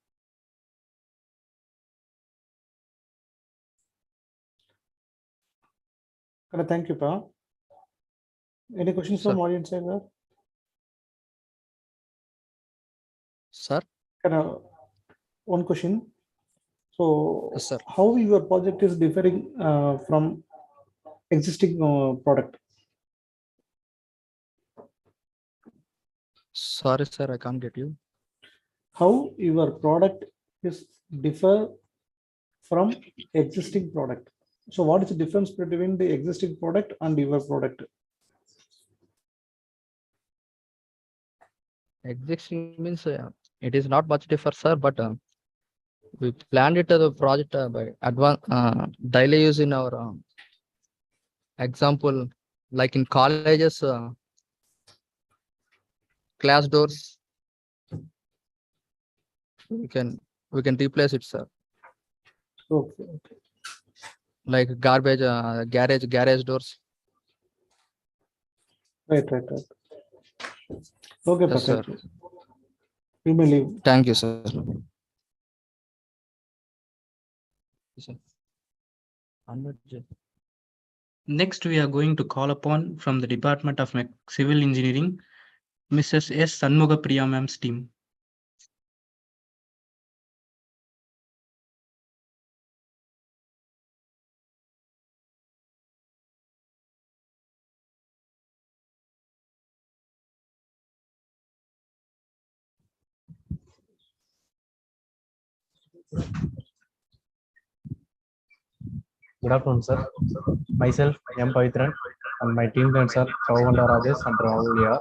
Thank you, Pa. Any questions from audience sir? Sir? One question. So, yes, sir. how your project is differing from existing product? Sorry, sir, I can't get you. How your product is differ from existing product? So, what is the difference between the existing product and your product? Existing means it is not much differ, sir, but we planned it as a project by daily use in our example, like in colleges, class doors. We can replace it, sir. Okay. Like garage doors. Right. Okay, yes, sir. You may leave. Thank you, sir. Next, we are going to call upon from the Department of Civil Engineering, Mrs. S. Sanmuga Priya ma'am's team. Good afternoon, sir. Myself, M. Pavitran, and my teammates are Chavanda Rajesh and Rahulia.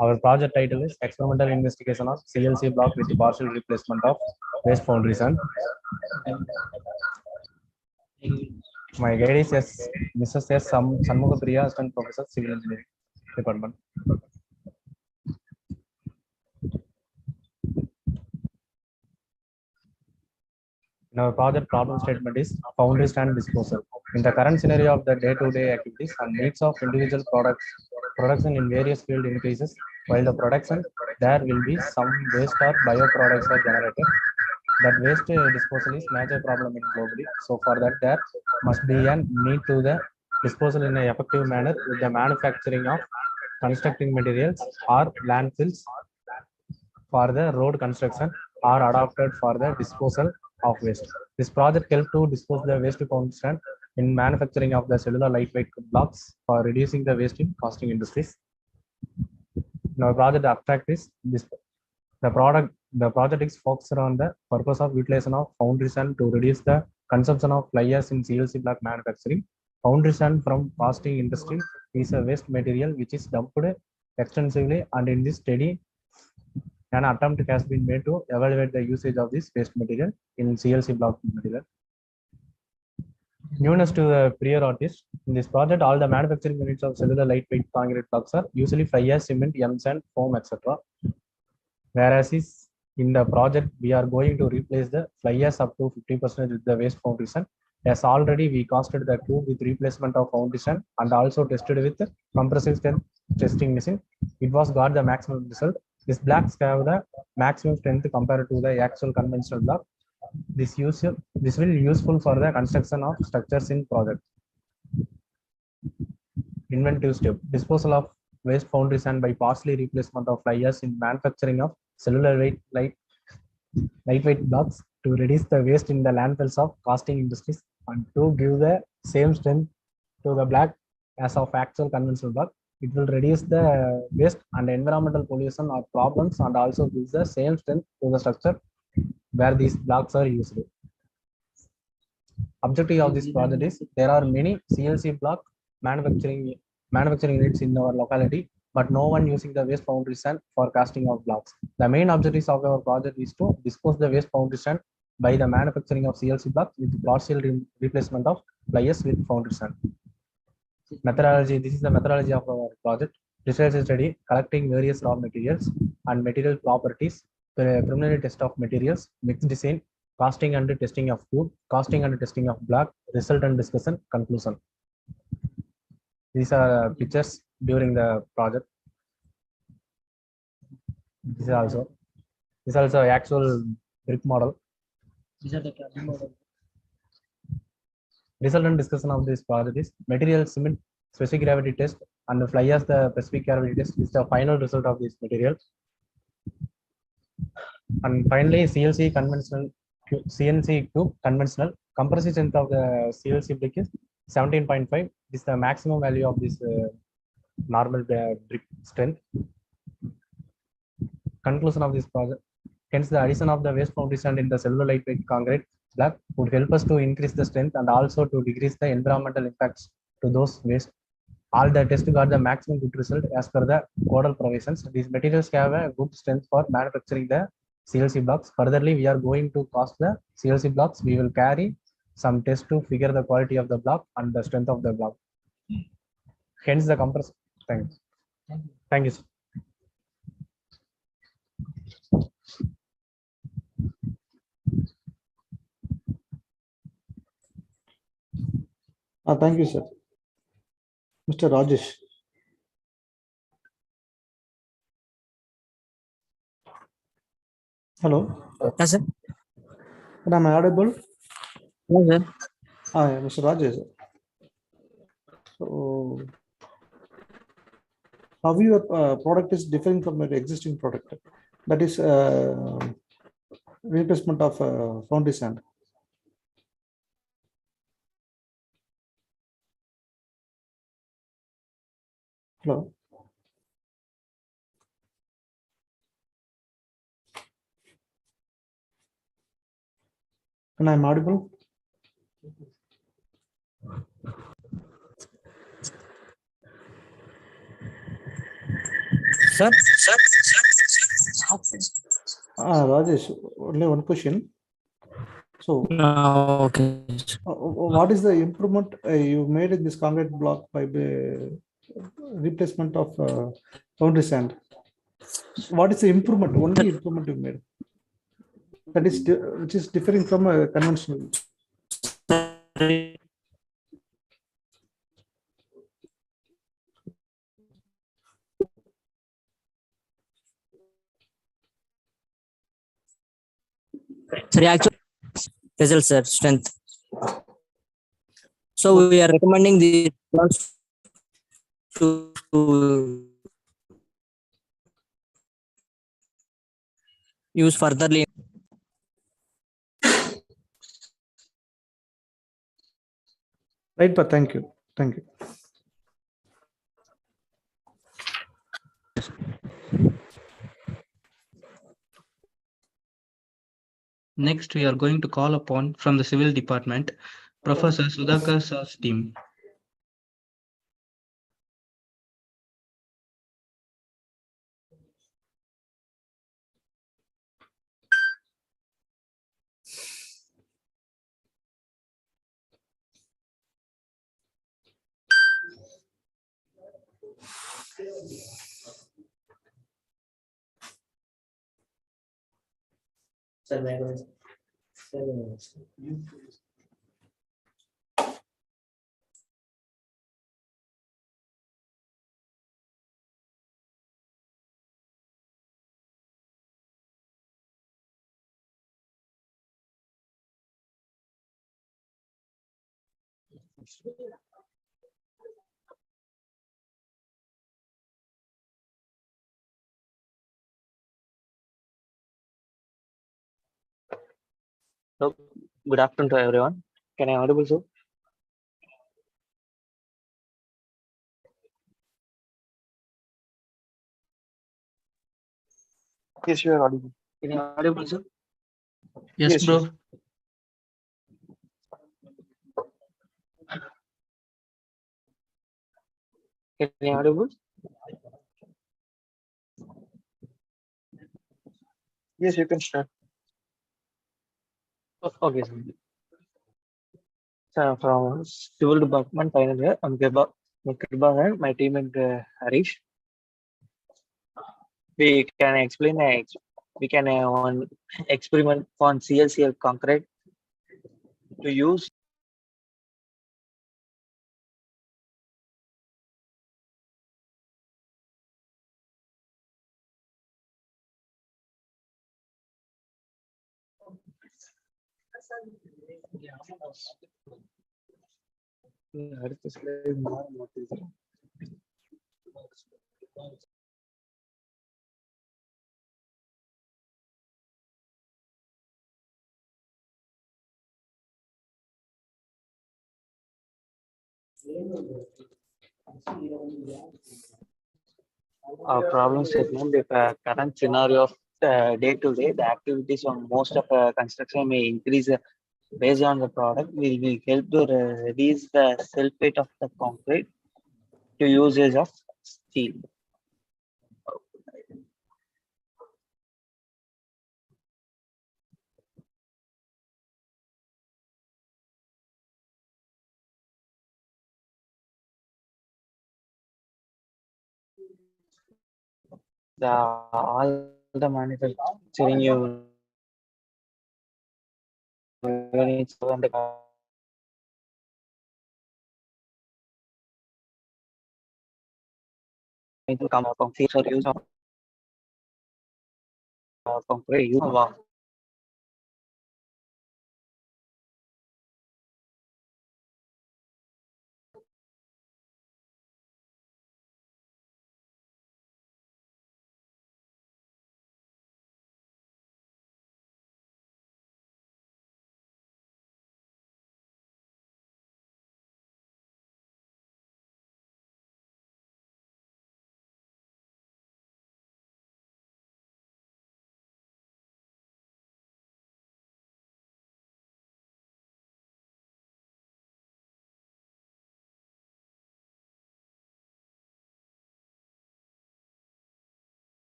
Our project title is Experimental Investigation of CLC Block with Partial Replacement of Waste Boundaries. And my guide is Mrs. S. Sanmugapriya, Assistant Professor, Civil Engineering Department. Our project problem statement is foundry stand disposal. In the current scenario of the day-to-day activities and needs of individual production in various fields increases, while the production, there will be some waste or bioproducts are generated. That waste disposal is major problem in globally. So for that, there must be a need to the disposal in an effective manner with the manufacturing of constructing materials or landfills for the road construction are adopted for the disposal of waste. This project helps to dispose the waste constant in manufacturing of the cellular lightweight blocks for reducing the waste in casting industries. Now, project abstract is this. The project is focused on the purpose of utilization of foundry sand to reduce the consumption of fly ash in CLC block manufacturing. Foundry sand from casting industry is a waste material which is dumped extensively, and in this study an attempt has been made to evaluate the usage of this waste material in CLC block material. Newness to the priorities. In this project, all the manufacturing units of cellular lightweight concrete blocks are usually fly ash, cement, M sand, foam, etc. Whereas in the project, we are going to replace the fly ash up to 50% with the waste foundation. As already we costed the tube with replacement of foundation and also tested with the compressive strength testing machine. It was got the maximum result. These blocks have the maximum strength compared to the actual conventional block. This will be useful for the construction of structures in project. Inventive step: disposal of waste foundry sand by partially replacement of fly ash in manufacturing of cellular lightweight blocks to reduce the waste in the landfills of casting industries and to give the same strength to the block as of actual conventional block. It will reduce the waste and environmental pollution or problems and also gives the same strength to the structure where these blocks are used. Objective of this project is there are many CLC block manufacturing units in our locality, but no one using the waste foundry sand for casting of blocks. The main objectives of our project is to dispose the waste foundry sand by the manufacturing of CLC blocks with partial replacement of fly ash with foundry sand. Methodology: this is the methodology of our project. Research study: collecting various raw materials and material properties, preliminary test of materials, mixed design, casting and testing of tube, casting and testing of block, result and discussion, conclusion. These are pictures during the project. This is also actual brick model. These are the cabin model. Result and discussion of this project is material cement specific gravity test and the fly ash the specific gravity test is the final result of this material. And finally, CLC conventional CNC tube conventional compressive strength of the CLC brick is 17.5. This is the maximum value of this normal brick strength. Conclusion of this project: hence the addition of the waste foundation in the cellular lightweight concrete block would help us to increase the strength and also to decrease the environmental impacts to those waste. All the tests got the maximum good result as per the codal provisions. These materials have a good strength for manufacturing the CLC blocks. Furtherly, we are going to cast the CLC blocks. We will carry some tests to figure the quality of the block and the strength of the block. Hence the compressor. Thank you. Sir. Thank you, sir. Mr. Rajesh. Hello. Yes, sir. Am I audible? Yes, sir. Hi, Mr. Rajesh. So, how your product is different from your existing product? That is replacement of foundry sand. Hello. And I'm audible. Sir, Rajesh, only one question. So, okay. What is the improvement you made in this concrete block by the replacement of boundary sand? What is the improvement? Only improvement you made that is which is differing from a conventional. Sorry, actually, result, sir, strength. So we are recommending the to use furtherly. Right, but thank you. Thank you. Next, we are going to call upon from the civil department, Professor Sudhakar Sir's team. So, good afternoon to everyone. Can I audible, sir? Yes, you are audible. Can I audible, sir? Yes, bro. Can I audible? Yes, you can start. Okay, sir. So, from civil department, final year, I'm Geba and my team is Harish. We can explain. We can one experiment on CLCL concrete to use. அடுத்த slide மாற மாட்டேங்குது. Our problem statement, if current scenario of day to day, the activities on most of construction may increase based on the product, will help to reduce the shelf weight of the concrete to usage of steel. All the manufacturing units and the to come up from or use of concrete use of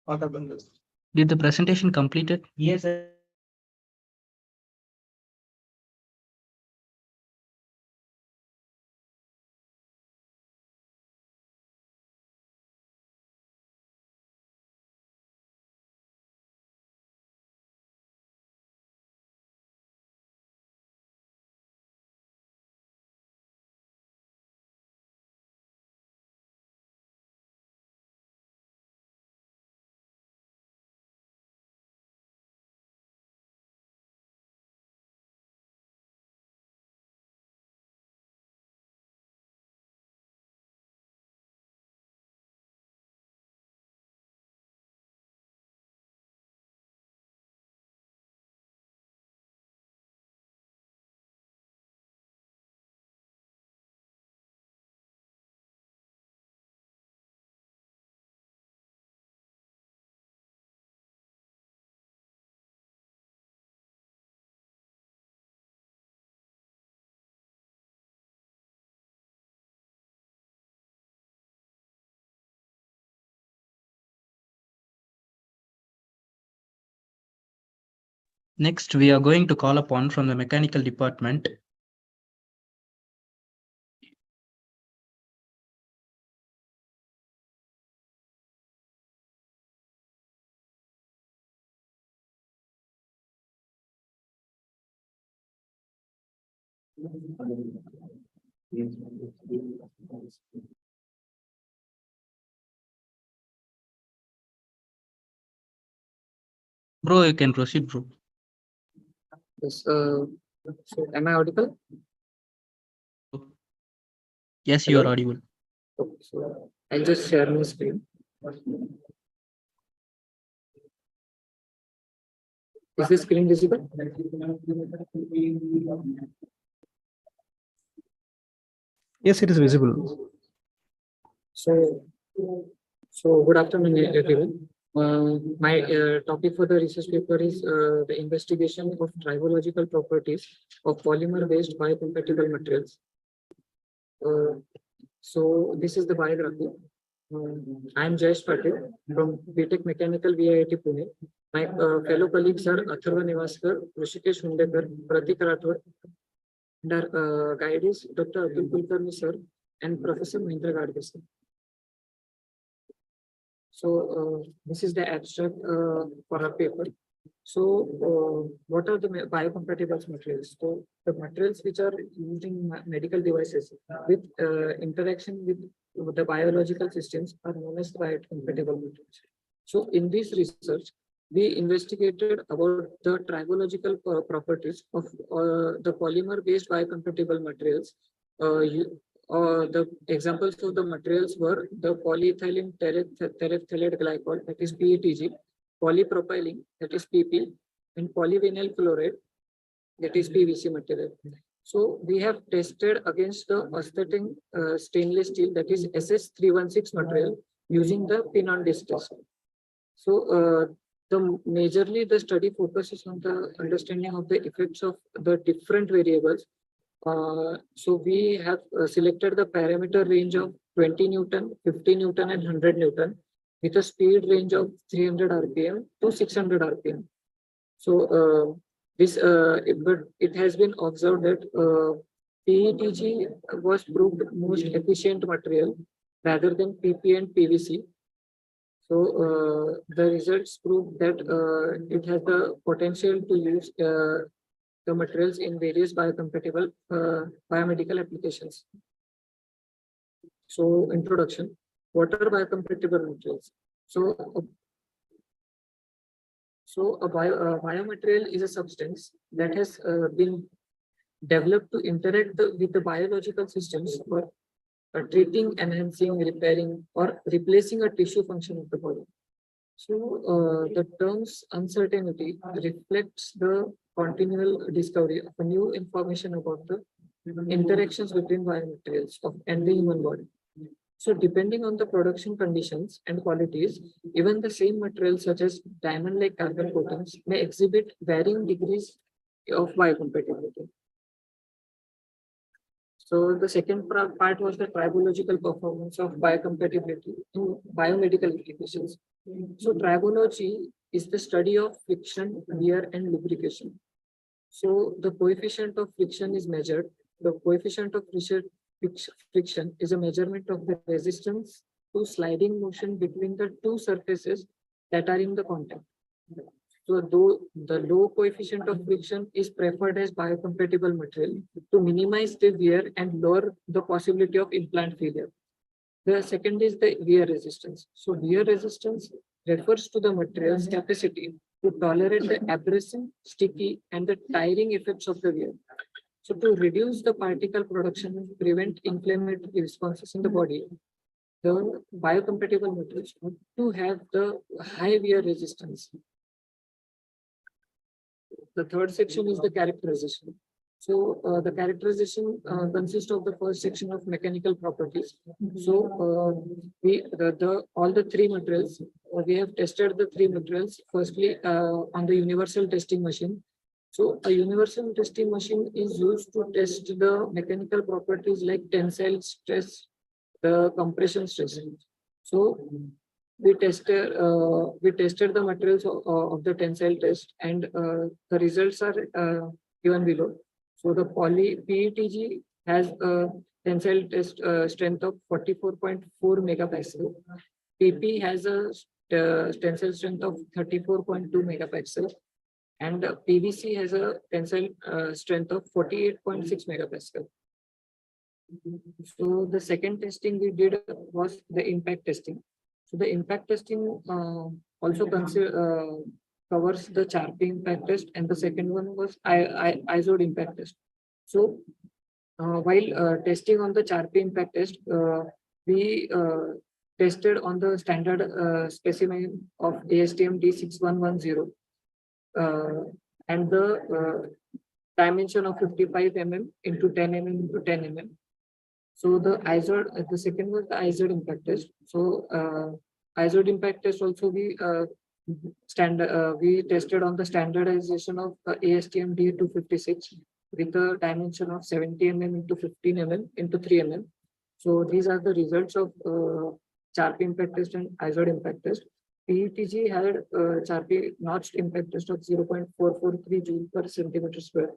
Did the presentation completed? Yes, sir. Next, we are going to call upon from the mechanical department. Bro, you can proceed, bro. Yes, so am I audible? Yes, you are Hello? audible. Okay, so I'll just share my screen. Is the screen visible? Yes, it is visible. So good afternoon, everyone. My topic for the research paper is the investigation of tribological properties of polymer-based biocompatible materials. So this is the biography. I am Jayesh Patil from BTech Mechanical VIT Pune. My fellow colleagues are Atharva Nivaskar, Rishikesh Hundekar, Pratik Rathod, and our guide is Dr. Atul Kulkarni sir and Professor Mahindra Gadge sir. So this is the abstract for our paper. So what are the biocompatible materials? So the materials which are used in medical devices with interaction with the biological systems are known as biocompatible materials. So in this research, we investigated about the tribological properties of the polymer-based biocompatible materials. The examples of the materials were the polyethylene terephthalate glycol, that is PETG, polypropylene, that is PP, and polyvinyl chloride, that is PVC material. So we have tested against the aesthetic stainless steel, that is SS316 material, using the pin-on-disc test. So majorly the study focuses on the understanding of the effects of the different variables. So we have selected the parameter range of 20 Newton, 50 Newton, and 100 Newton with a speed range of 300 RPM to 600 RPM. So but it has been observed that PETG was proved most efficient material rather than PP and PVC. So the results prove that it has the potential to use the materials in various biocompatible biomedical applications. So introduction, what are biocompatible materials? So a biomaterial is a substance that has been developed to interact with the biological systems for treating, enhancing, repairing, or replacing a tissue function of the body. So the term's uncertainty reflects the continual discovery of a new information about the interactions between biomaterials and the human body. So depending on the production conditions and qualities, even the same materials such as diamond-like carbon coatings may exhibit varying degrees of biocompatibility. So the second part was the tribological performance of biocompatibility in biomedical applications. So tribology is the study of friction, wear, and lubrication. So the coefficient of friction is measured. The coefficient of friction is a measurement of the resistance to sliding motion between the two surfaces that are in the contact. So though the low coefficient of friction is preferred as biocompatible material to minimize the wear and lower the possibility of implant failure. The second is the wear resistance. So wear resistance refers to the material's capacity to tolerate the abrasive, sticky, and the tiring effects of the wear. So to reduce the particle production and prevent inflammatory responses in the body, the biocompatible materials need to have the high wear resistance. The third section is the characterization. So the characterization consists of the first section of mechanical properties. So all the three materials, we have tested the three materials firstly on the universal testing machine. So a universal testing machine is used to test the mechanical properties like tensile stress, the compression stress. So we tested the materials of the tensile test, and the results are given below. So the PETG has a tensile test strength of 44.4 megapascal. PP has a tensile strength of 34.2 megapascal, and PVC has a tensile strength of 48.6 megapascal. So the second testing we did was the impact testing. So the impact testing also covers the Charpy impact test, and the second one was ISO impact test. So while testing on the Charpy impact test, we tested on the standard specimen of ASTM D6110 and the dimension of 55 mm into 10 mm into 10 mm. So the second was the ISO impact test. So ISO impact test also we tested on the standardization of ASTM D256 with a dimension of 70 mm into 15 mm into 3 mm. So these are the results of Charpy impact test and ISO impact test. PETG had Charpy notched impact test of 0.443 joule per centimeter square,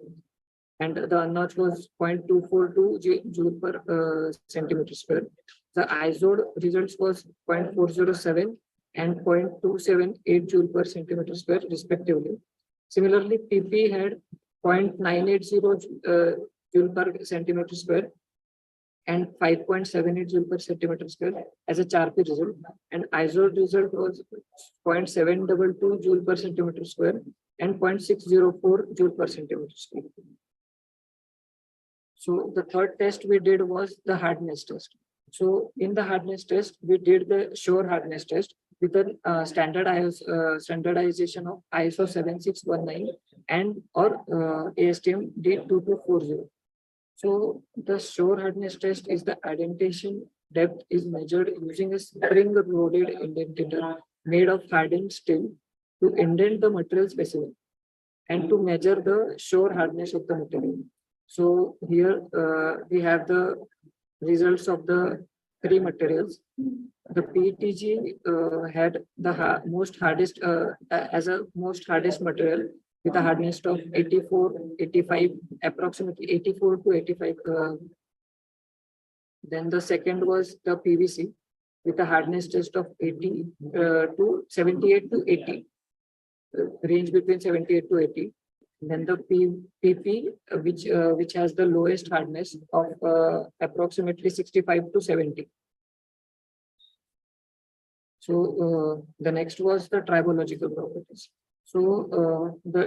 and the unnotched was 0.242 joule per centimeter square. The ISO results was 0.407 and 0.278 joule per centimeter square respectively. Similarly, PP had 0.980 joule per centimeter square and 5.78 joule per centimeter square as a Charpy result, and ISO result was 0.722 joule per centimeter square and 0.604 joule per centimeter square. So the third test we did was the hardness test. So in the hardness test, we did the Shore hardness test with a standardization of ISO 7619 and or ASTM D2240. So the Shore hardness test is the indentation depth is measured using a spring-loaded indentator made of hardened steel to indent the material specimen and to measure the shore hardness of the material. So here we have the results of the three materials. The PETG had the most hardest material with a hardness of 84, 85, approximately 84 to 85. Then the second was the PVC with a hardness test of 80 to 78 to 80, range between 78 to 80. Then the PP, which has the lowest hardness of approximately 65 to 70. So the next was the tribological properties. So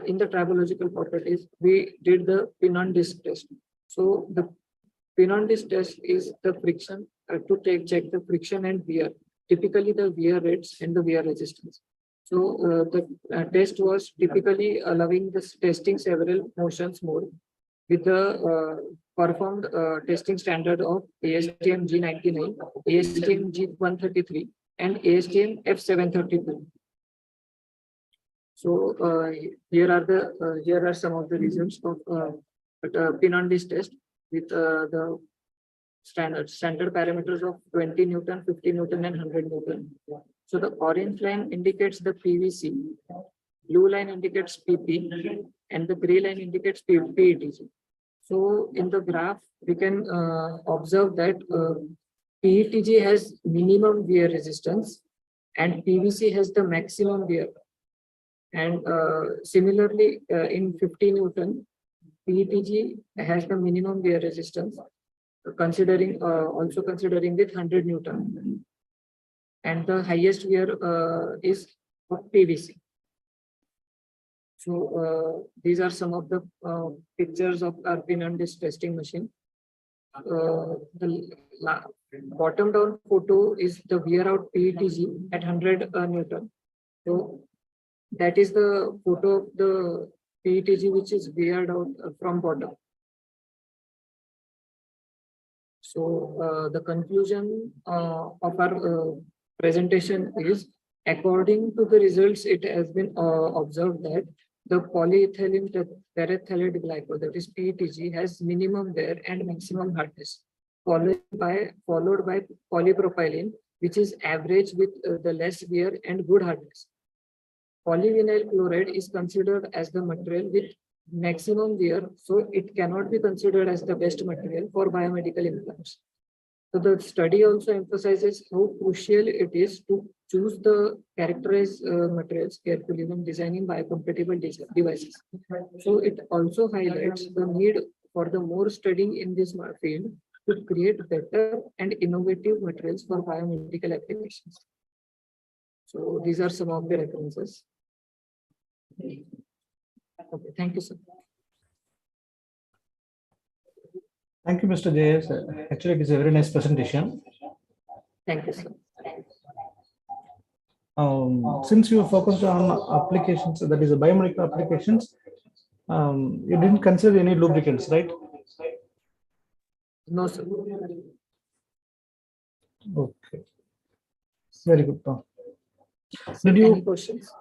in the tribological properties, we did the pin-on-disc test. So the pin-on-disc test is the friction to check the friction and wear, typically the wear rates and the wear resistance. So the test was typically allowing the testing several motions mode with the performed testing standard of ASTM G99, ASTM G133, and ASTM F732. So here are some of the results of pin-on-disc test with the standard parameters of 20 Newton, 50 Newton, and 100 Newton. So the orange line indicates the PVC, blue line indicates PP, and the gray line indicates PETG. So in the graph, we can observe that PETG has minimum wear resistance and PVC has the maximum wear. And similarly, in 50 Newton, PETG has the minimum wear resistance, also considering with 100 Newton. And the highest wear is PVC. So these are some of the pictures of our pin and disc testing machine. The bottom down photo is the wear out PETG at 100 Newton. So that is the photo of the PETG which is weared out from bottom. So the conclusion of our presentation is, according to the results, it has been observed that the polyethylene terephthalate glycol, that is PETG, has minimum wear and maximum hardness, followed by polypropylene, which is average with the less wear and good hardness. Polyvinyl chloride is considered as the material with maximum wear, so it cannot be considered as the best material for biomedical implants. So the study also emphasizes how crucial it is to choose the characterized materials carefully when designing biocompatible devices. So it also highlights the need for the more studying in this field to create better and innovative materials for biomedical applications. So these are some of the references. Okay, thank you, sir. Thank you, Mr. JS. Actually, it is a very nice presentation. Thank you, sir. Since you focused on applications, that is, biomedical applications, you didn't consider any lubricants, right? No, sir. Okay. Very good. Did you any questions?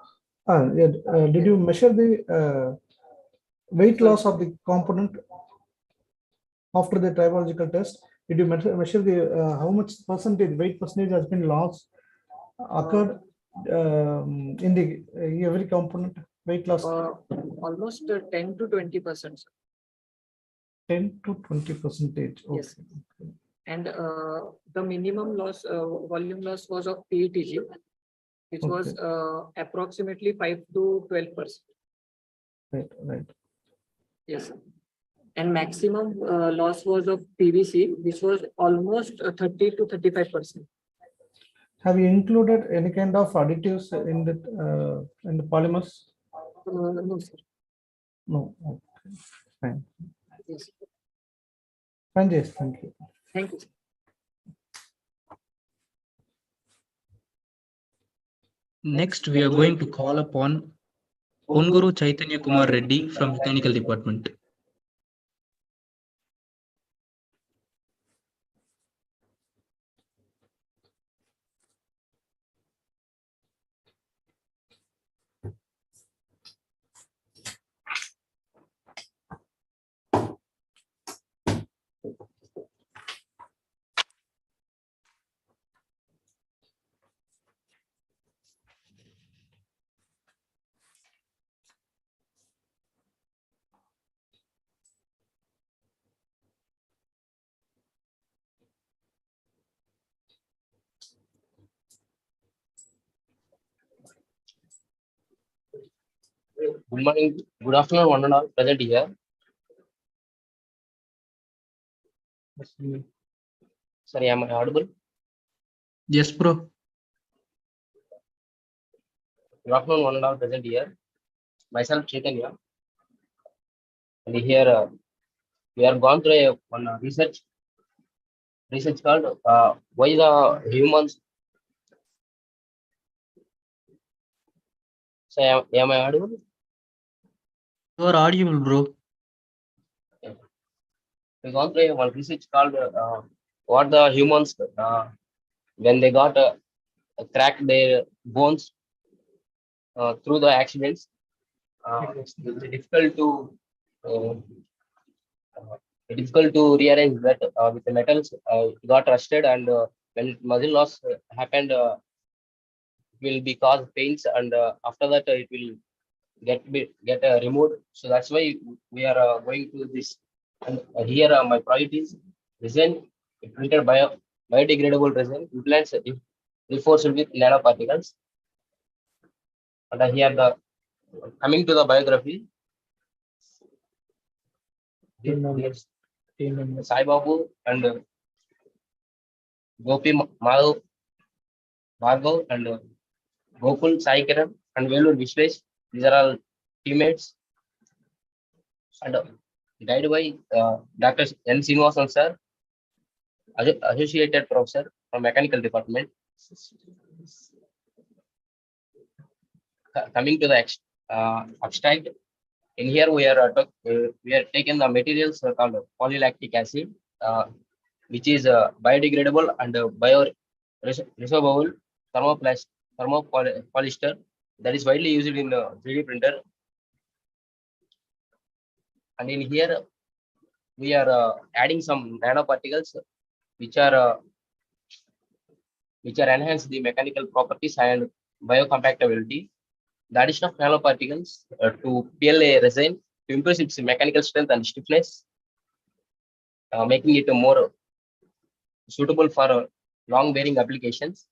Did you measure the weight loss of the component after the tribological test? Did you measure the how much weight percentage has been lost occurred in the every component weight loss? Almost 10 to 20%. 10 to 20%. Okay. Yes. And the minimum loss, volume loss was of PETG, which was approximately 5 to 12%. Right. Yes. And maximum loss was of PVC, which was almost 30 to 35%. Have you included any kind of additives in the polymers? No, sir. No. Okay. Fine. Yes. Fine, yes. Thank you. Thank you. Next, we are going to call upon Onguru Chaitanya Kumar Reddy from Mechanical Department. Good morning, good afternoon, one and all present here. Sorry, am I audible? Yes, bro. Good afternoon, one and all present here. Myself, Chaitanya. And here we are gone through one research called why the humans. So am I audible? You are audible, bro. We gone through one research called what the humans when they got cracked their bones through the accidents. It's difficult to difficult to rearrange that with the metals. It got rusted, and when muscle loss happened, it will be cause pains, and after that it will get removed. So that's why we are going to this. And here my project is resin printed biodegradable resin implants reinforced with nanoparticles. And here the coming to the biography. Yes. Sai Babu and Gopi Madhav Bhargav and Gokul Sai Kiran and Velur Vishwesh. These are all teammates, and guided by Dr. N. Srinivasan sir, Associated Professor from Mechanical Department. Coming to the abstract, in here we are taking the materials called polylactic acid, which is biodegradable and bioresorbable thermopolyester that is widely used in 3D printer. And in here we are adding some nanoparticles which are enhance the mechanical properties and biocompatibility. The addition of nanoparticles to PLA resin to improve its mechanical strength and stiffness, making it more suitable for long bearing applications.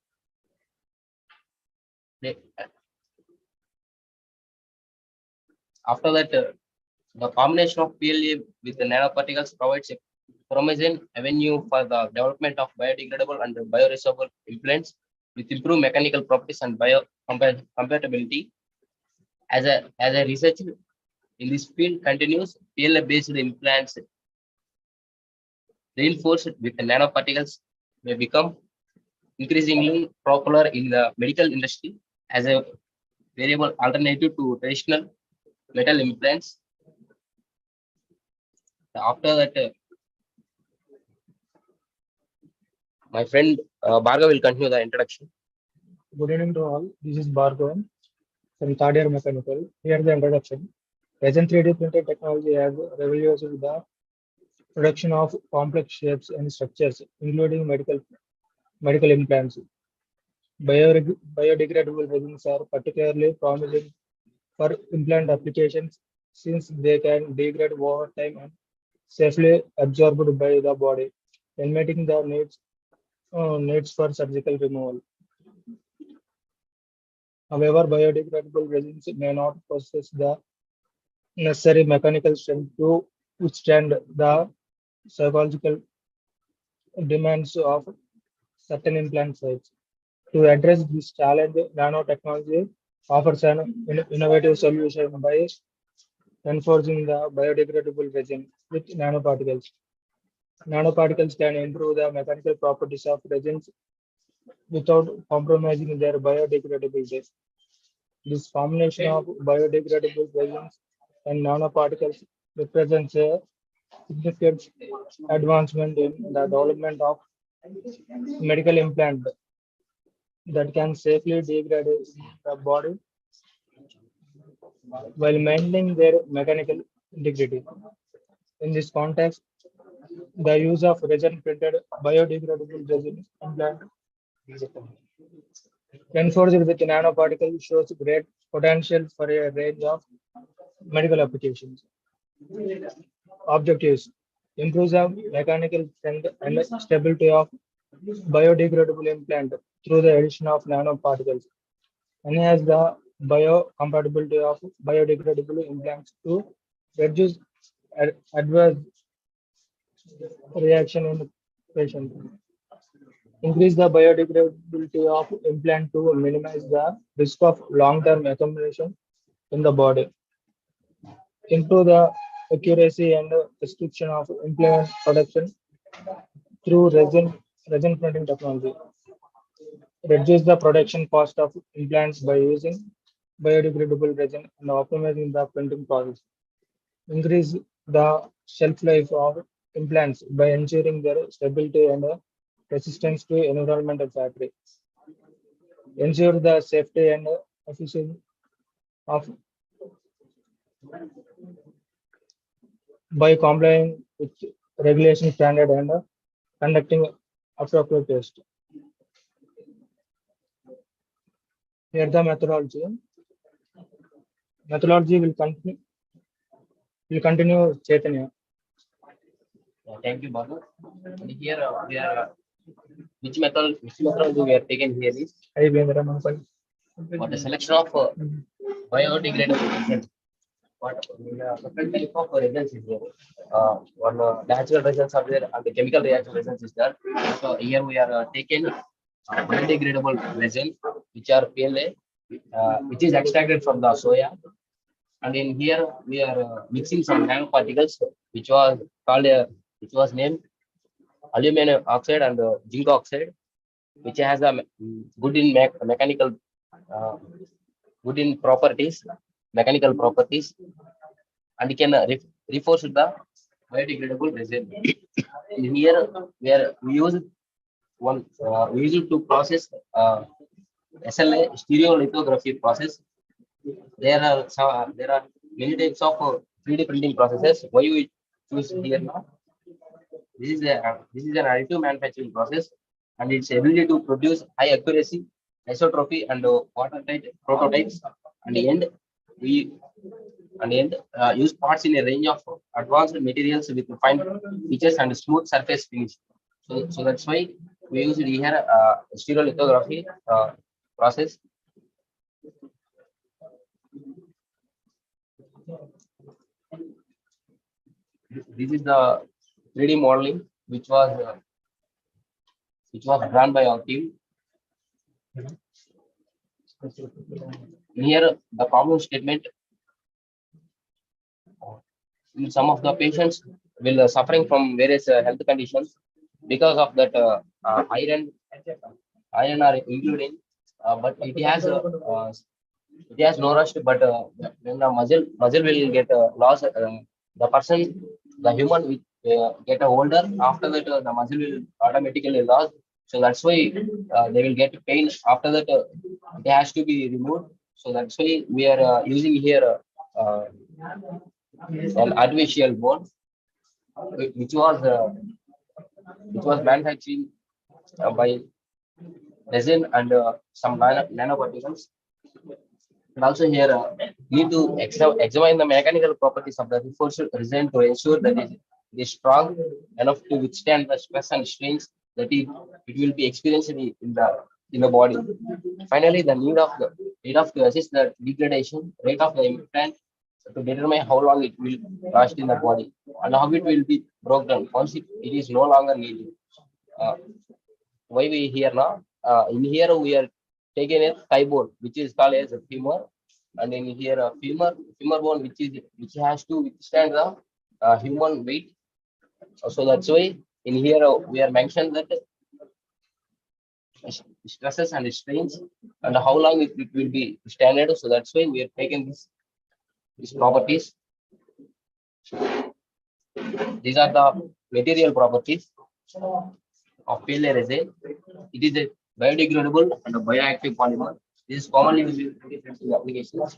After that, the combination of PLA with the nanoparticles provides a promising avenue for the development of biodegradable and bioresorbable implants with improved mechanical properties and biocompatibility. As a research in this field continues, PLA-based implants reinforced with the nanoparticles may become increasingly popular in the medical industry as a variable alternative to traditional metal implants. After that, my friend Bhargav will continue the introduction. Good evening to all. This is Bhargav from third year mechanical. Here the introduction. Resin 3D printed technology has revolutionized the production of complex shapes and structures, including medical implants. Biodegradable resins are particularly promising for implant applications since they can degrade over time and safely absorbed by the body, eliminating the needs for surgical removal. However, biodegradable resins may not possess the necessary mechanical strength to withstand the psychological demands of certain implant sites. To address this challenge, nanotechnology offers an innovative solution by reinforcing the biodegradable resin with nanoparticles. Nanoparticles can improve the mechanical properties of resins without compromising their biodegradability. This combination of biodegradable resins and nanoparticles represents a significant advancement in the development of medical implant that can safely degrade the body while maintaining their mechanical integrity. In this context, the use of resin printed biodegradable resin implant reinforced with nanoparticles shows great potential for a range of medical applications. Objectives: improve the mechanical strength and stability of biodegradable implant through the addition of nanoparticles, enhance the biocompatibility of biodegradable implants to reduce adverse reaction in patient, increase the biodegradability of implant to minimize the risk of long-term accumulation in the body, improve the accuracy and prescription of implant production through resin printing technology, reduce the production cost of implants by using biodegradable resin and optimizing the printing process, increase the shelf life of implants by ensuring their stability and resistance to environmental factors, ensure the safety and efficiency of by complying with regulation standard and conducting appropriate test. Here the methodology. Methodology will continue Chaitanya. Thank you, Babu. And here we are which methodology we are taken here is for the selection of biodegradable resins. What different type of resins is there? One natural resins are there, and the chemical reaction resins is there. So here we are taken biodegradable resin, which are PLA, which is extracted from the soya. And in here we are mixing some nanoparticles, which was called which was named aluminum oxide and zinc oxide, which has a good in mechanical good in properties, mechanical properties, and it can reinforce the biodegradable resin. In here we use we use it to process SLA stereolithography process. There are many types of 3D printing processes. Why we choose here now? This is an additive manufacturing process, and its ability to produce high accuracy, isotropy, and watertight prototypes. And the end, we use parts in a range of advanced materials with fine features and smooth surface finish. So that's why we use it here stereolithography process. This is the 3D modeling, which was done by our team. Here, the problem statement. Some of the patients will suffering from various health conditions because of that iron are included, but it has no rust. But when the muscle will get lost, the human will get older. After that, the muscle will automatically lost. So that's why they will get pain. After that, it has to be removed. So that's why we are using here an artificial bone, which was manufactured by resin and some nanoparticles. And also here need to examine the mechanical properties of the reinforced resin to ensure that it is strong enough to withstand the stress and strains that it will be experienced in the body. Finally, the need of to assess the degradation rate of the implant to determine how long it will last in the body and how it will be broken once it is no longer needed. Why we here now? In here we are taking a thigh bone, which is called as a femur, and in here a femur bone, which has to withstand the human weight. So that's why in here we are mentioned that stresses and strains and how long it will be standard. So that's why we are taking these properties. These are the material properties of PLA resin. It is a biodegradable and a bioactive polymer. This is commonly used in different applications.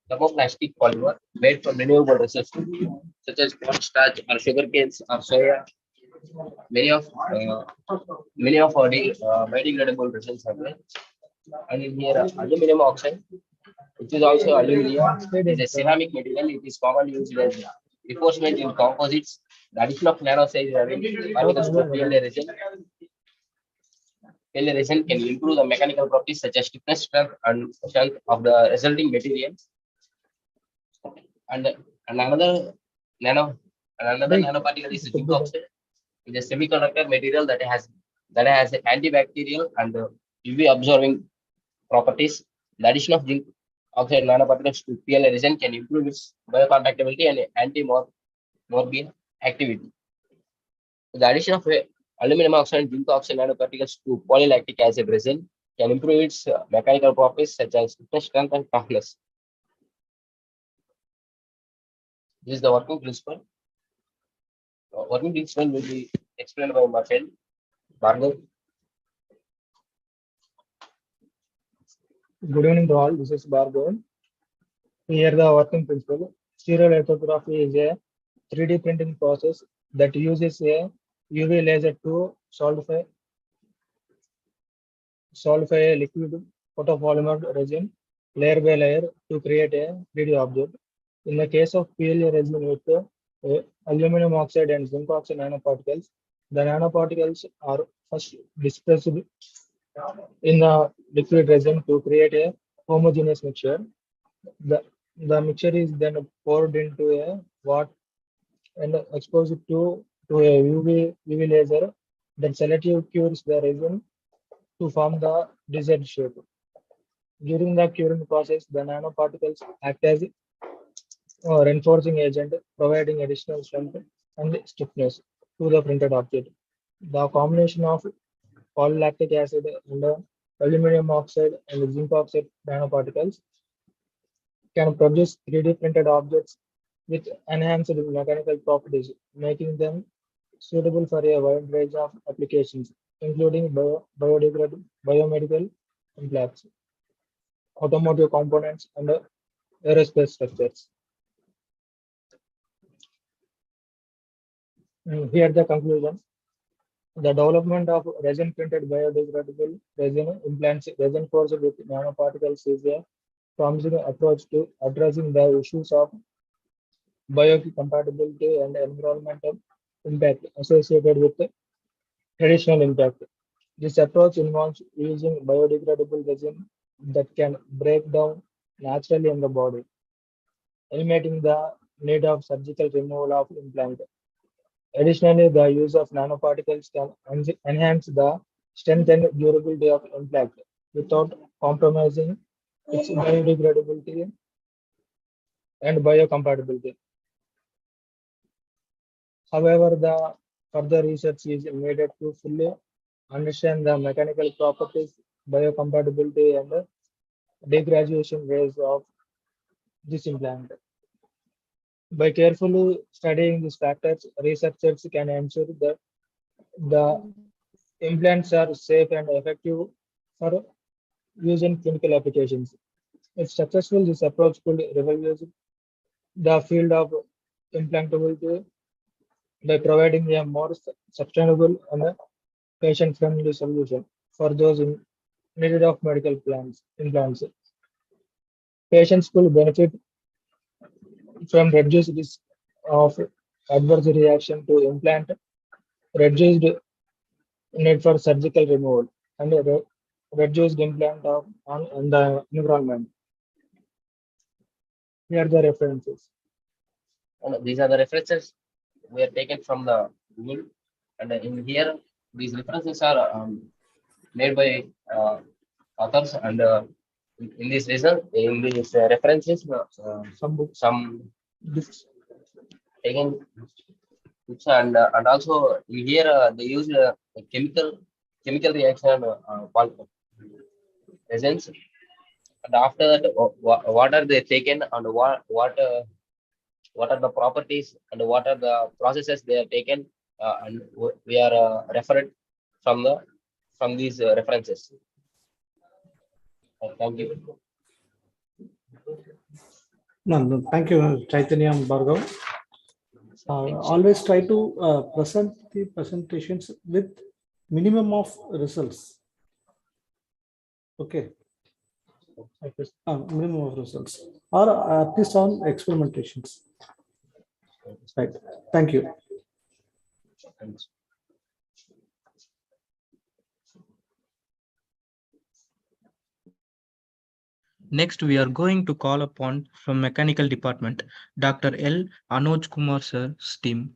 Thermoplastic polymer made from renewable resources such as cornstarch or sugar canes or soya. Many of our biodegradable resins are there. And in here, aluminum oxide, which is also aluminum, is a ceramic material. It is commonly used as reinforcement in composites. The addition of nano-size particles to PLA resin. PLA resin can improve the mechanical properties such as stiffness, strength, and strength of the resulting material. And another nanoparticle is zinc oxide. It is a semiconductor material that has antibacterial and UV absorbing properties. The addition of zinc oxide nanoparticles to PLA resin can improve its biocompatibility and anti-morphine activity. The addition of aluminum oxide and zinc oxide nanoparticles to polylactic acid resin can improve its mechanical properties such as stiffness, strength, and toughness. This is the working principle. Working principle will be explained by my friend Bhargav. Good evening to all. This is Bhargav. Here the working principle. Stereolithography is a 3D printing process that uses a UV laser to solidify a liquid photopolymer resin layer by layer to create a 3D object. In the case of PLA resin with aluminum oxide and zinc oxide nanoparticles, the nanoparticles are first dispersed in the liquid resin to create a homogeneous mixture. The mixture is then poured into a vat and exposed to a UV laser that selectively cures the resin to form the desired shape. During the curing process, the nanoparticles act as a reinforcing agent, providing additional strength and stiffness to the printed object. The combination of polylactic acid and aluminum oxide and zinc oxide nanoparticles can produce 3D printed objects with enhanced mechanical properties, making them suitable for a wide range of applications, including biodegradable, biomedical implants, automotive components, and aerospace structures. Here the conclusion. The development of resin printed biodegradable resin implants resin forged with nanoparticles is a promising approach to addressing the issues of biocompatibility and environmental impact associated with the traditional impact. This approach involves using biodegradable resin that can break down naturally in the body, eliminating the need of surgical removal of implant. Additionally, the use of nanoparticles can enhance the strength and durability of implant without compromising its biodegradability and biocompatibility. However, the further research is needed to fully understand the mechanical properties, biocompatibility, and degradation rates of this implant. By carefully studying these factors, researchers can ensure that the implants are safe and effective for use in clinical applications. If successful, this approach could revolutionize the field of implantability by providing a more sustainable and patient-friendly solution for those in need of medical implants. Patients could benefit from reduced risk of adverse reaction to implant, reduced need for surgical removal, and reduced implant on the environment. Here are the references. And these are the references we are taken from the Google, and in here these references are made by authors, and in this result, in these references, some Books. taken books, and also in here they use a chemical reaction called resins, and after that, what are they taken, and what are the properties, and what are the processes they are taken, and we are referred from these references. Thank you. No, thank you, Chaitanya and Bhargav. Always try to present the presentations with minimum of results. Okay. Minimum of results, or at least on experimentations. Right. Thank you. Thanks. Next, we are going to call upon from Mechanical Department, Dr. L. Anuj Kumar sir's team.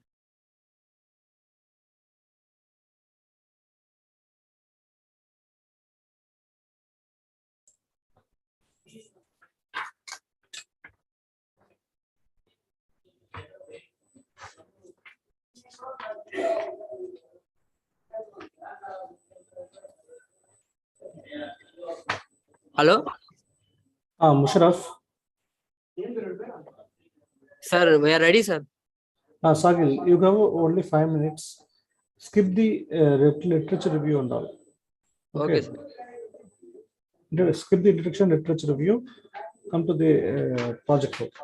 Hello, Musharraf. sir. We are ready, sir. Sagil, you have only 5 minutes. Skip the literature review and all. Okay, sir. Skip the introduction, literature review. Come to the project work.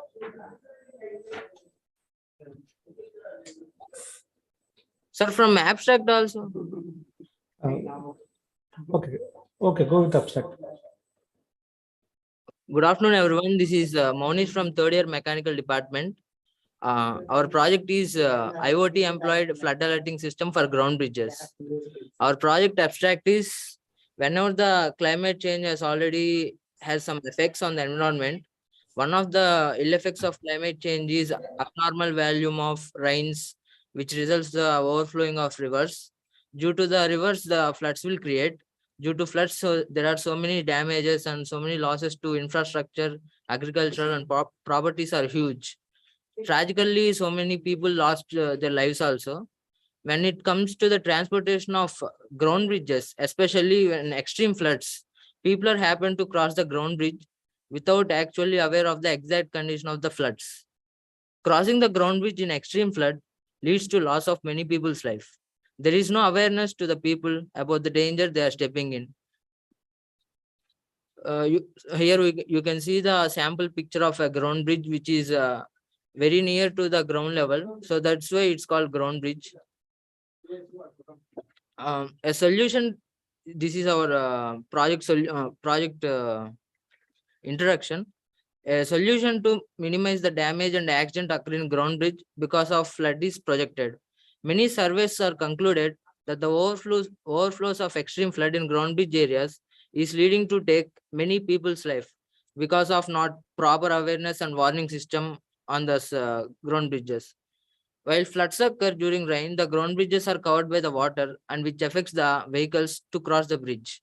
Sir, from abstract also. Okay, okay, go with abstract. Good afternoon, everyone. This is Monish from third year mechanical department. Our project is IoT employed flood alerting system for ground bridges. Our project abstract is whenever the climate change has some effects on the environment. One of the ill effects of climate change is abnormal volume of rains, which results the overflowing of rivers. Due to the rivers, the floods will create. Due to floods, so there are so many damages and so many losses to infrastructure, agricultural and properties are huge. Tragically, so many people lost their lives also. When it comes to the transportation of ground bridges, especially when extreme floods, people are happen to cross the ground bridge without actually aware of the exact condition of the floods. Crossing the ground bridge in extreme flood leads to loss of many people's life. There is no awareness to the people about the danger they are stepping in. You can see the sample picture of a ground bridge which is very near to the ground level. So that's why it's called ground bridge. A solution, this is our project introduction. A solution to minimize the damage and accident occurring in ground bridge because of flood is projected. Many surveys are concluded that the overflows of extreme flood in ground bridge areas is leading to take many people's life because of not proper awareness and warning system on the ground bridges. While floods occur during rain, the ground bridges are covered by the water and which affects the vehicles to cross the bridge.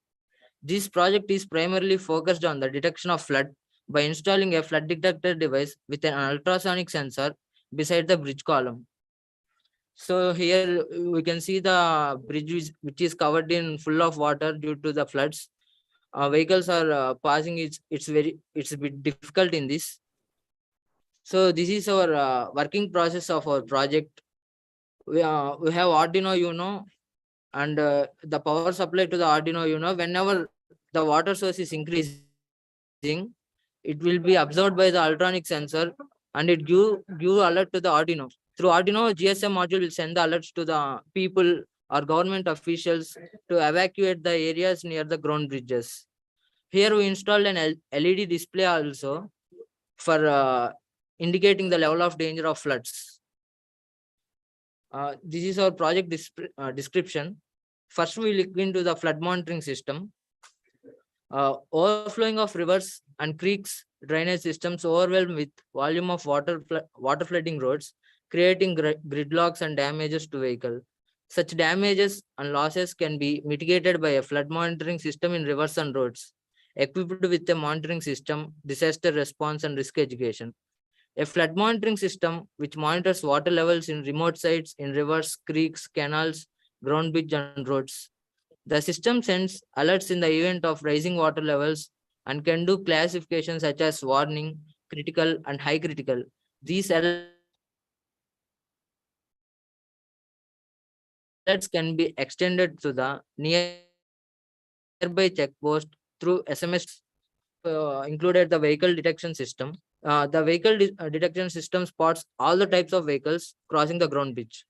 This project is primarily focused on the detection of flood by installing a flood detector device with an ultrasonic sensor beside the bridge column. So here we can see the bridge which is covered in full of water due to the floods. Vehicles are passing. It's a bit difficult in this. So this is our working process of our project. We have Arduino Uno and the power supply to the Arduino Uno. Whenever the water source is increasing, it will be absorbed by the ultrasonic sensor and it give alert to the Arduino. Through Arduino, GSM module will send the alerts to the people or government officials to evacuate the areas near the ground bridges. Here we installed an LED display also for indicating the level of danger of floods. This is our project description. First, we look into the flood monitoring system. Overflowing of rivers and creeks, drainage systems overwhelmed with volume of water flooding roads, creating gridlocks and damages to vehicle. Such damages and losses can be mitigated by a flood monitoring system in rivers and roads, equipped with a monitoring system, disaster response and risk education. A flood monitoring system which monitors water levels in remote sites, in rivers, creeks, canals, ground bridge and roads. The system sends alerts in the event of rising water levels and can do classifications such as warning, critical and high critical. These alerts can be extended to the nearby checkpost through SMS included the vehicle detection system. The vehicle detection system spots all the types of vehicles crossing the ground bridge.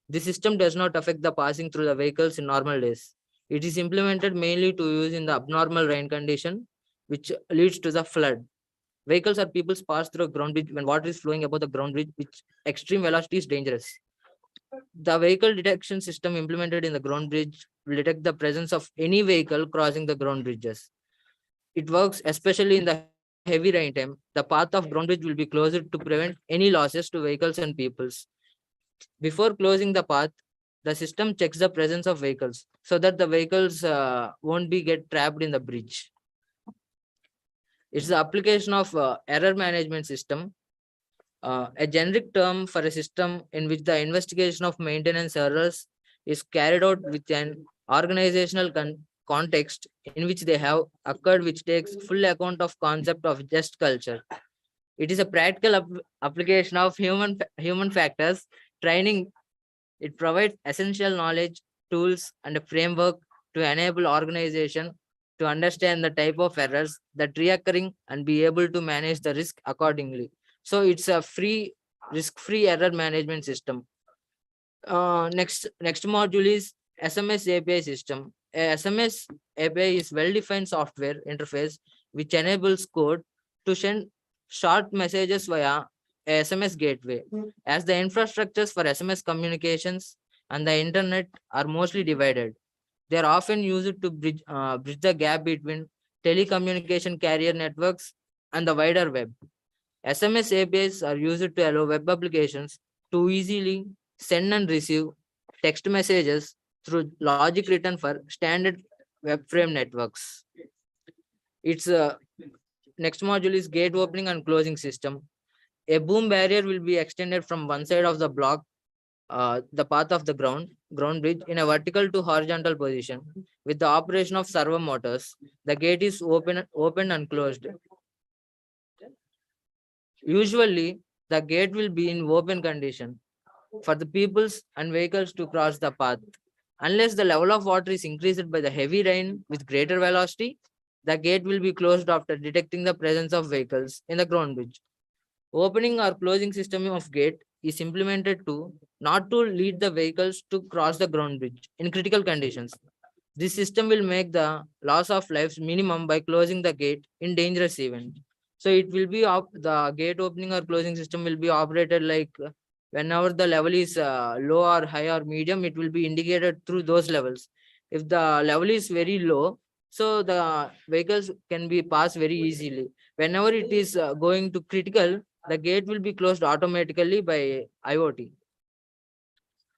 The system does not affect the passing through the vehicles in normal days. It is implemented mainly to use in the abnormal rain condition, which leads to the flood. Vehicles or people pass through a ground bridge when water is flowing above the ground bridge, which extreme velocity is dangerous. The vehicle detection system implemented in the ground bridge will detect the presence of any vehicle crossing the ground bridges. It works especially in the heavy rain time. The path of ground bridge will be closed to prevent any losses to vehicles and peoples. Before closing the path, the system checks the presence of vehicles so that the vehicles won't be get trapped in the bridge. It's the application of error management system, a generic term for a system in which the investigation of maintenance errors is carried out with an organizational context in which they have occurred, which takes full account of concept of just culture. It is a practical application of human factors training. It provides essential knowledge, tools, and a framework to enable organization to understand the type of errors that reoccurring and be able to manage the risk accordingly. So it's a risk-free error management system. Next module is SMS API system. A SMS API is well-defined software interface which enables code to send short messages via a SMS gateway. As the infrastructures for SMS communications and the internet are mostly divided, they are often used to bridge the gap between telecommunication carrier networks and the wider web. SMS APIs are used to allow web applications to easily send and receive text messages through logic written for standard web frame networks. Its next module is gate opening and closing system. A boom barrier will be extended from one side of the block, the path of the ground bridge in a vertical to horizontal position. With the operation of servo motors, the gate is opened and closed. Usually, the gate will be in open condition for the peoples and vehicles to cross the path. Unless the level of water is increased by the heavy rain with greater velocity, the gate will be closed after detecting the presence of vehicles in the ground bridge. Opening or closing system of gate is implemented to not to lead the vehicles to cross the ground bridge in critical conditions. This system will make the loss of lives minimum by closing the gate in dangerous event. So it will be the gate opening or closing system will be operated like whenever the level is low or high or medium, it will be indicated through those levels. If the level is very low, so the vehicles can be passed very easily. Whenever it is going to critical, the gate will be closed automatically by IoT.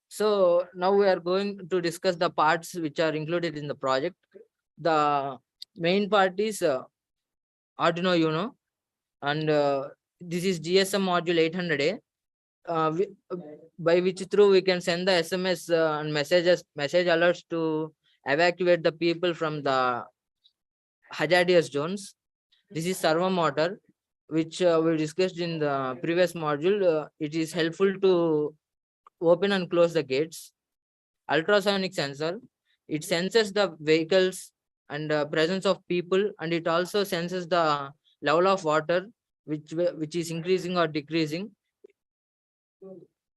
So now we are going to discuss the parts which are included in the project. The main part is Arduino Uno, and this is GSM module 800A, by which through we can send the SMS and message alerts to evacuate the people from the hazardous zones. This is servo motor, which we discussed in the previous module. It is helpful to open and close the gates. Ultrasonic sensor, it senses the vehicles and presence of people, and it also senses the level of water which is increasing or decreasing.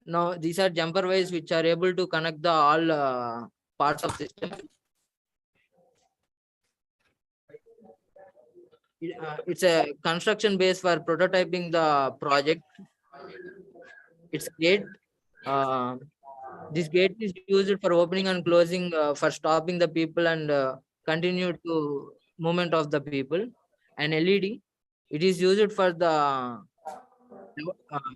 Now these are jumper wires which are able to connect the all parts of system. It's a construction base for prototyping the project. It's gate. This gate is used for opening and closing, for stopping the people and continue to movement of the people. An LED, it is used for the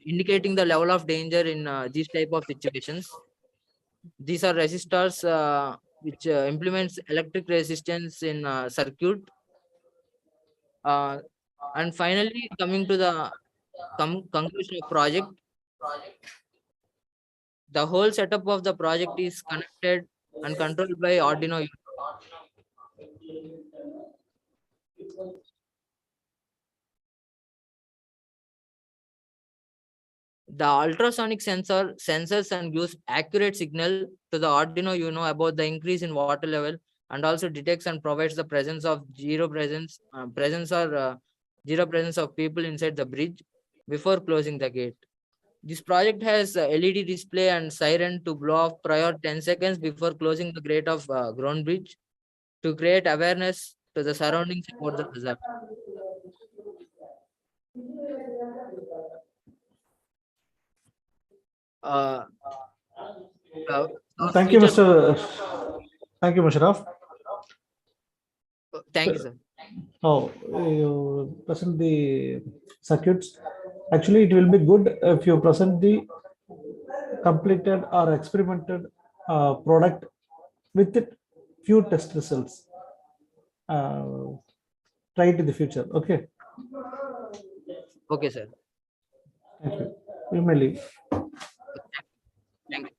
indicating the level of danger in these type of situations. These are resistors which implements electric resistance in circuit. And finally, coming to the conclusion of project, the whole setup of the project is connected and controlled by Arduino. The ultrasonic sensor senses and gives accurate signal to the Arduino Uno about the increase in water level, and also detects and provides the presence of zero presence of people inside the bridge before closing the gate. This project has a LED display and siren to blow off prior 10 seconds before closing the gate of ground bridge to create awareness to the surroundings about the hazard. Thank you, Thank you, Musharraf. Thank you, sir. Oh, you present the circuits. Actually, it will be good if you present the completed or experimented product with few test results. Try it in the future. Okay. Okay, sir. Thank you. You may leave. Thank you.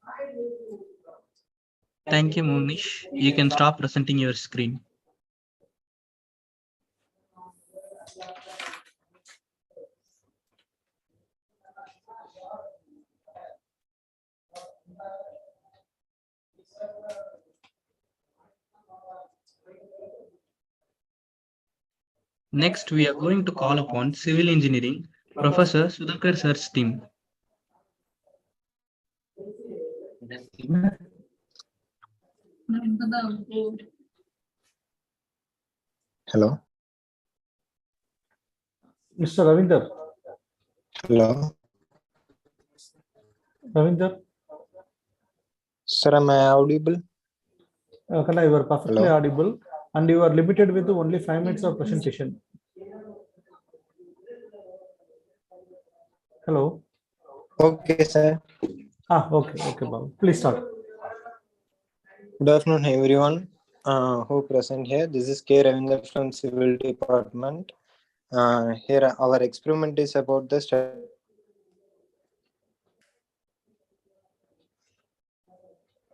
Thank you, Munish. You can stop presenting your screen. Next, we are going to call upon Civil Engineering, Professor Sudhakar Sir's team. Hello. Mr. Ravinder. Hello. Ravinder. Sir, am I audible? Kanda, you are perfectly Hello. audible, and you are limited with only 5 minutes of presentation. Hello. Okay, sir. Okay, Babu. Please start. Good afternoon, everyone. Who present here? This is K. Ravinder from Civil Department. Here, our experiment is about the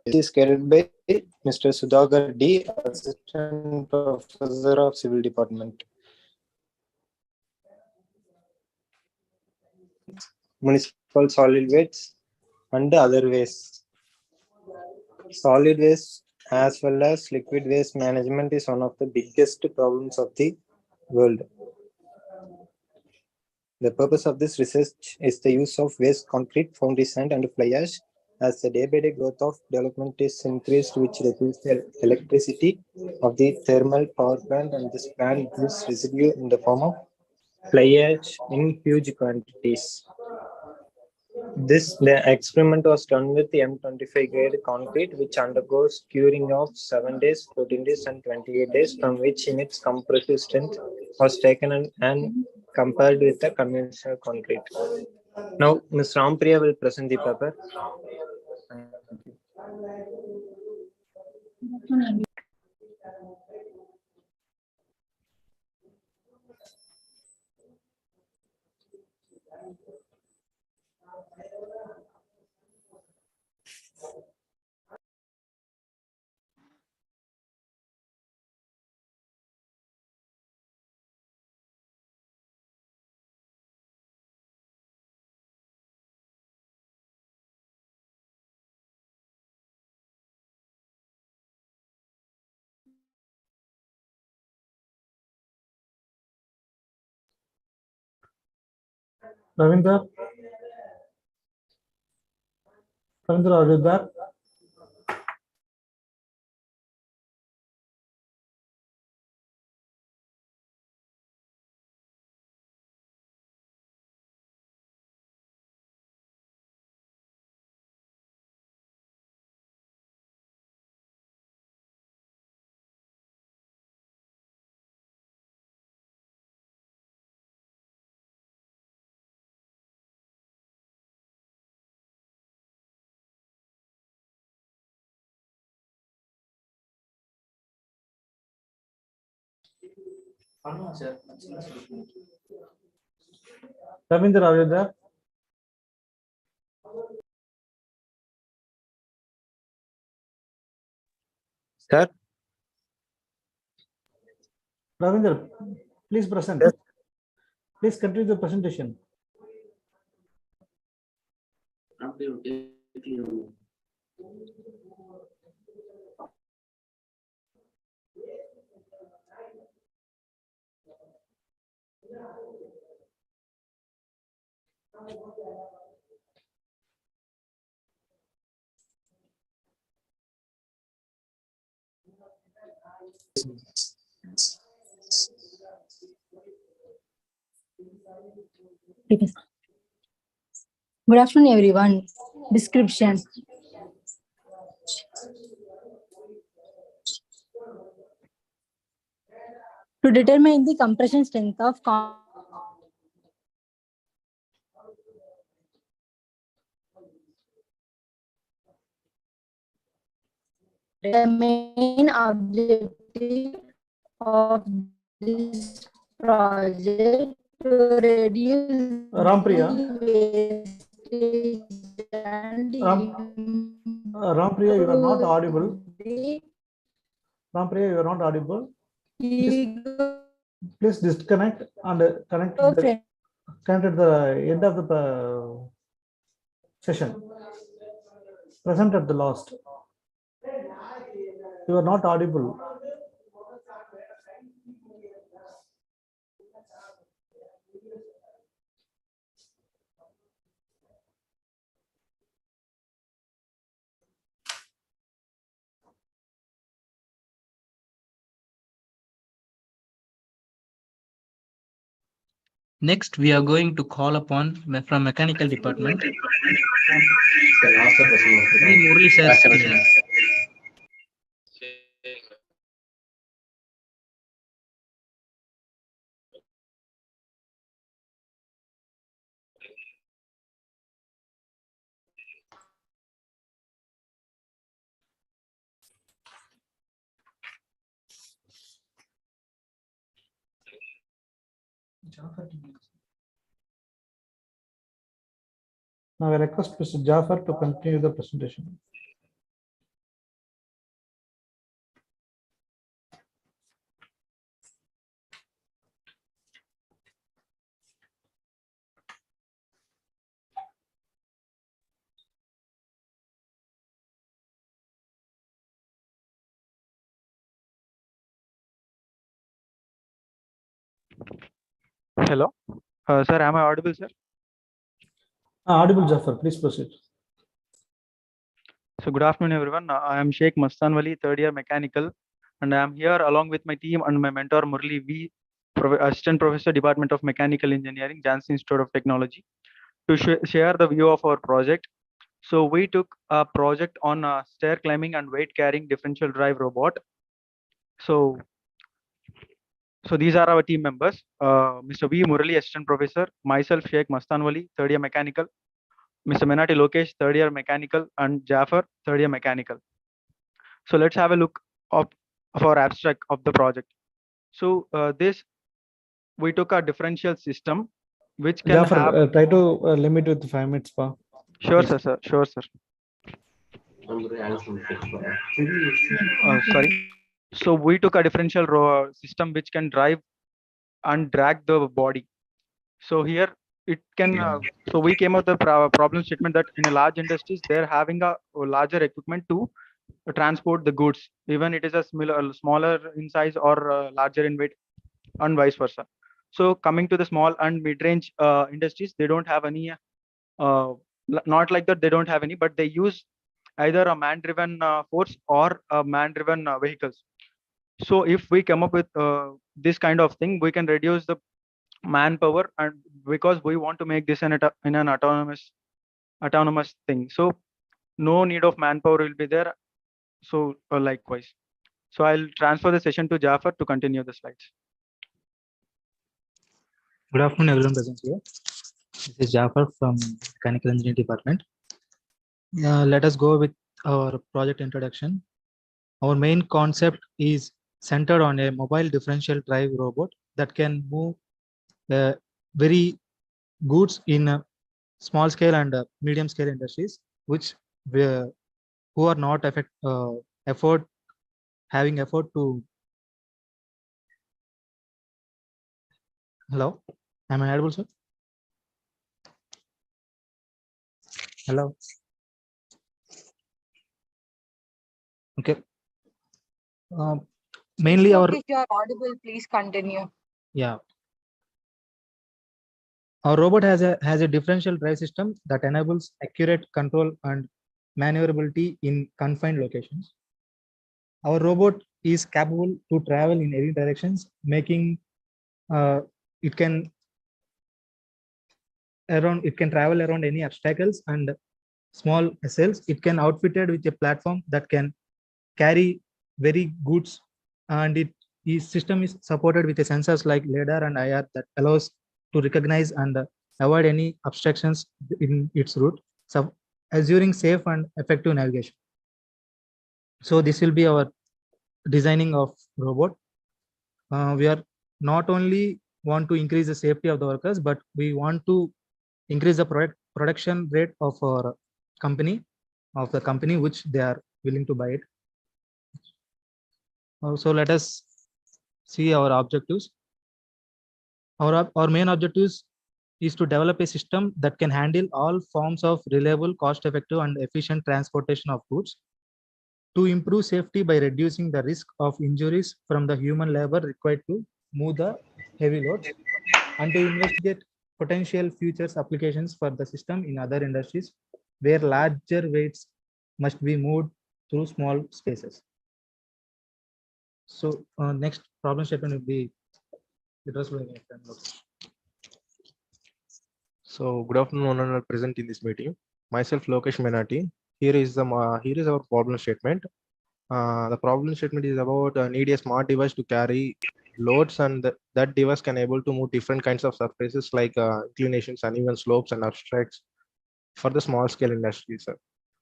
It is carried by Mr. Sudhakar D, Assistant Professor of Civil Department. Municipal solid waste and other waste. Solid waste as well as liquid waste management is one of the biggest problems of the world. The purpose of this research is the use of waste concrete, foundry sand, and fly ash as the day-by-day growth of development is increased, which reduces the electricity of the thermal power plant, and this plant gives residue in the form of fly ash in huge quantities. The experiment was done with the M25 grade concrete, which undergoes curing of 7 days, 14 days, and 28 days, from which in its compressive strength was taken and compared with the conventional concrete. Now, Ms. Rampriya will present the paper. Ravinder. Ravinder, are you there? Ravinder, are you there? Sir? Ravinder, please present. Yes. Please continue the presentation. Good afternoon, everyone. Description. To determine the compression strength of the main objective of this project to reduce Rampriya. wastage and Rampriya, you are not audible. the Rampriya, you are not audible. Please disconnect and connect at the end of the session. Present at the last. You are not audible. Next, we are going to call upon from mechanical department. Murli sir's team. Now I request Mr. Jafar to continue the presentation. Hello, sir. Am I audible, sir? Audible, Jafar. Please proceed. So good afternoon, everyone. I am Sheikh Mastanwali, third year mechanical, and I am here along with my team and my mentor Murli V, Assistant Professor, Department of Mechanical Engineering, Janssen Institute of Technology, to share the view of our project. So we took a project on stair climbing and weight carrying differential drive robot. So these are our team members. Mr. V. Murali, Assistant Professor, myself, Sheikh Mastanwali, third year mechanical, Mr. Menati Lokesh, third year mechanical, and Jafar, third year mechanical. So let's have a look of our abstract of the project. So we took a differential system which can Jafar, have. try to limit with 5 minutes. Sure, Please. sir. Sure, sir. Sorry. So we took a differential system which can drive and drag the body. So here it can. So we came up with the problem statement that in a large industries they're having a larger equipment to transport the goods, even it is a smaller in size or larger in weight, and vice versa. So coming to the small and mid-range industries, they don't have any. Not like that, they don't have any, but they use either a man-driven force or a man-driven vehicles. So if we come up with this kind of thing, we can reduce the manpower, and because we want to make this in an autonomous thing, so no need of manpower will be there. So likewise, so I'll transfer the session to Jafar to continue the slides. Good afternoon, everyone present here. This is Jafar from Mechanical Engineering Department. Let us go with our project introduction. Our main concept is centered on a mobile differential drive robot that can move very goods in small scale and medium scale industries, which who are not having effort to. Hello, am I audible, sir? Hello. Okay. Mainly our. If you are audible, please continue. Yeah. Our robot has a differential drive system that enables accurate control and maneuverability in confined locations. Our robot is capable to travel in any directions, making it can travel around any obstacles and small cells. It can outfitted with a platform that can carry very goods, and its system is supported with a sensors like LiDAR and IR that allows to recognize and avoid any obstructions in its route, so assuring safe and effective navigation. So this will be our designing of robot. We are not only want to increase the safety of the workers, but we want to increase the production rate of our company, which they are willing to buy it. So let us see our objectives. Our main objectives is to develop a system that can handle all forms of reliable, cost-effective, and efficient transportation of goods, to improve safety by reducing the risk of injuries from the human labor required to move the heavy loads, and to investigate potential futures applications for the system in other industries where larger weights must be moved through small spaces. So next problem statement will be addressed by my friend. So good afternoon, one and all present in this meeting. Myself, Lokesh Menati. Here is our problem statement. The problem statement is about need a smart device to carry loads, and that device can able to move different kinds of surfaces like inclinations, uneven slopes, and obstructs for the small scale industries.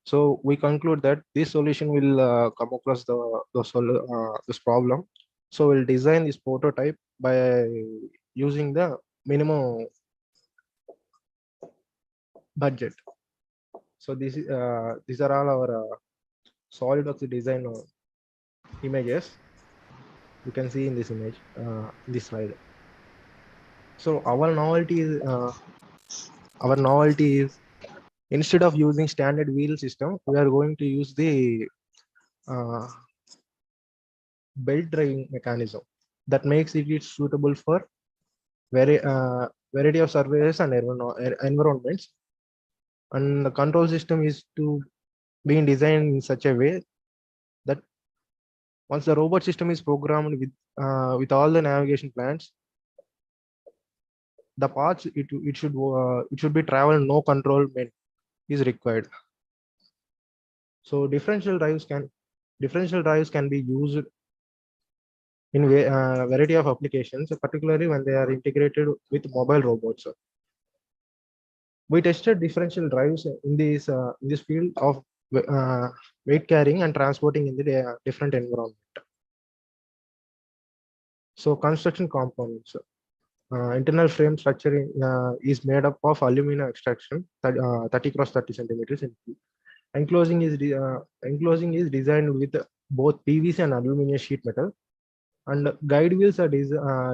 So we conclude that this solution will come across this problem. So we'll design this prototype by using the minimum budget. So these are all our SolidWorks design images. You can see in this image, this slide. So our novelty is instead of using standard wheel system, we are going to use the belt driving mechanism that makes it suitable for variety of surfaces and environments. And the control system is to being designed in such a way that once the robot system is programmed with all the navigation plans, the paths it should be traveled, no control is required. So differential drives can be used in variety of applications, particularly when they are integrated with mobile robots. We tested differential drives in this field of weight carrying and transporting in the different environment. So construction components. Internal frame structure is made up of aluminum extraction, 30 cross 30 centimeters. Enclosing is designed with both PVC and aluminum sheet metal, and guide wheels are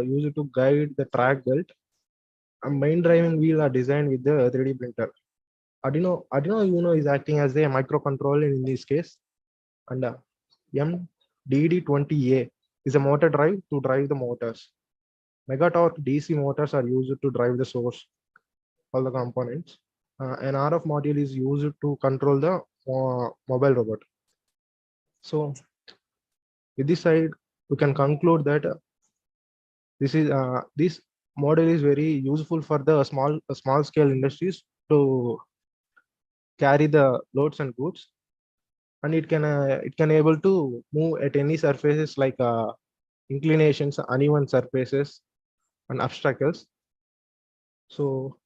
used to guide the track belt. And main driving wheel are designed with the 3D printer. Arduino Uno is acting as a microcontroller in this case, and MDD20A is a motor drive to drive the motors. Megatorque DC motors are used to drive the source, all the components. An RF module is used to control the mobile robot. So with this side, we can conclude that this model is very useful for the small scale industries to carry the loads and goods, and it can able to move at any surfaces like inclinations, uneven surfaces, and obstacles. So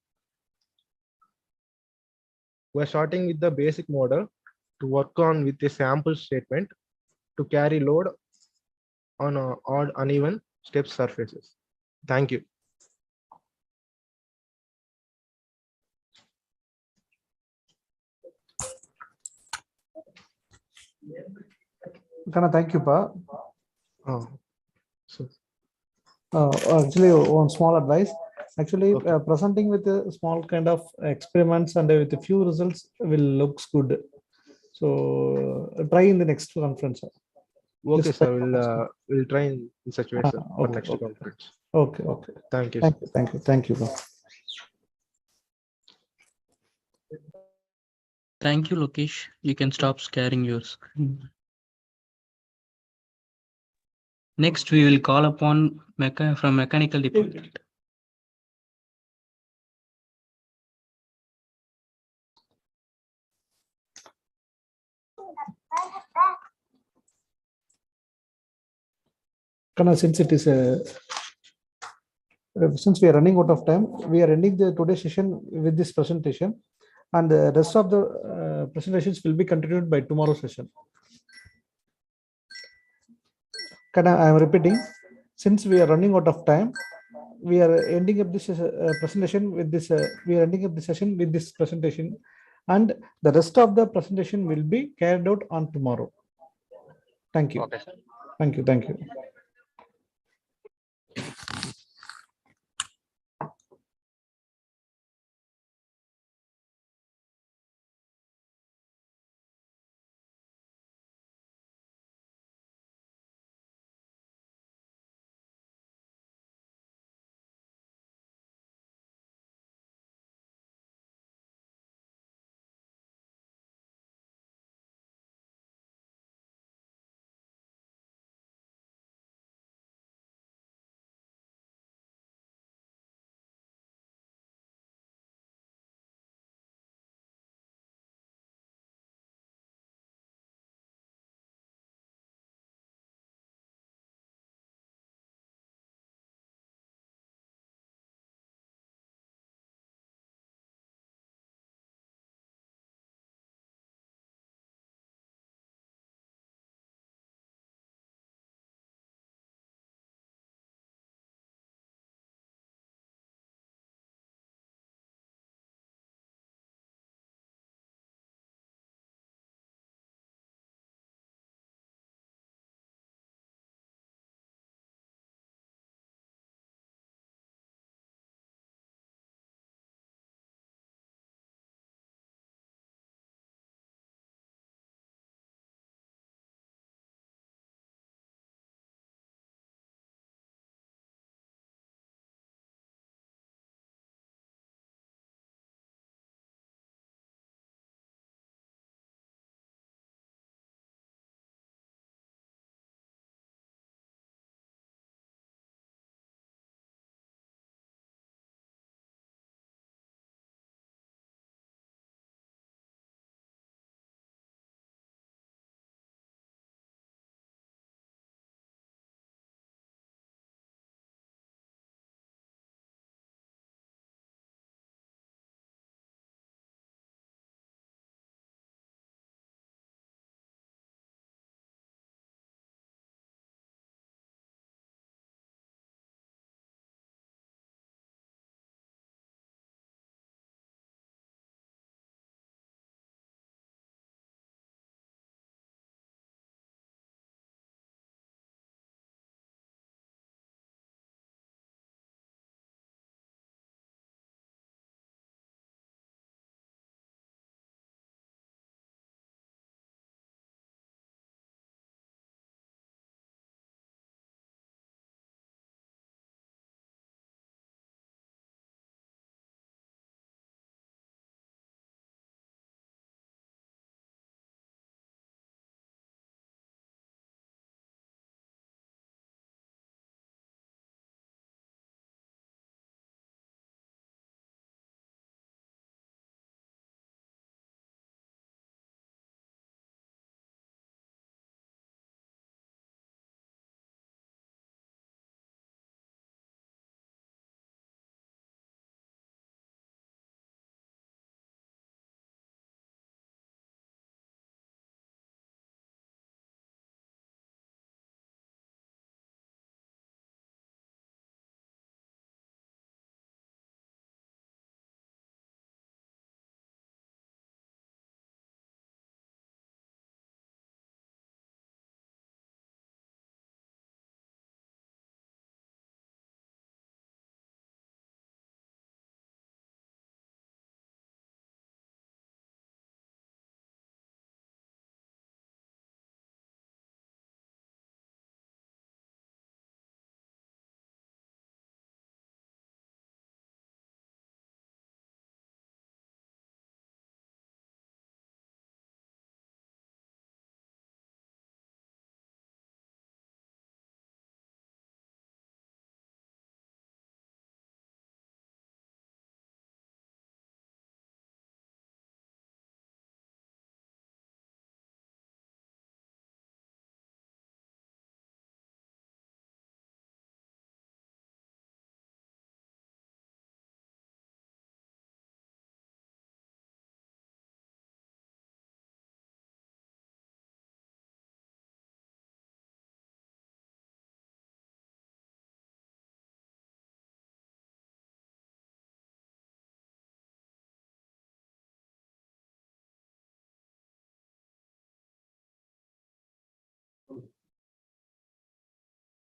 we're starting with the basic model to work on with a sample statement to carry load on odd uneven step surfaces. Thank you. Thank you, Pa. So Actually, one small advice. Actually, presenting with a small kind of experiments and with a few results will looks good. So try in the next conference. Okay, Just sir. We'll try in such way, sir, for next conference. Okay. Thank you. Thank you. Thank you, Lokesh. You can stop sharing yours. Next, we will call upon from mechanical department. Since it is since we are running out of time, we are ending the today's session with this presentation, and the rest of the presentations will be continued by tomorrow's session. I am repeating, since we are running out of time, we are ending up this presentation with this. We are ending up the session with this presentation, and the rest of the presentation will be carried out on tomorrow. Thank you. Okay, sir. Thank you.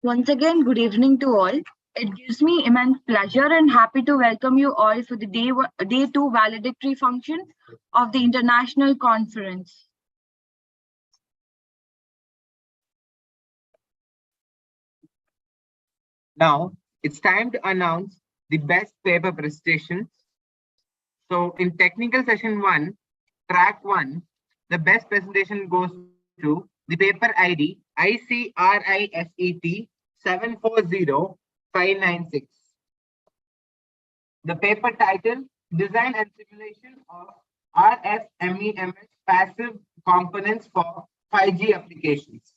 Once again, good evening to all. It gives me immense pleasure and happy to welcome you all for the day 2 valedictory function of the international conference. Now it's time to announce the best paper presentation. So in technical session 1, track 1, the best presentation goes to the paper ID ICRISET 740596. The paper title, Design and Simulation of RF-MEMS Passive Components for 5G Applications.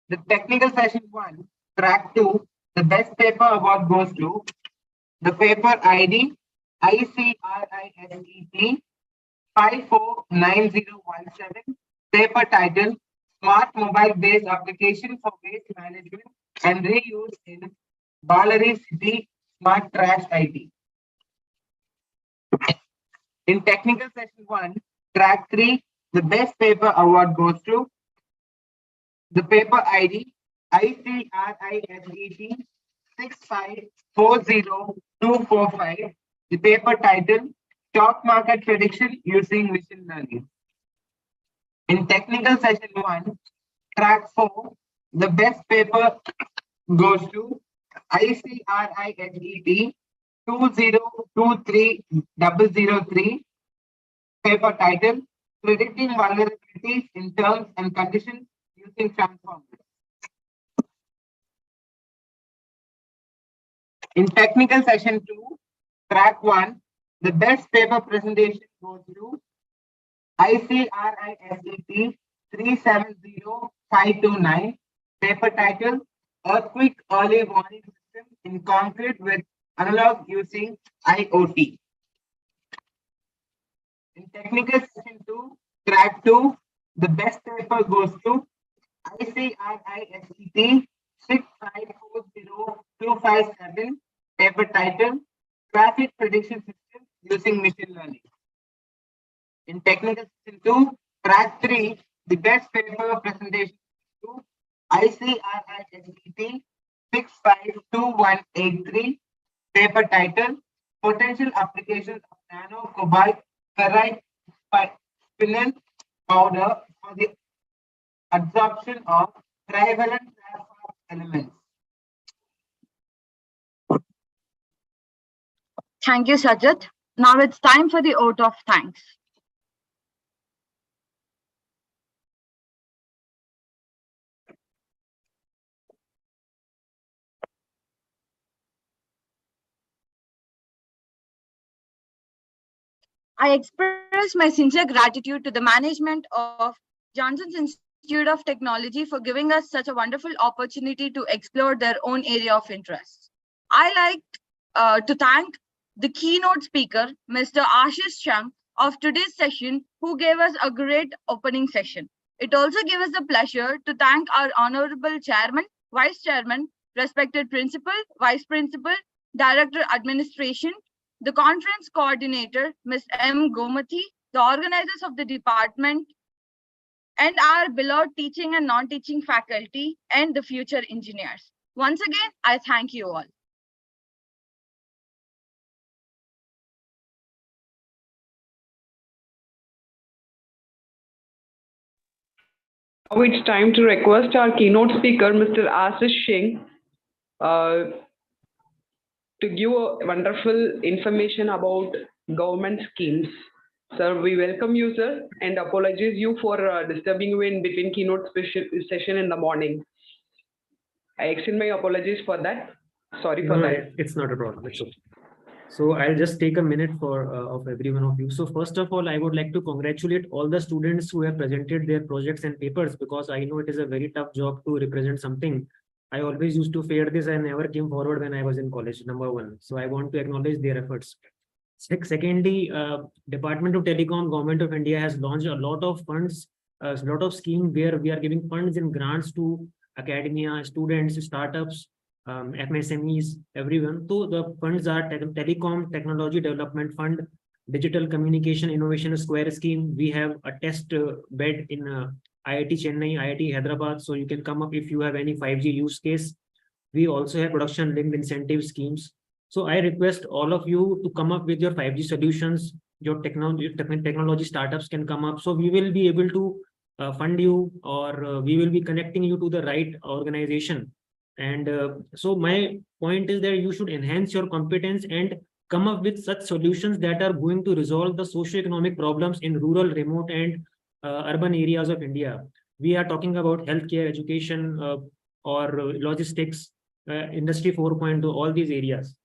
The technical session 1, track 2, the best paper award goes to the paper ID ICRISET 549017, paper title, Smart Mobile Based Application for Waste Management and Reuse in Ballari City Smart Trash IT. In technical session 1, track 3, the best paper award goes to the paper ID ICRISET 6540245, the paper title, Stock Market Prediction Using Machine Learning. In technical session 1, track 4, the best paper goes to ICRISET 2023003, paper title, Predicting Vulnerabilities in Terms and Conditions Using Transformers. In technical session 2, track 1, the best paper presentation goes to ICRISET 370529, paper title, Earthquake Early Warning System in Concrete with Analog Using IoT. In technical session 2, track 2, the best paper goes to ICRISET 6540257, paper title, Traffic Prediction System Using Machine Learning. In technical session 2, track 3, the best paper presentation to ICRISET 652183, paper title, Potential Applications of Nano Cobalt Ferrite Spinel Powder for the Absorption of Trivalent Elements. Thank you, Sajat. Now it's time for the vote of thanks. I express my sincere gratitude to the management of Johnson's Institute of Technology for giving us such a wonderful opportunity to explore their own area of interest. I like to thank the keynote speaker, Mr. Ashish Chang, of today's session, who gave us a great opening session. It also gave us the pleasure to thank our honorable chairman, vice chairman, respected principal, vice principal, director administration, the conference coordinator, Ms. M. Gomathi, the organizers of the department, and our beloved teaching and non-teaching faculty, and the future engineers. Once again, I thank you all. Now it's time to request our keynote speaker, Mr. Ashish Singh, to give wonderful information about government schemes. Sir, we welcome you, sir, and apologize you for disturbing you in between keynote session in the morning. I extend my apologies for that. Sorry for that. It's not a problem. It's okay. So I'll just take a minute for of every one of you. So first of all, I would like to congratulate all the students who have presented their projects and papers, because I know it is a very tough job to represent something. I always used to fear this and never came forward when I was in college, number one. So I want to acknowledge their efforts. Secondly, Department of Telecom, Government of India has launched a lot of funds, a lot of schemes where we are giving funds and grants to academia, students, startups, MSMEs, everyone. So the funds are Telecom Technology Development Fund, Digital Communication Innovation Square Scheme. We have a test bed in IIT Chennai, IIT Hyderabad. So you can come up if you have any 5G use case. We also have production linked incentive schemes. So I request all of you to come up with your 5G solutions. Your technology startups can come up. So we will be able to fund you, or we will be connecting you to the right organization. And so my point is that you should enhance your competence and come up with such solutions that are going to resolve the socio-economic problems in rural, remote, and urban areas of India. We are talking about healthcare, education, or logistics, industry 4.0, all these areas.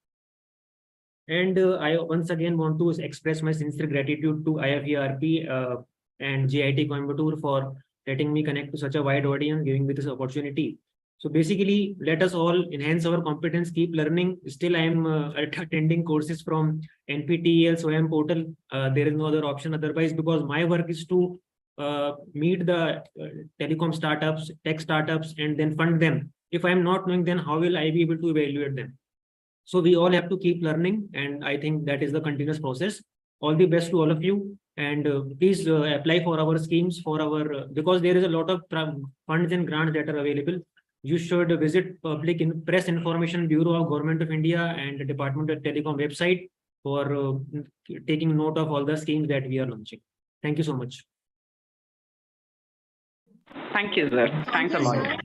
And I once again want to express my sincere gratitude to IFERP and JIT Coimbatore for letting me connect to such a wide audience, giving me this opportunity. So basically, let us all enhance our competence, keep learning. Still, I am attending courses from NPTEL SWAYAM portal. There is no other option otherwise, because my work is to meet the telecom startups, tech startups, and then fund them. If I'm not knowing, then how will I be able to evaluate them? So we all have to keep learning, and I think that is the continuous process. All the best to all of you, and please apply for our schemes, for our because there is a lot of funds and grants that are available. You should visit Public Press Information Bureau of Government of India and the Department of Telecom website for taking note of all the schemes that we are launching. Thank you so much. Thank you, sir. Thanks a lot.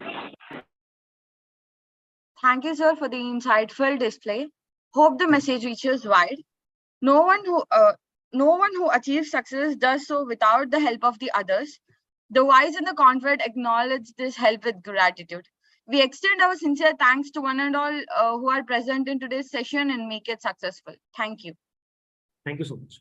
Thank you, sir, for the insightful display. Hope the message reaches wide. No one who achieves success does so without the help of the others. The wise and the confident acknowledge this help with gratitude. We extend our sincere thanks to one and all who are present in today's session and make it successful. Thank you. Thank you so much.